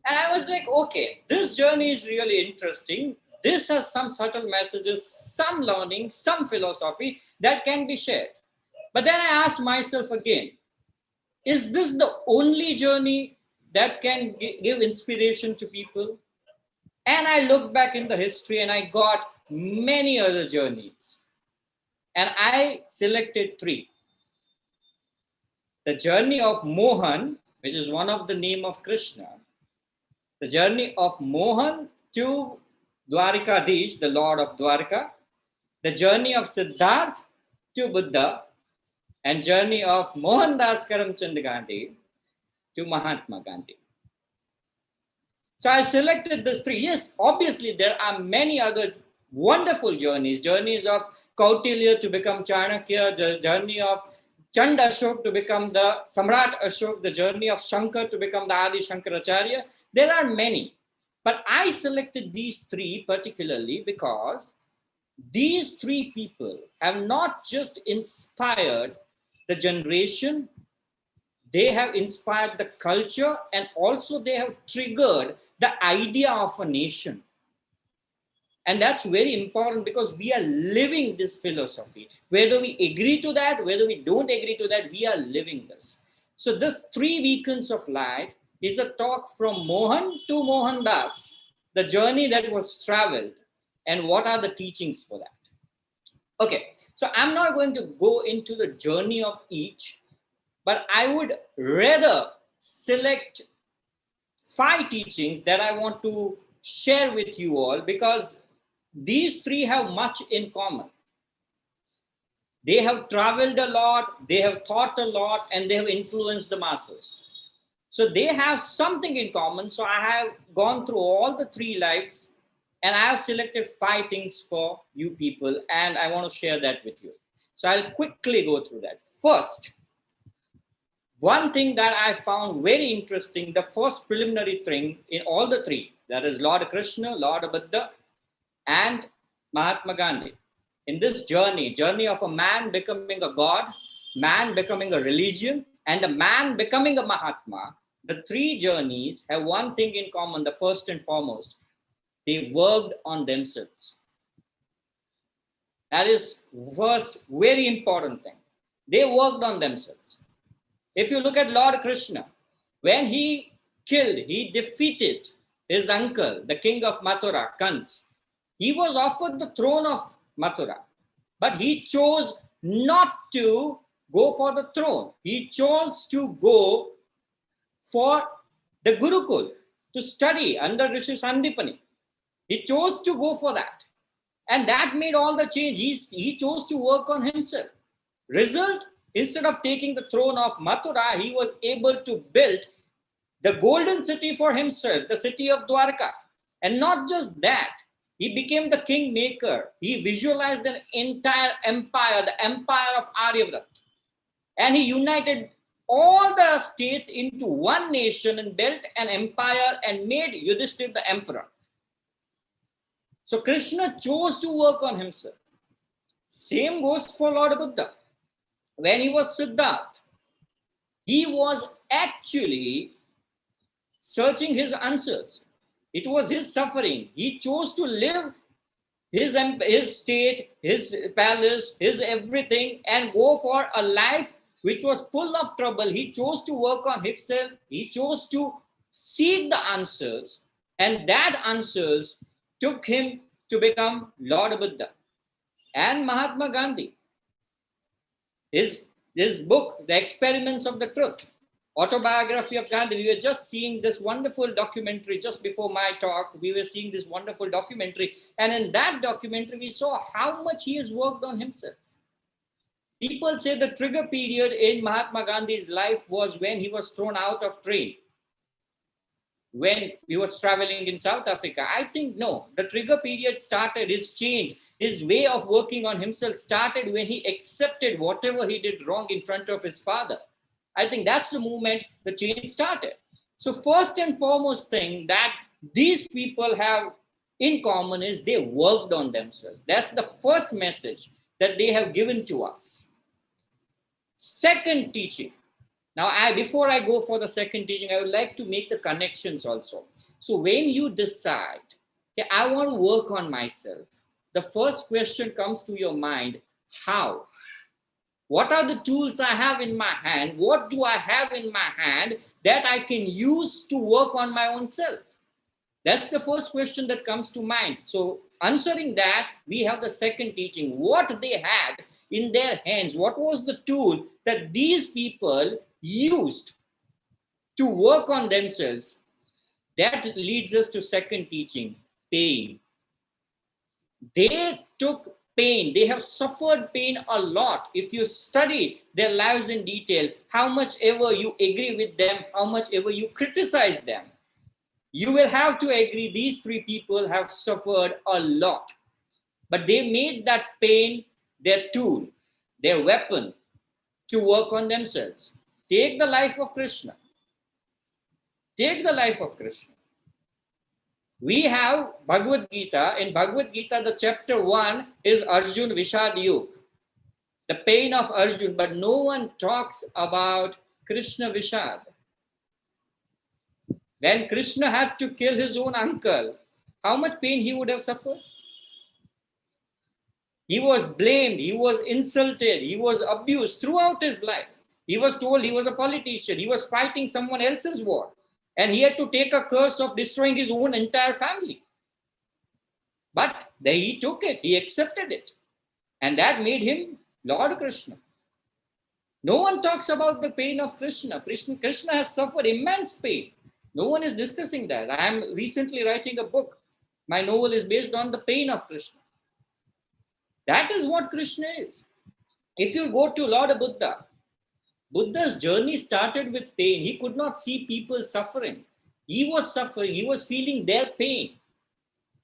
And I was like, okay, this journey is really interesting. This has some subtle messages, some learning, some philosophy that can be shared. But then I asked myself again, is this the only journey that can give inspiration to people? And I looked back in the history and I got many other journeys. and I selected 3. The journey of Mohan, which is one of the name of Krishna, the journey of Mohan to Dwarikadish, the Lord of Dwarka, the journey of Siddharth to Buddha, and journey of Mohandas Karamchand Gandhi to Mahatma Gandhi. So I selected these 3. Yes, obviously there are many other wonderful journeys of Kautilya to become Chanakya, the journey of Chand Ashok to become the Samrat Ashok, the journey of Shankar to become the Adi Shankaracharya. There are many, but I selected these 3 particularly because these 3 people have not just inspired the generation, they have inspired the culture, and also they have triggered the idea of a nation. And that's very important because we are living this philosophy. Whether we agree to that, whether we don't agree to that, we are living this. So this 3 beacons of light is a talk from Mohan to Mohandas, the journey that was traveled, and what are the teachings for that. Okay, so I'm not going to go into the journey of each, but I would rather select 5 teachings that I want to share with you all, because these 3 have much in common. They have traveled a lot, they have thought a lot, and they have influenced the masses. So they have something in common. So I have gone through all the 3 lives, and I have selected 5 things for you people, and I want to share that with you. So I'll quickly go through that. First, one thing that I found very interesting, the first preliminary thing in all the 3, that is Lord Krishna, Lord Buddha, and Mahatma Gandhi. In this journey of a man becoming a god, man becoming a religion, and a man becoming a Mahatma, the 3 journeys have one thing in common. The first and foremost, they worked on themselves. That is first very important thing. They worked on themselves. If you look at Lord Krishna, when he defeated his uncle, the king of Mathura, Kans, he was offered the throne of Mathura, but he chose not to go for the throne. He chose to go for the Gurukul, to study under Rishi Sandipani. He chose to go for that. And that made all the change. He chose to work on himself. Result, instead of taking the throne of Mathura, he was able to build the golden city for himself, the city of Dwarka. And not just that, he became the kingmaker. He visualized an entire empire, the empire of Aryavrat. And he united all the states into one nation and built an empire and made Yudhishthira the emperor. So Krishna chose to work on himself. Same goes for Lord Buddha. When he was Siddharth, he was actually searching his answers. It was his suffering. He chose to live his state, his palace, his everything, and go for a life which was full of trouble. He chose to work on himself. He chose to seek the answers, and that answers took him to become Lord Buddha. And Mahatma Gandhi, his book, The Experiments of the Truth, autobiography of Gandhi. We were just seeing this wonderful documentary just before my talk. We were seeing this wonderful documentary. And in that documentary, we saw how much he has worked on himself. People say the trigger period in Mahatma Gandhi's life was when he was thrown out of train, when he was traveling in South Africa. I think no, the trigger period started, his change, his way of working on himself started when he accepted whatever he did wrong in front of his father. I think that's the moment the change started. So first and foremost thing that these people have in common is they worked on themselves. That's the first message that they have given to us. Second teaching. Now, before I go for the second teaching, I would like to make the connections also. So when you decide, okay, I want to work on myself, the first question comes to your mind, how? What are the tools I have in my hand? What do I have in my hand that I can use to work on my own self? That's the first question that comes to mind. So answering that, we have the second teaching. What they had in their hands? What was the tool that these people used to work on themselves? That leads us to second teaching, pain. They took pain. They have suffered pain a lot. If you study their lives in detail, how much ever you agree with them, how much ever you criticize them, you will have to agree these three people have suffered a lot. But they made that pain their tool, their weapon to work on themselves. Take the life of Krishna. Take the life of Krishna. We have Bhagavad Gita. In Bhagavad Gita, the chapter 1 is Arjun Vishad Yug, the pain of Arjun, but no one talks about Krishna Vishad. When Krishna had to kill his own uncle, how much pain he would have suffered? He was blamed, he was insulted, he was abused throughout his life. He was told he was a politician, he was fighting someone else's war, and he had to take a curse of destroying his own entire family. But he took it, he accepted it, and that made him Lord Krishna. No one talks about the pain of Krishna. Krishna has suffered immense pain. No one is discussing that. I am recently writing a book. My novel is based on the pain of Krishna. That is what Krishna is. If you go to Lord Buddha, Buddha's journey started with pain. He could not see people suffering. He was suffering. He was feeling their pain.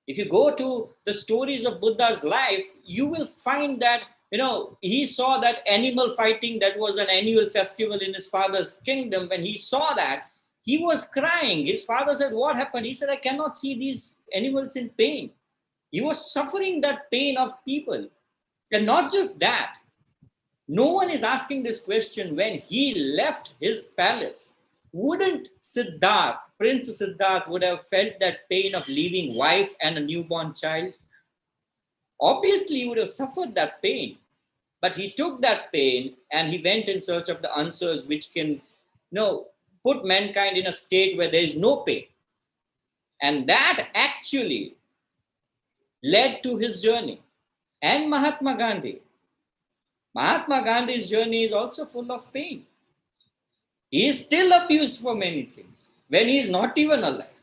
If you go to the stories of Buddha's life, you will find that, he saw that animal fighting that was an annual festival in his father's kingdom. When he saw that, he was crying. His father said, "What happened?" He said, "I cannot see these animals in pain." He was suffering that pain of people. And not just that, no one is asking this question. When he left his palace, wouldn't Prince Siddharth would have felt that pain of leaving wife and a newborn child? Obviously, he would have suffered that pain. But he took that pain and he went in search of the answers which can put mankind in a state where there is no pain. And that actually led to his journey. And Mahatma Gandhi's journey is also full of pain. He is still abused for many things when he is not even alive.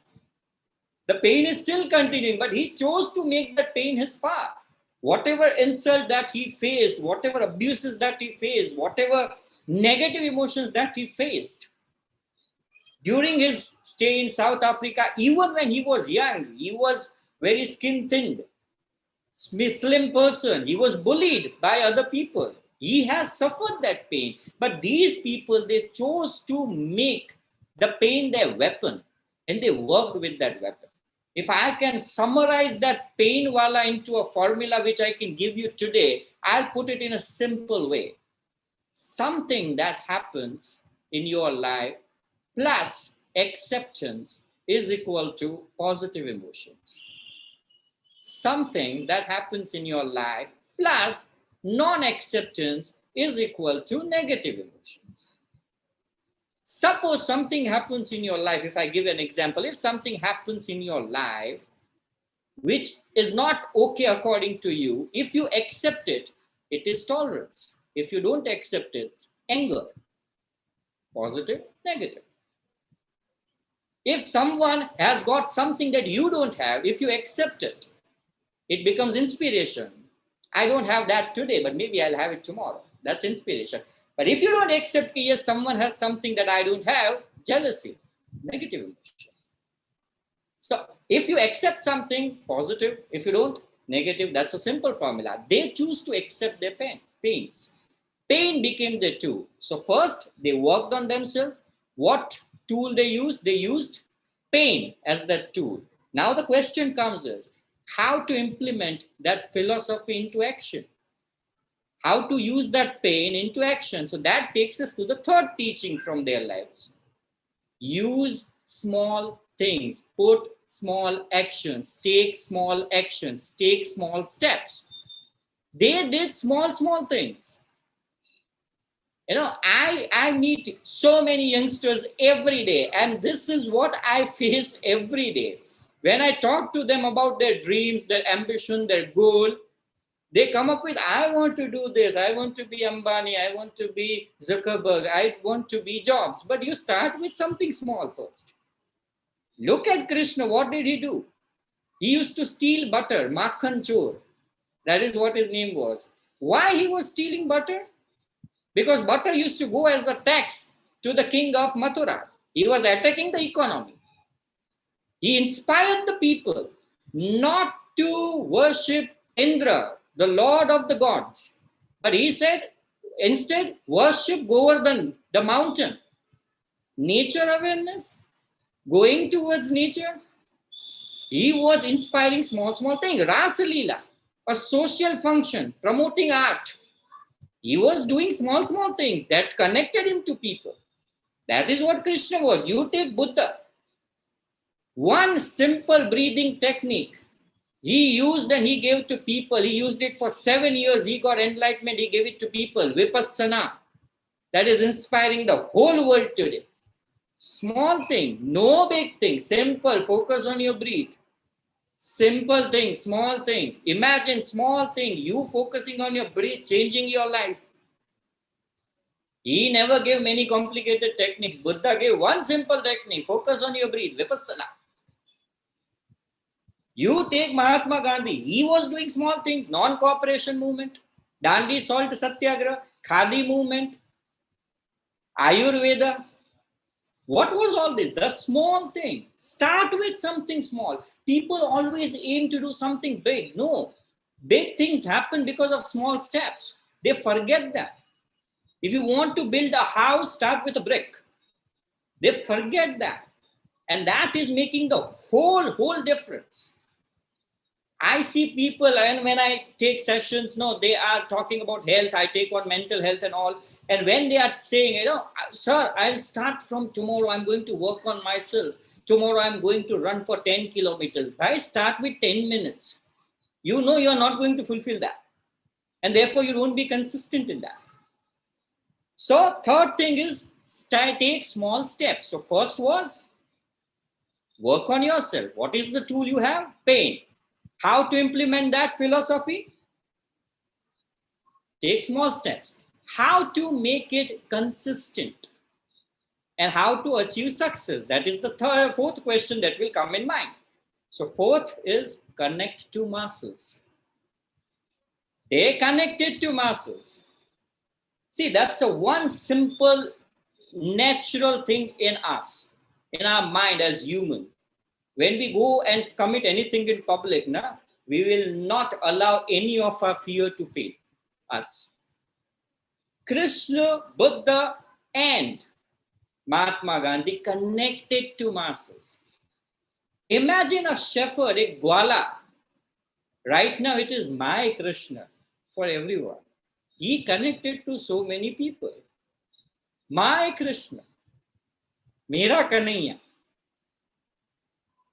The pain is still continuing, but he chose to make that pain his path. Whatever insult that he faced, whatever abuses that he faced, whatever negative emotions that he faced, during his stay in South Africa, even when he was young, he was very skin-thinned, slim person. He was bullied by other people. He has suffered that pain. But these people, they chose to make the pain their weapon, and they worked with that weapon. If I can summarize that pain wala into a formula which I can give you today, I'll put it in a simple way. Something that happens in your life plus acceptance is equal to positive emotions. Something that happens in your life plus non-acceptance is equal to negative emotions. Suppose something happens in your life. If I give an example, if something happens in your life which is not okay according to you, if you accept it, it is tolerance. If you don't accept it, anger. Positive, negative. If someone has got something that you don't have, if you accept it, it becomes inspiration. I don't have that today, but maybe I'll have it tomorrow. That's inspiration. But if you don't accept, yes, someone has something that I don't have, jealousy, negative emotion. So if you accept something, positive. If you don't, negative. That's a simple formula. They choose to accept their pains. Pain became their tool. So first, they worked on themselves. What tool they used? They used pain as that tool. Now the question comes is, how to implement that philosophy into action? How to use that pain into action? So that takes us to the third teaching from their lives. Use small things, put small actions, take small actions, take small steps. They did small things. I meet so many youngsters every day, and this is what I face every day. When I talk to them about their dreams, their ambition, their goal, They come up with, I want to do this, I want to be Ambani, I want to be Zuckerberg, I want to be Jobs. But you start with something small first. Look at Krishna, what did he do? He used to steal butter, Makhan Chor. That is what his name was. Why he was stealing butter? Because butter used to go as a tax to the king of Mathura. He was attacking the economy. He inspired the people not to worship Indra, the lord of the gods. But he said, instead, worship Govardhan, the mountain. Nature awareness, going towards nature. He was inspiring small things. Rasa Leela, a social function, promoting art. He was doing small things that connected him to people. That is what Krishna was. You take Buddha. One simple breathing technique he used and he gave to people. He used it for 7 years. He got enlightenment. He gave it to people. Vipassana. That is inspiring the whole world today. Small thing, no big thing. Simple. Focus on your breath. Simple thing, small thing. Imagine small thing. You focusing on your breath, changing your life. He never gave many complicated techniques. Buddha gave one simple technique. Focus on your breath. Vipassana. You take Mahatma Gandhi. He was doing small things. Non-cooperation movement. Dandi salt satyagraha. Khadi movement. Ayurveda. What was all this? The small thing. Start with something small. People always aim to do something big. No. Big things happen because of small steps. They forget that. If you want to build a house, start with a brick. They forget that. And that is making the whole difference. I see people, and when I take sessions, no, they are talking about health. I take on mental health and all. And when they are saying, sir, I'll start from tomorrow. I'm going to work on myself. Tomorrow, I'm going to run for 10 kilometers. By start with 10 minutes. You know you're not going to fulfill that. And therefore, you won't be consistent in that. So third thing is take small steps. So first was work on yourself. What is the tool you have? Pain. How to implement that philosophy? Take small steps. How to make it consistent and how to achieve success. That is the fourth question that will come in mind. So fourth is connect to masses. They connected to masses. See, that's a one simple natural thing in us, in our mind as human. When we go and commit anything in public, we will not allow any of our fear to fail us. Krishna, Buddha, and Mahatma Gandhi connected to masses. Imagine a shepherd, a gwala. Right now it is my Krishna for everyone. He connected to so many people. My Krishna. Mera Kanhaiya.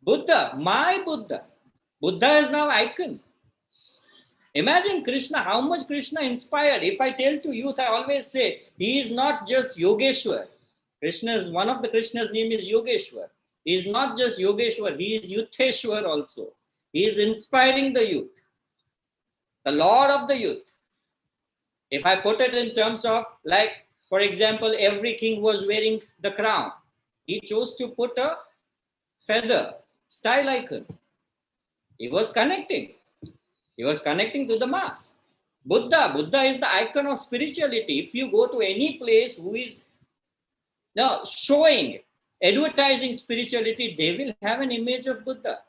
Buddha, my Buddha. Buddha is now icon. Imagine Krishna, how much Krishna inspired. If I tell to youth, I always say, he is not just Yogeshwar. One of the Krishna's name is Yogeshwar. He is not just Yogeshwar, he is Yutheshwar also. He is inspiring the youth. The Lord of the youth. If I put it in terms of, like, for example, every king was wearing the crown. He chose to put a feather, style icon. He was connecting. He was connecting to the mass. Buddha is the icon of spirituality. If you go to any place who is showing, advertising spirituality, they will have an image of Buddha.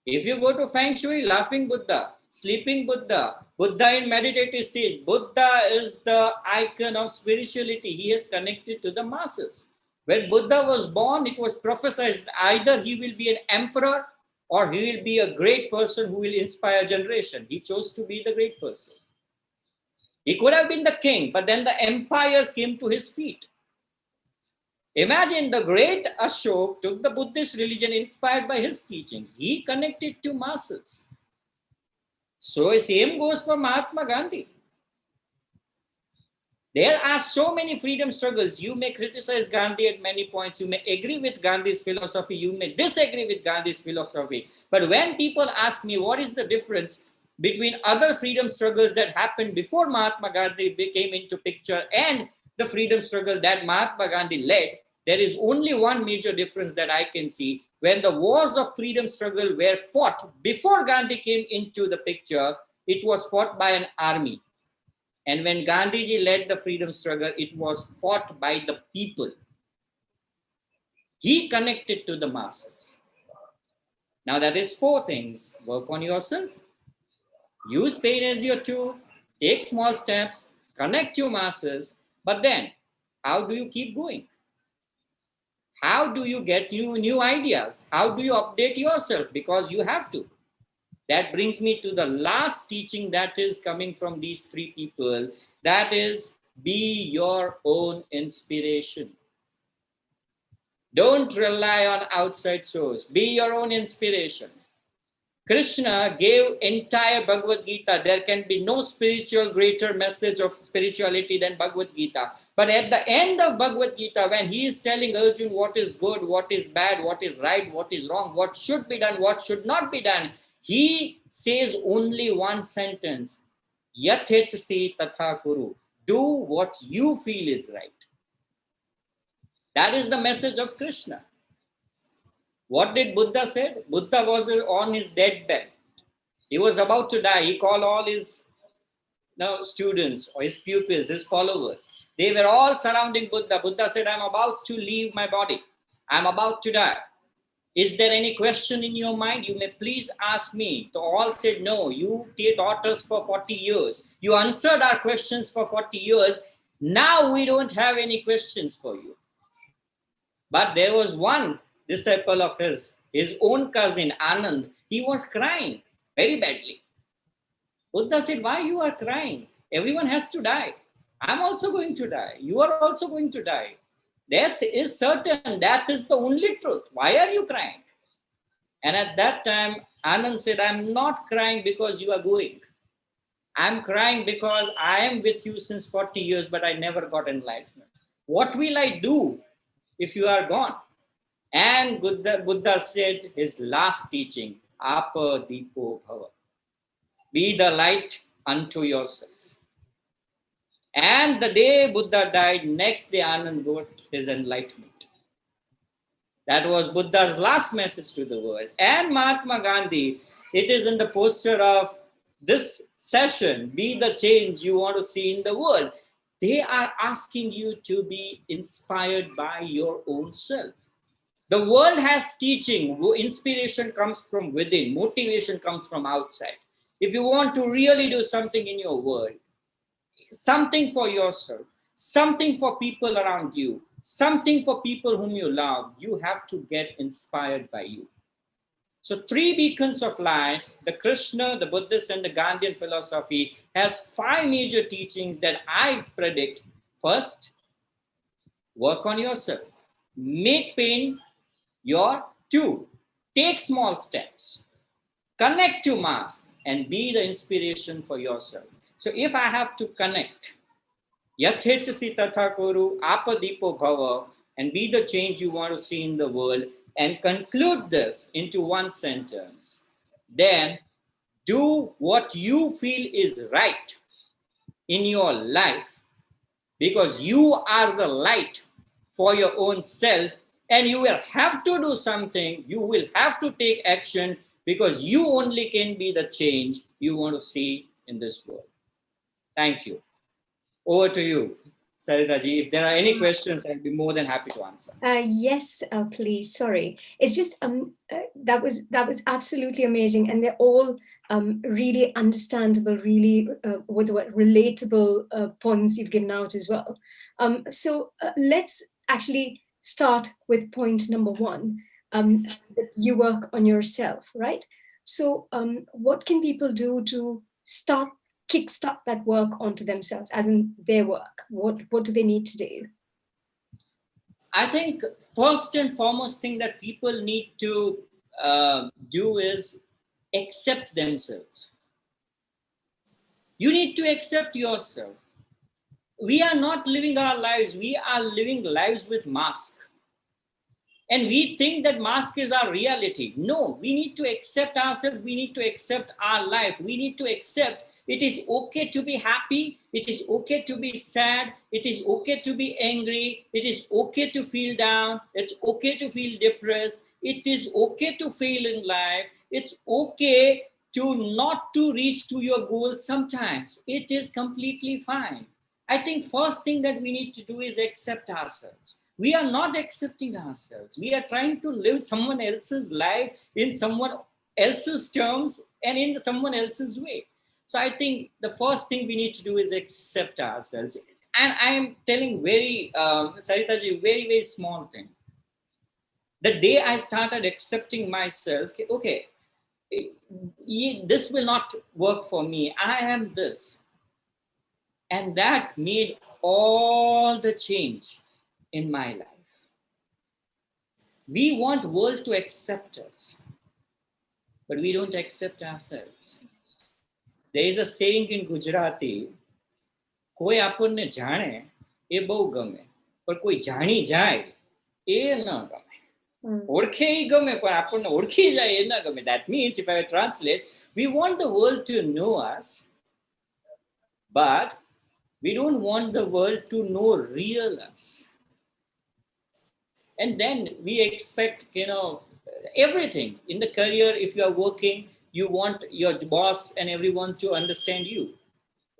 If you go to Feng Shui, laughing Buddha, sleeping Buddha, Buddha in meditative state, Buddha is the icon of spirituality. He is connected to the masses. When Buddha was born, it was prophesied either he will be an emperor or he will be a great person who will inspire generation. He chose to be the great person. He could have been the king, but then the empires came to his feet. Imagine the great Ashok took the Buddhist religion inspired by his teachings. He connected to masses. So same goes for Mahatma Gandhi. There are so many freedom struggles. You may criticize Gandhi at many points. You may agree with Gandhi's philosophy. You may disagree with Gandhi's philosophy. But when people ask me, what is the difference? between other freedom struggles that happened before Mahatma Gandhi came into picture and the freedom struggle that Mahatma Gandhi led, there is only one major difference that I can see. When the wars of freedom struggle were fought before Gandhi came into the picture, it was fought by an army. And when Gandhiji led the freedom struggle, it was fought by the people. He connected to the masses. Now that is 4 things. Work on yourself. Use pain as your tool. Take small steps. Connect to masses. But then, how do you keep going? How do you get new ideas? How do you update yourself? Because you have to. That brings me to the last teaching that is coming from these 3 people. That is, be your own inspiration. Don't rely on outside source. Be your own inspiration. Krishna gave entire Bhagavad Gita. There can be no spiritual greater message of spirituality than Bhagavad Gita. But at the end of Bhagavad Gita, when he is telling Arjun what is good, what is bad, what is right, what is wrong, what should be done, what should not be done, he says only one sentence, Yathechasi tatha kuru. Do what you feel is right. That is the message of Krishna. What did Buddha say? Buddha was on his deathbed. He was about to die. He called all his students or his pupils, his followers. They were all surrounding Buddha. Buddha said, I'm about to leave my body. I'm about to die. Is there any question in your mind? You may please ask me. So all said, no, you taught us for 40 years. You answered our questions for 40 years. Now we don't have any questions for you. But there was one disciple of his own cousin, Anand. He was crying very badly. Buddha said, why you are crying? Everyone has to die. I'm also going to die. You are also going to die. Death is certain. That is the only truth. Why are you crying? And at that time, Anand said, I'm not crying because you are going. I'm crying because I am with you since 40 years, but I never got enlightenment. What will I do if you are gone? And Buddha said his last teaching, Apa Dipo Bhava. Be the light unto yourself. And the day Buddha died, next day Anand got his enlightenment. That was Buddha's last message to the world. And Mahatma Gandhi, it is in the poster of this session, be the change you want to see in the world. They are asking you to be inspired by your own self. The world has teaching. Inspiration comes from within. Motivation comes from outside. If you want to really do something in your world, something for yourself, something for people around you, something for people whom you love, you have to get inspired by you. So 3 beacons of light, the Krishna, the Buddhist, and the Gandhian philosophy has 5 major teachings that I predict. First, work on yourself. Make pain your tool. Take small steps. Connect to mass and be the inspiration for yourself. So if I have to connect, Yathechasi tatha kuru, apadipo bhava, and be the change you want to see in the world, and conclude this into one sentence, then do what you feel is right in your life, because you are the light for your own self, and you will have to do something, you will have to take action, because you only can be the change you want to see in this world. Thank you. Over to you, Sarita ji. If there are any questions, I'll be more than happy to answer. Yes, please. Sorry, it's just that was absolutely amazing, and they're all really understandable, really relatable points you've given out as well. So let's actually start with point number 1. That you work on yourself, right? So what can people do to kickstart that work onto themselves, as in their work? What do they need to do? I think first and foremost thing that people need to do is accept themselves. You need to accept yourself. We are not living our lives. We are living lives with masks. And we think that mask is our reality. No, we need to accept ourselves. We need to accept our life. We need to accept it is okay to be happy. It is okay to be sad. It is okay to be angry. It is okay to feel down. It's okay to feel depressed. It is okay to fail in life. It's okay to not to reach to your goals sometimes. It is completely fine. I think first thing that we need to do is accept ourselves. We are not accepting ourselves. We are trying to live someone else's life in someone else's terms and in someone else's way. So I think the first thing we need to do is accept ourselves. And I am telling Saritaji, very small thing. The day I started accepting myself, okay, this will not work for me. I am this. And that made all the change in my life. We want world to accept us, but we don't accept ourselves. There is a saying in Gujarati, કોઈ આપણને જાણે એ બહુ ગમે, પણ કોઈ જાણી જાય એ ન ગમે. ઓળખે એ ગમે, પણ આપણને ઓળખી જાય એ ન ગમે. That means, if I translate, we want the world to know us, but we don't want the world to know real us. And then we expect, everything in the career. If you are working, you want your boss and everyone to understand you,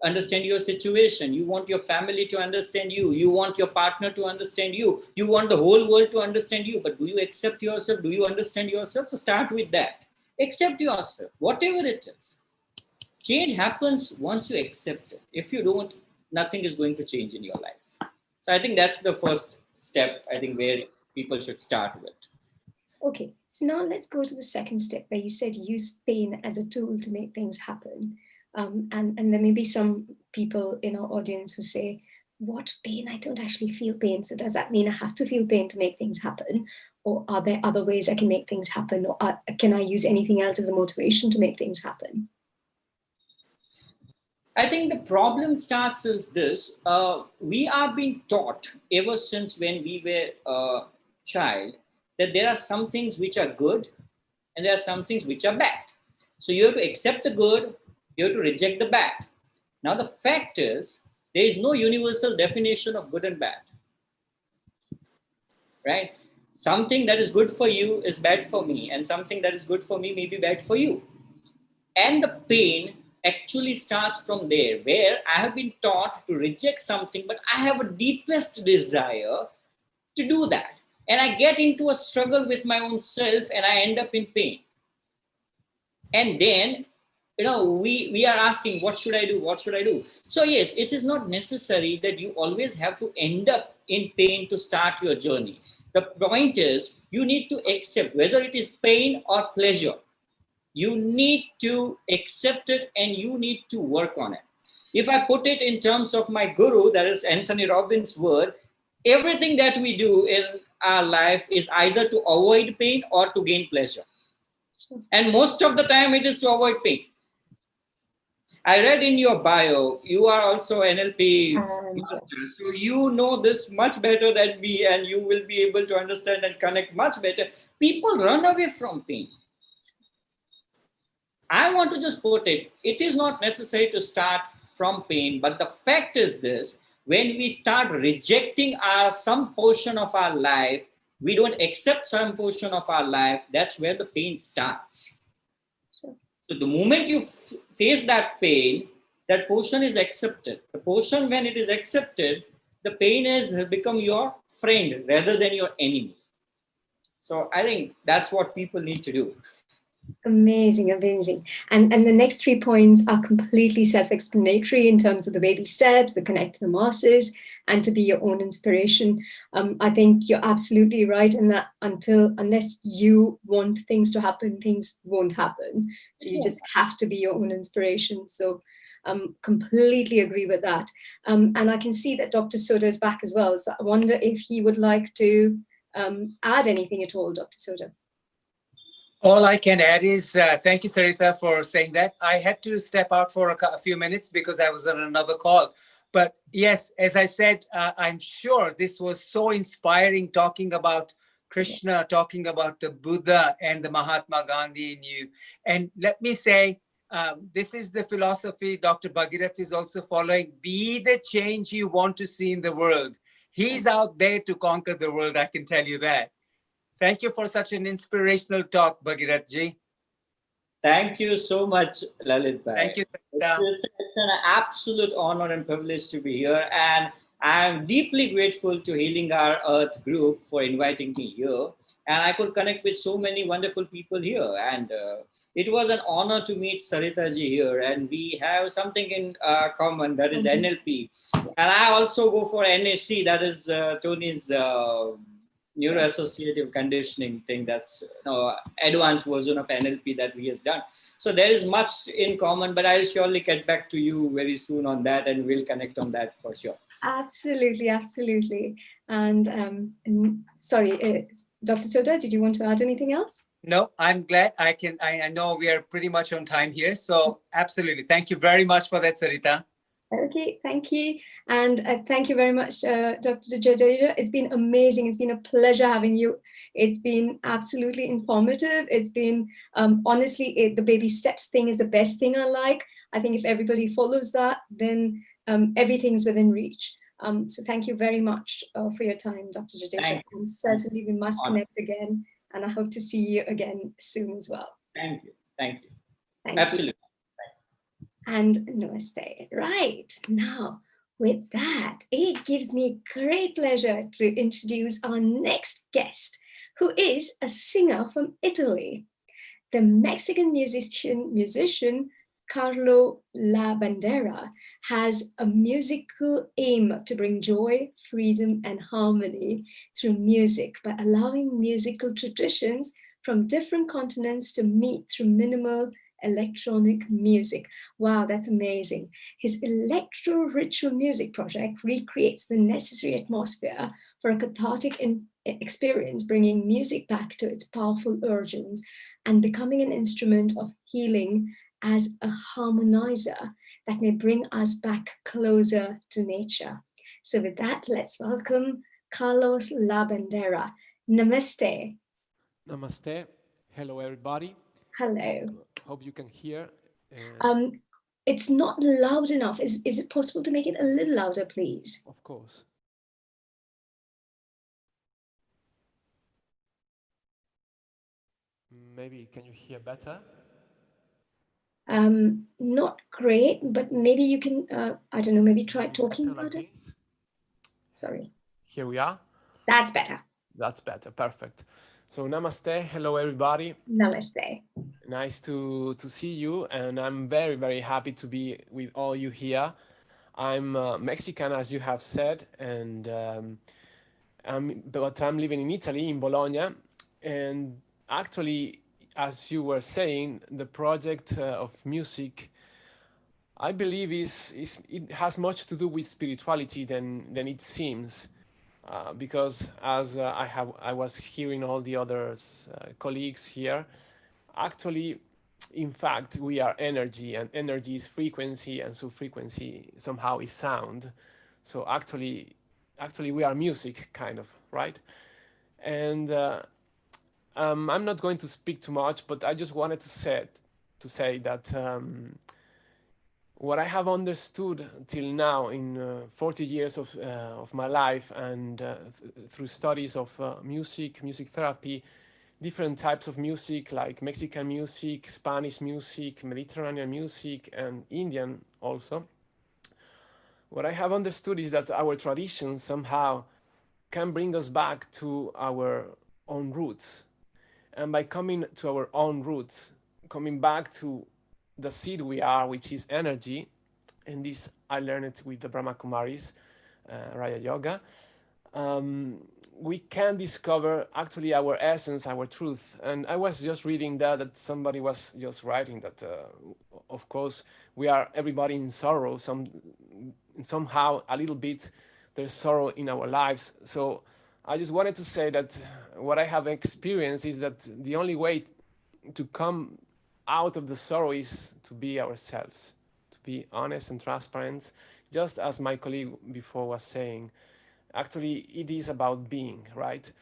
understand your situation. You want your family to understand you. You want your partner to understand you. You want the whole world to understand you. But do you accept yourself? Do you understand yourself? So start with that. Accept yourself, whatever it is. Change happens once you accept it. If you don't, nothing is going to change in your life. So I think that's the first step, I think, where people should start with. Okay, so now let's go to the second step where you said use pain as a tool to make things happen. And there may be some people in our audience who say, what pain? I don't actually feel pain. So does that mean I have to feel pain to make things happen? Or are there other ways I can make things happen? Or can I use anything else as a motivation to make things happen? I think the problem starts as this. We are being taught ever since when we were a child that there are some things which are good and there are some things which are bad. So you have to accept the good, you have to reject the bad. Now the fact is, there is no universal definition of good and bad, right? Something that is good for you is bad for me, and something that is good for me may be bad for you. And the pain actually starts from there, where I have been taught to reject something, but I have a deepest desire to do that. And I get into a struggle with my own self and I end up in pain. And then, we are asking, what should I do? What should I do? So yes, it is not necessary that you always have to end up in pain to start your journey. The point is, you need to accept whether it is pain or pleasure. You need to accept it and you need to work on it. If I put it in terms of my guru, that is Anthony Robbins' word, everything that we do in our life is either to avoid pain or to gain pleasure. And most of the time it is to avoid pain. I read in your bio, you are also NLP master, so you know this much better than me and you will be able to understand and connect much better. People run away from pain. I want to just put it is not necessary to start from pain, but the fact is this: when we start rejecting some portion of our life, we don't accept some portion of our life, that's where the pain starts. So the moment you face that pain, that portion is accepted. The portion, when it is accepted, the pain has become your friend rather than your enemy. So I think that's what people need to do. Amazing. And the next 3 points are completely self-explanatory in terms of the baby steps, the connect to the masses, and to be your own inspiration. I think you're absolutely right in that unless you want things to happen, things won't happen. So you just have to be your own inspiration. So completely agree with that. And I can see that Dr. Soda is back as well. So I wonder if he would like to add anything at all, Dr. Soda. All I can add is thank you, Sarita, for saying that. I had to step out for a few minutes because I was on another call. But yes, as I said, I'm sure this was so inspiring, talking about Krishna talking about the Buddha and the Mahatma Gandhi in you. And let me say, this is the philosophy Dr. Bhagirath is also following. Be the change you want to see in the world. He's out there to conquer the world, I can tell you that. Thank you for such an inspirational talk, Bhagirath ji. Thank you so much, Lalit Bhai. Thank you, Sarita. It's an absolute honor and privilege to be here. And I'm deeply grateful to Healing Our Earth group for inviting me here. And I could connect with so many wonderful people here. And it was an honor to meet Sarita ji here. And we have something in common, that is NLP. And I also go for NAC, that is Tony's neuroassociative conditioning thing. That's advanced version of NLP that he has done. So there is much in common, but I'll surely get back to you very soon on that, and we'll connect on that for sure. Absolutely, absolutely. And sorry, Dr. Soda, did you want to add anything else? No, I'm glad I know we are pretty much on time here. So absolutely. Thank you very much for that, Sarita. Okay, thank you. And thank you very much, Dr. Jadeja. It's been amazing. It's been a pleasure having you. It's been absolutely informative. It's been, honestly, the baby steps thing is the best thing I like. I think if everybody follows that, then everything's within reach. So thank you very much for your time, Dr. Jadeja. And certainly we must connect again. And I hope to see you again soon as well. Thank you. Thank you. Thank Absolutely. you. And namaste. Right now, with that, it gives me great pleasure to introduce our next guest, who is a singer from Italy, the Mexican musician Carlo La Bandera has a musical aim to bring joy, freedom, and harmony through music by allowing musical traditions from different continents to meet through minimal electronic music. Wow, that's amazing. His electro ritual music project recreates the necessary atmosphere for a cathartic experience, bringing music back to its powerful origins and becoming an instrument of healing as a harmonizer that may bring us back closer to nature. So with that, let's welcome Carlos La Bandera. Namaste. Namaste. Hello, everybody. Hello. Hope you can hear. It's not loud enough. Is it possible to make it a little louder, please? Of course. Maybe, can you hear better? Not great, but maybe you can, I don't know, maybe try talking about it. Sorry. Here we are. That's better. That's better. Perfect. So namaste. Hello, everybody. Namaste. Nice to see you. And I'm very, very happy to be with all you here. I'm Mexican, as you have said, and but I'm living in Italy, in Bologna. And actually, as you were saying, the project of music, I believe it has much to do with spirituality than it seems, because as I was hearing all the other colleagues here, actually, in fact, we are energy, and energy is frequency, and so frequency somehow is sound. So actually we are music, kind of, right? And I'm not going to speak too much, but I just wanted to say that what I have understood till now in 40 years of my life, and through studies of music therapy, different types of music like Mexican music, Spanish music, Mediterranean music, and Indian also. What I have understood is that our traditions somehow can bring us back to our own roots. And by coming to our own roots, coming back to the seed we are, which is energy, and this I learned it with the Brahma Kumaris, Raya Yoga, we can discover actually our essence, our truth. And I was just reading that somebody was just writing that, of course, we are everybody in sorrow, somehow a little bit there's sorrow in our lives. So I just wanted to say that what I have experienced is that the only way to come out of the sorrow is to be ourselves, to be honest and transparent, just as my colleague before was saying. Actually, it is about being, right?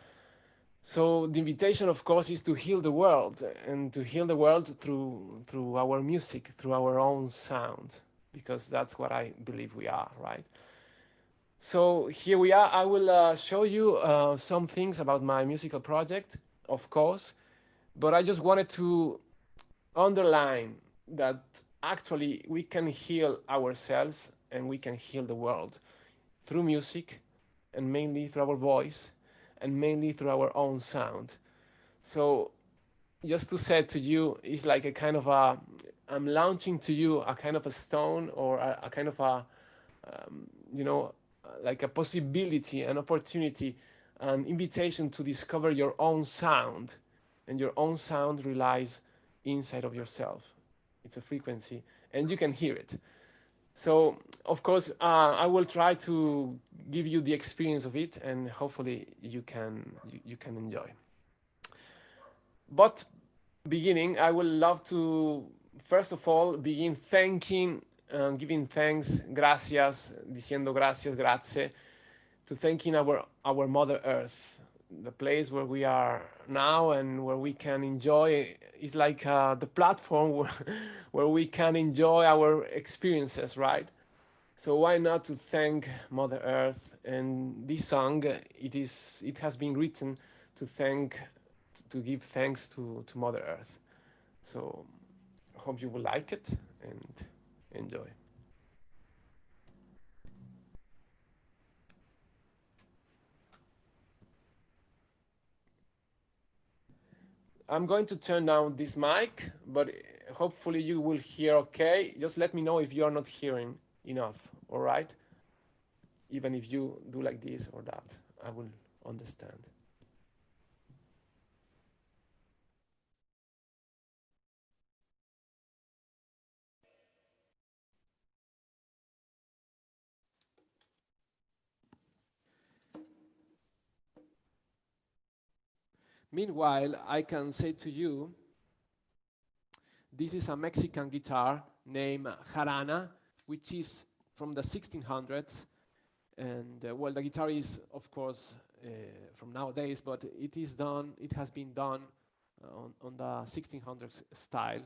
So the invitation, of course, is to heal the world, and to heal the world through our music, through our own sound, because that's what I believe we are, right? So here we are. I will show you some things about my musical project, of course, but I just wanted to underline that actually we can heal ourselves and we can heal the world through music, and mainly through our voice, and mainly through our own sound. So just to say to you, it's like a kind of a, I'm launching to you a kind of a stone, or a kind of a, you know, like a possibility, an opportunity, an invitation to discover your own sound. And your own sound relies inside of yourself. It's a frequency, and you can hear it. So, of course, I will try to give you the experience of it, and hopefully you can enjoy. But beginning, I would love to first of all begin thanking, giving thanks, gracias, diciendo gracias, grazie, to thanking our Mother Earth, the place where we are now and where we can enjoy. Is like the platform where we can enjoy our experiences, right? So why not to thank Mother Earth? And this song, it has been written to give thanks to Mother Earth. So hope you will like it and enjoy. I'm going to turn down this mic, but hopefully you will hear okay. Just let me know if you are not hearing enough, all right? Even if you do like this or that, I will understand. Meanwhile, I can say to you, this is a Mexican guitar named Jarana, which is from the 1600s. And well, the guitar is, of course, from nowadays, but it has been done on the 1600s style.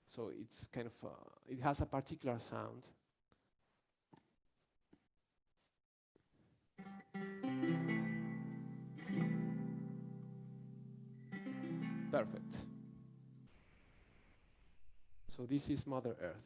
So it's kind of, it has a particular sound. Perfect. So this is Mother Earth.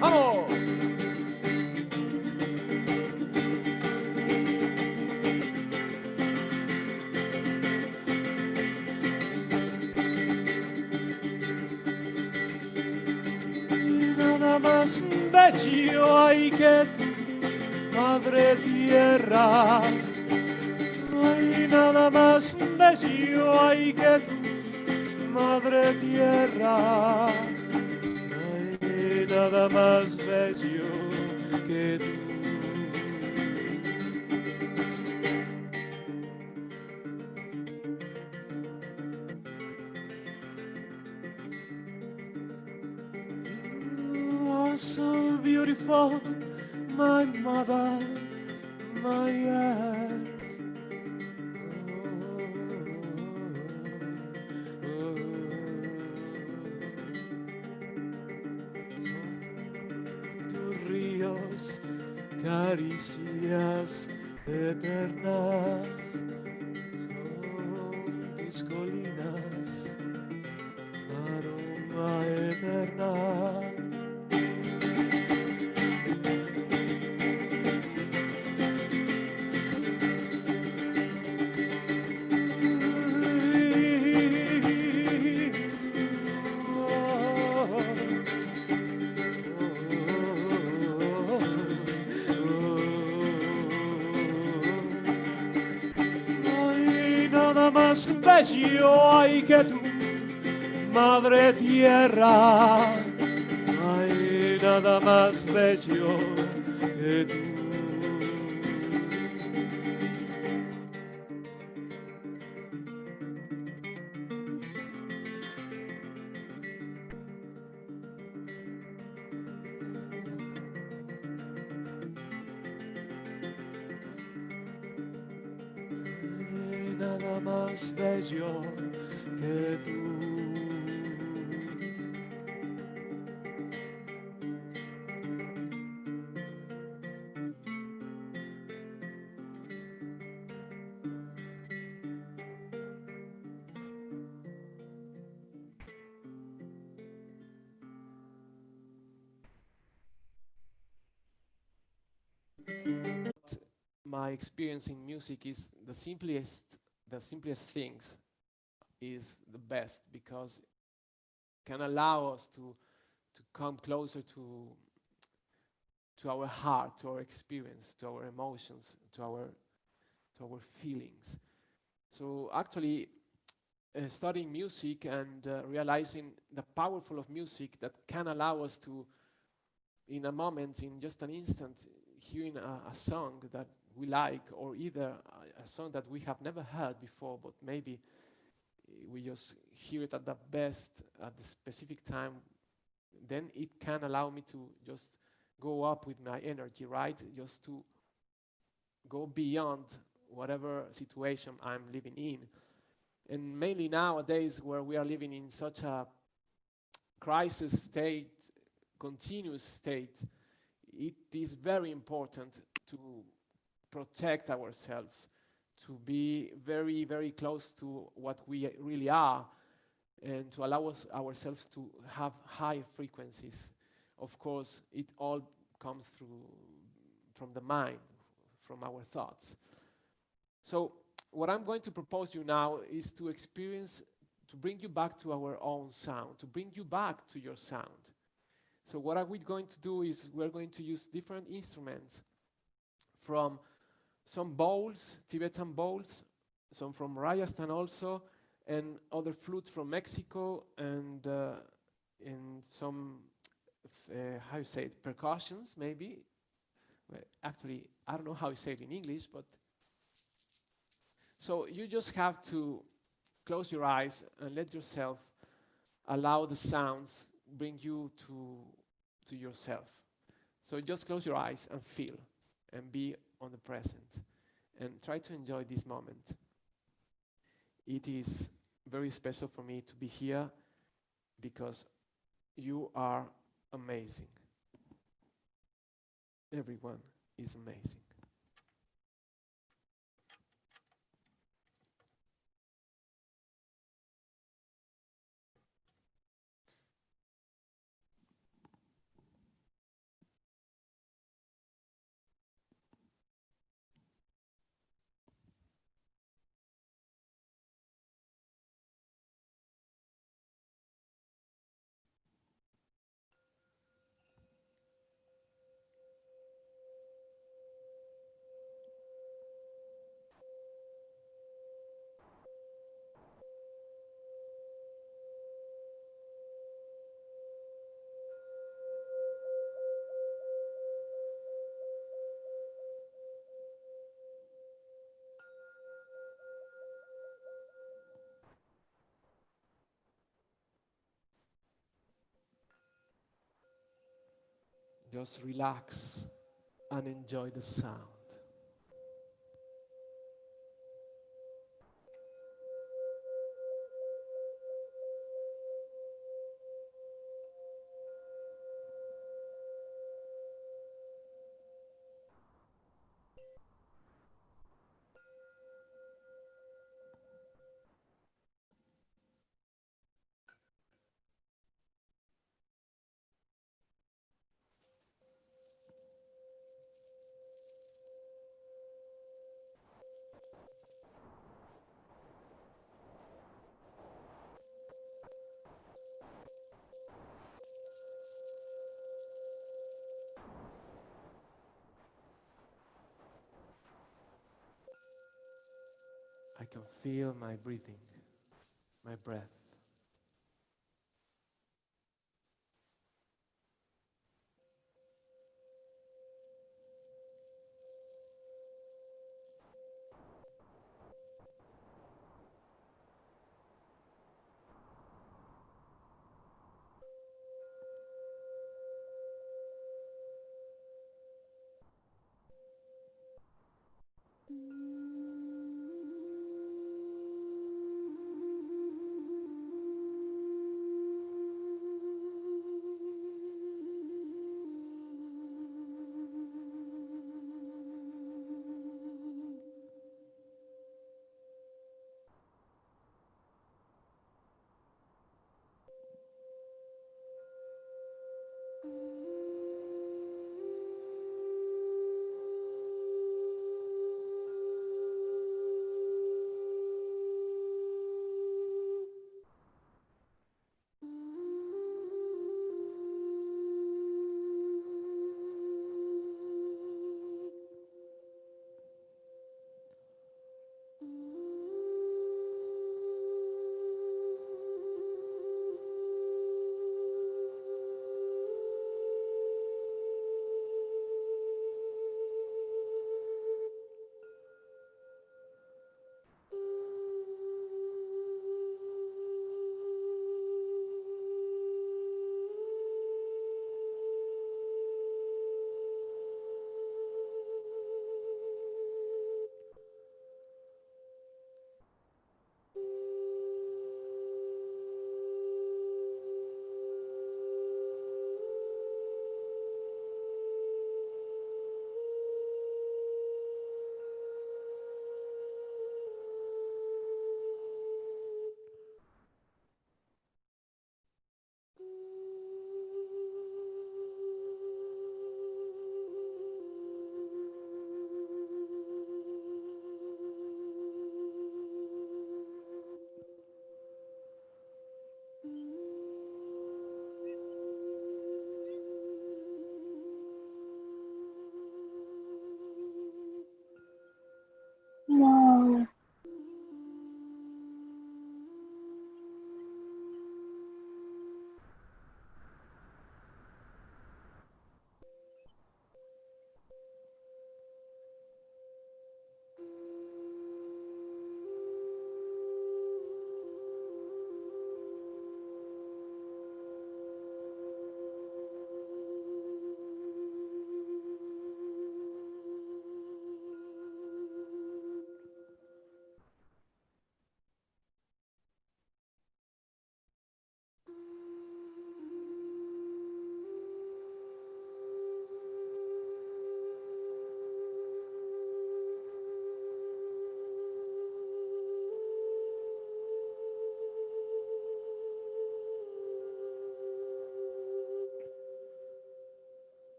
¡Vamos! Nada más bello hay que tu madre tierra. Ay, nada más bello hay que tu madre tierra. Ay, nada más bello que tú. was so beautiful, my mother, my yes. Son tus ríos, caricias eternas, son tus colinas, aroma eterna. No hay nada más bello hay que tú, madre tierra. No hay nada más bello que tú. Nada más bello que tú. My experience in music is the simplest things is the best because it can allow us to come closer to our heart, to our experience, to our emotions, to our feelings. So actually, studying music and realizing the powerful of music that can allow us to, in a moment, in just an instant, hearing a song that we like, or either a song that we have never heard before, but maybe we just hear it at the best, at the specific time, then it can allow me to just go up with my energy, right? Just to go beyond whatever situation I'm living in. And mainly nowadays, where we are living in such a crisis state, continuous state, it is very important to protect ourselves, to be very, very close to what we really are, and to allow ourselves to have high frequencies. Of course, it all comes from the mind, from our thoughts. So what I'm going to propose you now is to experience, to bring you back to our own sound, to bring you back to your sound. So what are we going to do is we're going to use different instruments, from some bowls, Tibetan bowls, some from Rajasthan also, and other flutes from Mexico, and some, how you say it, percussions maybe. Well, actually, I don't know how you say it in English, but so you just have to close your eyes and let yourself allow the sounds bring you to yourself. So just close your eyes and feel and be on the present and try to enjoy this moment. It is very special for me to be here because you are amazing. Everyone is amazing. Just relax and enjoy the sound. I can feel my breathing, my breath.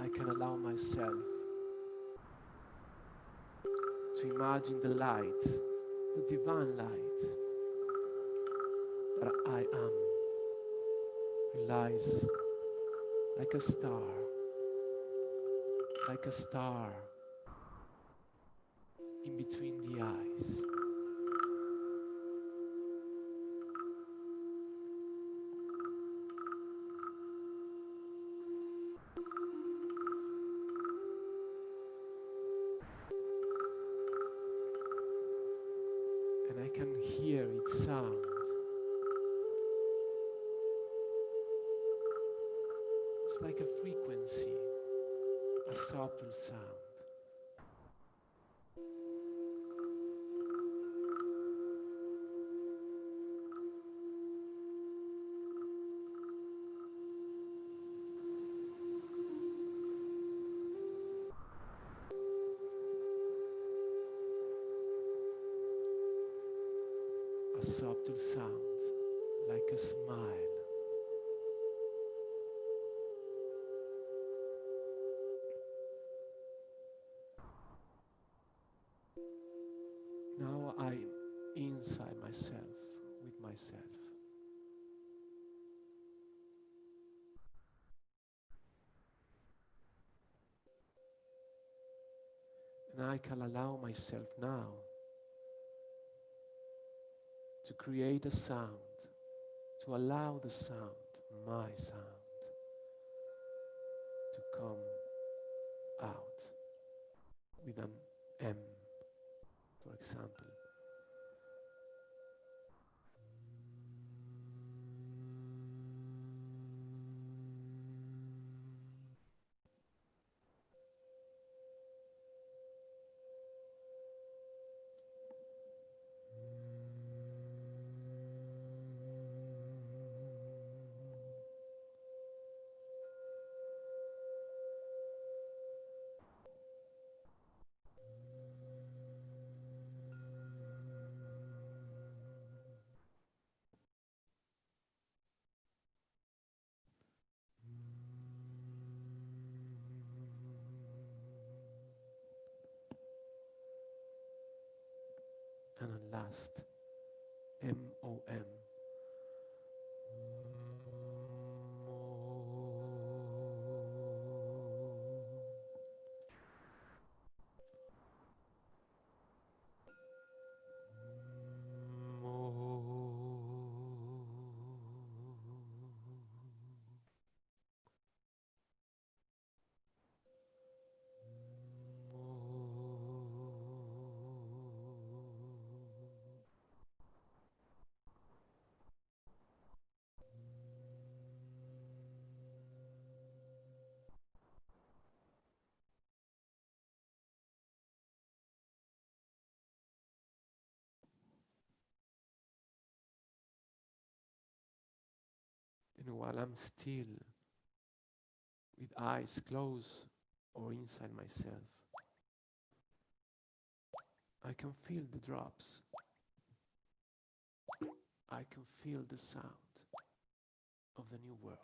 I can allow myself to imagine the light, the divine light that I am, lies like a star in between the eyes. And I can hear its sound. It's like a frequency, a subtle sound. A subtle sound, like a smile. Now I'm inside myself, with myself. And I can allow myself now to create a sound, to allow the sound, my sound, to come out with an M, for example. And at last, M-O-M. And while I'm still, with eyes closed or inside myself, I can feel the drops. I can feel the sound of the new world.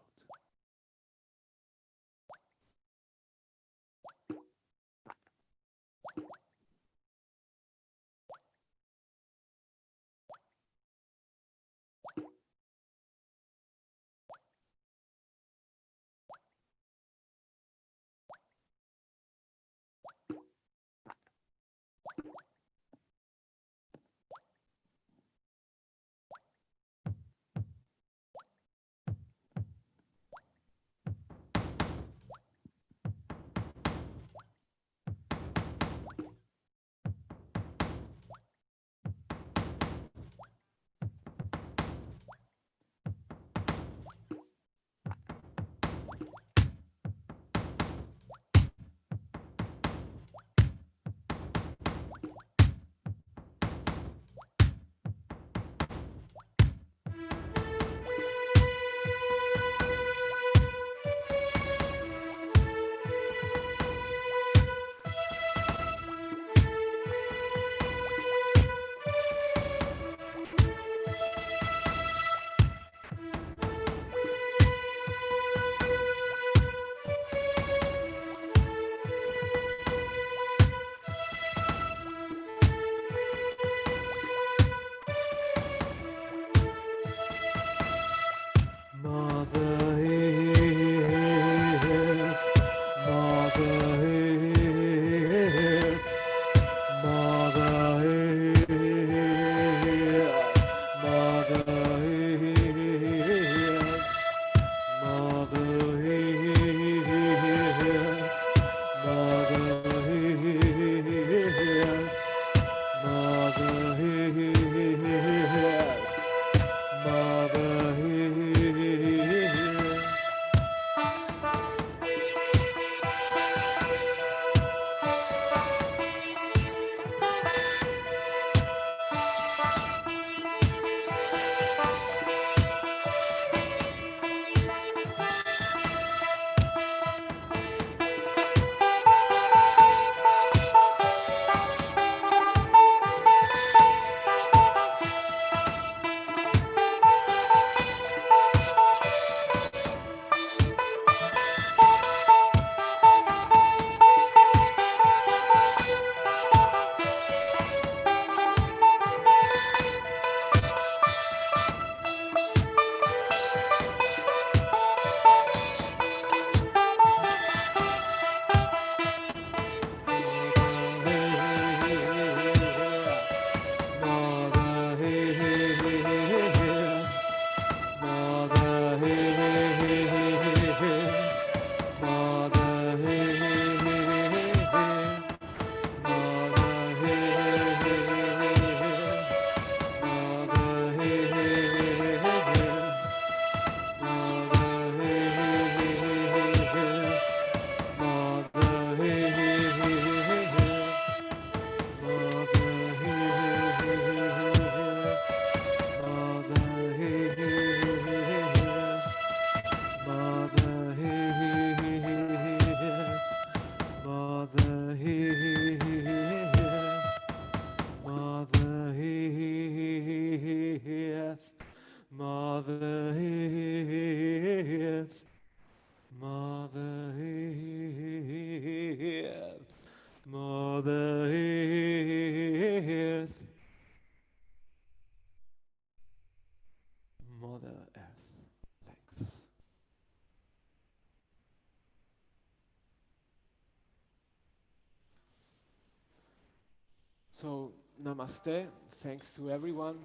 So, namaste. Thanks to everyone.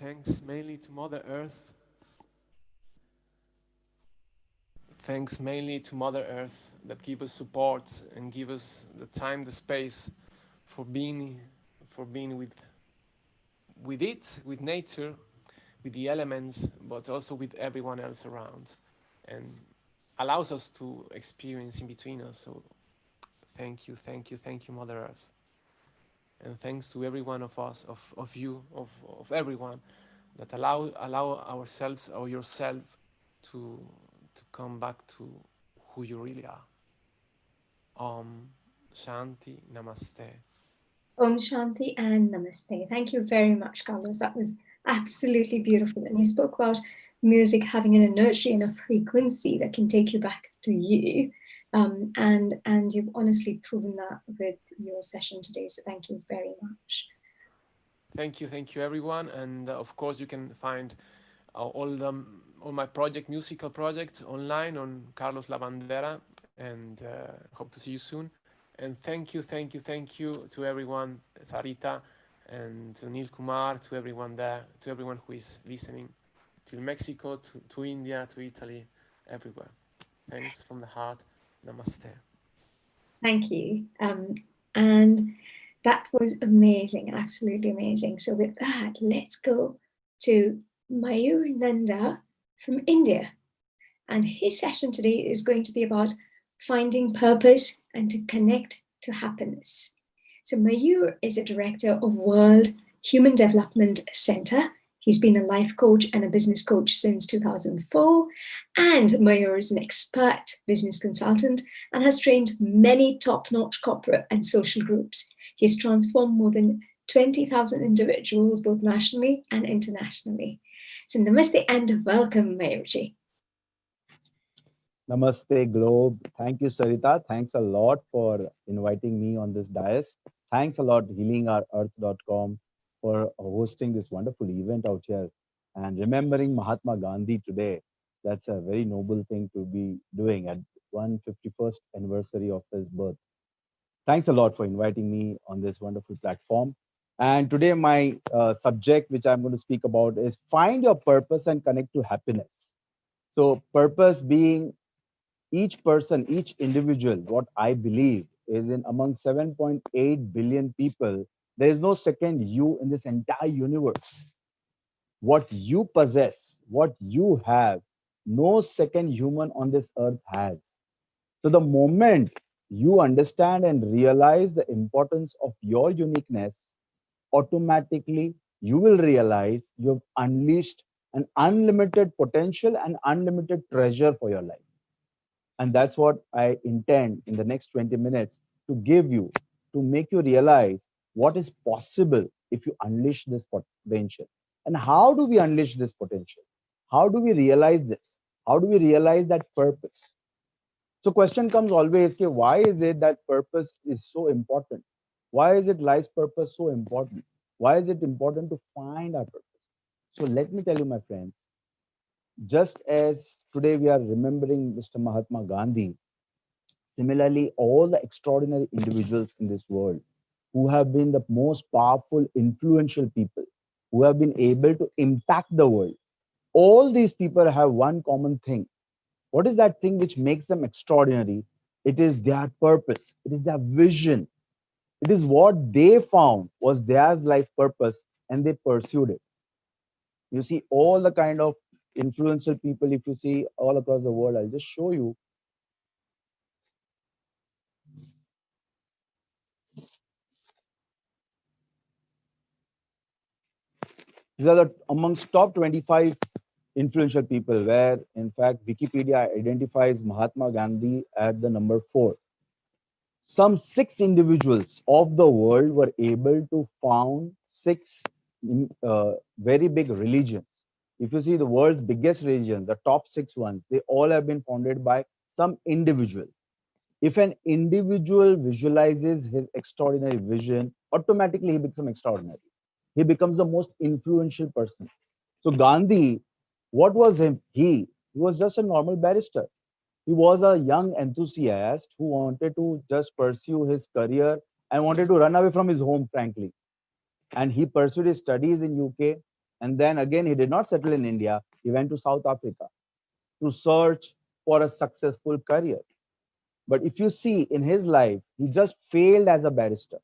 Thanks mainly to Mother Earth. Thanks mainly to Mother Earth that give us support and give us the time, the space for being with it, with nature, with the elements, but also with everyone else around, and allows us to experience in between us. So thank you, thank you, thank you, Mother Earth. And thanks to every one of us, of you, of everyone, that allow ourselves or yourself to come back to who you really are. Shanti, Namaste. Om Shanti and Namaste. Thank you very much, Carlos. That was absolutely beautiful. And you spoke about music having an energy and a frequency that can take you back to you. And you've honestly proven that with your session today. So thank you very much. Thank you, everyone. And of course, you can find all my musical projects online on Carlos Lavandera, and hope to see you soon. And thank you to everyone, Sarita, and to Neil Kumar, to everyone there, to everyone who is listening, to Mexico, to India, to Italy, everywhere. Thanks from the heart. Namaste. Thank you. And that was amazing, absolutely amazing. So with that, let's go to Mayur Nanda from India. And his session today is going to be about finding purpose and to connect to happiness. So Mayur is a director of World Human Development Center. He's been a life coach and a business coach since 2004. And Mayur is an expert business consultant and has trained many top-notch corporate and social groups. He's transformed more than 20,000 individuals, both nationally and internationally. So namaste and welcome, Mayurji. Namaste, Globe. Thank you, Sarita. Thanks a lot for inviting me on this dais. Thanks a lot, healingourearth.com, for hosting this wonderful event out here. And remembering Mahatma Gandhi today, that's a very noble thing to be doing at 151st anniversary of his birth. Thanks a lot for inviting me on this wonderful platform. And today my subject, which I'm going to speak about, is find your purpose and connect to happiness. So purpose being each person, each individual, what I believe is in among 7.8 billion people, there is no second you in this entire universe. What you possess, what you have, no second human on this earth has. So the moment you understand and realize the importance of your uniqueness, automatically you will realize you've unleashed an unlimited potential and unlimited treasure for your life. And that's what I intend in the next 20 minutes to give you, to make you realize what is possible if you unleash this potential. And how do we unleash this potential? How do we realize this? How do we realize that purpose? So question comes always, okay, why is it that purpose is so important? Why is it life's purpose so important? Why is it important to find our purpose? So let me tell you, my friends, just as today we are remembering Mr. Mahatma Gandhi, similarly, all the extraordinary individuals in this world who have been the most powerful, influential people, who have been able to impact the world, all these people have one common thing. What is that thing which makes them extraordinary? It is their purpose. It is their vision. It is what they found was their life purpose and they pursued it. You see all the kind of influential people, if you see all across the world, I'll just show you. These are the amongst top 25 influential people, where in fact Wikipedia identifies Mahatma Gandhi at the number 4. Some 6 individuals of the world were able to found 6 very big religions. If you see the world's biggest religion, the top 6 ones, they all have been founded by some individual. If an individual visualizes his extraordinary vision, automatically he becomes extraordinary. He becomes the most influential person. So Gandhi, what was him? He was just a normal barrister. He was a young enthusiast who wanted to just pursue his career and wanted to run away from his home, frankly. And he pursued his studies in UK. And then again, he did not settle in India. He went to South Africa to search for a successful career. But if you see in his life, he just failed as a barrister.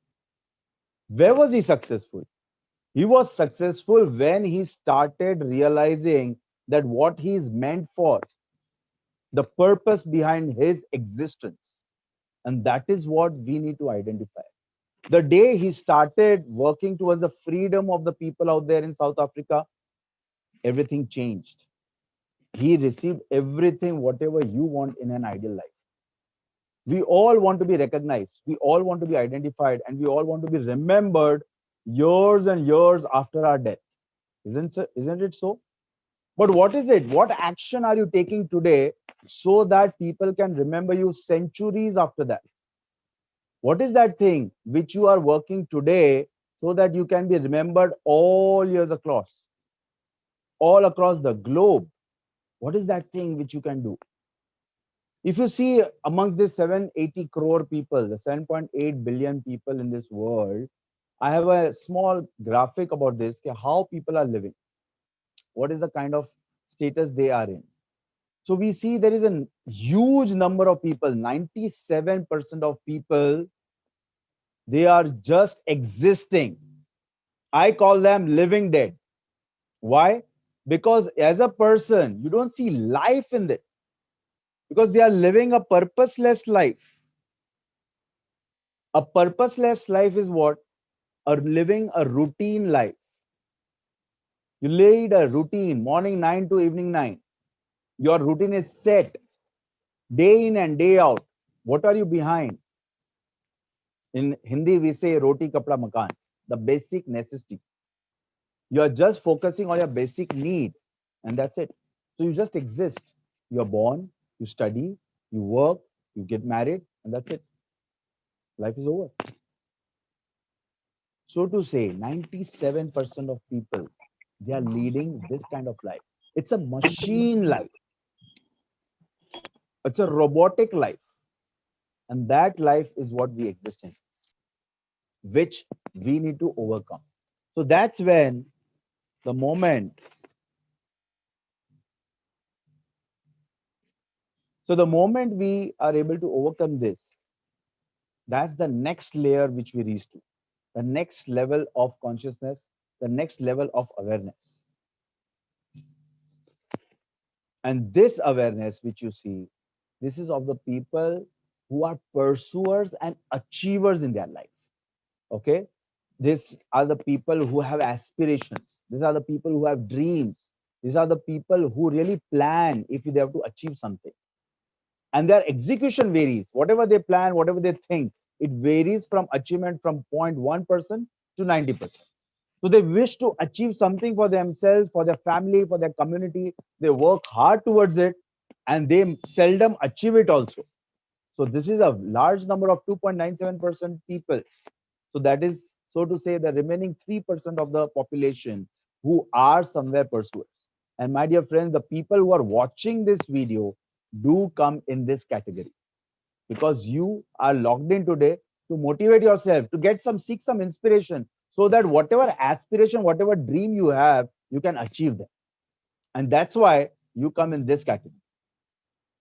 Where was he successful? He was successful when he started realizing that what he's meant for, the purpose behind his existence. And that is what we need to identify. The day he started working towards the freedom of the people out there in South Africa, everything changed. He received everything, whatever you want in an ideal life. We all want to be recognized. We all want to be identified, and we all want to be remembered years and years after our death. Isn't it so? But what is it? What action are you taking today so that people can remember you centuries after that? What is that thing which you are working today so that you can be remembered all years across, all across the globe? What is that thing which you can do? If you see amongst the 780 crore people, the 7.8 billion people in this world, I have a small graphic about this, how people are living. What is the kind of status they are in? So we see there is a huge number of people, 97% of people, they are just existing. I call them living dead. Why? Because as a person, you don't see life in it. Because they are living a purposeless life. A purposeless life is what? Living a routine life. You lead a routine, morning 9 to evening 9. Your routine is set, day in and day out. What are you behind? In Hindi, we say roti, kapda, makan, the basic necessity. You are just focusing on your basic need, and that's it. So you just exist. You're born, you study, you work, you get married, and that's it. Life is over. So to say, 97% of people, they are leading this kind of life. It's a machine life. It's a robotic life. And that life is what we exist in, which we need to overcome. So that's when the moment, we are able to overcome this, that's the next layer which we reach to, the next level of consciousness, the next level of awareness. And this awareness which you see, this is of the people who are pursuers and achievers in their life. Okay? These are the people who have aspirations. These are the people who have dreams. These are the people who really plan if they have to achieve something. And their execution varies. Whatever they plan, whatever they think, it varies from achievement from 0.1% to 90%. So they wish to achieve something for themselves, for their family, for their community. They work hard towards it and they seldom achieve it also. So this is a large number of 2.97% people. So that is, so to say, the remaining 3% of the population who are somewhere pursuers. And my dear friends, the people who are watching this video do come in this category, because you are logged in today to motivate yourself, to get some, seek some inspiration, so that whatever aspiration, whatever dream you have, you can achieve them. And that's why you come in this category.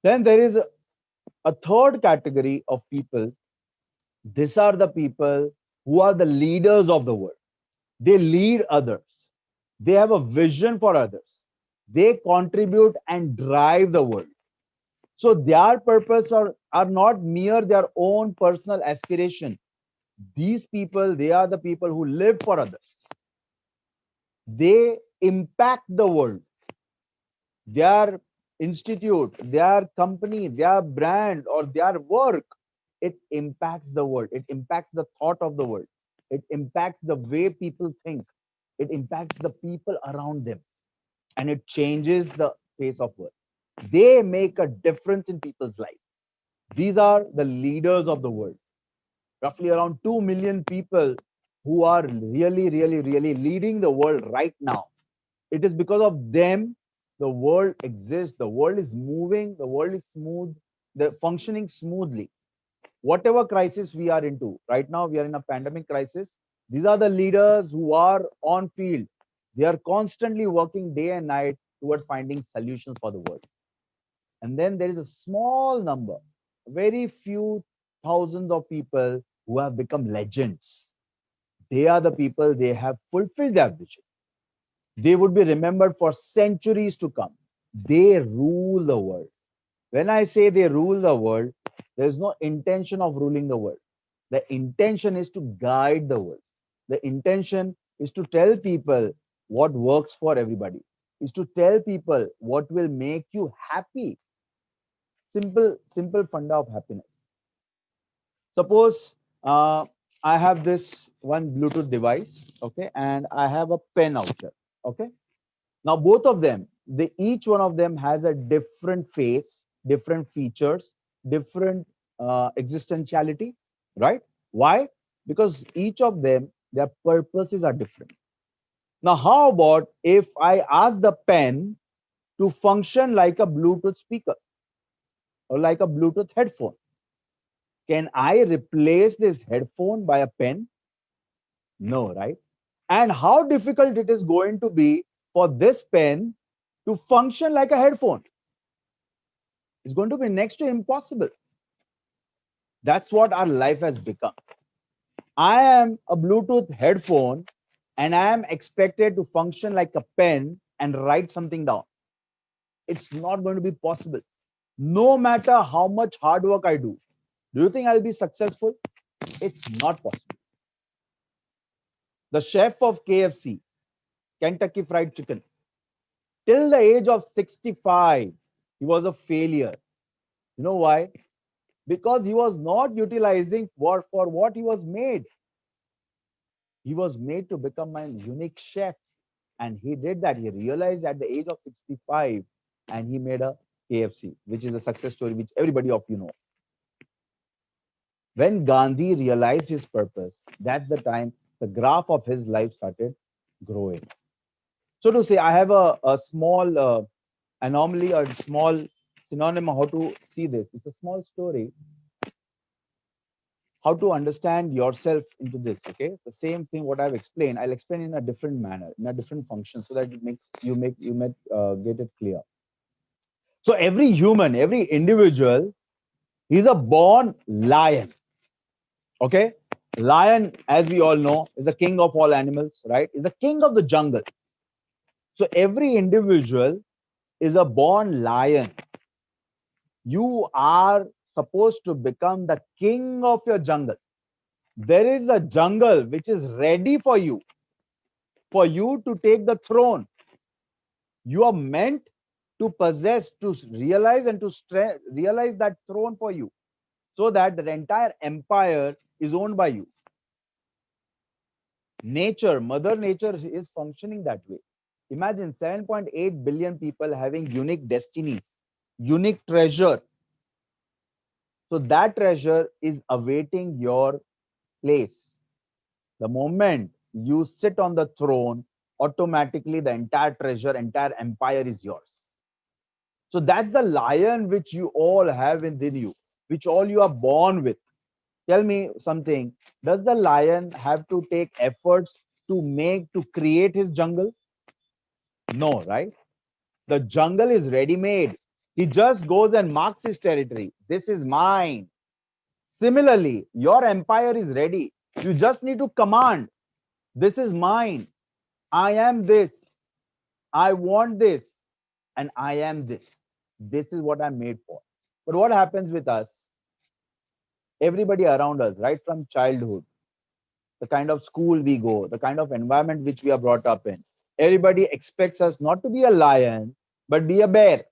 Then there is a third category of people. These are the people who are the leaders of the world. They lead others. They have a vision for others. They contribute and drive the world. So their purpose are not mere their own personal aspiration. These people, they are the people who live for others. They impact the world. Their institute, their company, their brand, or their work, it impacts the world. It impacts the thought of the world. It impacts the way people think. It impacts the people around them. And it changes the face of world. They make a difference in people's life. These are the leaders of the world. Roughly around 2 million people who are really leading the world right now. It is because of them the world exists, the world is moving, the world is smooth, the functioning smoothly. Whatever crisis we are into, right now we are in a pandemic crisis. These are the leaders who are on field. They are constantly working day and night towards finding solutions for the world. And then there is a small number, very few thousands of people who have become legends. They are the people, they have fulfilled their vision. They would be remembered for centuries to come. They rule the world. When I say they rule the world, there is no intention of ruling the world. The intention is to guide the world. The intention is to tell people what works for everybody, is to tell people what will make you happy. Simple funda of happiness. Suppose I have this one Bluetooth device, okay, and I have a pen out here, okay. Now both of them, each one of them has a different face, different features, different existentiality, right? Why? Because each of them, their purposes are different. Now, how about if I ask the pen to function like a Bluetooth speaker or like a Bluetooth headphone? Can I replace this headphone by a pen? No, right? And how difficult it is going to be for this pen to function like a headphone? It's going to be next to impossible. That's what our life has become. I am a Bluetooth headphone and I am expected to function like a pen and write something down. It's not going to be possible. No matter how much hard work I do you think I'll be successful? It's not possible. The chef of KFC, Kentucky Fried Chicken, till the age of 65, he was a failure. You know why? Because he was not utilizing for what he was made. He was made to become a unique chef. And he did that. He realized at the age of 65 and he made a KFC, which is a success story which everybody of you know. When Gandhi realized his purpose, that's the time the graph of his life started growing. So to say, I have a small anomaly or small synonym of how to see this. It's a small story. how to understand yourself into this. Okay, the same thing what I've explained, I'll explain in a different manner, in a different function, so that it makes you might get it clear. So every human, every individual, is a born lion. Okay, lion, as we all know, is the king of all animals, right? Is the king of the jungle. So every individual is a born lion. You are supposed to become the king of your jungle. There is a jungle which is ready for you to take the throne. You are meant to possess, to realize, and to realize that throne for you, so that the entire empire is owned by you. Nature, Mother Nature is functioning that way. Imagine 7.8 billion people having unique destinies, unique treasure. So that treasure is awaiting your place. The moment you sit on the throne, automatically the entire treasure, entire empire is yours. So that's the lion which you all have within you, which all you are born with. Tell me something. Does the lion have to take efforts to create his jungle? No, right? The jungle is ready-made. He just goes and marks his territory. This is mine. Similarly, your empire is ready. You just need to command. This is mine. I am this. I want this. And I am this. This is what I'm made for. But what happens with us? Everybody around us, right from childhood, the kind of school we go, the kind of environment which we are brought up in, everybody expects us not to be a lion, but be a bear.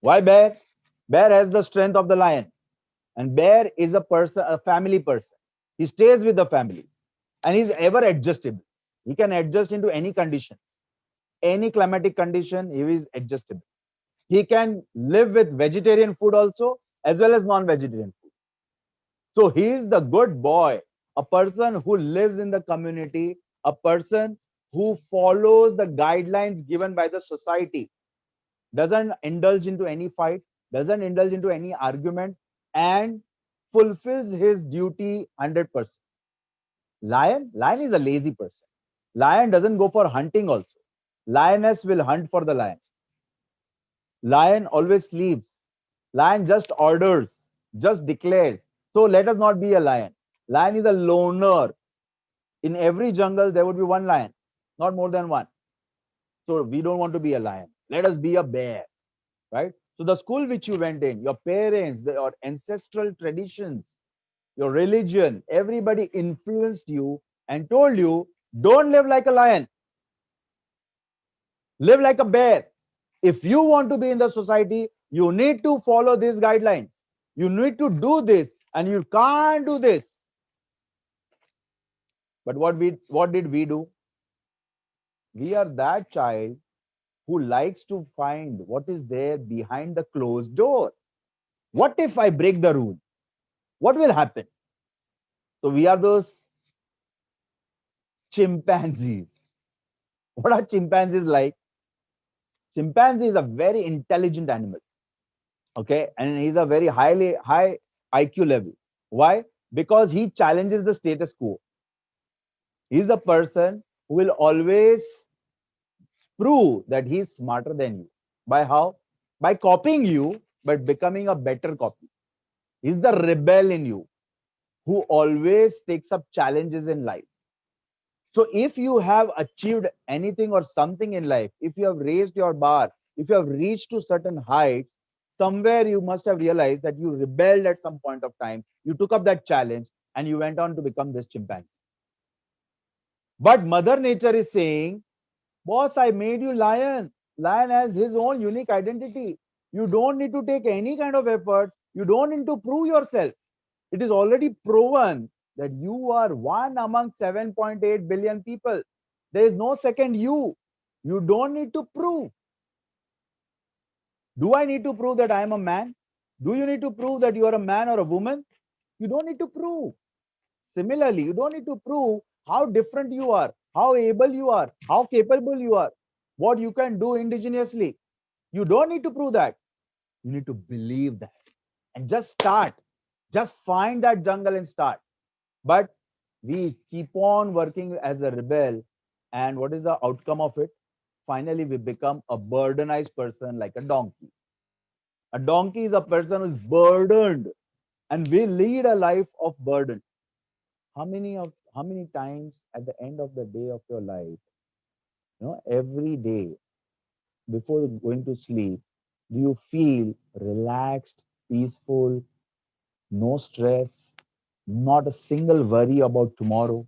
Why bear? Bear has the strength of the lion. And bear is a person, a family person. He stays with the family and he's ever adjustable. He can adjust into any conditions. Any climatic condition, he is adjustable. He can live with vegetarian food also, as well as non-vegetarian food. So he is the good boy, a person who lives in the community, a person who follows the guidelines given by the society, doesn't indulge into any fight, doesn't indulge into any argument, and fulfills his duty 100%. Lion is a lazy person. Lion doesn't go for hunting also. Lioness will hunt for the lion. Lion always sleeps. Lion just orders, just declares. So let us not be a lion. Lion is a loner. In every jungle, there would be one lion, not more than one. So we don't want to be a lion. Let us be a bear, right? So the school which you went in, your parents, your ancestral traditions, your religion, everybody influenced you and told you, don't live like a lion. Live like a bear. If you want to be in the society, you need to follow these guidelines. You need to do this, and you can't do this. But what did we do? We are that child who likes to find what is there behind the closed door. What if I break the rule? What will happen? So we are those chimpanzees. What are chimpanzees like? Chimpanzee is a very intelligent animal. Okay, and he's a very high IQ level. Why? Because he challenges the status quo. He's a person who will always prove that he's smarter than you. By how? By copying you, but becoming a better copy. He's the rebel in you who always takes up challenges in life. So if you have achieved anything or something in life, if you have raised your bar, if you have reached to certain heights, somewhere you must have realized that you rebelled at some point of time, you took up that challenge, and you went on to become this chimpanzee. But Mother Nature is saying, boss, I made you lion. Lion has his own unique identity. You don't need to take any kind of effort. You don't need to prove yourself. It is already proven that you are one among 7.8 billion people. There is no second you. You don't need to prove. Do I need to prove that I am a man? Do you need to prove that you are a man or a woman? You don't need to prove. Similarly, you don't need to prove how different you are, how able you are, how capable you are, what you can do indigenously. You don't need to prove that. You need to believe that and just start. Just find that jungle and start. But we keep on working as a rebel. And what is the outcome of it? Finally, we become a burdenized person like a donkey. A donkey is a person who is burdened, and we lead a life of burden. How many times at the end of the day of your life, every day before going to sleep, do you feel relaxed, peaceful, no stress, not a single worry about tomorrow?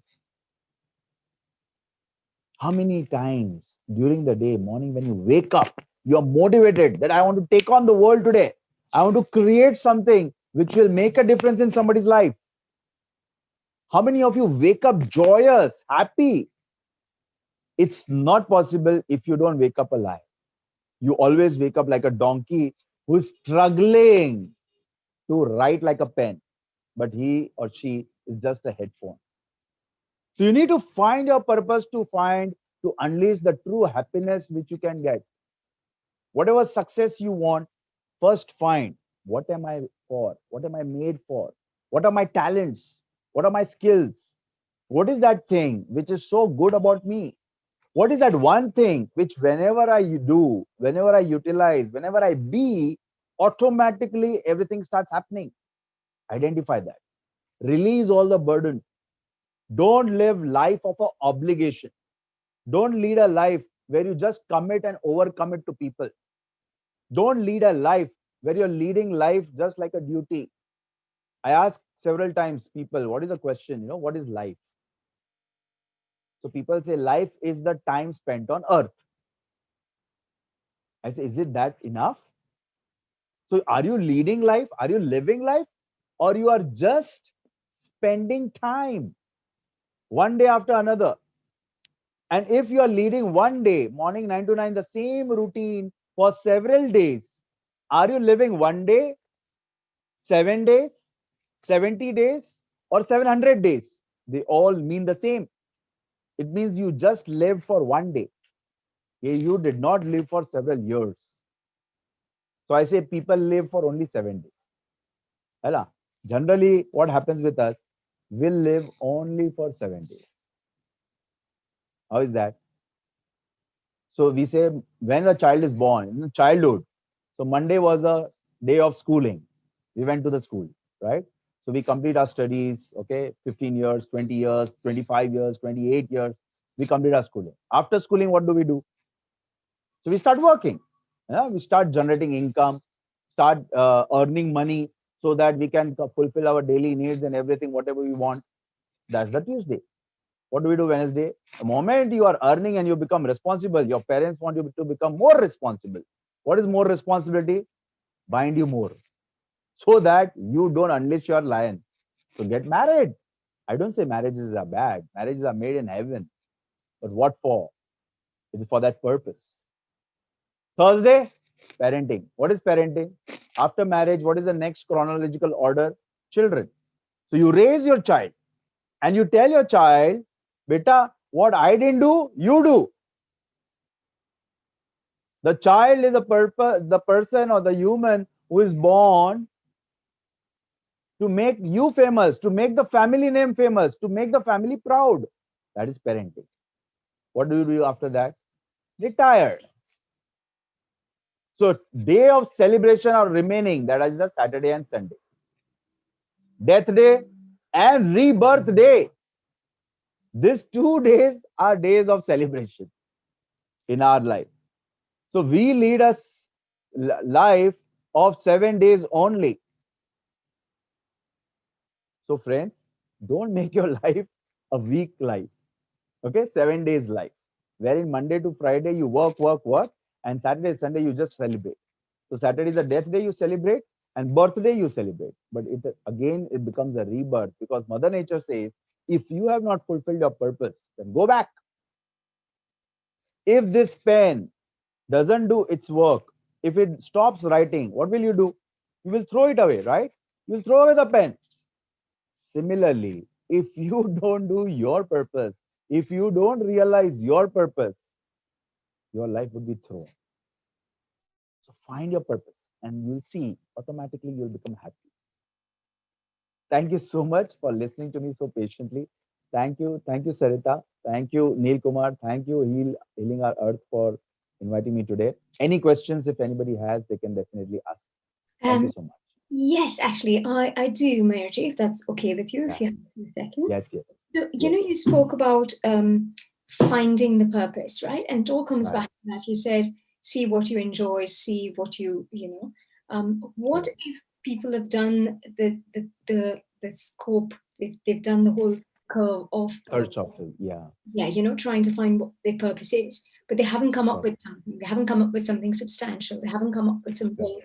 How many times during the day, morning, when you wake up, you're motivated that I want to take on the world today. I want to create something which will make a difference in somebody's life. How many of you wake up joyous, happy? It's not possible if you don't wake up alive. You always wake up like a donkey who's struggling to write like a pen, but he or she is just a headphone. So you need to find your purpose to unleash the true happiness which you can get. Whatever success you want, first find what am I for? What am I made for? What are my talents? What are my skills? What is that thing which is so good about me? What is that one thing which whenever I do, whenever I utilize, whenever I be, automatically everything starts happening? Identify that. Release all the burden. Don't live life of an obligation. Don't lead a life where you just commit and overcommit to people. Don't lead a life where you're leading life just like a duty. I ask several times people, what is the question? What is life? So people say life is the time spent on earth. I say, is it that enough? So are you leading life? Are you living life? Or you are just spending time one day after another? And if you are leading one day, morning 9 to 9, the same routine for several days, are you living one day, 7 days, 70 days, or 700 days? They all mean the same. It means you just lived for one day. You did not live for several years. So I say people live for only 7 days. Ella, generally, what happens with us, we'll live only for 7 days. How is that? So we say when a child is born, in childhood, so Monday was a day of schooling. We went to the school, right? So we complete our studies, okay, 15 years, 20 years, 25 years, 28 years. We complete our schooling. After schooling, what do? So we start working. We start generating income, start earning money so that we can fulfill our daily needs and everything, whatever we want. That's the Tuesday. What do we do Wednesday? The moment you are earning and you become responsible, your parents want you to become more responsible. What is more responsibility? Bind you more so that you don't unleash your lion. So get married. I don't say marriages are bad. Marriages are made in heaven. But what for? It is for that purpose. Thursday, parenting. What is parenting? After marriage, what is the next chronological order? Children. So you raise your child and you tell your child, beta, what I didn't do, you do. The child is the person or the human who is born to make you famous, to make the family name famous, to make the family proud. That is parenting. What do you do after that? Retire. So day of celebration are remaining. That is the Saturday and Sunday. Death day and rebirth day. These 2 days are days of celebration in our life. So we lead a life of 7 days only. So friends, don't make your life a week life. Okay, 7 days life. Wherein Monday to Friday you work, and Saturday, Sunday you just celebrate. So Saturday is the death day you celebrate, and birthday you celebrate. But it becomes a rebirth because Mother Nature says, if you have not fulfilled your purpose, then go back. If this pen doesn't do its work, if it stops writing, what will you do? You will throw it away, right? You will throw away the pen. Similarly, if you don't do your purpose, if you don't realize your purpose, your life would be thrown. So find your purpose and you'll see automatically you'll become happy. Thank you so much for listening to me so patiently. Thank you, Sarita. Thank you, Neil Kumar. Thank you, Healing Our Earth, for inviting me today. Any questions, if anybody has, they can definitely ask. Thank you so much. Yes, actually, I do, Mayurji, if that's okay with you, Yeah. if you have a few seconds. Yes, yes. So, you know, you spoke about finding the purpose, right? And it all comes Right. back to that. You said, see what you enjoy, see what what if people have done the scope, they've done the whole curve of Search of it, yeah. yeah, trying to find what their purpose is, but they haven't come up Correct. with something. They haven't come up with something substantial. They haven't come up with something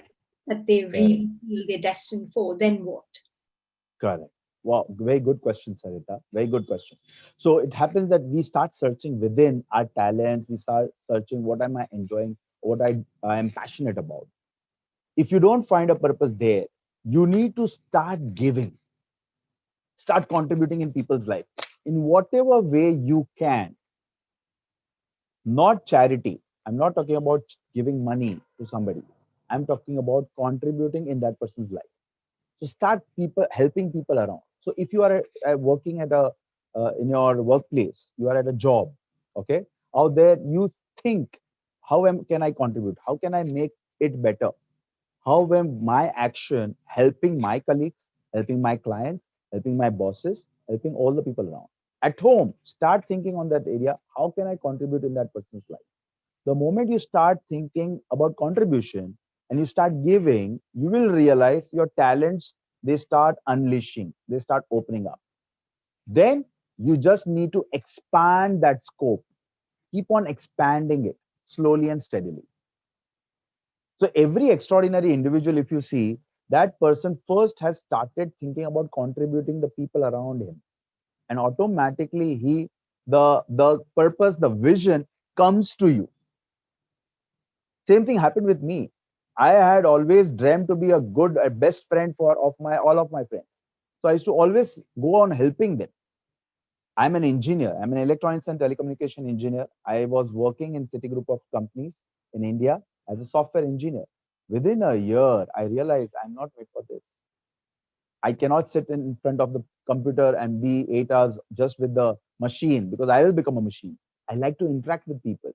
that they Correct. really feel they're destined for. Then what? Correct. Wow, very good question, Sarita. Very good question. So it happens that we start searching within our talents. We start searching what am I enjoying, what I am passionate about. If you don't find a purpose there, you need to start giving, start contributing in people's life in whatever way you can. Not charity. I'm not talking about giving money to somebody. I'm talking about contributing in that person's life. So start helping people around. So if you are working at in your workplace, you are at a job, okay, out there, you think, can I contribute? How can I make it better? How am my action helping my colleagues, helping my clients, helping my bosses, helping all the people around? At home, start thinking on that area. How can I contribute in that person's life? The moment you start thinking about contribution and you start giving, you will realize your talents, they start unleashing, they start opening up. Then you just need to expand that scope. Keep on expanding it slowly and steadily. So every extraordinary individual, if you see, that person first has started thinking about contributing the people around him. And automatically the purpose, the vision comes to you. Same thing happened with me. I had always dreamt to be a best friend of all of my friends. So I used to always go on helping them. I'm an engineer. I'm an electronics and telecommunication engineer. I was working in Citigroup of companies in India as a software engineer. Within a year, I realized I'm not made for this. I cannot sit in front of the computer and be 8 hours just with the machine, because I will become a machine. I like to interact with people.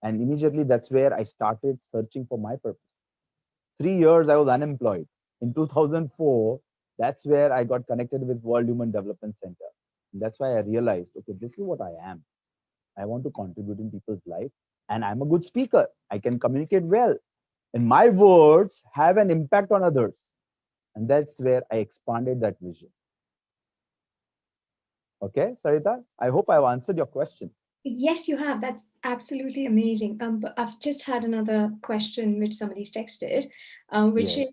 And immediately that's where I started searching for my purpose. 3 years I was unemployed. In 2004, that's where I got connected with World Human Development Center. And that's why I realized, okay, this is what I am. I want to contribute in people's life, and I'm a good speaker. I can communicate well, and my words have an impact on others. And that's where I expanded that vision. Okay, Sarita, I hope I've answered your question. Yes, you have. That's absolutely amazing. But I've just had another question which somebody's texted, which Yes. is,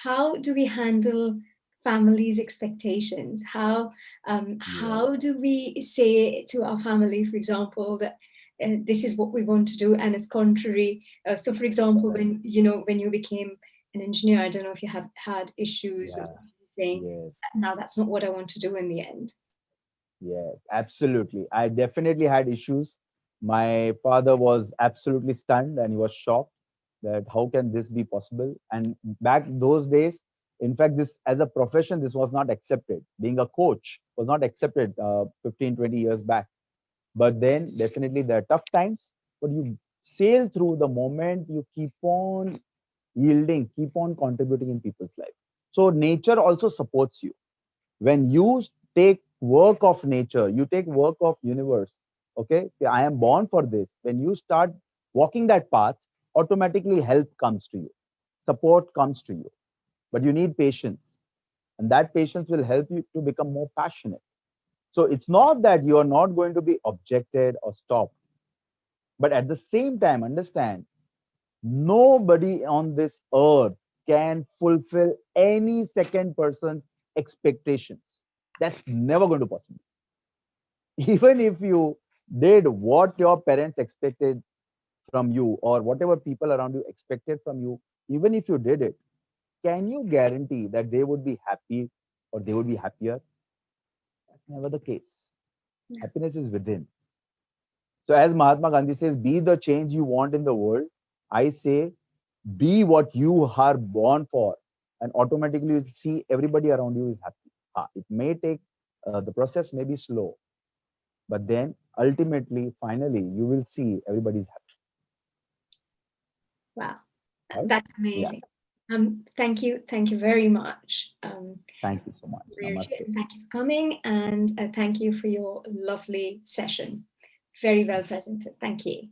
how do we handle families' expectations? How do we say to our family, for example, that this is what we want to do, and it's contrary? So, for example, when you became an engineer, I don't know if you have had issues with saying, "Now that's not what I want to do in the end." Yes, absolutely. I definitely had issues. My father was absolutely stunned and he was shocked that how can this be possible? And back those days, in fact, this as a profession, this was not accepted. Being a coach was not accepted 15, 20 years back. But then definitely there are tough times, but you sail through the moment you keep on yielding, keep on contributing in people's life. So nature also supports you. When you take work of nature, you take work of universe, okay, I am born for this. When you start walking that path, automatically help comes to you, support comes to you, but you need patience, and that patience will help you to become more passionate. So it's not that you are not going to be objected or stopped, but at the same time understand, nobody on this earth can fulfill any second person's expectations. That's never going to possible. Even if you did what your parents expected from you, or whatever people around you expected from you, even if you did it, can you guarantee that they would be happy or they would be happier? That's never the case. Happiness is within. So as Mahatma Gandhi says, be the change you want in the world. I say, be what you are born for. and automatically you'll see everybody around you is happy. It may take, the process may be slow, but then ultimately, finally, you will see everybody's happy. Wow, Right? that's Yeah. amazing. Thank you very much. Thank you so much. Namaste. Thank you for coming, and thank you for your lovely session. Very well presented. Thank you.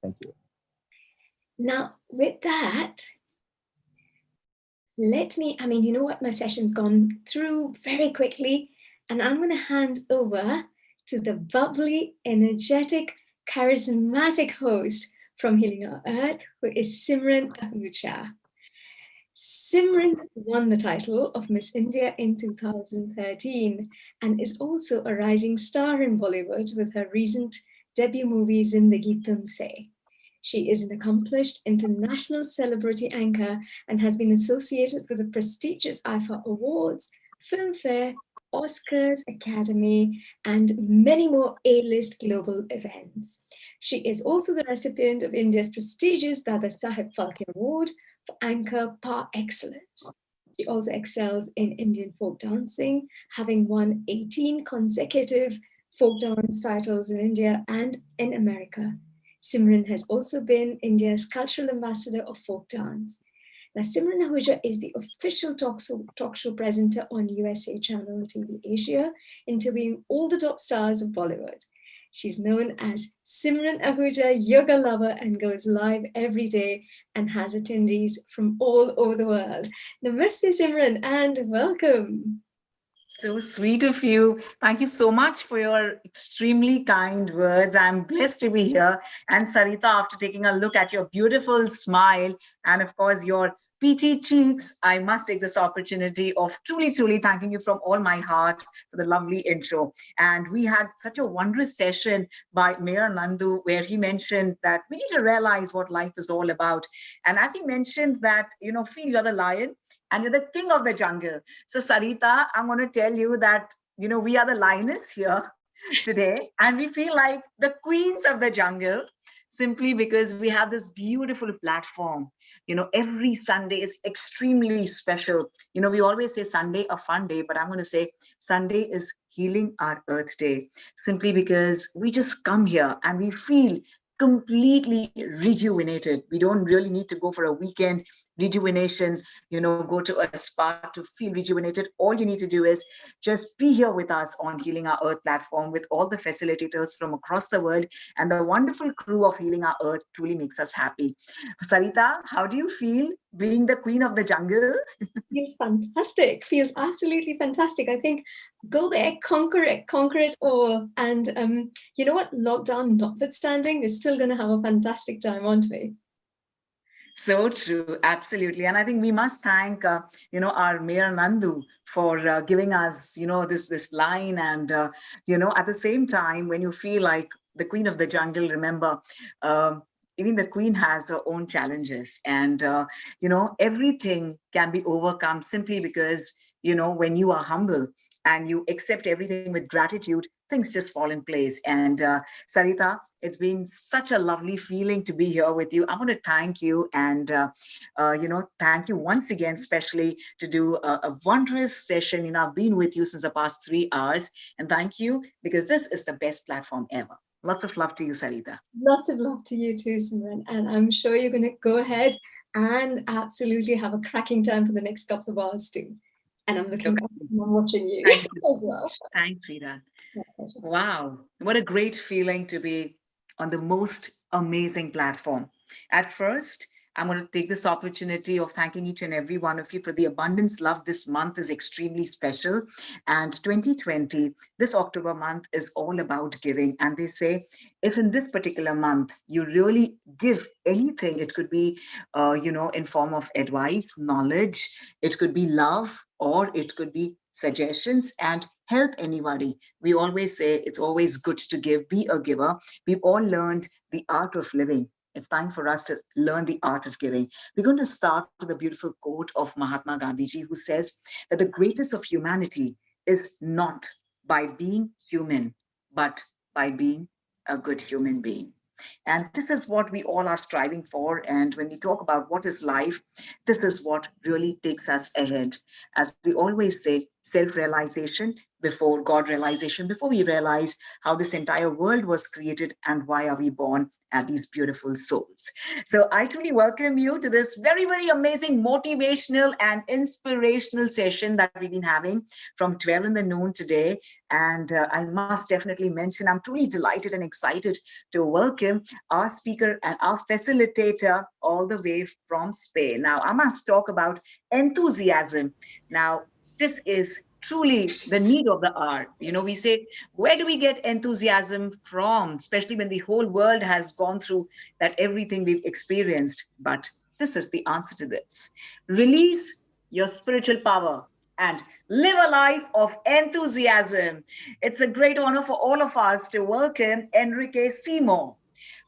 Thank you. Now, with that, you know what? My session's gone through very quickly, and I'm going to hand over to the bubbly, energetic, charismatic host from Healing Our Earth, who is Simran Ahuja. Simran won the title of Miss India in 2013 and is also a rising star in Bollywood with her recent debut movie Zindagi Tumse. She is an accomplished international celebrity anchor and has been associated with the prestigious IFA Awards, Filmfare, Oscars, Academy, and many more A-list global events. She is also the recipient of India's prestigious Dada Saheb Phalke Award for anchor par excellence. She also excels in Indian folk dancing, having won 18 consecutive folk dance titles in India and in America. Simran has also been India's cultural ambassador of folk dance. Now, Simran Ahuja is the official talk show presenter on USA Channel TV Asia, interviewing all the top stars of Bollywood. She's known as Simran Ahuja Yoga Lover and goes live every day and has attendees from all over the world. Namaste, Simran, and welcome. So sweet of you. Thank you so much for your extremely kind words. I'm blessed to be here. And Sarita, after taking a look at your beautiful smile and, of course, your peachy cheeks, I must take this opportunity of truly thanking you from all my heart for the lovely intro. And we had such a wondrous session by Mayor Nandu, where he mentioned that we need to realize what life is all about. And as he mentioned that, feel you're the lion and you're the king of the jungle. So Sarita, I'm going to tell you that, we are the lioness here today, and we feel like the queens of the jungle simply because we have this beautiful platform. Every Sunday is extremely special. We always say Sunday, a fun day, but I'm going to say Sunday is Healing Our Earth Day, simply because we just come here and we feel completely rejuvenated. We don't really need to go for a weekend rejuvenation, go to a spa to feel rejuvenated. All you need to do is just be here with us on Healing Our Earth platform with all the facilitators from across the world, and the wonderful crew of Healing Our Earth truly makes us happy. Sarita, how do you feel being the queen of the jungle? Feels fantastic. Feels absolutely fantastic. I think go there, conquer it all. And you know what? Lockdown notwithstanding, we're still going to have a fantastic time, aren't we? So true, absolutely. And I think we must thank, our Mayor Nandu for giving us, this line. And, at the same time, when you feel like the queen of the jungle, remember, even the queen has her own challenges. And, everything can be overcome simply because, when you are humble and you accept everything with gratitude, things just fall in place. And Sarita, it's been such a lovely feeling to be here with you. I want to thank you and, thank you once again, especially to do a wondrous session. I've been with you since the past 3 hours, and thank you because this is the best platform ever. Lots of love to you, Sarita. Lots of love to you too, Simran. And I'm sure you're going to go ahead and absolutely have a cracking time for the next couple of hours too. And I'm looking forward to watching you, Thank you as well. Thanks, Rita. Wow, what a great feeling to be on the most amazing platform. At first, I'm going to take this opportunity of thanking each and every one of you for the abundance love. This month is extremely special. And 2020, this October month is all about giving. And they say, if in this particular month, you really give anything, it could be, in form of advice, knowledge, it could be love, or it could be suggestions, and help anybody. We always say it's always good to give, be a giver. We've all learned the art of living. It's time for us to learn the art of giving. We're going to start with a beautiful quote of Mahatma Gandhi ji, who says that the greatest of humanity is not by being human, but by being a good human being. And this is what we all are striving for. And when we talk about what is life, this is what really takes us ahead. As we always say, self-realization before God realization, before we realize how this entire world was created and why are we born as these beautiful souls. So I truly welcome you to this very, very amazing motivational and inspirational session that we've been having from 12 in the noon today. And I must definitely mention, I'm truly delighted and excited to welcome our speaker and our facilitator all the way from Spain. Now, I must talk about enthusiasm. Now, this is truly the need of the hour. You know, we say, where do we get enthusiasm from, especially when the whole world has gone through that everything we've experienced? But this is the answer to this. Release your spiritual power and live a life of enthusiasm. It's a great honor for all of us to welcome Enrique Simo,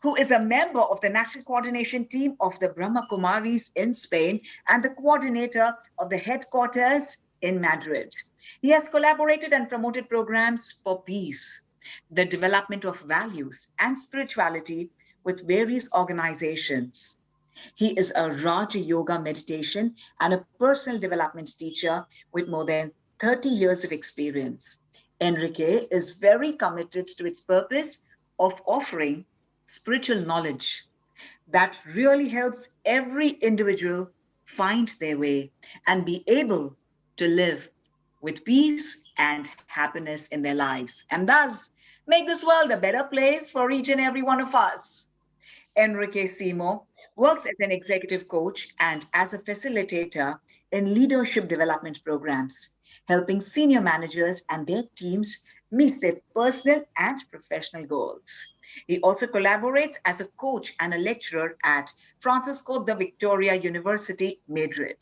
who is a member of the National Coordination Team of the Brahma Kumaris in Spain and the coordinator of the headquarters in Madrid. He has collaborated and promoted programs for peace, the development of values and spirituality with various organizations. He is a Raja Yoga meditation and a personal development teacher with more than 30 years of experience. Enrique is very committed to its purpose of offering spiritual knowledge that really helps every individual find their way and be able to live with peace and happiness in their lives, and thus make this world a better place for each and every one of us. Enrique Simo works as an executive coach and as a facilitator in leadership development programs, helping senior managers and their teams meet their personal and professional goals. He also collaborates as a coach and a lecturer at Francisco de Victoria University, Madrid.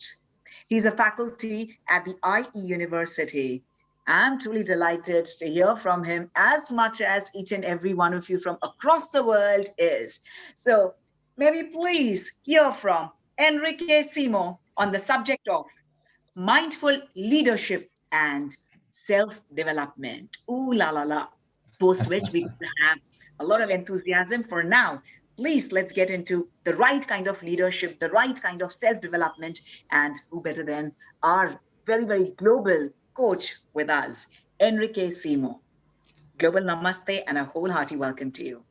He's a faculty at the IE University. I'm truly delighted to hear from him as much as each and every one of you from across the world is. So, may we please hear from Enrique Simo on the subject of mindful leadership and self-development. Ooh la la la. Post which we have a lot of enthusiasm for now. Please, let's get into the right kind of leadership, the right kind of self-development, and who better than our very, very global coach with us, Enrique Simo. Global namaste and a wholehearty welcome to you.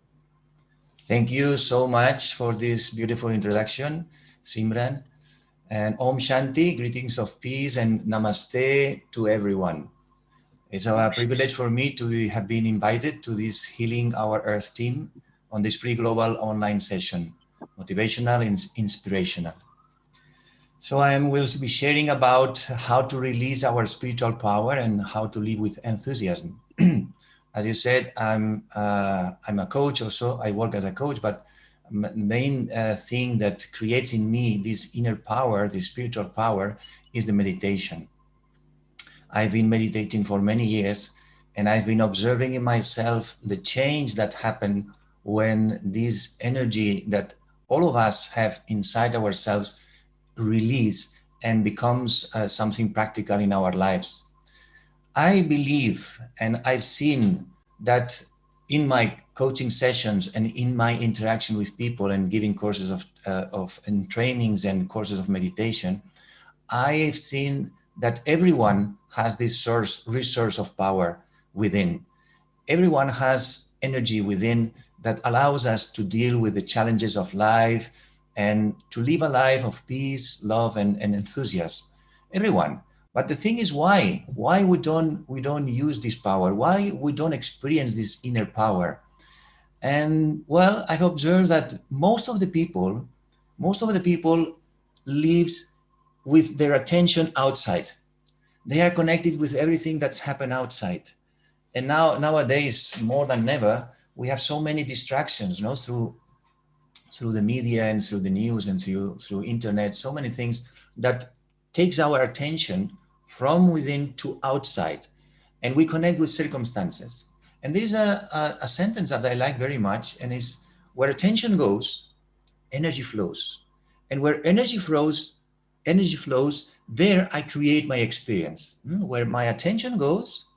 Thank you so much for this beautiful introduction, Simran. And Om Shanti, greetings of peace and namaste to everyone. It's a privilege for me to have been invited to this Healing Our Earth team on this free global online session, Motivational and Inspirational. So I will be sharing about how to release our spiritual power and how to live with enthusiasm. As you said, I'm a coach also. I work as a coach, but the main thing that creates in me this inner power, this spiritual power, is the meditation. I've been meditating for many years, and I've been observing in myself the change that happened when this energy that all of us have inside ourselves release and becomes something practical in our lives. I believe, and I've seen that in my coaching sessions and in my interaction with people and giving courses and trainings and courses of meditation, I've seen that everyone has this resource of power within. Everyone has energy within that allows us to deal with the challenges of life and to live a life of peace, love, and enthusiasm. Everyone. But the thing is, why we don't use this power? Why we don't experience this inner power? And well, I've observed that most of the people lives with their attention outside. They are connected with everything that's happened outside. And nowadays, more than ever, we have so many distractions, through the media and through the news and through internet, so many things that takes our attention from within to outside, and we connect with circumstances. And there is a sentence that I like very much, and is, where attention goes, energy flows. And where energy flows, there I create my experience. Where my attention goes,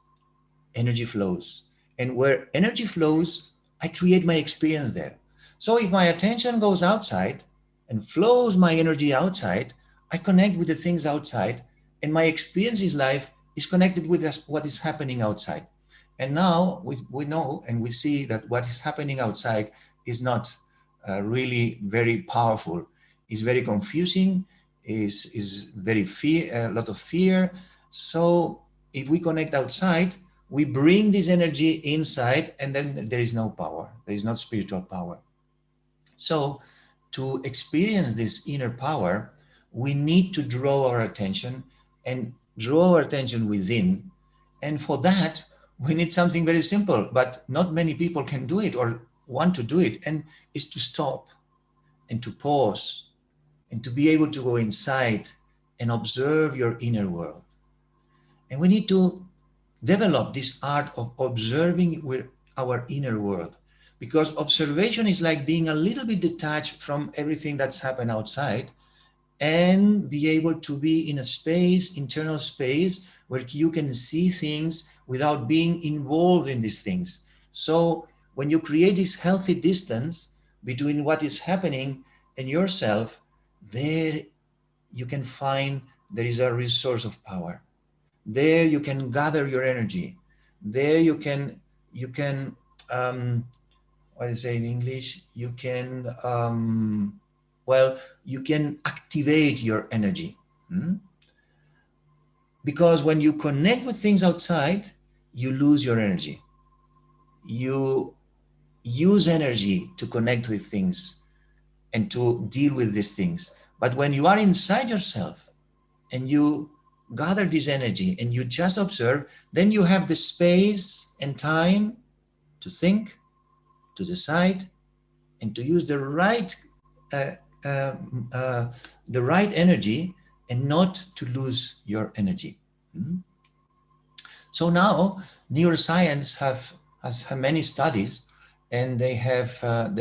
energy flows. And where energy flows, I create my experience there. So if my attention goes outside and flows my energy outside, I connect with the things outside, and my experience in life is connected with what is happening outside. And now we know and we see that what is happening outside is not really very powerful. It's very confusing, is very a lot of fear. So if we connect outside, we bring this energy inside, and then there is no power. There is not spiritual power. So to experience this inner power, we need to draw our attention and draw our attention within. And for that, we need something very simple, but not many people can do it or want to do it, and is to stop and to pause and to be able to go inside and observe your inner world. And we need to develop this art of observing with our inner world, because observation is like being a little bit detached from everything that's happened outside, and be able to be in a space, internal space, where you can see things without being involved in these things. So when you create this healthy distance between what is happening and yourself, there you can find there is a resource of power. There you can gather your energy. There you can what do you say in English? You can well, you can activate your energy. Because when you connect with things outside, you lose your energy. You use energy to connect with things and to deal with these things. But when you are inside yourself and you gather this energy and you just observe, then you have the space and time to think, to decide, and to use the right energy, and not to lose your energy. So now neuroscience has many studies, and they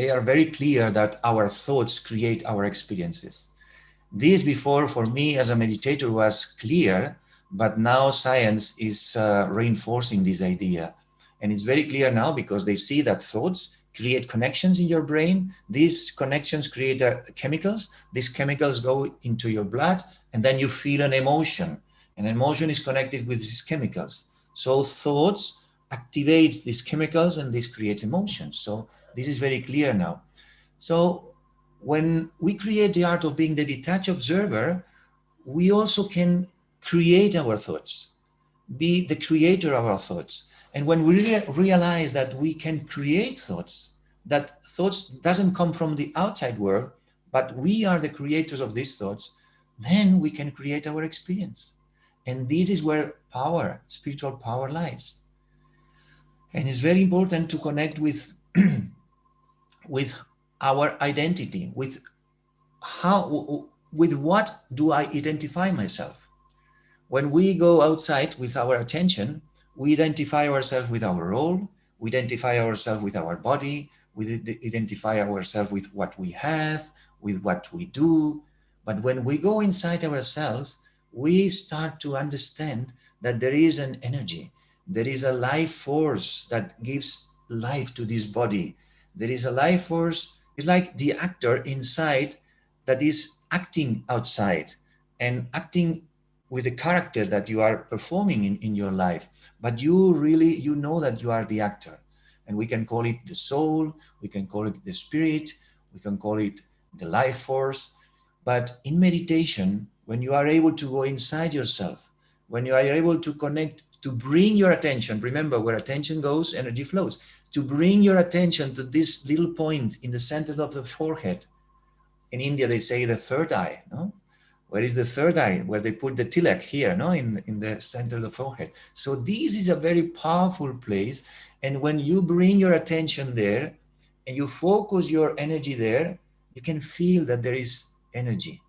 are very clear that our thoughts create our experiences. This before, for me as a meditator, was clear, but now science is reinforcing this idea. And it's very clear now because they see that thoughts create connections in your brain. These connections create chemicals. These chemicals go into your blood, and then you feel an emotion. An emotion is connected with these chemicals. So thoughts activates these chemicals, and this creates emotions. So this is very clear now. So when we create the art of being the detached observer, we also can create our thoughts, be the creator of our thoughts. And when we realize that we can create thoughts, that thoughts doesn't come from the outside world, but we are the creators of these thoughts, then we can create our experience. And this is where power, spiritual power lies. And it's very important to connect with, with our identity, with what do I identify myself? When we go outside with our attention, we identify ourselves with our role, we identify ourselves with our body, we identify ourselves with what we have, with what we do. But when we go inside ourselves, we start to understand that there is an energy, there is a life force that gives life to this body. There is a life force, it's like the actor inside that is acting outside and acting with the character that you are performing in your life. But you know that you are the actor. And we can call it the soul, we can call it the spirit, we can call it the life force. But in meditation, when you are able to go inside yourself, when you are able to connect, to bring your attention, remember where attention goes, energy flows, to bring your attention to this little point in the center of the forehead. In India, they say the third eye, no? Where is the third eye? Where they put the tilak here, no? In the center of the forehead. So this is a very powerful place. And when you bring your attention there and you focus your energy there, you can feel that there is energy.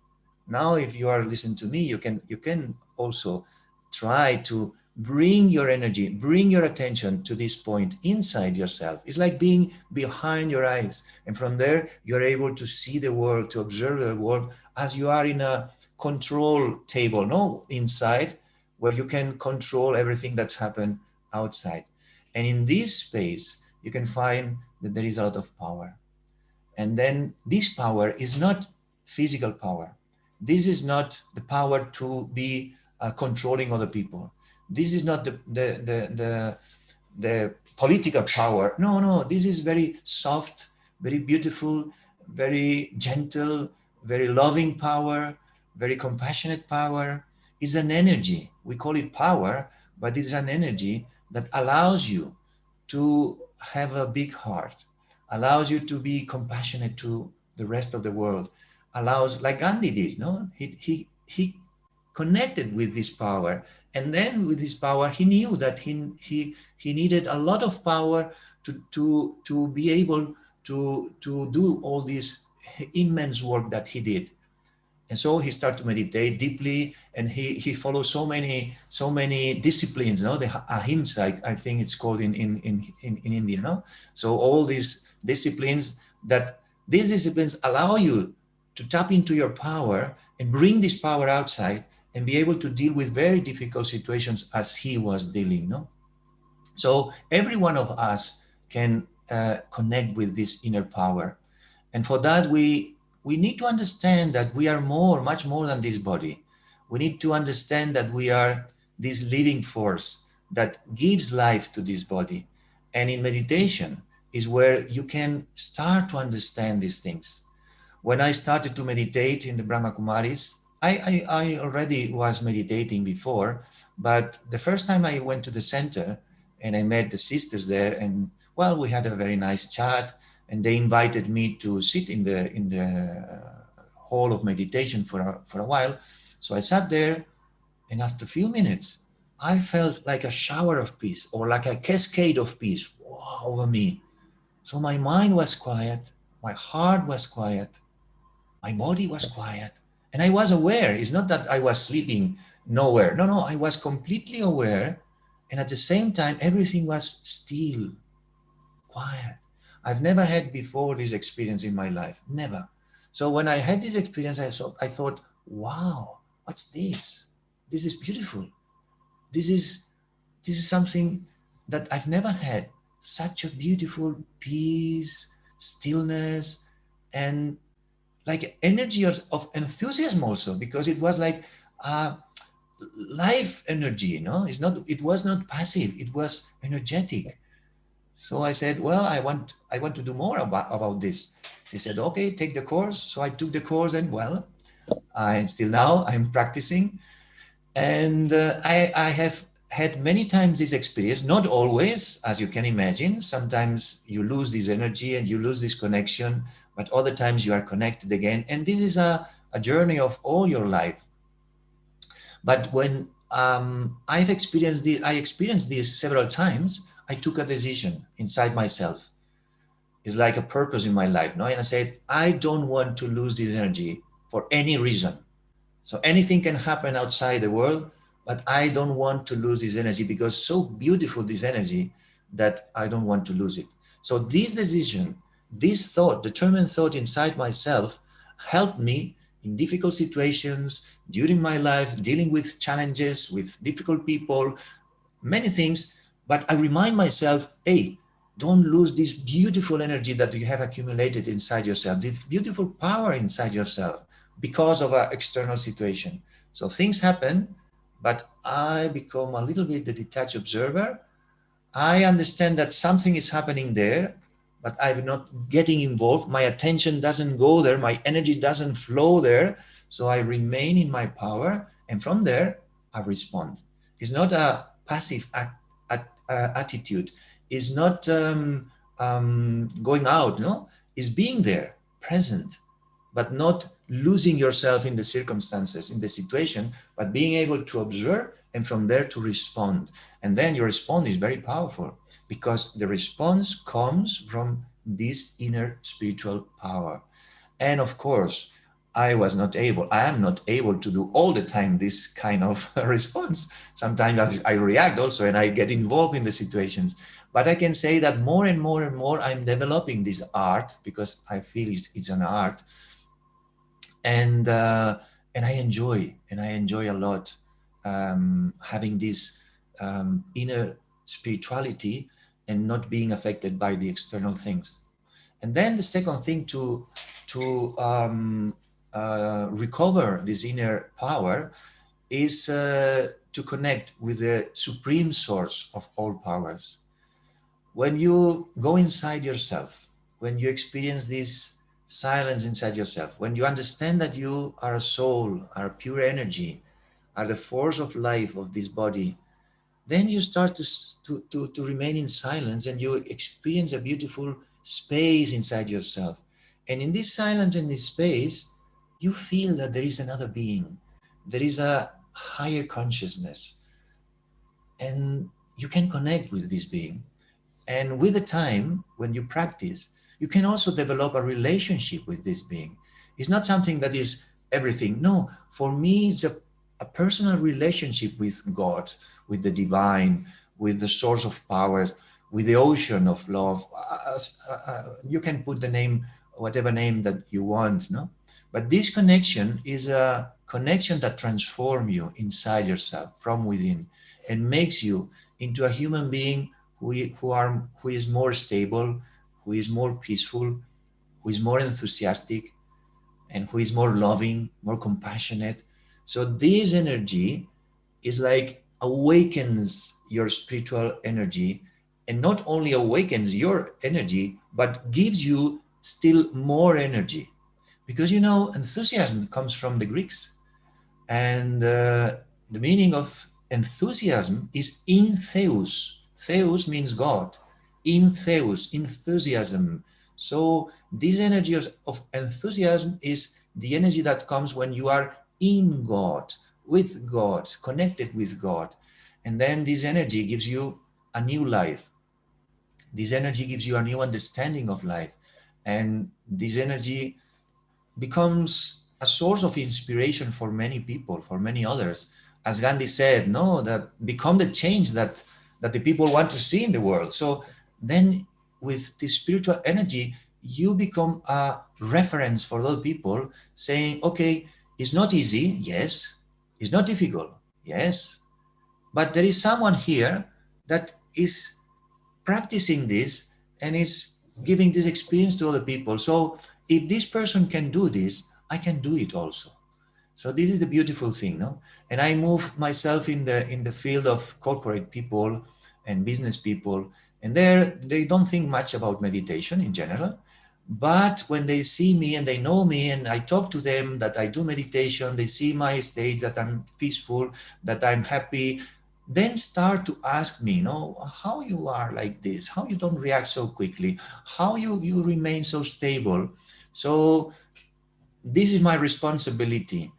Now, if you are listening to me, you can also try to bring your energy, bring your attention to this point inside yourself. It's like being behind your eyes. And from there, you're able to see the world, to observe the world as you are in a control table, no, inside, where you can control everything that's happened outside. And in this space, you can find that there is a lot of power. And then this power is not physical power. This is not the power to be controlling other people. This is not the political power. No, no, this is very soft, very beautiful, very gentle, very loving power, very compassionate power. Is an energy. We call it power, but it's an energy that allows you to have a big heart, allows you to be compassionate to the rest of the world, allows, like Gandhi did, no? He connected with this power, and then with this power he knew that he needed a lot of power to be able to do all this immense work that he did. And so he started to meditate deeply, and he follows so many disciplines, no? The ahimsa, I think it's called in India, no? So all these disciplines, these disciplines allow you to tap into your power and bring this power outside and be able to deal with very difficult situations as he was dealing, no? So every one of us can connect with this inner power. And for that, we need to understand that we are much more than this body. We need to understand that we are this living force that gives life to this body. And in meditation is where you can start to understand these things. When I started to meditate in the Brahma Kumaris, I already was meditating before, but the first time I went to the center and I met the sisters there, and well, we had a very nice chat, and they invited me to sit in the hall of meditation for a while. So I sat there, and after a few minutes, I felt like a shower of peace, or like a cascade of peace over me. So my mind was quiet, my heart was quiet, my body was quiet, and I was aware. It's not that I was sleeping nowhere. No, no, I was completely aware, and at the same time, everything was still, quiet. I've never had before this experience in my life, never. So when I had this experience, I thought, wow, what's this? This is beautiful. This is something that I've never had. Such a beautiful peace, stillness, and like energy of enthusiasm also, because it was like life energy, you know. It was not passive, it was energetic. So I said, well, I want to do more about this. She said, okay, take the course. So I took the course, and well, I'm practicing, and I have had many times this experience, not always, as you can imagine. Sometimes you lose this energy and you lose this connection, but other times you are connected again. And this is a journey of all your life. But when I experienced this several times, I took a decision inside myself. It's like a purpose in my life, no? And I said, I don't want to lose this energy for any reason. So anything can happen outside the world, but I don't want to lose this energy, because so beautiful this energy that I don't want to lose it. So this decision, this thought, determined thought inside myself helped me in difficult situations during my life, dealing with challenges, with difficult people, many things. But I remind myself, hey, don't lose this beautiful energy that you have accumulated inside yourself, this beautiful power inside yourself, because of an external situation. So things happen, but I become a little bit the detached observer. I understand that something is happening there, but I'm not getting involved. My attention doesn't go there. My energy doesn't flow there. So I remain in my power. And from there, I respond. It's not a passive attitude. It's not going out, no? It's being there, present, but not losing yourself in the circumstances, in the situation, but being able to observe and from there to respond. And then your response is very powerful, because the response comes from this inner spiritual power. And of course, I am not able to do all the time this kind of response. Sometimes I react also, and I get involved in the situations. But I can say that more and more and more, I'm developing this art, because I feel it's an art. And I enjoy a lot having this inner spirituality and not being affected by the external things. And then the second thing to recover this inner power is to connect with the supreme source of all powers. When you go inside yourself, when you experience this silence inside yourself, when you understand that you are a soul, are pure energy, are the force of life of this body, then you start to remain in silence, and you experience a beautiful space inside yourself. And in this silence and this space, you feel that there is another being, there is a higher consciousness, and you can connect with this being. And with the time, when you practice, you can also develop a relationship with this being. It's not something that is everything. No, for me, it's a personal relationship with God, with the divine, with the source of powers, with the ocean of love. You can put the name, whatever name that you want, no? But this connection is a connection that transforms you inside yourself from within and makes you into a human being who is more stable, who is more peaceful, who is more enthusiastic, and who is more loving, more compassionate. So this energy is like awakens your spiritual energy, and not only awakens your energy, but gives you still more energy. Because enthusiasm comes from the Greeks, and the meaning of enthusiasm is in theos. Theos means God. In theos, enthusiasm. So this energy of enthusiasm is the energy that comes when you are in God, with God, connected with God. And then this energy gives you a new life. This energy gives you a new understanding of life. And this energy becomes a source of inspiration for many people, for many others. As Gandhi said, no, that become the change that the people want to see in the world. So then with this spiritual energy, you become a reference for those people, saying, okay, it's not easy, yes. It's not difficult, yes. But there is someone here that is practicing this and is giving this experience to other people. So if this person can do this, I can do it also. So this is the beautiful thing, no? And I move myself in the field of corporate people and business people, and they don't think much about meditation in general. But when they see me and they know me and I talk to them that I do meditation, they see my state, that I'm peaceful, that I'm happy, then start to ask me, how you are like this, how you don't react so quickly, how you remain so stable. So this is my responsibility,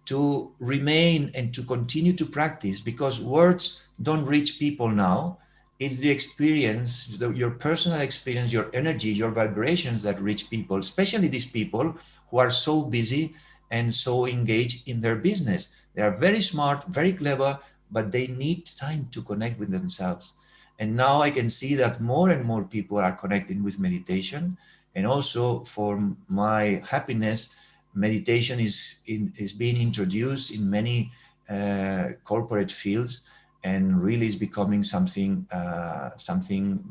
to remain and to continue to practice, because words don't reach people now. It's the experience, your personal experience, your energy, your vibrations that reach people, especially these people who are so busy and so engaged in their business. They are very smart, very clever, but they need time to connect with themselves. And now I can see that more and more people are connecting with meditation. And also for my happiness, meditation is being introduced in many corporate fields, and really is becoming something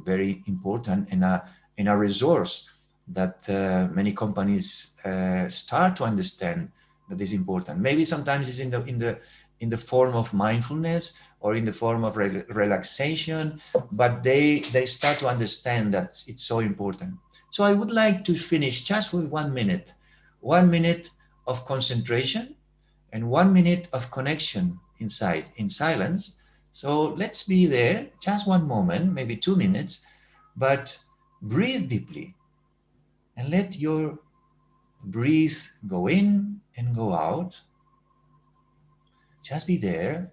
very important, and a resource that many companies start to understand that is important. Maybe sometimes it's in the form of mindfulness or in the form of relaxation, but they start to understand that it's so important. So I would like to finish just with 1 minute. 1 minute of concentration and 1 minute of connection inside, in silence. So let's be there, just 1 moment, maybe 2 minutes, but breathe deeply and let your breathe go in and go out. Just be there,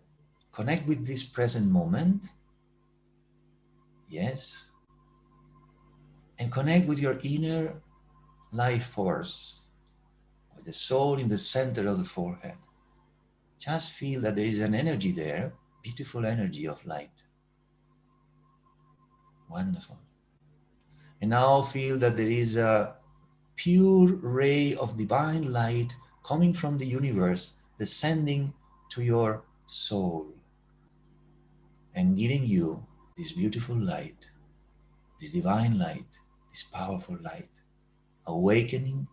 connect with this present moment. Yes. And connect with your inner life force, with the soul in the center of the forehead. Just feel that there is an energy there, beautiful energy of light. Wonderful. And now feel that there is a pure ray of divine light coming from the universe, descending to your soul and giving you this beautiful light, this divine light, this powerful light. awakening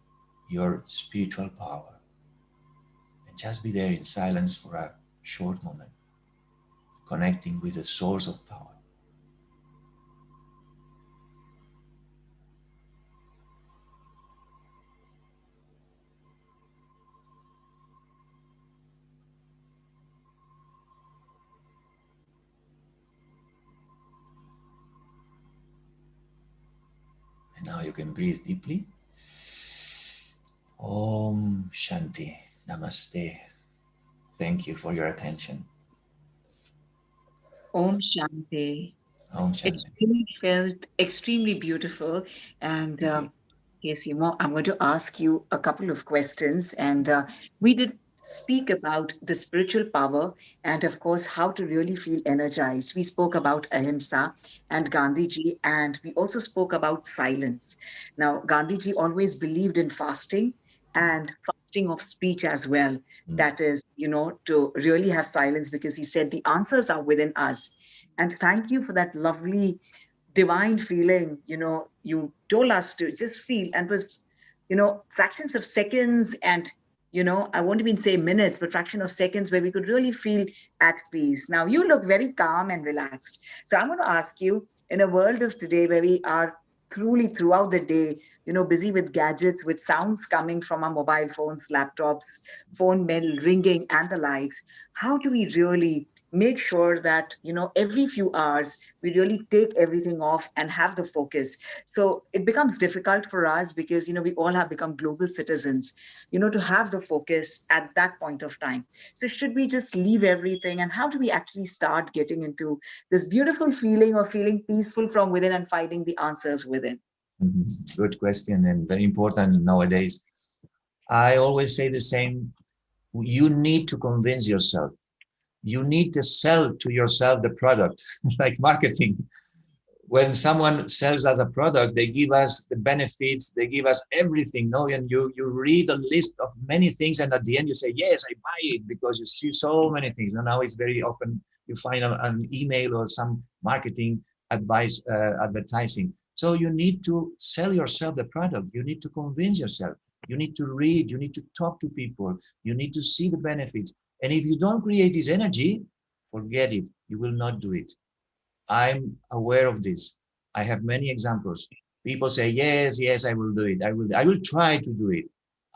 your spiritual power. And just be there in silence for a short moment, connecting with the source of power. And now you can breathe deeply. Om Shanti. Namaste. Thank you for your attention. Om Shanti. Om It Shanti. really felt extremely beautiful. And yes, I'm going to ask you a couple of questions. And we did speak about the spiritual power and, of course, how to really feel energized. We spoke about ahimsa and Gandhiji, and we also spoke about silence. Now, Gandhiji always believed in fasting and fasting of speech as well. That is, to really have silence, because he said the answers are within us. And thank you for that lovely divine feeling. You told us to just feel, and was, fractions of seconds, and I won't even say minutes, but fraction of seconds where we could really feel at peace. Now you look very calm and relaxed. So I'm going to ask you, in a world of today where we are truly throughout the day, busy with gadgets, with sounds coming from our mobile phones, laptops, phone bell ringing, and the likes, how do we really make sure that every few hours we really take everything off and have the focus? So it becomes difficult for us because we all have become global citizens, to have the focus at that point of time. So should we just leave everything, and how do we actually start getting into this beautiful feeling of feeling peaceful from within and finding the answers within? Good question, and very important nowadays. I always say the same. You need to convince yourself. You need to sell to yourself the product, like marketing. When someone sells us a product, they give us the benefits, they give us everything, no? And you read a list of many things, and at the end you say, yes, I buy it, because you see so many things. And now it's very often you find an email or some marketing advice, advertising. So you need to sell yourself the product. You need to convince yourself. You need to read, you need to talk to people, you need to see the benefits. And if you don't create this energy, forget it, you will not do it. I'm aware of this. I have many examples. People say, yes, yes, I will do it. I will try to do it.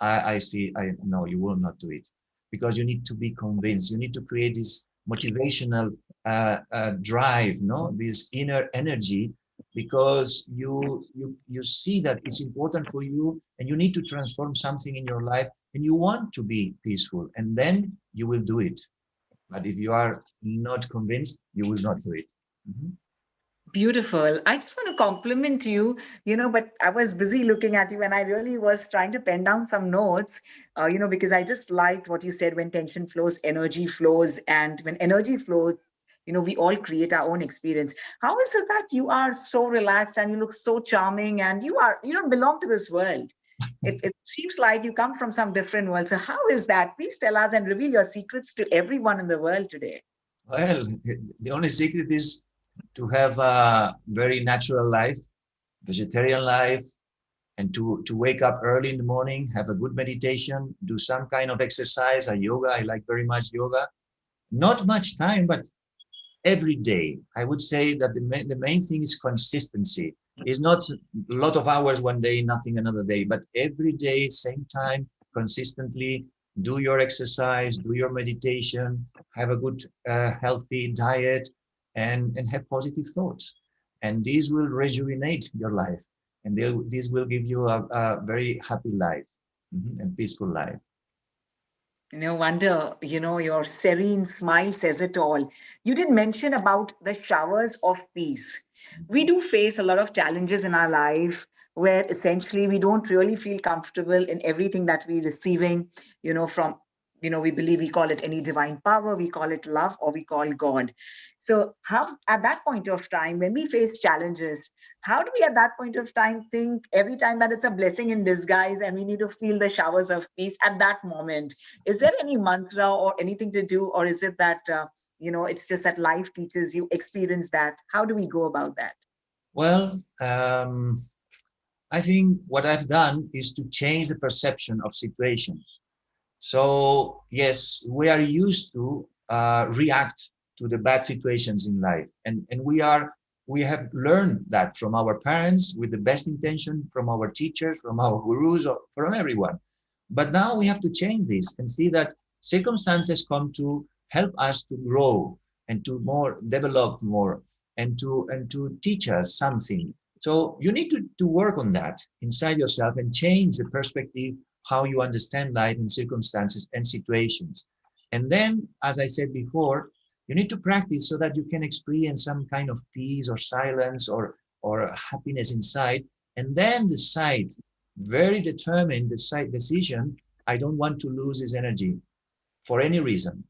I see, no, you will not do it, because you need to be convinced. You need to create this motivational drive, no, this inner energy, because you see that it's important for you, and you need to transform something in your life, and you want to be peaceful, and then you will do it. But if you are not convinced, you will not do it. Mhm. Beautiful. I just want to compliment you, but I was busy looking at you and I really was trying to pen down some notes, because I just liked what you said: when tension flows, energy flows. And when energy flows, we all create our own experience. How is it that you are so relaxed and you look so charming, and you don't belong to this world? It seems like you come from some different world. So how is that? Please tell us and reveal your secrets to everyone in the world today. Well, the only secret is to have a very natural life, vegetarian life, and to wake up early in the morning, have a good meditation, do some kind of exercise, a yoga. I like very much yoga. Not much time, but every day. I would say that the main thing is consistency. It's not a lot of hours one day, nothing another day, but every day, same time, consistently do your exercise, do your meditation, have a good, healthy diet, and have positive thoughts. And these will rejuvenate your life, and this will give you a very happy life, and peaceful life. No wonder, your serene smile says it all. You did mention about the showers of peace. We do face a lot of challenges in our life where essentially we don't really feel comfortable in everything that we're receiving, from, we believe we call it any divine power, we call it love, or we call God. So, how, at that point of time, when we face challenges, how do we at that point of time think every time that it's a blessing in disguise and we need to feel the showers of peace at that moment? Is there any mantra or anything to do, or is it that it's just that life teaches you, experience that? How do we go about that? Well, I think what I've done is to change the perception of situations. So yes, we are used to react to the bad situations in life, and we have learned that from our parents with the best intention, from our teachers, from our gurus, or from everyone. But now we have to change this and see that circumstances come to help us to grow and to more develop more and to teach us something. So you need to work on that inside yourself and change the perspective, how you understand life and circumstances and situations. And then, as I said before, you need to practice so that you can experience some kind of peace or silence or happiness inside, and then decide, very determined, decide decision, I don't want to lose this energy for any reason.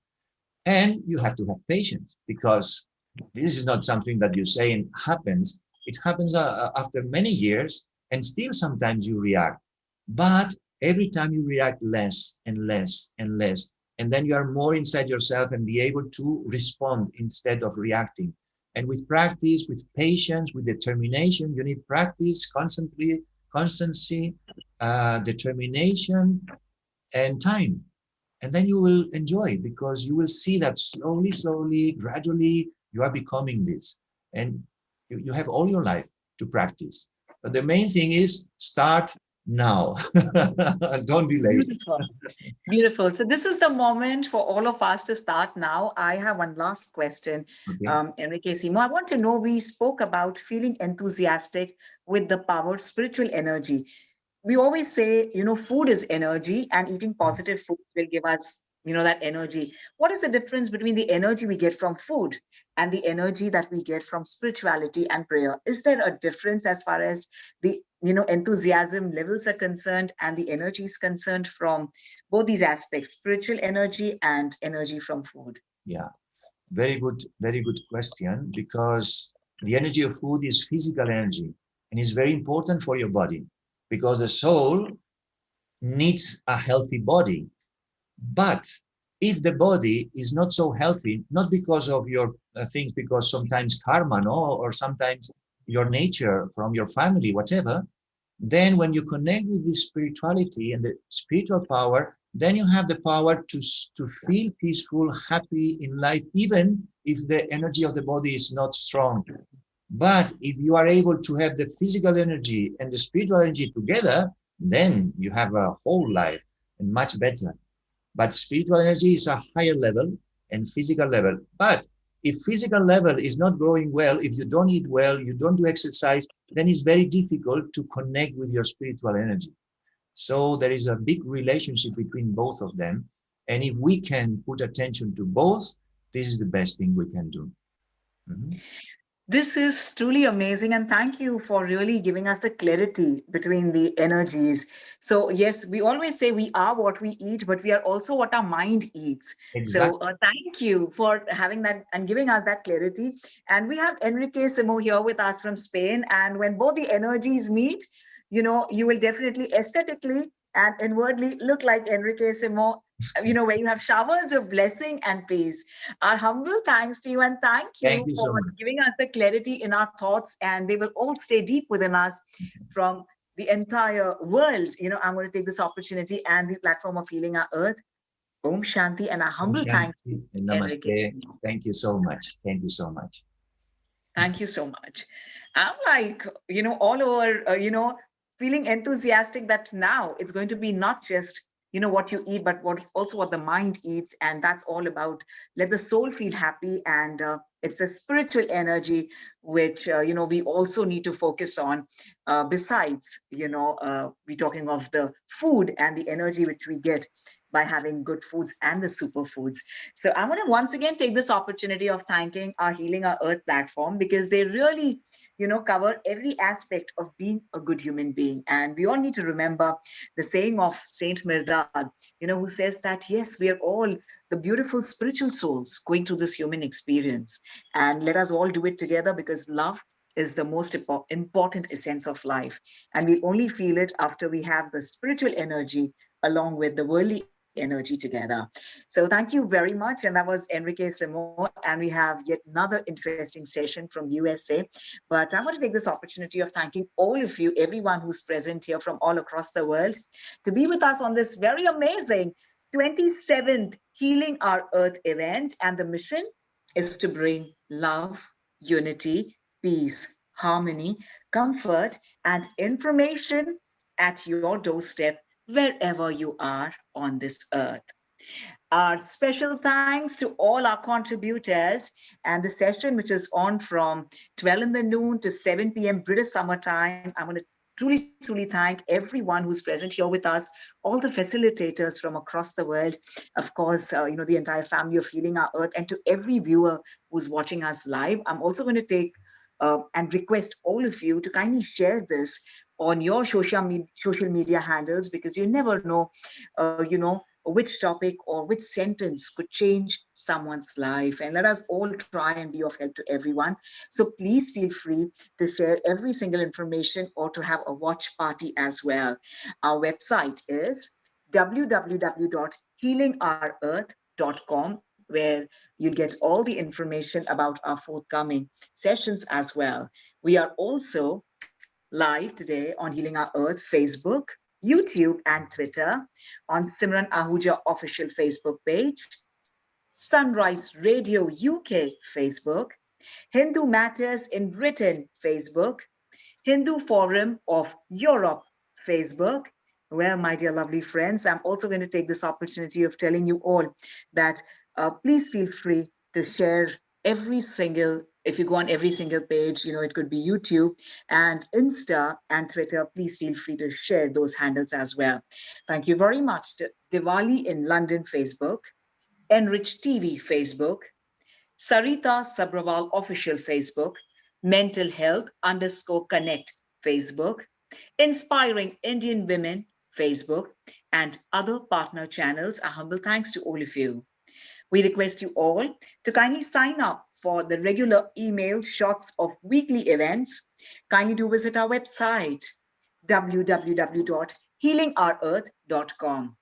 And you have to have patience, because this is not something that you say and happens. It happens after many years, and still sometimes you react. But every time you react less and less and less, and then you are more inside yourself and be able to respond instead of reacting. And with practice, with patience, with determination, you need practice, constancy, determination, and time. And then you will enjoy, because you will see that slowly, slowly, gradually, you are becoming this. And you have all your life to practice. But the main thing is start now. Don't delay. Beautiful. Beautiful. So this is the moment for all of us to start now. I have one last question, Okay. Enrique Simo. I want to know, we spoke about feeling enthusiastic with the power, spiritual energy. We always say, food is energy, and eating positive food will give us, that energy. What is the difference between the energy we get from food and the energy that we get from spirituality and prayer? Is there a difference as far as the, enthusiasm levels are concerned and the energy is concerned from both these aspects, spiritual energy and energy from food? Yeah, very good question, because the energy of food is physical energy and is very important for your body, because the soul needs a healthy body. But if the body is not so healthy, not because of your things, because sometimes karma, no, or sometimes your nature from your family, whatever, then when you connect with the spirituality and the spiritual power, then you have the power to feel peaceful, happy in life, even if the energy of the body is not strong. But if you are able to have the physical energy and the spiritual energy together, then you have a whole life and much better. But spiritual energy is a higher level and physical level. But if physical level is not growing well, if you don't eat well, you don't do exercise, then it's very difficult to connect with your spiritual energy. So there is a big relationship between both of them. And if we can put attention to both, this is the best thing we can do. Mm-hmm. This is truly amazing, and thank you for really giving us the clarity between the energies. So, yes, we always say we are what we eat, but we are also what our mind eats. So, Exactly. thank you for having that and giving us that clarity. And we have Enrique Simo here with us from Spain. And when both the energies meet, you will definitely aesthetically and inwardly look like Enrique Simo, where you have showers of blessing and peace. Our humble thanks to you, and thank Thank you you for so much. giving us the clarity in our thoughts, and they will all stay deep within us from the entire world. I'm going to take this opportunity and the platform of healing our earth. Om Shanti, and our Om humble thanks to Shanti and Enrique. Namaste. Thank you so much. Thank you so much. Thank you so much. I'm like, all over, feeling enthusiastic that now it's going to be not just, what you eat, but also what the mind eats. And that's all about let the soul feel happy. And it's the spiritual energy, which, we also need to focus on. Besides, we're talking of the food and the energy which we get by having good foods and the superfoods. So I want to once again take this opportunity of thanking our Healing Our Earth platform, because they really, cover every aspect of being a good human being. And we all need to remember the saying of Saint Mirdad, who says that, yes, we are all the beautiful spiritual souls going through this human experience. And let us all do it together, because love is the most important essence of life. And we only feel it after we have the spiritual energy along with the worldly energy together. So thank you very much. And that was Enrique Simo. And we have yet another interesting session from USA. But I want to take this opportunity of thanking all of you, everyone who's present here from all across the world, to be with us on this very amazing 27th Healing Our Earth event. And the mission is to bring love, unity, peace, harmony, comfort, and information at your doorstep wherever you are on this earth. Our special thanks to all our contributors, and the session, which is on from 12 in the noon to 7 p.m. British summer time. I want to truly thank everyone who's present here with us, all the facilitators from across the world, of course, the entire family of Healing Our Earth, and to every viewer who's watching us live. I'm also going to take and request all of you to kindly share this on your social media handles, because you never know, which topic or which sentence could change someone's life. And let us all try and be of help to everyone. So please feel free to share every single information or to have a watch party as well. Our website is www.healingour.earth.com, where you'll get all the information about our forthcoming sessions as well. We are also live today on Healing Our Earth Facebook, YouTube, and Twitter, on Simran Ahuja official Facebook page, Sunrise Radio UK Facebook, Hindu Matters in Britain Facebook, Hindu Forum of Europe Facebook. Well, my dear lovely friends, I'm also going to take this opportunity of telling you all that please feel free to share every single, if you go on every single page, it could be YouTube and Insta and Twitter, please feel free to share those handles as well. Thank you very much to Diwali in London Facebook, Enrich TV Facebook, Sarita Sabrawal official Facebook, Mental Health _Connect Facebook, Inspiring Indian Women Facebook, and other partner channels. A humble thanks to all of you. We request you all to kindly sign up for the regular email shots of weekly events. Kindly do visit our website, www.healingour.earth.com.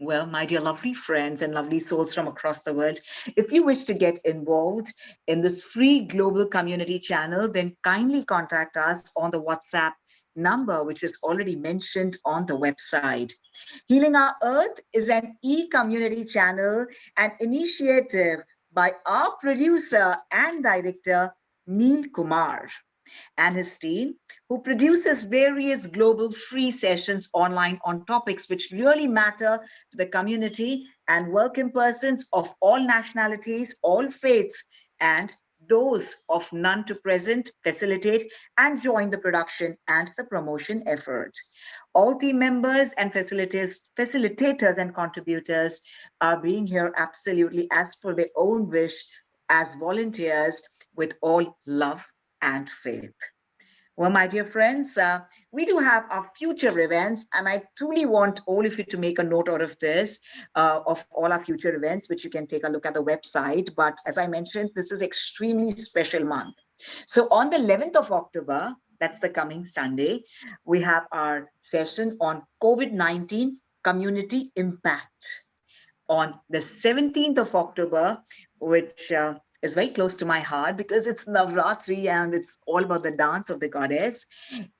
Well, my dear lovely friends and lovely souls from across the world, if you wish to get involved in this free global community channel, then kindly contact us on the WhatsApp number, which is already mentioned on the website. Healing Our Earth is an e-community channel, an initiative by our producer and director, Neil Kumar, and his team, who produces various global free sessions online on topics which really matter to the community and welcome persons of all nationalities, all faiths, and those of none to present, facilitate, and join the production and the promotion effort. All team members and facilitators and contributors are being here absolutely as per their own wish as volunteers with all love and faith. Well, my dear friends, we do have our future events, and I truly want all of you to make a note out of this, of all our future events, which you can take a look at the website. But as I mentioned, this is extremely special month. So on the 11th of October, that's the coming Sunday, we have our session on COVID-19 community impact. On the 17th of October, which is very close to my heart because it's Navratri and it's all about the dance of the goddess.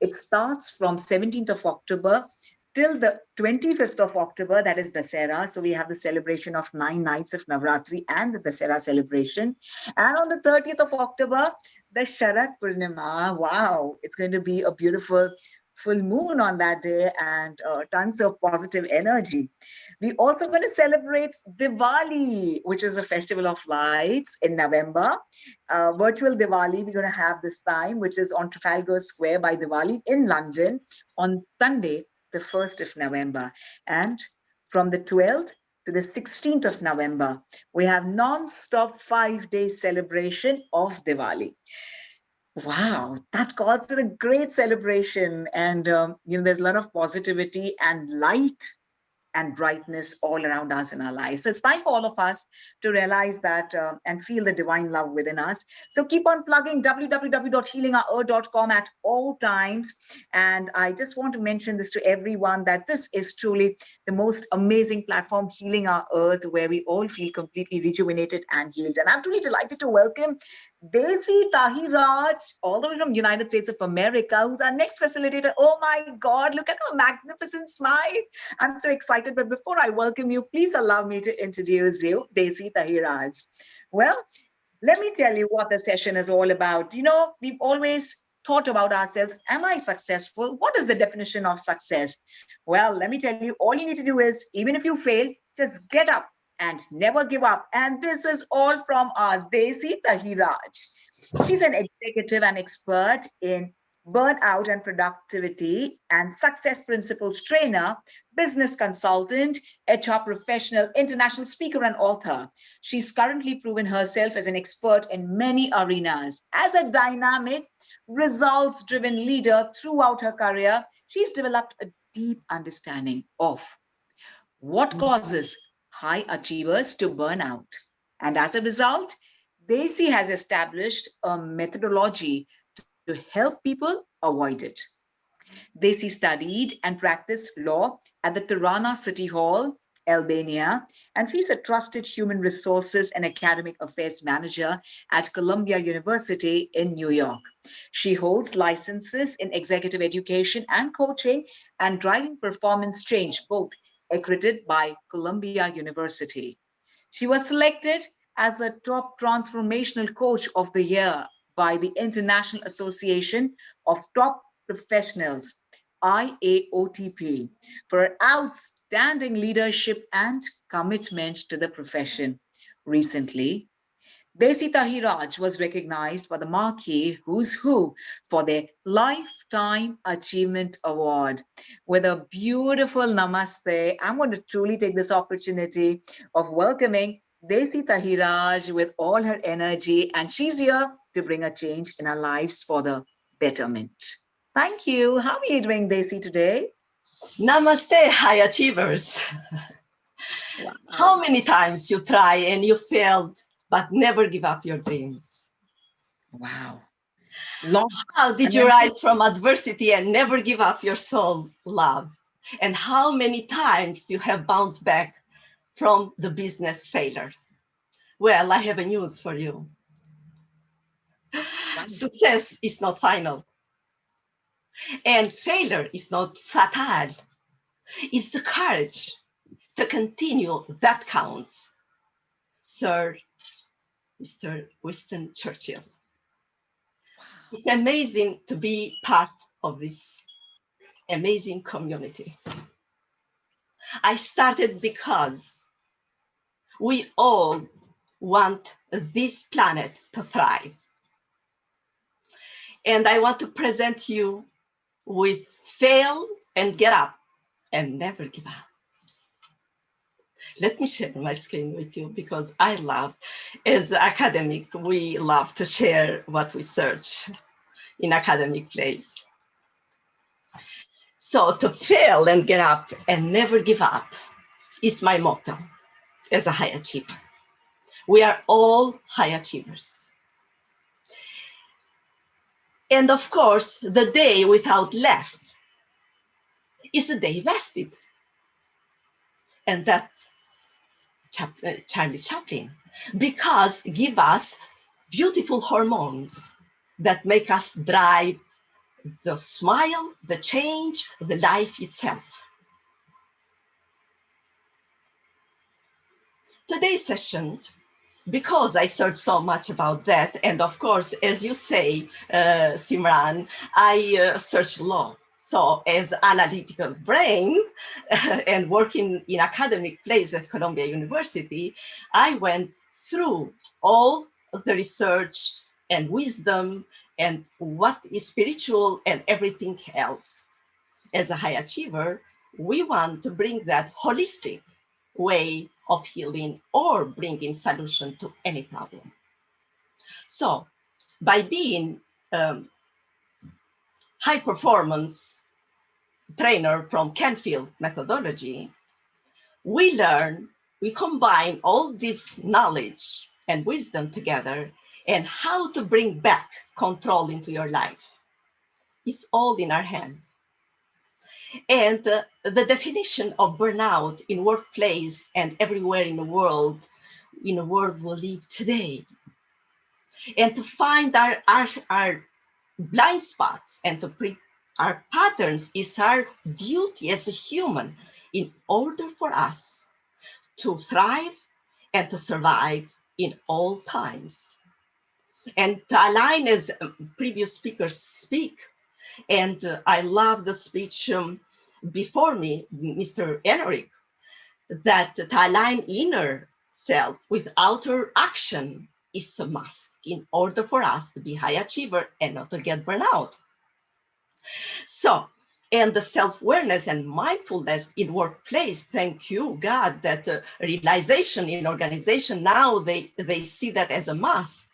It starts from 17th of October till the 25th of October, that is Dasera. So we have the celebration of 9 nights of Navratri and the Dasera celebration. And on the 30th of October, the Sharat Purnima. Wow, it's going to be a beautiful full moon on that day and tons of positive energy. We're also going to celebrate Diwali, which is a festival of lights in November. Virtual Diwali, we're going to have this time, which is on Trafalgar Square by Diwali in London on Sunday, the 1st of November. And from the 12th to the 16th of November, we have non-stop 5-day celebration of Diwali. Wow, that calls for a great celebration. And, there's a lot of positivity and light and brightness all around us in our lives. So it's time for all of us to realize that and feel the divine love within us. So keep on plugging www.healingour.com at all times. And I just want to mention this to everyone that this is truly the most amazing platform, Healing Our Earth, where we all feel completely rejuvenated and healed. And I'm truly delighted to welcome Desi Tahiraj, all the way from United States of America, who's our next facilitator. Oh my God, look at her magnificent smile. I'm so excited. But before I welcome you, please allow me to introduce you, Desi Tahiraj. Well, let me tell you what the session is all about. You know, we've always thought about ourselves, am I successful? What is the definition of success? Well, let me tell you, all you need to do is, even if you fail, just get up and never give up. And this is all from our Desi Tahiraj. She's an executive and expert in burnout and productivity and success principles trainer, business consultant, HR professional, international speaker, and author. She's currently proven herself as an expert in many arenas. As a dynamic, results-driven leader throughout her career, she's developed a deep understanding of what causes high achievers to burn out. And as a result, Desi has established a methodology to help people avoid it. Desi studied and practiced law at the Tirana City Hall, Albania, and she's a trusted human resources and academic affairs manager at Columbia University in New York. She holds licenses in executive education and coaching and driving performance change, both accredited by Columbia University. She was selected as a top transformational coach of the year by the International Association of Top Professionals, IAOTP, for her outstanding leadership and commitment to the profession. Recently, Desi Tahiraj was recognized by the marquee Who's Who for their Lifetime Achievement Award. With a beautiful namaste, I'm going to truly take this opportunity of welcoming Desi Tahiraj with all her energy, and she's here to bring a change in our lives for the betterment. Thank you. How are you doing, Desi, today? Namaste, high achievers. Wow. How many times you try and you failed, but never give up your dreams? Wow. How did you rise from adversity and never give up your soul love? And how many times you have bounced back from the business failure? Well, I have a news for you. Success is not final. And failure is not fatal. It's the courage to continue that counts. Sir, Mr. Winston Churchill. It's amazing to be part of this amazing community. I started because we all want this planet to thrive. And I want to present you with fail and get up and never give up. Let me share my screen with you because I love, as academic, we love to share what we search in academic place. So to fail and get up and never give up is my motto as a high achiever. We are all high achievers. And of course, the day without left is a day vested. And that's Charlie Chaplin, because give us beautiful hormones that make us drive the smile, the change, the life itself. Today's session, because I searched so much about that, and of course, as you say, Simran, I searched law. So as analytical brain and working in academic place at Columbia University, I went through all the research and wisdom and what is spiritual and everything else. As a high achiever, we want to bring that holistic way of healing or bringing solution to any problem. So by being high performance trainer from Canfield methodology, we learn, we combine all this knowledge and wisdom together, and how to bring back control into your life. It's all in our hands. And the definition of burnout in workplace and everywhere in the world we live today, and to find our blind spots and to our patterns is our duty as a human in order for us to thrive and to survive in all times. And to align as previous speakers speak, and I love the speech before me, Mr. Enric, that to align inner self with outer action is a must in order for us to be high achiever and not to get burnout. So, and the self-awareness and mindfulness in workplace, thank you, God, that realization in organization now they see that as a must,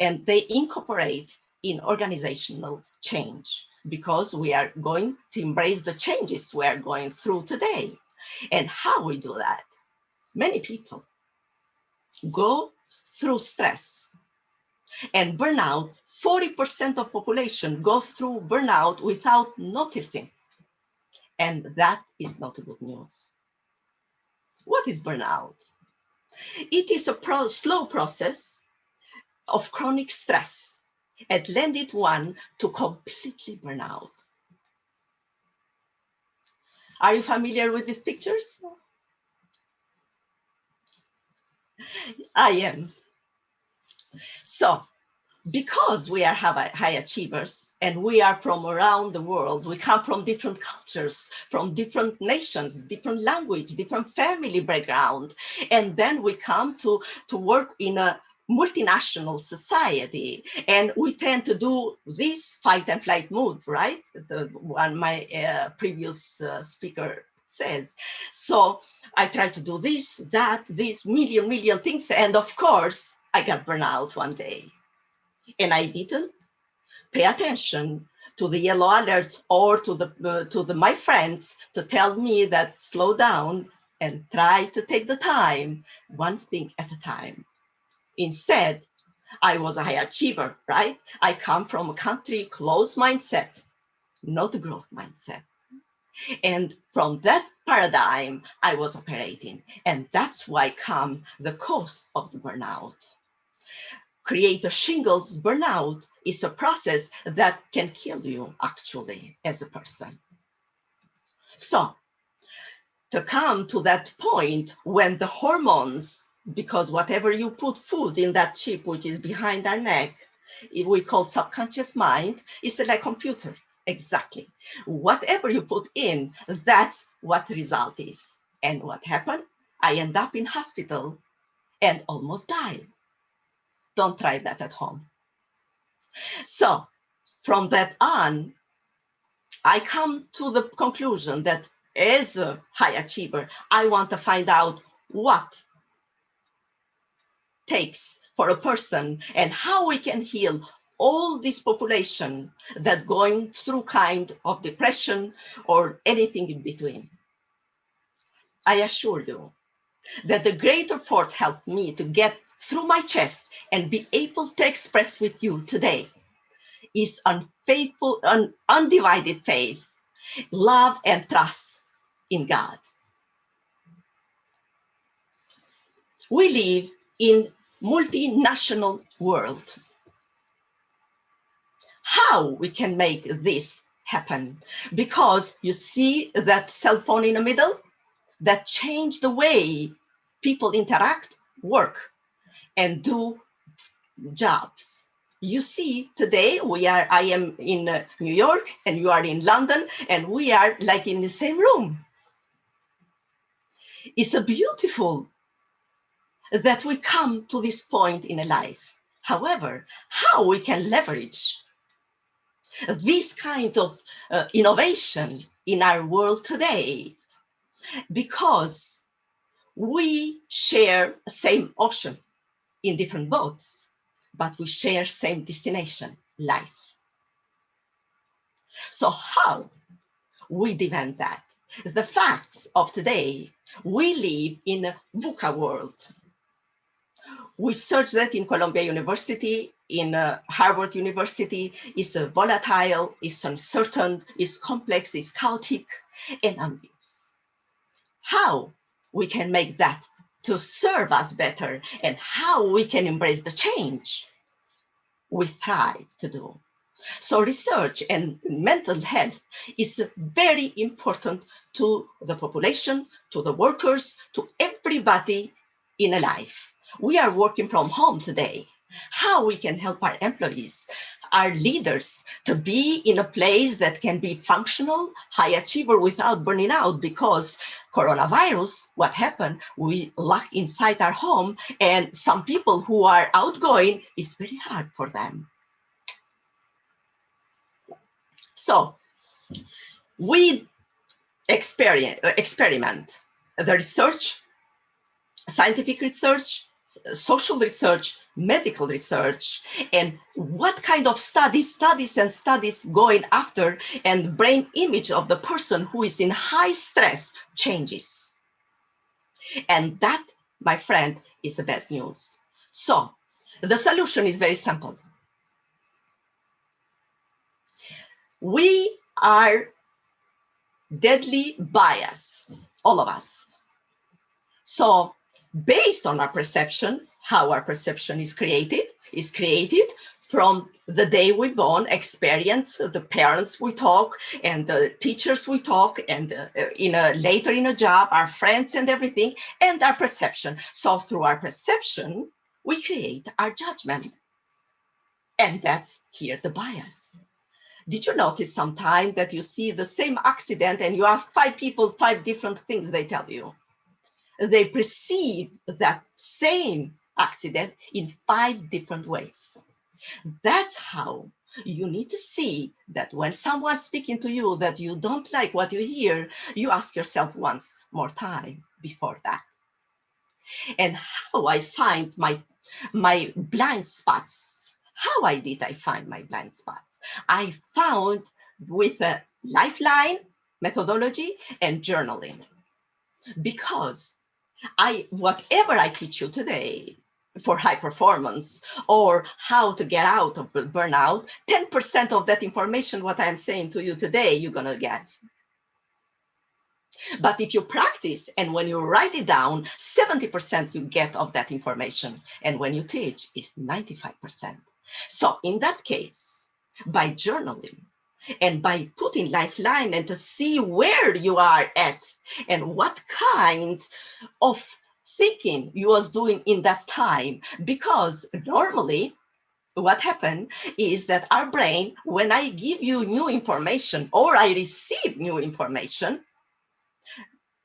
and they incorporate in organizational change, because we are going to embrace the changes we are going through today. And how we do that? Many people go through stress and burnout. 40% of population go through burnout without noticing. And that is not good news. What is burnout? It is a slow process of chronic stress and landed one to completely burn out. Are you familiar with these pictures? I am. So, because we are high achievers and we are from around the world, we come from different cultures, from different nations, different language, different family background, and then we come to work in a multinational society, and we tend to do this fight and flight mode, right? The one my previous speaker says. So I try to do this, that, these million things, and of course I got burnout one day. And I didn't pay attention to the yellow alerts or to my friends to tell me that slow down and try to take the time, one thing at a time. Instead, I was a high achiever, right? I come from a country closed mindset, not a growth mindset. And from that paradigm, I was operating. And that's why come the cost of the burnout. Create a shingles burnout is a process that can kill you actually as a person. So to come to that point when the hormones, because whatever you put food in that chip, which is behind our neck, we call subconscious mind, is like computer. Exactly. Whatever you put in, that's what the result is. And what happened? I end up in hospital and almost died. Don't try that at home. So from that on, I come to the conclusion that as a high achiever, I want to find out what takes for a person and how we can heal all this population that going through kind of depression or anything in between. I assure you that the greater force helped me to get through my chest and be able to express with you today is unfaithful, undivided faith, love and trust in God. We live in multinational world. How we can make this happen? Because you see that cell phone in the middle, that changed the way people interact, work, and do jobs. You see, today I am in New York and you are in London and we are like in the same room. It's a beautiful that we come to this point in a life. However, how we can leverage this kind of innovation in our world today, because we share the same ocean in different boats, but we share same destination, life. So how we demand that? The facts of today, we live in a VUCA world. We search that in Columbia University, in Harvard University, is volatile, is uncertain, is complex, is chaotic, and ambiguous. How we can make that to serve us better, and how we can embrace the change we try to do. So research and mental health is very important to the population, to the workers, to everybody in a life. We are working from home today. How we can help our employees, our leaders, to be in a place that can be functional, high achiever without burning out, because coronavirus, what happened, we lock inside our home, and some people who are outgoing, it's very hard for them. So we experiment the research, scientific research, social research, medical research, and what kind of studies going after, and brain image of the person who is in high stress changes. And that, my friend, is a bad news. So the solution is very simple. We are deadly biased, all of us. So based on our perception, how our perception is created from the day we're born, experience, the parents we talk, and the teachers we talk, and later in a job, our friends and everything, and our perception. So through our perception, we create our judgment. And that's here the bias. Did you notice sometime that you see the same accident and you ask 5 people 5 different things they tell you? They perceive that same accident in 5 different ways. That's how you need to see that when someone's speaking to you that you don't like what you hear, you ask yourself once more time before that. And how I find my blind spots. How did I find my blind spots? I found with a lifeline methodology and journaling. Because whatever I teach you today for high performance or how to get out of burnout, 10% of that information, what I'm saying to you today, you're going to get. But if you practice and when you write it down, 70% you get of that information. And when you teach, it's 95%. So in that case, by journaling and by putting lifeline and to see where you are at and what kind of thinking you was doing in that time, because normally what happened is that our brain, when I give you new information or I receive new information,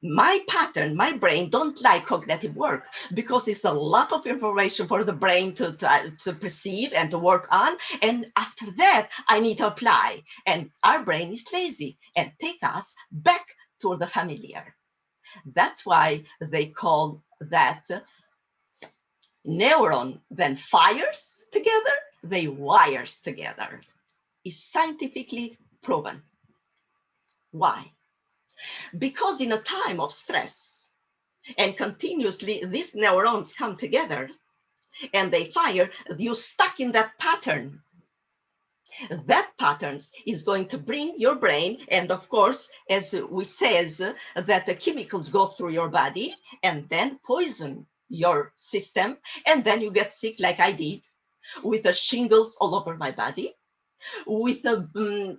my pattern, my brain don't like cognitive work because it's a lot of information for the brain to perceive and to work on. And after that, I need to apply. And our brain is lazy and take us back to the familiar. That's why they call that neuron then fires together, they wires together. It's scientifically proven. Why? Because in a time of stress and continuously these neurons come together and they fire, you're stuck in that pattern. That patterns is going to bring your brain, and of course, as we says, that the chemicals go through your body and then poison your system, and then you get sick like I did, with the shingles all over my body, with a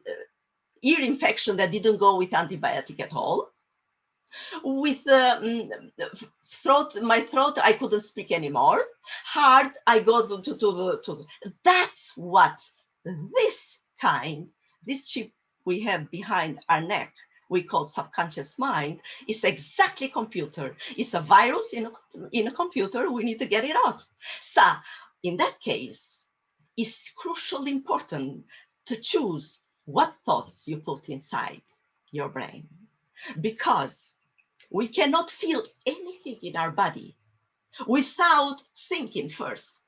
ear infection that didn't go with antibiotic at all, with my throat, I couldn't speak anymore. Heart, I go to that's what this chip we have behind our neck, we call subconscious mind, is exactly computer. It's a virus in a computer. We need to get it out. So in that case, it's crucially important to choose what thoughts you put inside your brain, because we cannot feel anything in our body without thinking first.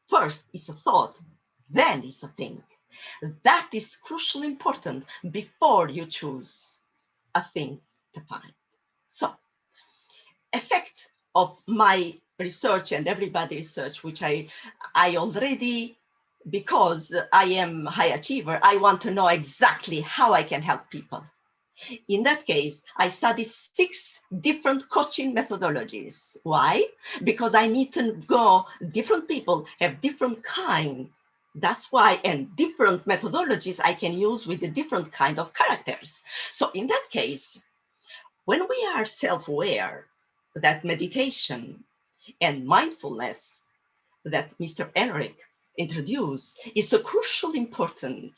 First is a thought, then is a thing. That is crucially important before you choose a thing defined. So, effect of my research and everybody's research, which I already, because I am high achiever, I want to know exactly how I can help people. In that case, I studied 6 different coaching methodologies. Why? Because I need to go, different people have different kind. That's why, and different methodologies I can use with the different kind of characters. So in that case, when we are self-aware, that meditation and mindfulness that Mr. Enric introduced is so crucially important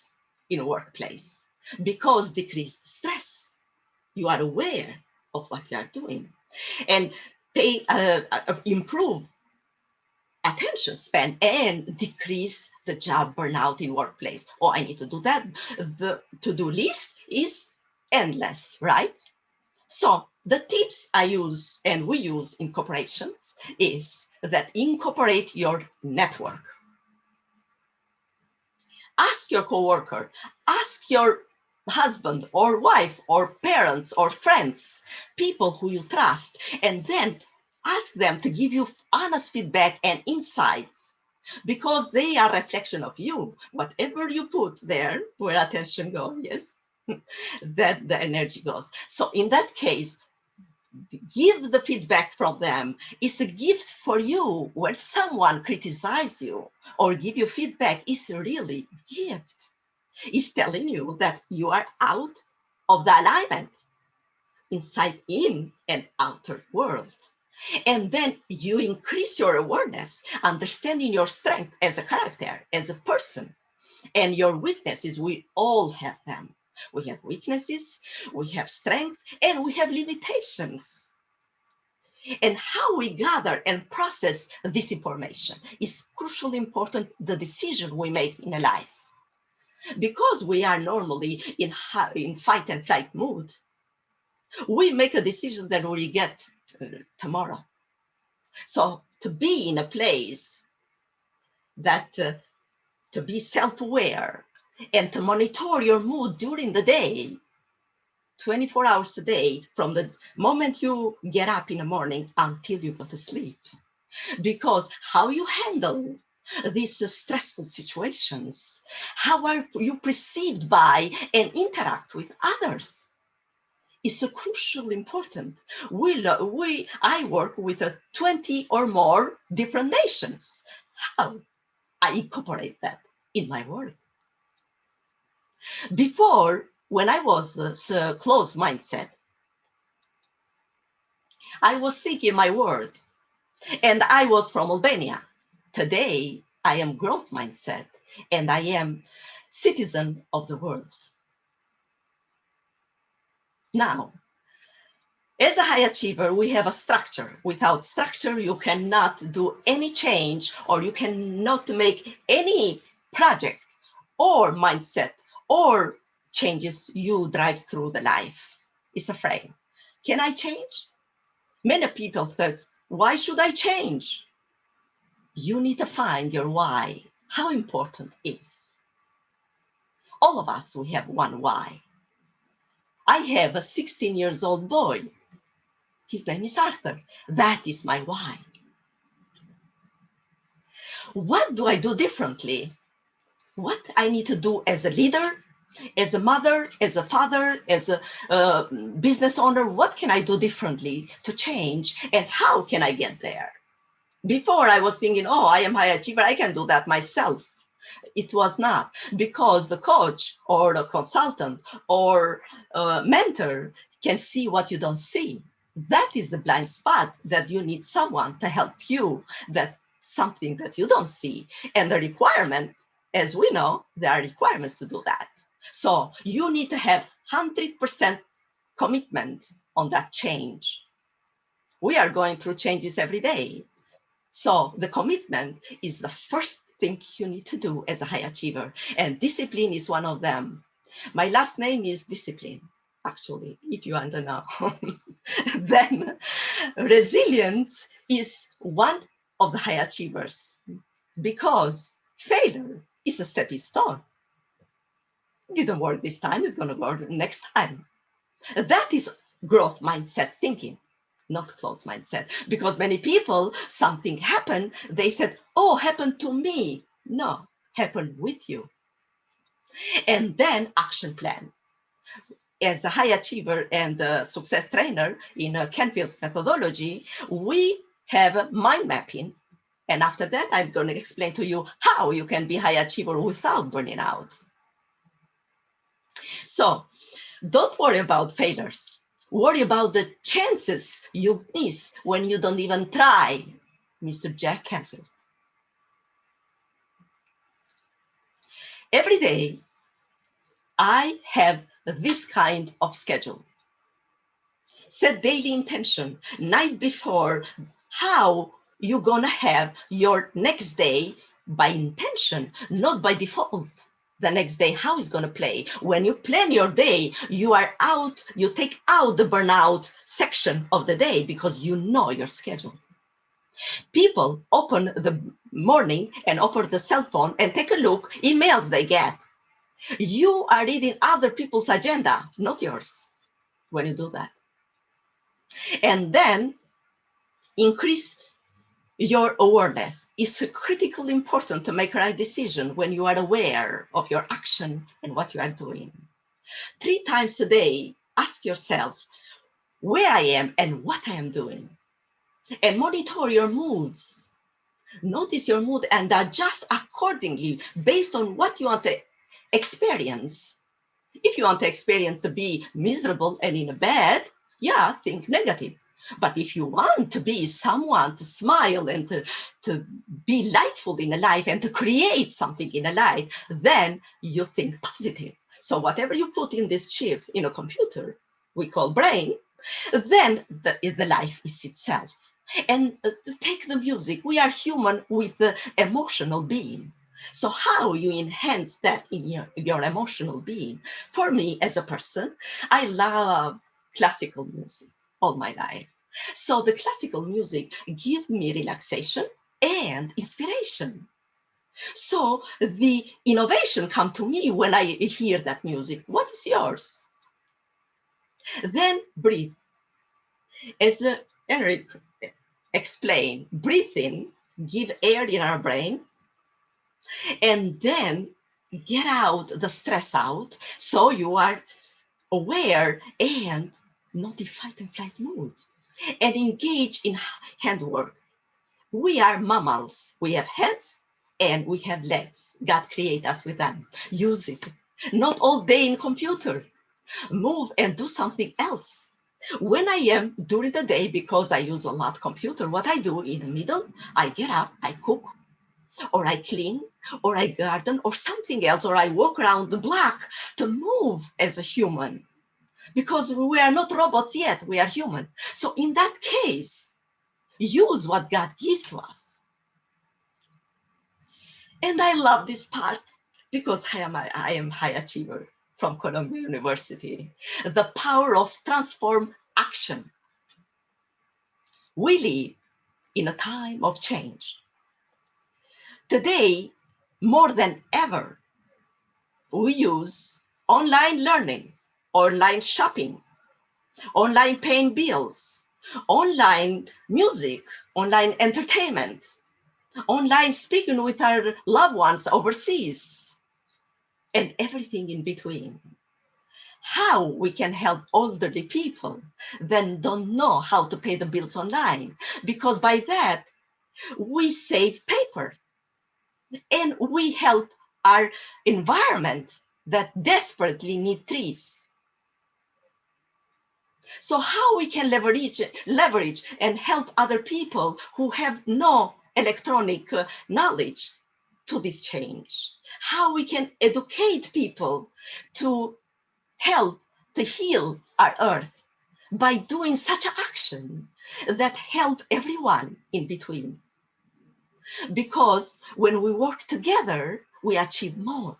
in a workplace because decreased stress. You are aware of what you are doing and improve attention span and decrease the job burnout in workplace. Oh, I need to do that. The to-do list is endless, right? So the tips I use and we use in corporations is that incorporate your network. Ask your coworker, ask your husband or wife or parents or friends, people who you trust, and then ask them to give you honest feedback and insights because they are a reflection of you. Whatever you put there, where attention goes, yes, that the energy goes. So in that case, give the feedback from them. It's a gift for you. When someone criticizes you or give you feedback, it's really a gift. It's telling you that you are out of the alignment inside in and outer world. And then you increase your awareness, understanding your strength as a character, as a person, and your weaknesses. We all have them. We have weaknesses, we have strength, and we have limitations. And how we gather and process this information is crucially important, the decision we make in a life. Because we are normally in fight and flight mood, we make a decision that we get tomorrow. So to be in a place that to be self-aware and to monitor your mood during the day, 24 hours a day, from the moment you get up in the morning until you go to sleep. Because how you handle these stressful situations, how are you perceived by and interact with others is so crucially important. I work with 20 or more different nations. How I incorporate that in my work. Before, when I was closed mindset, I was thinking my word, and I was from Albania. Today, I am growth mindset, and I am citizen of the world. Now, as a high achiever, we have a structure. Without structure, you cannot do any change, or you cannot make any project or mindset or changes you drive through the life. It's a frame. Can I change? Many people think, why should I change? You need to find your why, how important it is. All of us, we have one why. I have a 16 years old boy. His name is Arthur. That is my why. What do I do differently? What I need to do as a leader, as a mother, as a father, as a business owner, what can I do differently to change, and how can I get there? Before I was thinking, oh, I am high achiever, I can do that myself. It was not, because the coach or the consultant or mentor can see what you don't see. That is the blind spot, that you need someone to help you, that something that you don't see. And the requirement, as we know, there are requirements to do that. So you need to have 100% commitment on that change. We are going through changes every day. So the commitment is the first thing you need to do as a high achiever. And discipline is one of them. My last name is Discipline, actually, if you want to know. Then resilience is one of the high achievers, because failure is a stepping stone. Didn't work this time, it's going to work next time. That is growth mindset thinking, not closed mindset. Because many people, something happened, they said, oh, happened to me. No, happened with you. And then action plan. As a high achiever and a success trainer in a Canfield methodology, we have mind mapping. And after that, I'm going to explain to you how you can be high achiever without burning out. So don't worry about failures. Worry about the chances you miss when you don't even try, Mr. Jack Canfield. Every day, I have this kind of schedule. Set daily intention night before how you're gonna have your next day by intention, not by default. The next day, how it's gonna play. When you plan your day, you are out, you take out the burnout section of the day because you know your schedule. People open the morning and open the cell phone and take a look, emails they get. You are reading other people's agenda, not yours, when you do that. And then increase your awareness. It's critically important to make a right decision when you are aware of your action and what you are doing. 3 times a day, ask yourself where I am and what I am doing. And monitor your moods. Notice your mood and adjust accordingly based on what you want to experience. If you want to experience to be miserable and in a bed, yeah, think negative. But if you want to be someone to smile and to be lightful in a life and to create something in a life, then you think positive. So whatever you put in this chip in a computer, we call brain, then the life is itself. And take the music. We are human with the emotional being. So how you enhance that in your emotional being? For me, as a person, I love classical music all my life. So the classical music gives me relaxation and inspiration. So the innovation comes to me when I hear that music. What is yours? Then breathe. As Henrik explained, breathe in, give air in our brain, and then get out the stress out so you are aware and not in fight and flight mode, and engage in handwork. We are mammals. We have heads and we have legs. God created us with them. Use it. Not all day in computer. Move and do something else. When I am during the day, because I use a lot computer, what I do in the middle, I get up, I cook, or I clean, or I garden, or something else, or I walk around the block to move as a human. Because we are not robots yet, we are human. So in that case, use what God gives to us. And I love this part because I am high achiever from Columbia University. The power of transform action. We live in a time of change. Today, more than ever, we use online learning, online shopping, online paying bills, online music, online entertainment, online speaking with our loved ones overseas, and everything in between. How we can help elderly people then don't know how to pay the bills online, because by that we save paper and we help our environment that desperately need trees. So how we can leverage and help other people who have no electronic knowledge to this change? How we can educate people to help to heal our earth by doing such an action that help everyone in between. Because when we work together, we achieve more.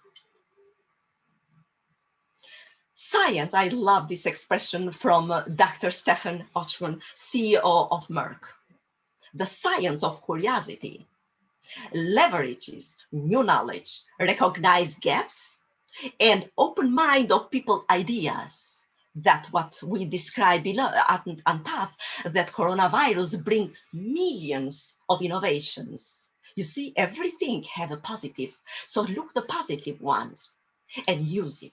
Science, I love this expression from Dr. Stefan Ochman, CEO of Merck. The science of curiosity leverages new knowledge, recognize gaps, and open mind of people ideas that what we describe below on top, that coronavirus bring millions of innovations. You see, everything have a positive. So look the positive ones and use it.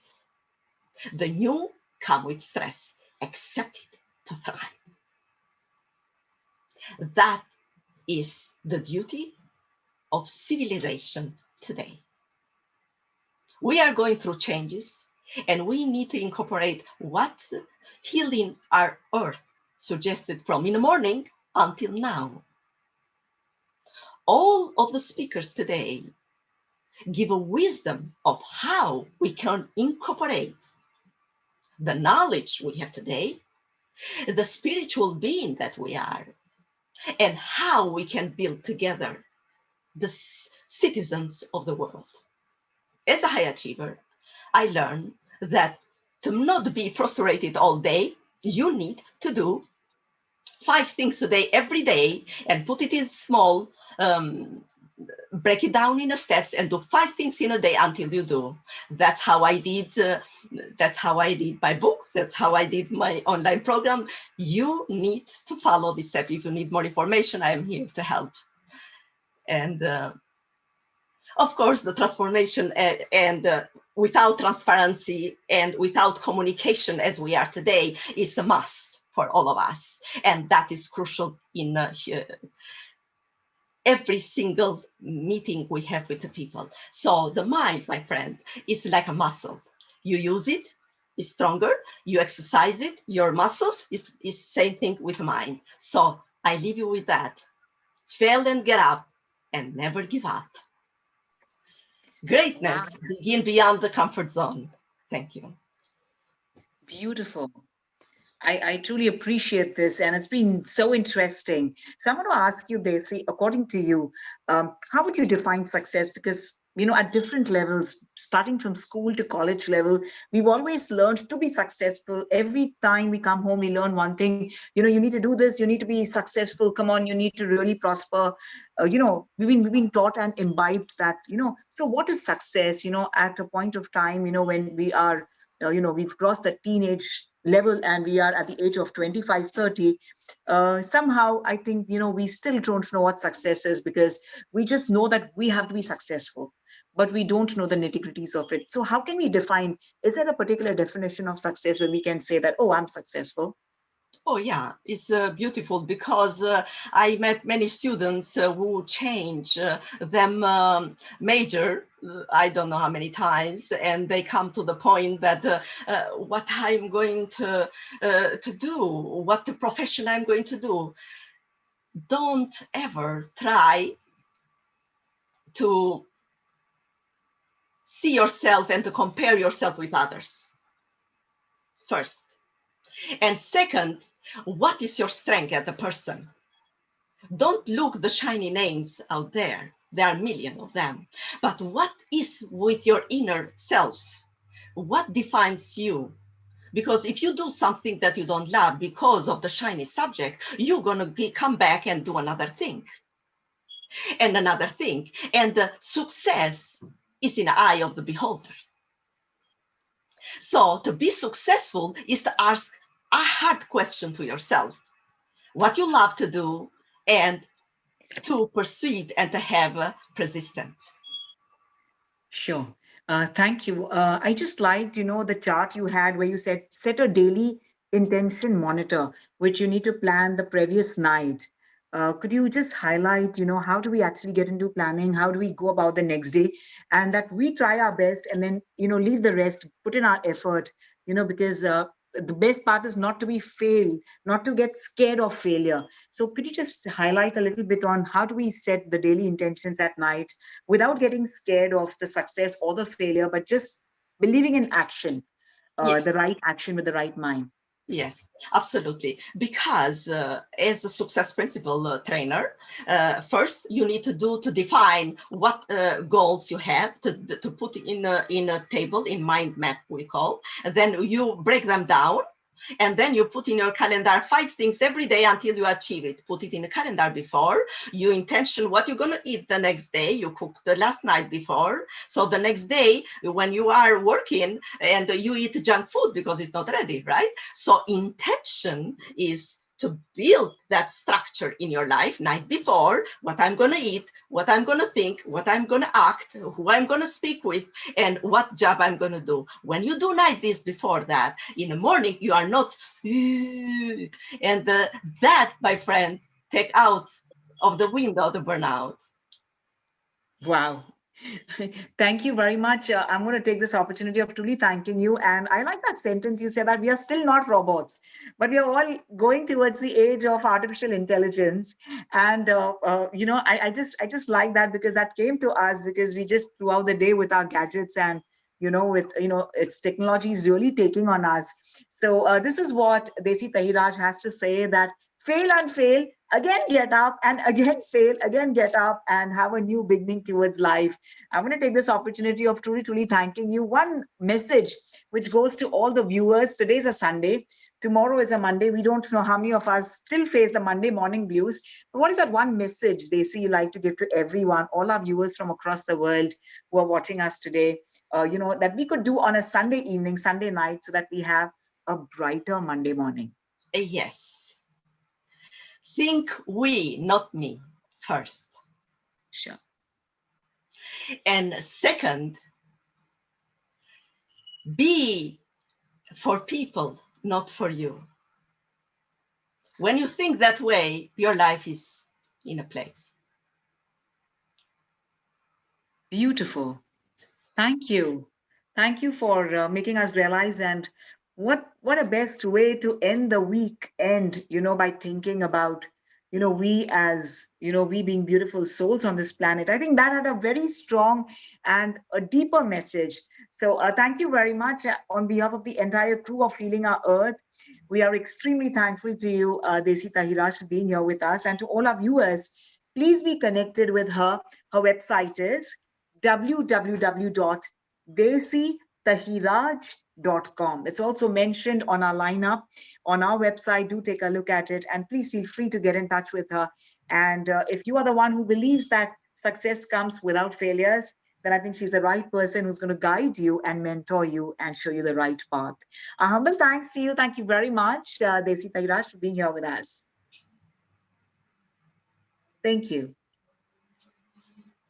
The new come with stress. Accept it to thrive. That is the duty of civilization today. We are going through changes, and we need to incorporate what healing our earth suggested from in the morning until now. All of the speakers today give a wisdom of how we can incorporate the knowledge we have today, the spiritual being that we are, and how we can build together the citizens of the world. As a high achiever, I learned that to not be frustrated all day, you need to do 5 things a day, every day, and put it in small, break it down in steps and do 5 things in a day until you do. That's how I did. That's how I did my book. That's how I did my online program. You need to follow this step. If you need more information, I am here to help. And of course, the transformation and without transparency and without communication as we are today is a must for all of us. And that is crucial in every single meeting we have with the people. So the mind, my friend, is like a muscle. You use it, it's stronger. You exercise it, your muscles is same thing with mind. So I leave you with that. Fail and get up and never give up. Greatness begin beyond the comfort zone. Thank you. Beautiful. I truly appreciate this, and it's been so interesting. So I want to ask you, Desi, according to you, how would you define success? Because, you know, at different levels, starting from school to college level, we've always learned to be successful. Every time we come home, we learn one thing, you know, you need to do this, you need to be successful, come on, you need to really prosper. You know, we've been taught and imbibed that, you know, so what is success, you know, at a point of time, you know, when we are, you know, we've crossed the teenage level and we are at the age of 25, 30, somehow I think, you know, we still don't know what success is, because we just know that we have to be successful, but we don't know the nitty-gritties of it. So how can we define, is there a particular definition of success where we can say that, oh, I'm successful? Oh yeah, it's beautiful, because I met many students who change them major, I don't know how many times, and they come to the point that what I'm going to do, what the profession I'm going to do. Don't ever try to see yourself and to compare yourself with others, first. And second, what is your strength as a person? Don't look the shiny names out there. There are millions of them. But what is with your inner self? What defines you? Because if you do something that you don't love because of the shiny subject, you're going to come back and do another thing and another thing. And the success is in the eye of the beholder. So to be successful is to ask a hard question to yourself. What you love to do, and to proceed and to have persistence. Sure. Thank you. I just liked, you know, the chart you had where you said set a daily intention monitor, which you need to plan the previous night. Could you just highlight, you know, how do we actually get into planning? How do we go about the next day? And that we try our best and then, you know, leave the rest, put in our effort, you know, because the best part is not to be failed, not to get scared of failure. So could you just highlight a little bit on how do we set the daily intentions at night without getting scared of the success or the failure, but just believing in action, Yes. the right action with the right mind? Yes, absolutely. Because as a success principle trainer, first you need to define what goals you have to put in a table, in mind map we call. And then you break them down And then you put in your calendar 5 things every day until you achieve it. Put it in the calendar before. You intention what you're going to eat the next day. You cooked the last night before. So the next day, when you are working and you eat junk food because it's not ready, right? So intention is to build that structure in your life night before, what I'm going to eat, what I'm going to think, what I'm going to act, who I'm going to speak with, and what job I'm going to do. When you do like this before that, in the morning, you are not, and that, my friend, take out of the window the burnout. Wow. Thank you very much. I'm going to take this opportunity of truly thanking you. And I like that sentence you said that we are still not robots, but we are all going towards the age of artificial intelligence. And I just like that because that came to us because we just throughout the day with our gadgets and with its technology is really taking on us. So this is what Desi Tahiraj has to say, that fail and fail, again get up, and again fail, again get up, and have a new beginning towards life. I'm going to take this opportunity of truly, truly thanking you. One message which goes to all the viewers. Today's a Sunday. Tomorrow is a Monday. We don't know how many of us still face the Monday morning blues. But what is that one message, Desi, you like to give to everyone, all our viewers from across the world who are watching us today, that we could do on a Sunday evening, Sunday night, so that we have a brighter Monday morning? Yes. Think we, not me, first. Sure. And second, be for people, not for you. When you think that way, your life is in a place. Beautiful. Thank you. Thank you for making us realize, and what a best way to end the weekend, by thinking about, we as, we being beautiful souls on this planet. I think that had a very strong and a deeper message. So thank you very much on behalf of the entire crew of Healing Our Earth. We are extremely thankful to you, Desi Tahiraj, for being here with us, and to all our viewers. Please be connected with her. Her website is www.desitahiraj.com. It's also mentioned on our lineup on our website. Do take a look at it, and please feel free to get in touch with her. And if you are the one who believes that success comes without failures, then I think she's the right person who's going to guide you and mentor you and show you the right path. A humble thanks to you. Thank you very much, Desi Tahiraj, for being here with us. Thank you.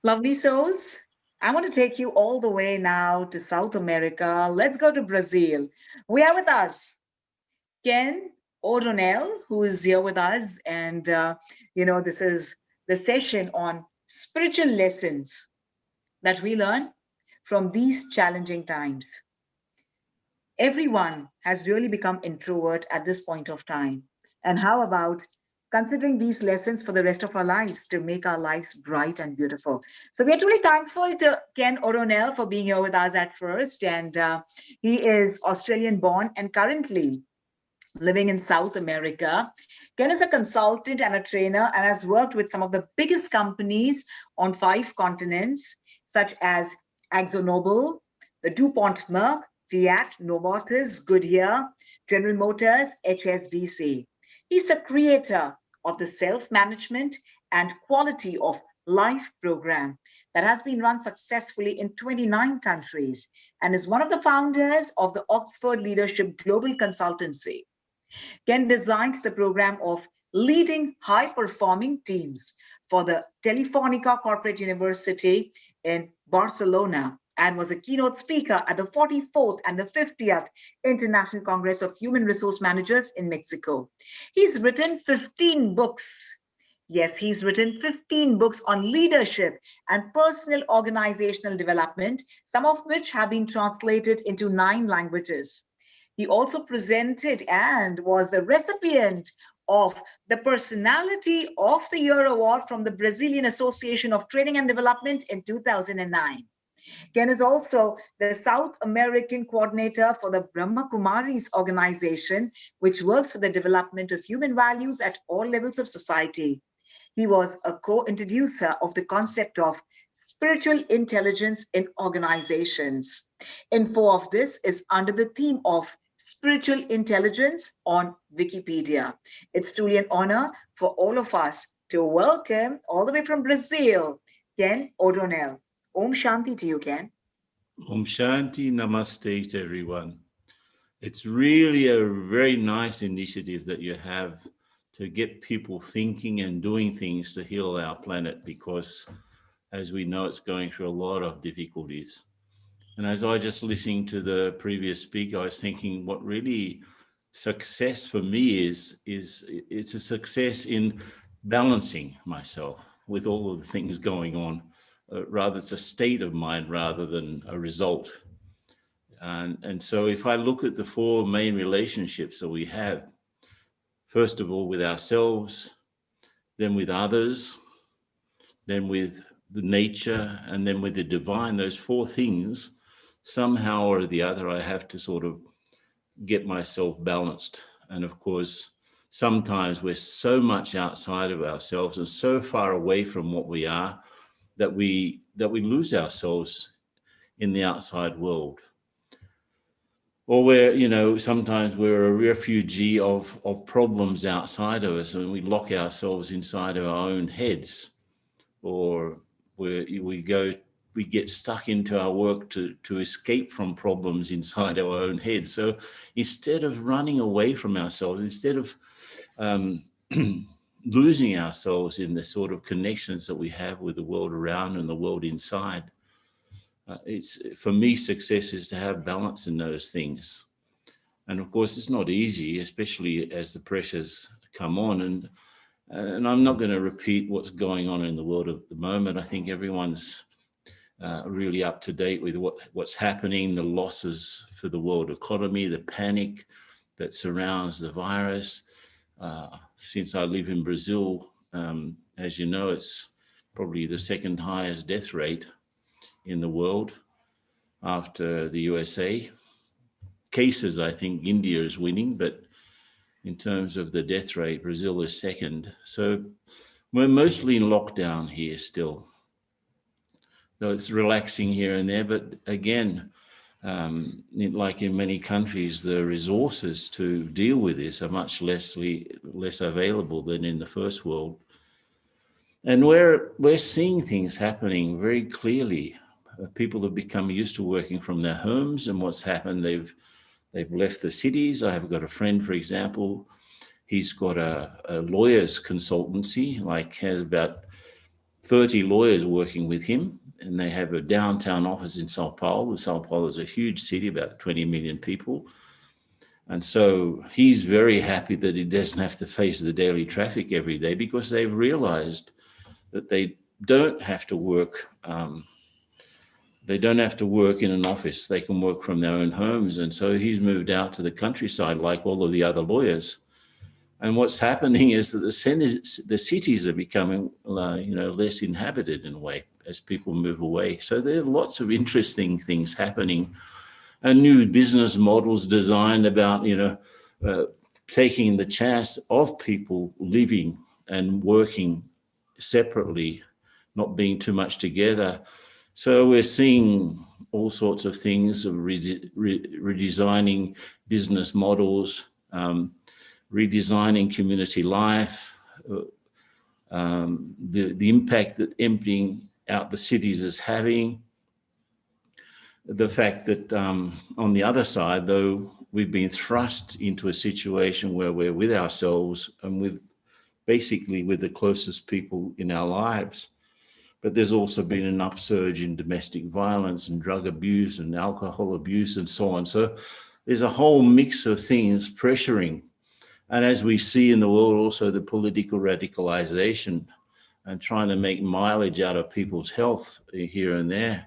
Lovely souls, I want to take you all the way now to South America. Let's go to Brazil. We have with us Ken O'Donnell, who is here with us. And, this is the session on spiritual lessons that we learn from these challenging times. Everyone has really become introvert at this point of time. And how about considering these lessons for the rest of our lives to make our lives bright and beautiful? So we are truly thankful to Ken O'Donnell for being here with us at first. And he is Australian born and currently living in South America. Ken is a consultant and a trainer and has worked with some of the biggest companies on 5 continents, such as AkzoNobel, the DuPont Merck, Fiat, Novartis, Goodyear, General Motors, HSBC. He's the creator of the self-management and quality of life program that has been run successfully in 29 countries and is one of the founders of the Oxford Leadership Global Consultancy. Ken designed the program of leading high-performing teams for the Telefonica Corporate University in Barcelona and was a keynote speaker at the 44th and the 50th International Congress of Human Resource Managers in Mexico. He's written 15 books. Yes, he's written 15 books on leadership and personal organizational development, some of which have been translated into 9 languages. He also presented and was the recipient of the Personality of the Year Award from the Brazilian Association of Training and Development in 2009. Ken is also the South American coordinator for the Brahma Kumaris organization, which works for the development of human values at all levels of society. He was a co-introducer of the concept of spiritual intelligence in organizations. Info of this is under the theme of spiritual intelligence on Wikipedia. It's truly an honor for all of us to welcome, all the way from Brazil, Ken O'Donnell. Om Shanti to you, Ken. Om Shanti, Namaste to everyone. It's really a very nice initiative that you have to get people thinking and doing things to heal our planet, because as we know, it's going through a lot of difficulties. And as I just listening to the previous speaker, I was thinking what really success for me is it's a success in balancing myself with all of the things going on. Rather, it's a state of mind rather than a result. And so if I look at the four main relationships that we have, first of all with ourselves, then with others, then with the nature, and then with the divine, those four things, somehow or the other, I have to sort of get myself balanced. And of course, sometimes we're so much outside of ourselves and so far away from what we are that we lose ourselves in the outside world. Or sometimes we're a refugee of problems outside of us, and we lock ourselves inside of our own heads, or we get stuck into our work to escape from problems inside our own heads. So instead of running away from ourselves, instead of losing ourselves in the sort of connections that we have with the world around and the world inside, for me, success is to have balance in those things. And of course, it's not easy, especially as the pressures come on. And I'm not going to repeat what's going on in the world at the moment. I think everyone's really up to date with what's happening, the losses for the world economy, the panic that surrounds the virus. Since I live in Brazil, as you know, it's probably the second highest death rate in the world after the USA. Cases, I think India is winning, but in terms of the death rate, Brazil is second. So we're mostly in lockdown here still, though it's relaxing here and there. But again, like in many countries, the resources to deal with this are much less available than in the first world. And we're seeing things happening very clearly. People have become used to working from their homes, and what's happened, they've left the cities. I have got a friend, for example, he's got a lawyer's consultancy, has about 30 lawyers working with him, and they have a downtown office in Sao Paulo. Sao Paulo is a huge city, about 20 million people. And so he's very happy that he doesn't have to face the daily traffic every day, because they've realized that they don't have to work in an office. They can work from their own homes. And so he's moved out to the countryside like all of the other lawyers. And what's happening is that the cities are becoming less inhabited in a way as people move away. So there are lots of interesting things happening, and new business models designed about taking the chance of people living and working separately, not being too much together. So we're seeing all sorts of things of redesigning business models, redesigning community life, the impact that emptying out the cities is having. The fact that on the other side, though, we've been thrust into a situation where we're with ourselves and basically with the closest people in our lives. But there's also been an upsurge in domestic violence and drug abuse and alcohol abuse and so on. So there's a whole mix of things pressuring. And as we see in the world, also the political radicalization and trying to make mileage out of people's health here and there.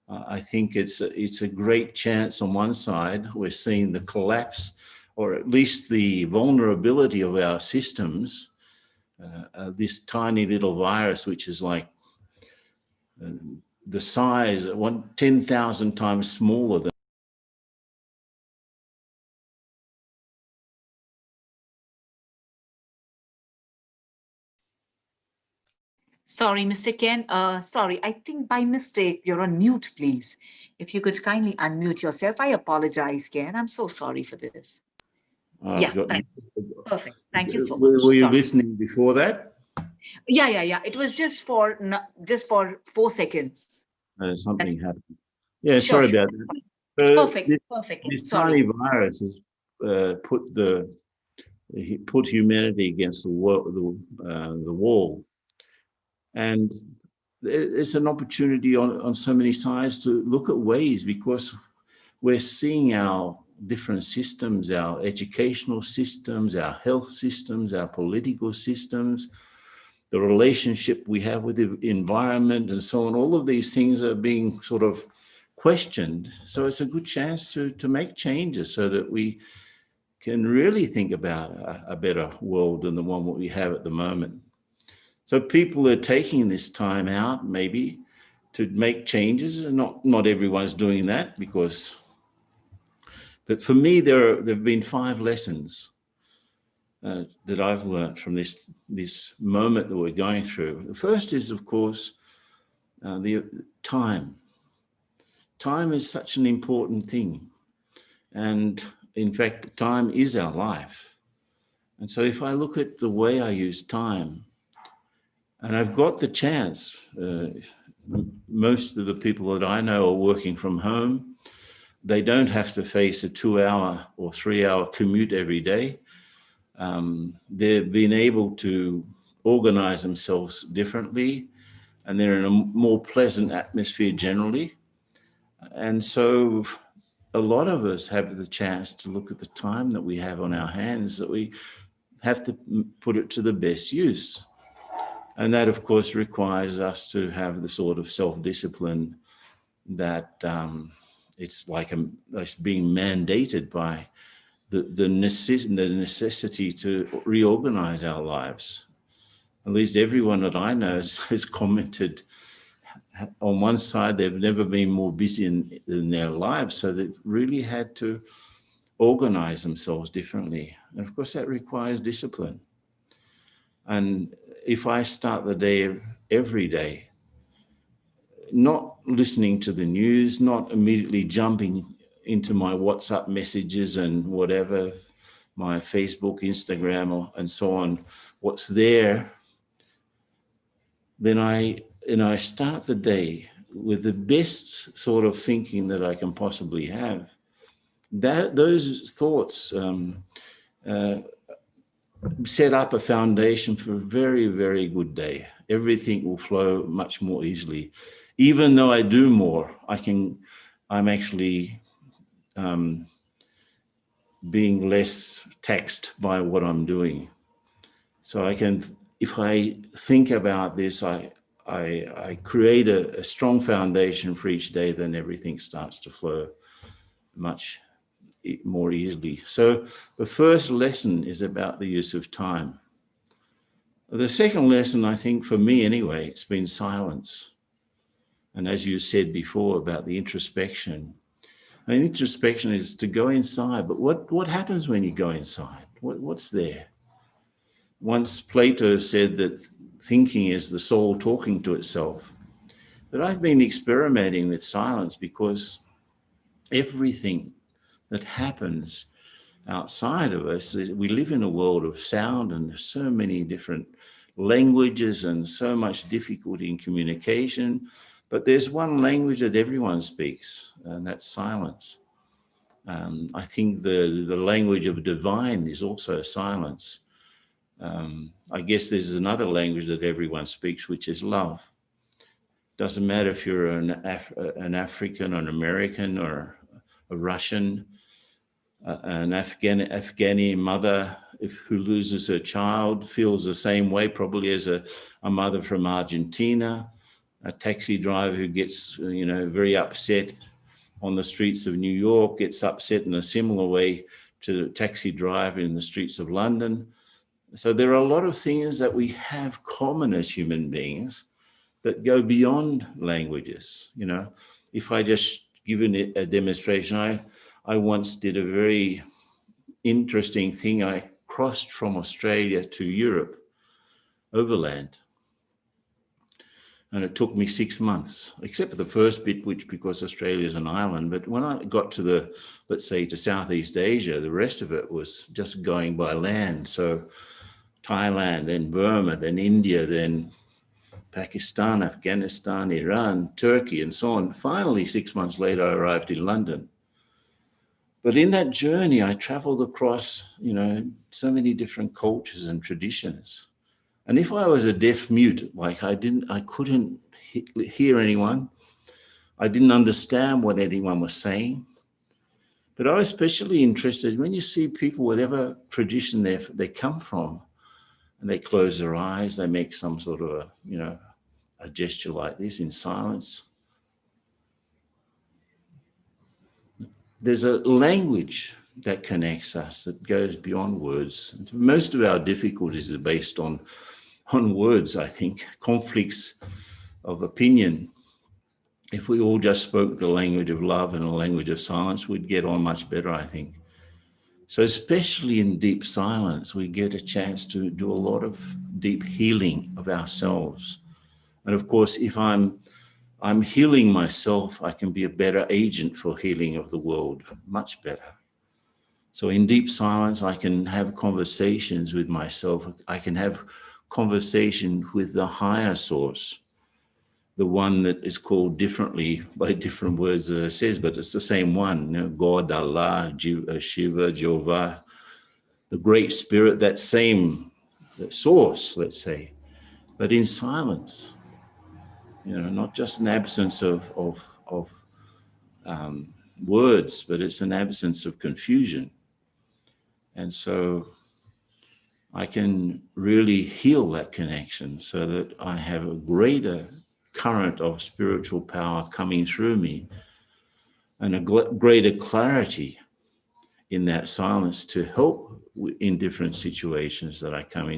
I think it's a great chance on one side. We're seeing the collapse, or at least the vulnerability of our systems. This tiny little virus, which is like the size, 10,000 times smaller than Sorry, Mr. Ken. Sorry, I think by mistake you're on mute, please. If you could kindly unmute yourself. I apologize, Ken. I'm so sorry for this. Yeah, I've got. perfect. Thank you so much. Were you Sorry. listening before that? Yeah. It was just for 4 seconds. Something happened. Yeah, Sure, sorry sure. about that. It's So perfect. Perfect. this Sorry. tiny virus has put humanity against the wall, and it's an opportunity on so many sides to look at ways, because we're seeing our different systems, our educational systems, our health systems, our political systems, the relationship we have with the environment and so on. All of these things are being sort of questioned. So it's a good chance to make changes so that we can really think about a better world than the one that we have at the moment. So people are taking this time out maybe to make changes, and not everyone's doing that, but for me, there have been 5 lessons that I've learned from this moment that we're going through. The first is, of course, the time. Time is such an important thing. And in fact, time is our life. And so if I look at the way I use time, and I've got the chance, most of the people that I know are working from home. They don't have to face a 2-hour or 3-hour commute every day. They've been able to organize themselves differently, and they're in a more pleasant atmosphere generally. And so a lot of us have the chance to look at the time that we have on our hands, that we have to put it to the best use. And that, of course, requires us to have the sort of self-discipline that it's like it's being mandated by the necessity to reorganize our lives. At least everyone that I know has commented on one side, they've never been more busy in their lives, so they've really had to organize themselves differently. And of course, that requires discipline. And if I start the day every day, not listening to the news, not immediately jumping into my WhatsApp messages and whatever, my Facebook, Instagram, and so on, what's there, then I start the day with the best sort of thinking that I can possibly have. Those thoughts set up a foundation for a very, very good day. Everything will flow much more easily. Even though I do more, I'm actually being less taxed by what I'm doing. So if I think about this, I create a strong foundation for each day, then everything starts to flow much more easily. So the first lesson is about the use of time. The second lesson, I think, for me anyway, it's been silence. And as you said before about the introspection, and introspection is to go inside. But what happens when you go inside? What's there? Once Plato said that thinking is the soul talking to itself. But I've been experimenting with silence because everything that happens outside of us, we live in a world of sound, and there's so many different languages and so much difficulty in communication. But there's one language that everyone speaks, and that's silence. I think the language of divine is also silence. I guess there's another language that everyone speaks, which is love. Doesn't matter if you're an African or an American or a Russian, an Afghani mother who loses her child feels the same way probably as a mother from Argentina, a taxi driver who gets very upset on the streets of New York gets upset in a similar way to a taxi driver in the streets of London. So there are a lot of things that we have common as human beings that go beyond languages. If I just give a demonstration, I once did a very interesting thing. I crossed from Australia to Europe overland. And it took me 6 months, except for the first bit, which because Australia is an island. But when I got to the, let's say, to Southeast Asia, the rest of it was just going by land. So Thailand, then Burma, then India, then Pakistan, Afghanistan, Iran, Turkey, and so on. Finally, 6 months later, I arrived in London. But in that journey, I traveled across, so many different cultures and traditions. And if I was a deaf mute, like I couldn't hear anyone, I didn't understand what anyone was saying. But I was especially interested when you see people, whatever tradition they come from, and they close their eyes, they make some sort of a gesture like this in silence. There's a language that connects us that goes beyond words. Most of our difficulties are based on words, I think, conflicts of opinion. If we all just spoke the language of love and a language of silence, we'd get on much better, I think. So especially in deep silence, we get a chance to do a lot of deep healing of ourselves. And of course, if I'm healing myself, I can be a better agent for healing of the world, much better. So in deep silence, I can have conversations with myself. I can have conversation with the higher source, the one that is called differently by different words that it says, but it's the same one, God, Allah, Shiva, Jehovah, the great spirit, that same source, let's say, but in silence, not just an absence of words, but it's an absence of confusion. And so I can really heal that connection so that I have a greater current of spiritual power coming through me and a greater clarity in that silence to help in different situations that I come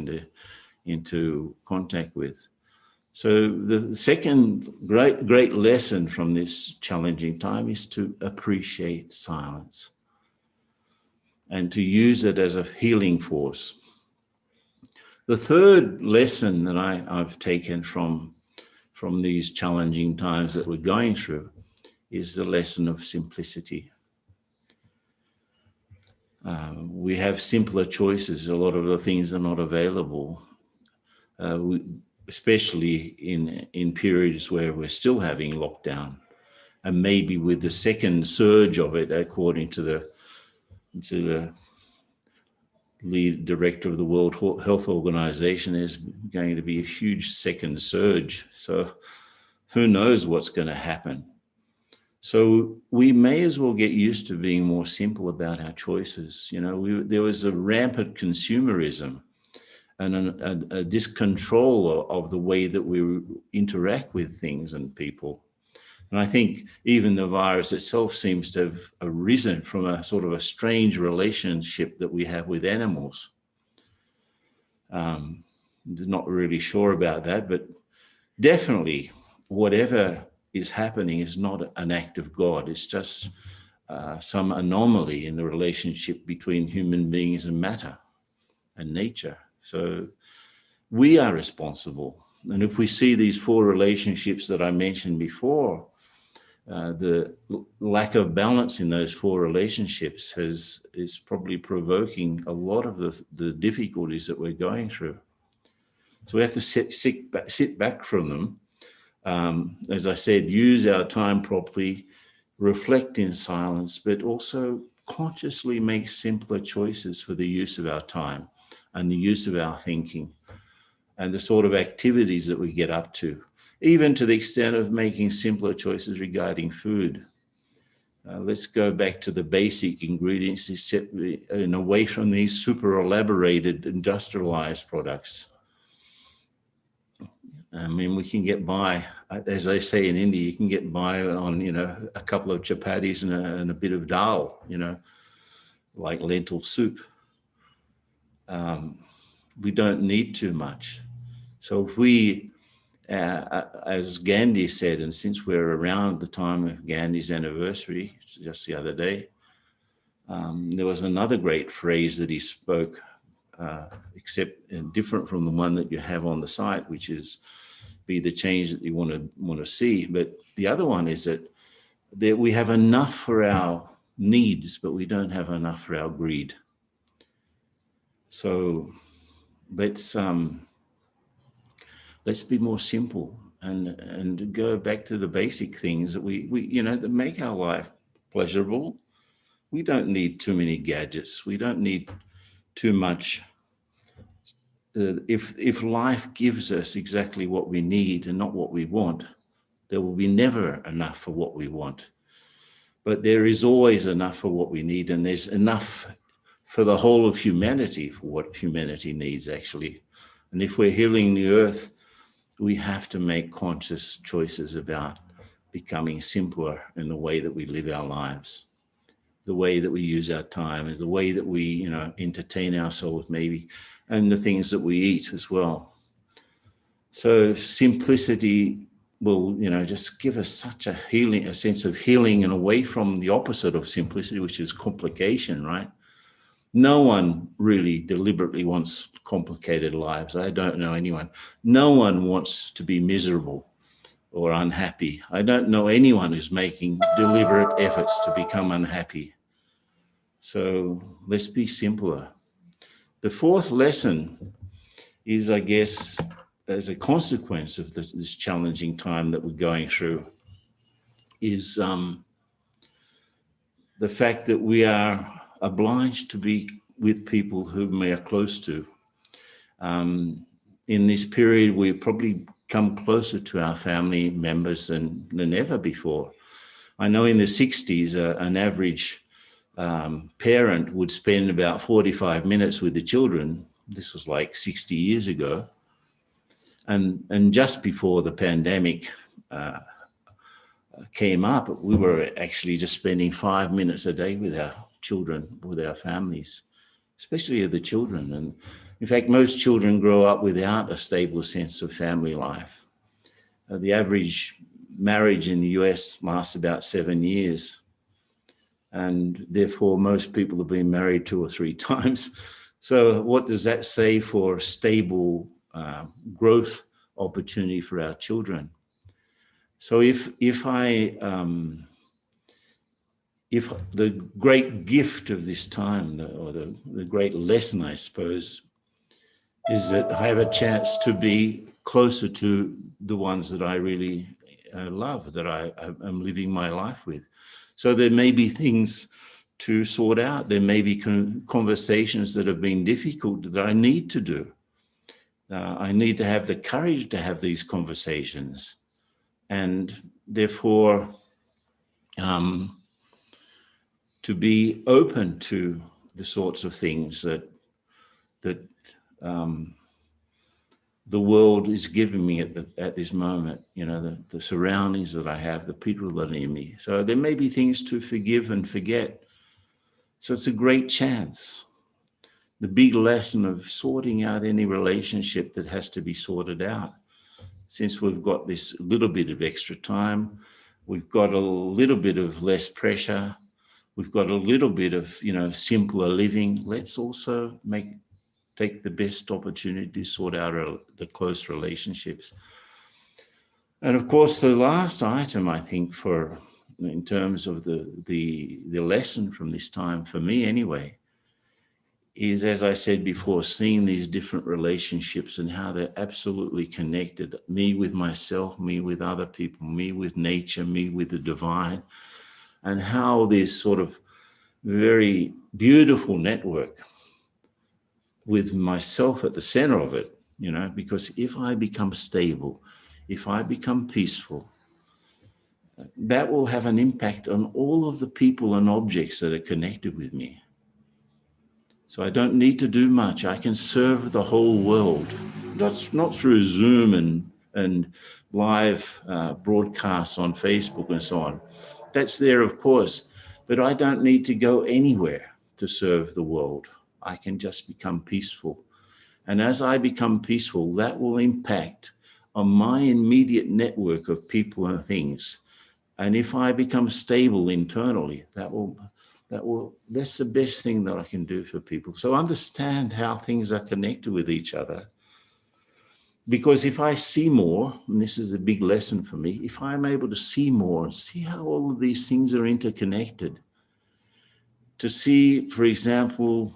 into contact with. So the second great lesson from this challenging time is to appreciate silence and to use it as a healing force. The third lesson that I've taken from these challenging times that we're going through is the lesson of simplicity. We have simpler choices. A lot of the things are not available, especially in periods where we're still having lockdown. And maybe with the second surge of it, according to the lead director of the World Health Organization, there's going to be a huge second surge. So who knows what's going to happen? So we may as well get used to being more simple about our choices. There was a rampant consumerism and a discontrol of the way that we interact with things and people. And I think even the virus itself seems to have arisen from a sort of a strange relationship that we have with animals. Not really sure about that, but definitely whatever is happening is not an act of God. It's just some anomaly in the relationship between human beings and matter and nature. So we are responsible. And if we see these four relationships that I mentioned before, the lack of balance in those four relationships is probably provoking a lot of the difficulties that we're going through. So we have to sit back from them. As I said, use our time properly, reflect in silence, but also consciously make simpler choices for the use of our time and the use of our thinking and the sort of activities that we get up to, even to the extent of making simpler choices regarding food. Let's go back to the basic ingredients and away from these super elaborated industrialized products. I mean, we can get by, as they say in India, you can get by on, a couple of chapatis and a bit of dal, like lentil soup. We don't need too much. So if we, as Gandhi said, and since we're around the time of Gandhi's anniversary, just the other day, there was another great phrase that he spoke, except different from the one that you have on the site, which is, be the change that you want to see. But the other one is that we have enough for our needs, but we don't have enough for our greed. So let's be more simple and go back to the basic things that we that make our life pleasurable. We don't need too many gadgets. We don't need too much. If life gives us exactly what we need and not what we want, there will be never enough for what we want. But there is always enough for what we need, and there's enough for the whole of humanity, for what humanity needs, actually. And if we're healing the earth, we have to make conscious choices about becoming simpler in the way that we live our lives, the way that we use our time, is the way that we, entertain ourselves maybe, and the things that we eat as well. So simplicity will, just give us such a sense of healing, and away from the opposite of simplicity, which is complication, right? No one really deliberately wants complicated lives. I don't know anyone. No one wants to be miserable or unhappy. I don't know anyone who's making deliberate efforts to become unhappy. So let's be simpler. The fourth lesson is, I guess, as a consequence of this challenging time that we're going through, is the fact that we are obliged to be with people whom we are close to. In this period, we've probably come closer to our family members than ever before. I know in the 60s, an average parent would spend about 45 minutes with the children. This was like 60 years ago. And just before the pandemic came up, we were actually just spending 5 minutes a day with our children, with our families, especially the children. And in fact, most children grow up without a stable sense of family life. The average marriage in the US lasts about 7 years. And therefore, most people have been married 2 or 3 times. So what does that say for stable growth opportunity for our children? So if the great gift of this time, or the great lesson, I suppose, is that I have a chance to be closer to the ones that I really love, that I am living my life with. So there may be things to sort out. There may be conversations that have been difficult that I need to do. I need to have the courage to have these conversations, and therefore to be open to the sorts of things that the world is giving me at this moment, the surroundings that I have, the people that are near me. So there may be things to forgive and forget. So it's a great chance. The big lesson of sorting out any relationship that has to be sorted out. Since we've got this little bit of extra time, we've got a little bit of less pressure, we've got a little bit of, simpler living. Let's also take the best opportunity to sort out the close relationships. And of course, the last item, I think, in terms of the lesson from this time, for me anyway, is, as I said before, seeing these different relationships and how they're absolutely connected. Me with myself, me with other people, me with nature, me with the divine, and how this sort of very beautiful network with myself at the center of it, because if I become stable, if I become peaceful, that will have an impact on all of the people and objects that are connected with me. So I don't need to do much. I can serve the whole world. That's not through Zoom and live broadcasts on Facebook and so on. That's there, of course, but I don't need to go anywhere to serve the world. I can just become peaceful. And as I become peaceful, that will impact on my immediate network of people and things. And if I become stable internally, that's the best thing that I can do for people. So understand how things are connected with each other. Because if I see more, and this is a big lesson for me, if I'm able to see more and see how all of these things are interconnected, to see, for example,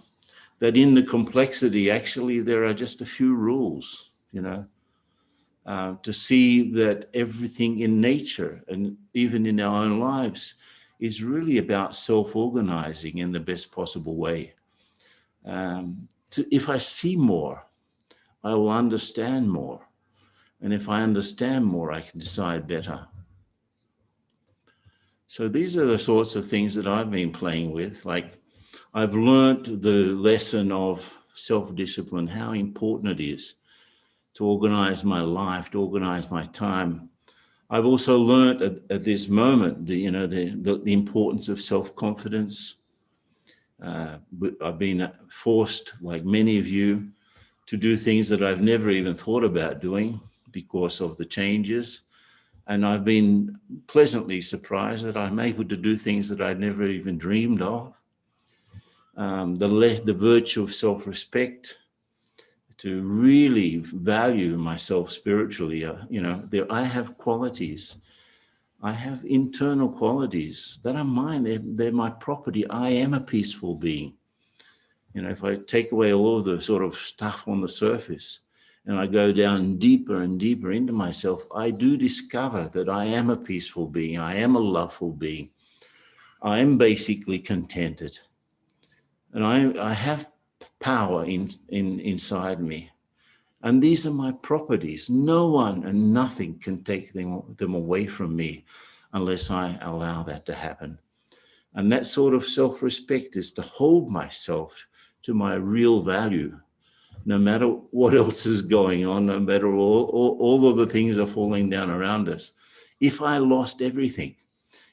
that in the complexity, actually, there are just a few rules, you know, to see that everything in nature and even in our own lives is really about self-organizing in the best possible way. If I see more, I will understand more. And if I understand more, I can decide better. So these are the sorts of things that I've been playing with. Like, I've learned the lesson of self-discipline, how important it is to organize my life, to organize my time. I've also learned at this moment, the importance of self-confidence. I've been forced, like many of you, to do things that I've never even thought about doing because of the changes. And I've been pleasantly surprised that I'm able to do things that I'd never even dreamed of. The virtue of self-respect, to really value myself spiritually. I have qualities. I have internal qualities that are mine. They're my property. I am a peaceful being. If I take away all of the sort of stuff on the surface, and I go down deeper and deeper into myself, I do discover that I am a peaceful being. I am a loveful being. I am basically contented. And I have power inside me. And these are my properties. No one and nothing can take them away from me unless I allow that to happen. And that sort of self-respect is to hold myself to my real value. No matter what else is going on, no matter all of the things are falling down around us. If I lost everything,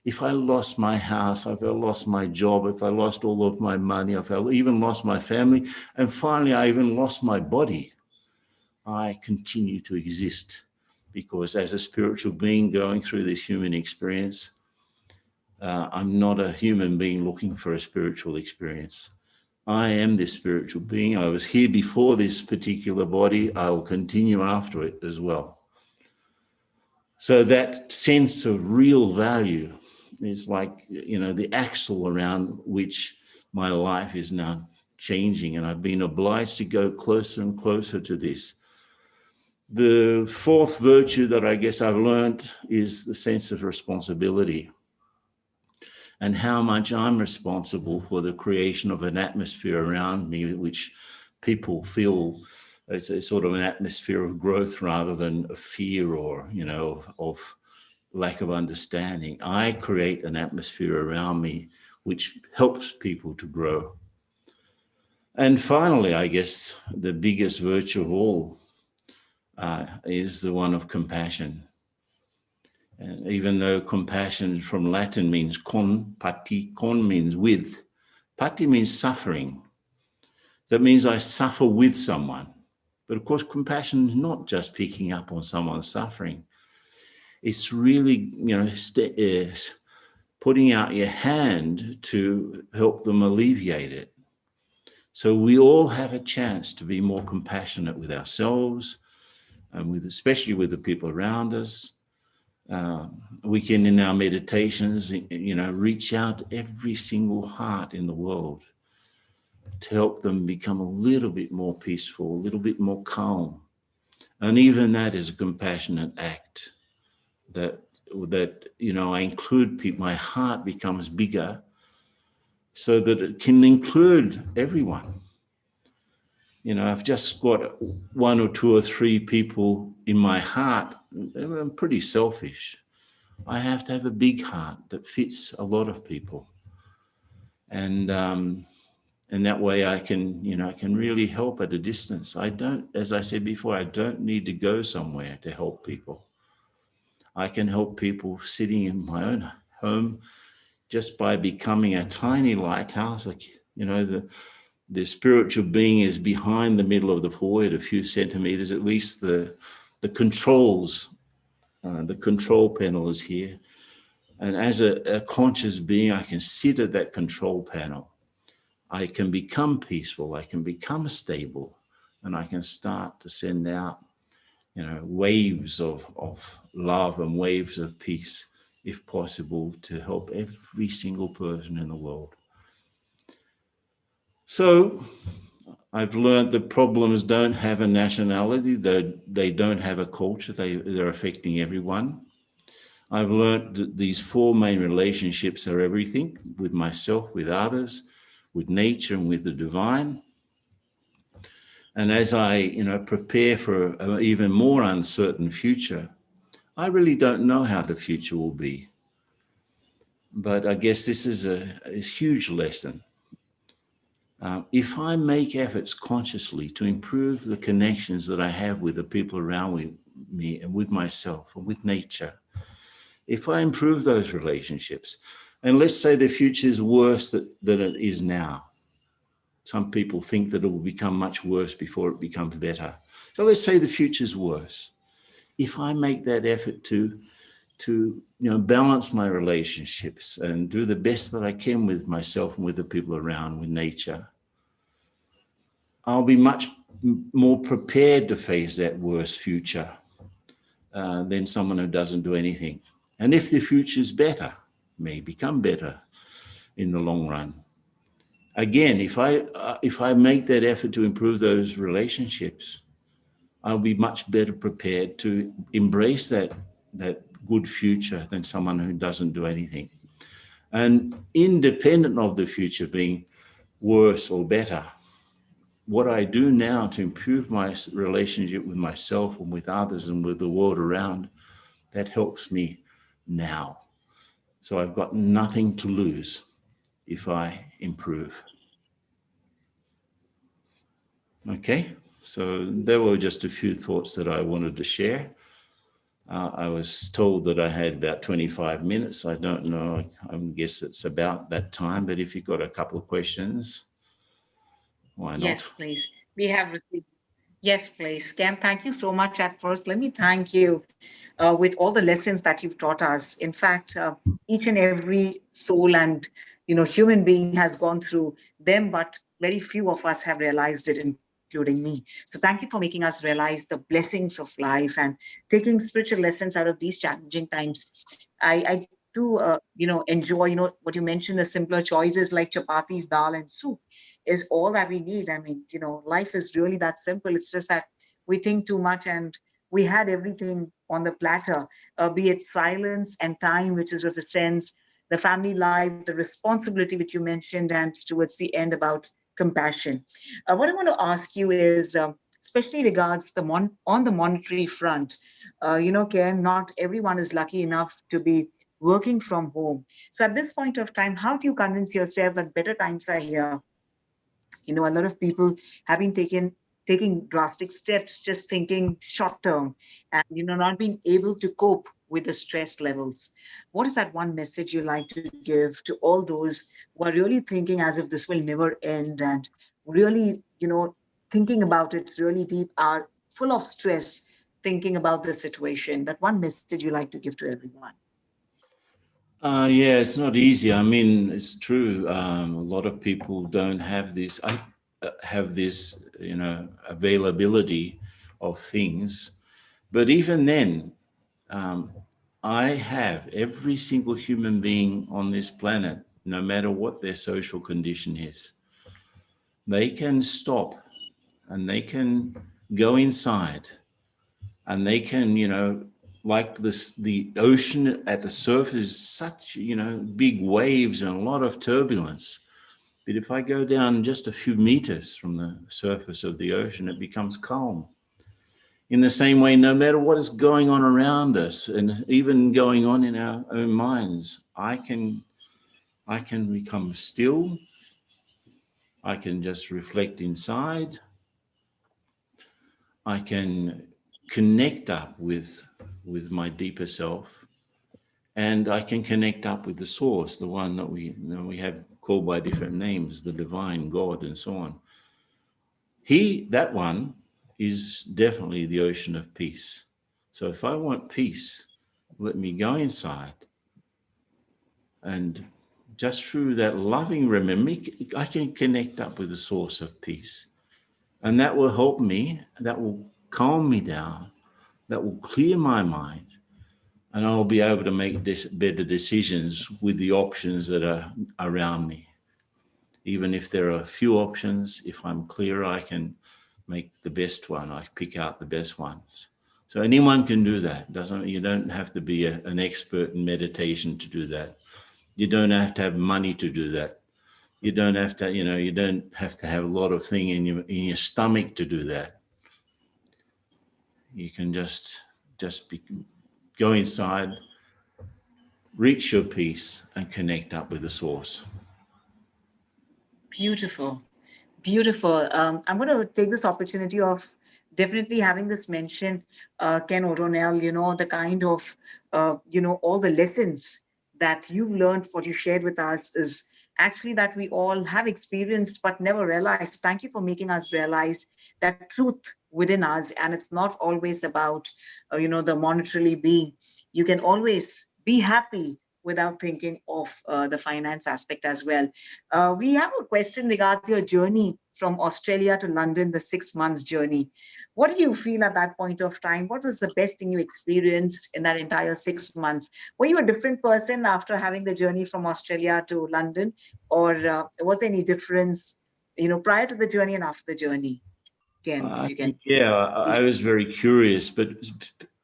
if I lost my house, if I lost my job, if I lost all of my money, if I even lost my family, and finally I even lost my body, I continue to exist, because as a spiritual being going through this human experience, I'm not a human being looking for a spiritual experience. I am this spiritual being. I was here before this particular body. I will continue after it as well. So that sense of real value is like, the axle around which my life is now changing. And I've been obliged to go closer and closer to this. The fourth virtue that I guess I've learned is the sense of responsibility, and how much I'm responsible for the creation of an atmosphere around me, which people feel it's a sort of an atmosphere of growth rather than a fear or, of lack of understanding. I create an atmosphere around me which helps people to grow. And finally, I guess the biggest virtue of all is the one of compassion. And even though compassion from Latin means con, pati, con means with, pati means suffering. That means I suffer with someone. But of course, compassion is not just picking up on someone's suffering. It's really, putting out your hand to help them alleviate it. So we all have a chance to be more compassionate with ourselves and especially with the people around us. We can, in our meditations, reach out to every single heart in the world to help them become a little bit more peaceful, a little bit more calm. And even that is a compassionate act that I include people. My heart becomes bigger so that it can include everyone. I've just got one or two or three people in my heart. I'm pretty selfish. I have to have a big heart that fits a lot of people. And that way I can really help at a distance. As I said before, I don't need to go somewhere to help people. I can help people sitting in my own home just by becoming a tiny lighthouse. The spiritual being is behind the middle of the void, a few centimeters, at least the controls, the control panel is here. And as a conscious being, I can sit at that control panel. I can become peaceful, I can become stable, and I can start to send out waves of love and waves of peace, if possible, to help every single person in the world. So I've learned that problems don't have a nationality, they don't have a culture, they're affecting everyone. I've learned that these four main relationships are everything: with myself, with others, with nature, and with the divine. And as I, prepare for an even more uncertain future, I really don't know how the future will be. But I guess this is a huge lesson. If I make efforts consciously to improve the connections that I have with the people around me and with myself and with nature, if I improve those relationships, and let's say the future is worse than it is now. Some people think that it will become much worse before it becomes better. So let's say the future is worse. If I make that effort to balance my relationships and do the best that I can with myself and with the people around, with nature, I'll be much more prepared to face that worse future than someone who doesn't do anything. And if the future is better, may become better in the long run. Again, if I make that effort to improve those relationships, I'll be much better prepared to embrace that good future than someone who doesn't do anything. And independent of the future being worse or better, what I do now to improve my relationship with myself and with others and with the world around, that helps me now. So I've got nothing to lose if I improve. Okay, so there were just a few thoughts that I wanted to share. I was told that I had about 25 minutes. I don't know, I guess it's about that time, but if you've got a couple of questions, why not? Yes, please. We have received. Yes, please. Ken, thank you so much. At first, let me thank you with all the lessons that you've taught us. In fact, each and every soul and human being has gone through them, but very few of us have realized it, including me. So thank you for making us realize the blessings of life and taking spiritual lessons out of these challenging times. I do, enjoy, what you mentioned, the simpler choices like chapatis, dal, and soup is all that we need. I mean, life is really that simple. It's just that we think too much, and we had everything on the platter, be it silence and time, which is of a sense, the family life, the responsibility, which you mentioned, and towards the end about compassion. What I want to ask you is, especially regards on the monetary front, Ken, not everyone is lucky enough to be working from home. So at this point of time, how do you convince yourself that better times are here? A lot of people have been taking drastic steps, just thinking short term, and not being able to cope with the stress levels. What is that one message you like to give to all those who are really thinking as if this will never end, and really thinking about it really deep, are full of stress, thinking about the situation? That one message you like to give to everyone? Yeah, it's not easy. I mean, it's true. A lot of people don't have this. Have this, availability of things. But even then, I have every single human being on this planet, no matter what their social condition is. They can stop and they can go inside and they can, like this, the ocean at the surface, such, big waves and a lot of turbulence. But if I go down just a few meters from the surface of the ocean, it becomes calm. In the same way, no matter what is going on around us and even going on in our own minds, I can become still. I can just reflect inside. I can connect up with my deeper self, and I can connect up with the source, the one that we have called by different names, the divine, God, and so on. That one is definitely the ocean of peace. So if I want peace, let me go inside, and just through that loving memory, I can connect up with the source of peace. And that will help me, that will calm me down, that will clear my mind, and I'll be able to make better decisions with the options that are around me. Even if there are few options, if I'm clear, I can make the best one. I pick out the best ones. So anyone can do that. You don't have to be an expert in meditation to do that. You don't have to have money to do that. You don't have to, you don't have to have a lot of thing in your stomach to do that. You can just go inside, reach your peace, and connect up with the source. Beautiful. Beautiful. I'm going to take this opportunity of definitely having this mention, Ken O'Donnell, the kind of, all the lessons that you've learned, what you shared with us is actually that we all have experienced but never realized. Thank you for making us realize that truth within us. And it's not always about, the monetarily being. You can always be happy without thinking of the finance aspect as well. We have a question regards your journey from Australia to London, the 6 months journey. What did you feel at that point of time? What was the best thing you experienced in that entire 6 months? Were you a different person after having the journey from Australia to London, or was there any difference, prior to the journey and after the journey? Again, if you can. Yeah, I was very curious, but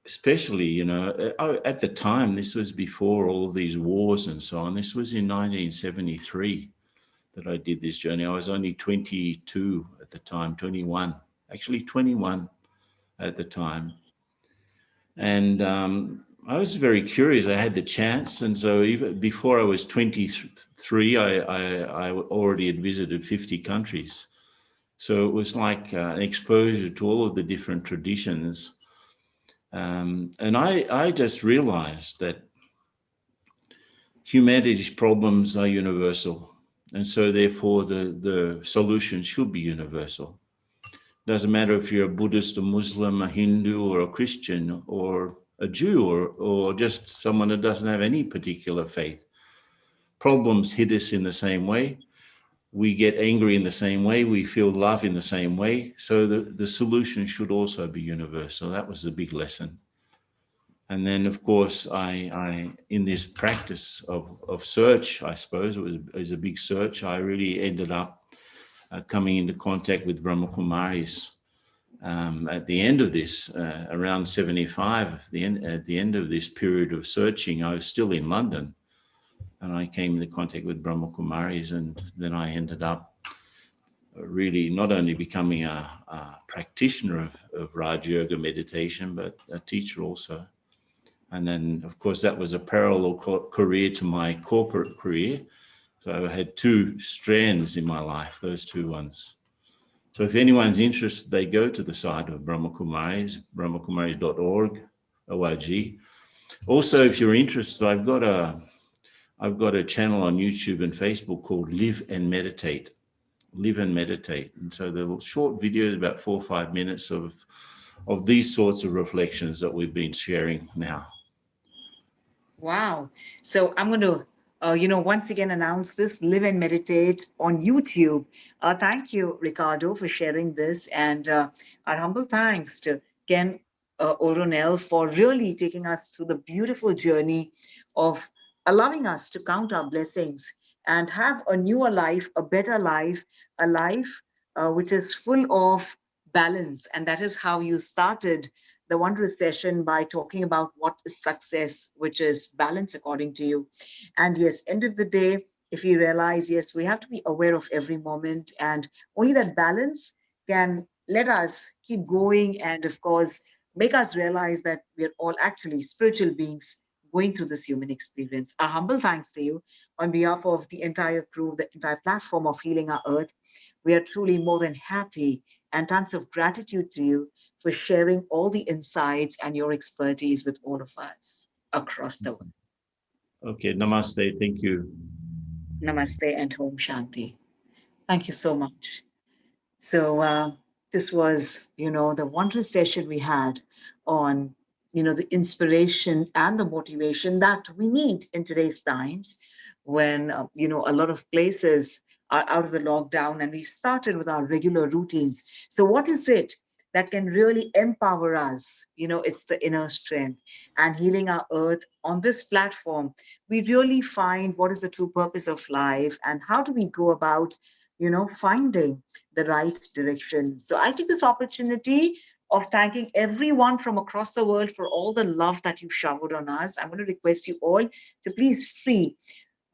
especially, at the time, this was before all of these wars and so on. This was in 1973 that I did this journey. I was only 22 at the time, 21, actually 21 at the time. And I was very curious. I had the chance. And so even before I was 23, I already had visited 50 countries. So it was like an exposure to all of the different traditions. And I just realized that humanity's problems are universal. And so therefore the solution should be universal. Doesn't matter if you're a Buddhist, a Muslim, a Hindu, or a Christian, or a Jew, or just someone that doesn't have any particular faith. Problems hit us in the same way. We get angry in the same way. We feel love in the same way. So the solution should also be universal. That was the big lesson. And then, of course, I in this practice of search, I suppose it was a big search, I really ended up coming into contact with Brahma Kumaris. At the end of this, around 75, at the end of this period of searching, I was still in London. And I came into contact with Brahma Kumaris, and then I ended up really not only becoming a practitioner of Raj Yoga meditation, but a teacher also. And then, of course, that was a parallel career to my corporate career. So I had two strands in my life, those two ones. So if anyone's interested, they go to the site of Brahma Kumaris, brahmakumaris.org. Also, if you're interested, I've got a channel on YouTube and Facebook called Live and Meditate. Live and Meditate. And so they're short videos, about 4 or 5 minutes of these sorts of reflections that we've been sharing now. Wow. So I'm going to, once again announce this, Live and Meditate on YouTube. Thank you, Ricardo, for sharing this. And our humble thanks to Ken O'Donnell for really taking us through the beautiful journey of allowing us to count our blessings and have a newer life, a better life, a life which is full of balance. And that is how you started the wondrous session by talking about what is success, which is balance according to you. And yes, end of the day, if we realize, yes, we have to be aware of every moment, and only that balance can let us keep going and, of course, make us realize that we're all actually spiritual beings going through this human experience. Our humble thanks to you on behalf of the entire crew, the entire platform of Healing Our Earth. We are truly more than happy and tons of gratitude to you for sharing all the insights and your expertise with all of us across the world. Okay, namaste. Thank you. Namaste and Om Shanti. Thank you so much. So this was, the wondrous session we had on, the inspiration and the motivation that we need in today's times when, a lot of places are out of the lockdown and we started with our regular routines. So what is it that can really empower us. It's the inner strength. And Healing Our Earth, on this platform, we really find what is the true purpose of life and how do we go about, finding the right direction. So I take this opportunity of thanking everyone from across the world for all the love that you've showered on us. I'm going to request you all to please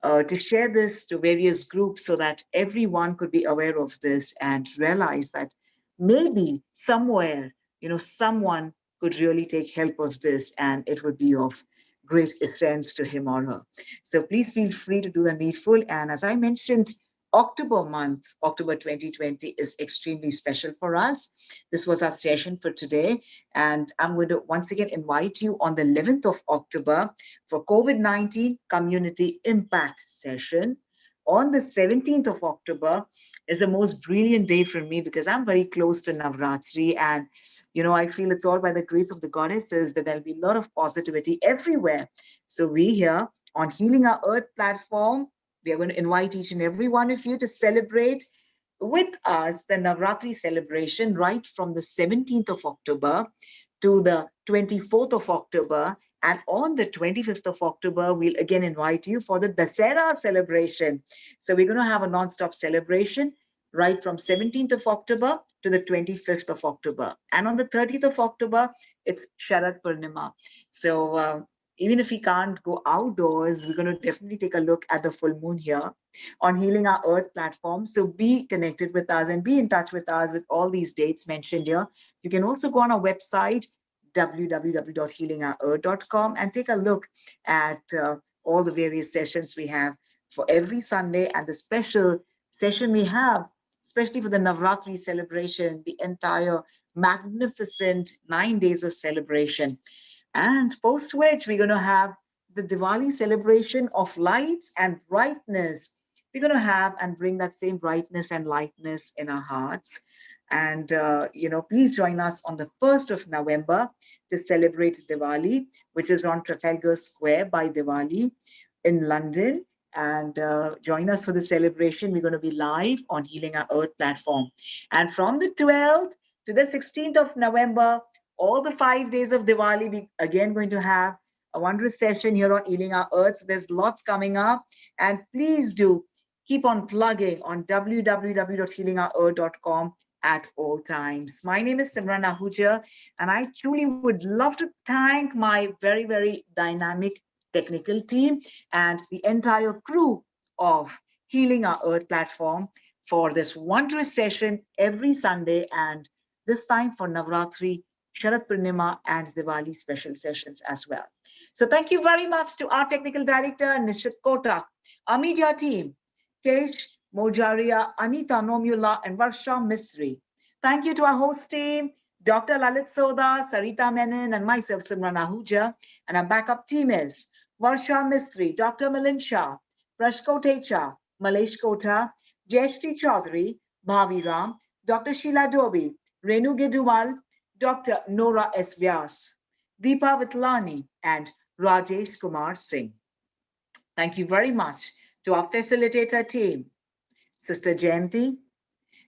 to share this to various groups so that everyone could be aware of this and realize that maybe somewhere, someone could really take help of this and it would be of great essence to him or her. So please feel free to do the needful. And as I mentioned, October month, October 2020 is extremely special for us. This was our session for today. And I'm going to once again invite you on the 11th of October for COVID-19 Community Impact Session. On the 17th of October is the most brilliant day for me because I'm very close to Navratri and, I feel it's all by the grace of the goddesses that there'll be a lot of positivity everywhere. So we here on Healing Our Earth platform, we are going to invite each and every one of you to celebrate with us the Navratri celebration right from the 17th of October to the 24th of October. And on the 25th of October, we'll again invite you for the Dasera celebration. So we're going to have a non-stop celebration right from 17th of October to the 25th of October. And on the 30th of October, it's Sharad Purnima. So even if we can't go outdoors, we're going to definitely take a look at the full moon here on Healing Our Earth platform. So be connected with us and be in touch with us with all these dates mentioned here. You can also go on our website, www.healingourearth.com, and take a look at all the various sessions we have for every Sunday and the special session we have, especially for the Navratri celebration, the entire magnificent 9 days of celebration. And post which we're going to have the Diwali celebration of lights and brightness. We're going to have and bring that same brightness and lightness in our hearts. And, please join us on the 1st of November to celebrate Diwali, which is on Trafalgar Square by Diwali in London. And join us for the celebration. We're going to be live on Healing Our Earth platform. And from the 12th to the 16th of November, all the 5 days of Diwali, we again going to have a wondrous session here on Healing Our Earth. So there's lots coming up. And please do keep on plugging on www.healingourearth.com at all times. My name is Simran Ahuja, and I truly would love to thank my very, very dynamic technical team and the entire crew of Healing Our Earth platform for this wondrous session every Sunday, and this time for Navratri, Sharad Purnima, and Diwali special sessions as well. So thank you very much to our technical director, Nishit Kota, our media team, Kesh Mojaria, Anita Nomula, and Varsha Mistry. Thank you to our host team, Dr. Lalit Soda, Sarita Menon, and myself, Simran Ahuja. And our backup team is Varsha Mistry, Dr. Milind Shah, Prashko Techa, Malesh Kota, Jayashri Chaudhary, Bhavi Ram, Dr. Sheila Dobi, Renu Geduwal, Dr. Nora S. Vyas, Deepa Vitlani, and Rajesh Kumar Singh. Thank you very much to our facilitator team, Sister Jayanti,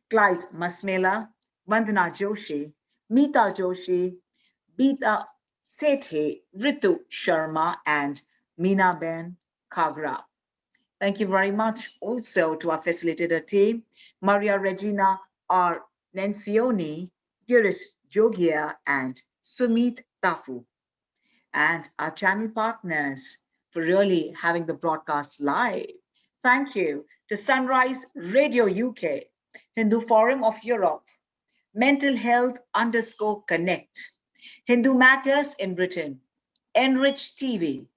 Clyde Masmela, Vandana Joshi, Meeta Joshi, Beeta Sethe, Ritu Sharma, and Meena Ben Kagra. Thank you very much also to our facilitator team, Maria Regina R. Nencioni, Girish Jogia, and Sumit Tapu. And our channel partners for really having the broadcast live. Thank you to Sunrise Radio UK, Hindu Forum of Europe, Mental Health _Connect, Hindu Matters in Britain, Enrich TV,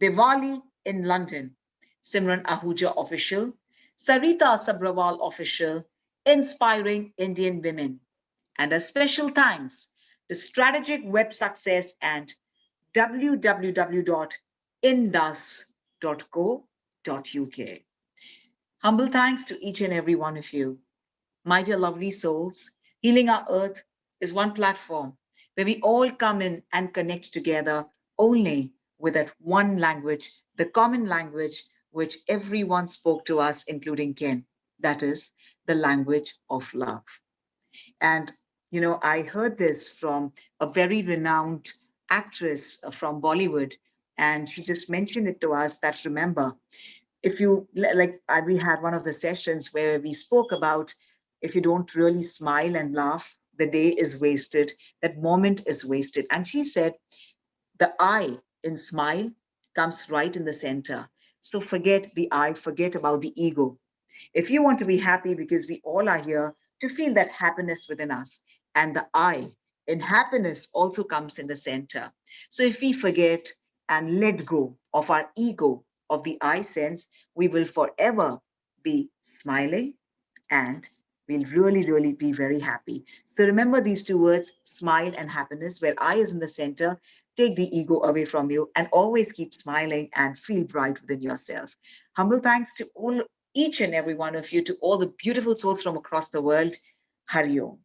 Diwali in London, Simran Ahuja Official, Sarita Sabrawal Official, Inspiring Indian Women, and a special thanks to Strategic Web Success and www.indus.co.uk. Humble thanks to each and every one of you. My dear lovely souls, Healing Our Earth is one platform where we all come in and connect together only with that one language, the common language which everyone spoke to us, including Ken. That is the language of love. And You know, I heard this from a very renowned actress from Bollywood, and she just mentioned it to us that remember, if you we had one of the sessions where we spoke about if you don't really smile and laugh, the day is wasted, that moment is wasted. And she said the I in smile comes right in the center. So forget the I, forget about the ego. If you want to be happy, because we all are here to feel that happiness within us, and the I in happiness also comes in the center. So if we forget and let go of our ego, of the I sense, we will forever be smiling and we'll really, really be very happy. So remember these two words, smile and happiness, where I is in the center. Take the ego away from you and always keep smiling and feel bright within yourself. Humble thanks to each and every one of you, to all the beautiful souls from across the world. Hari Om.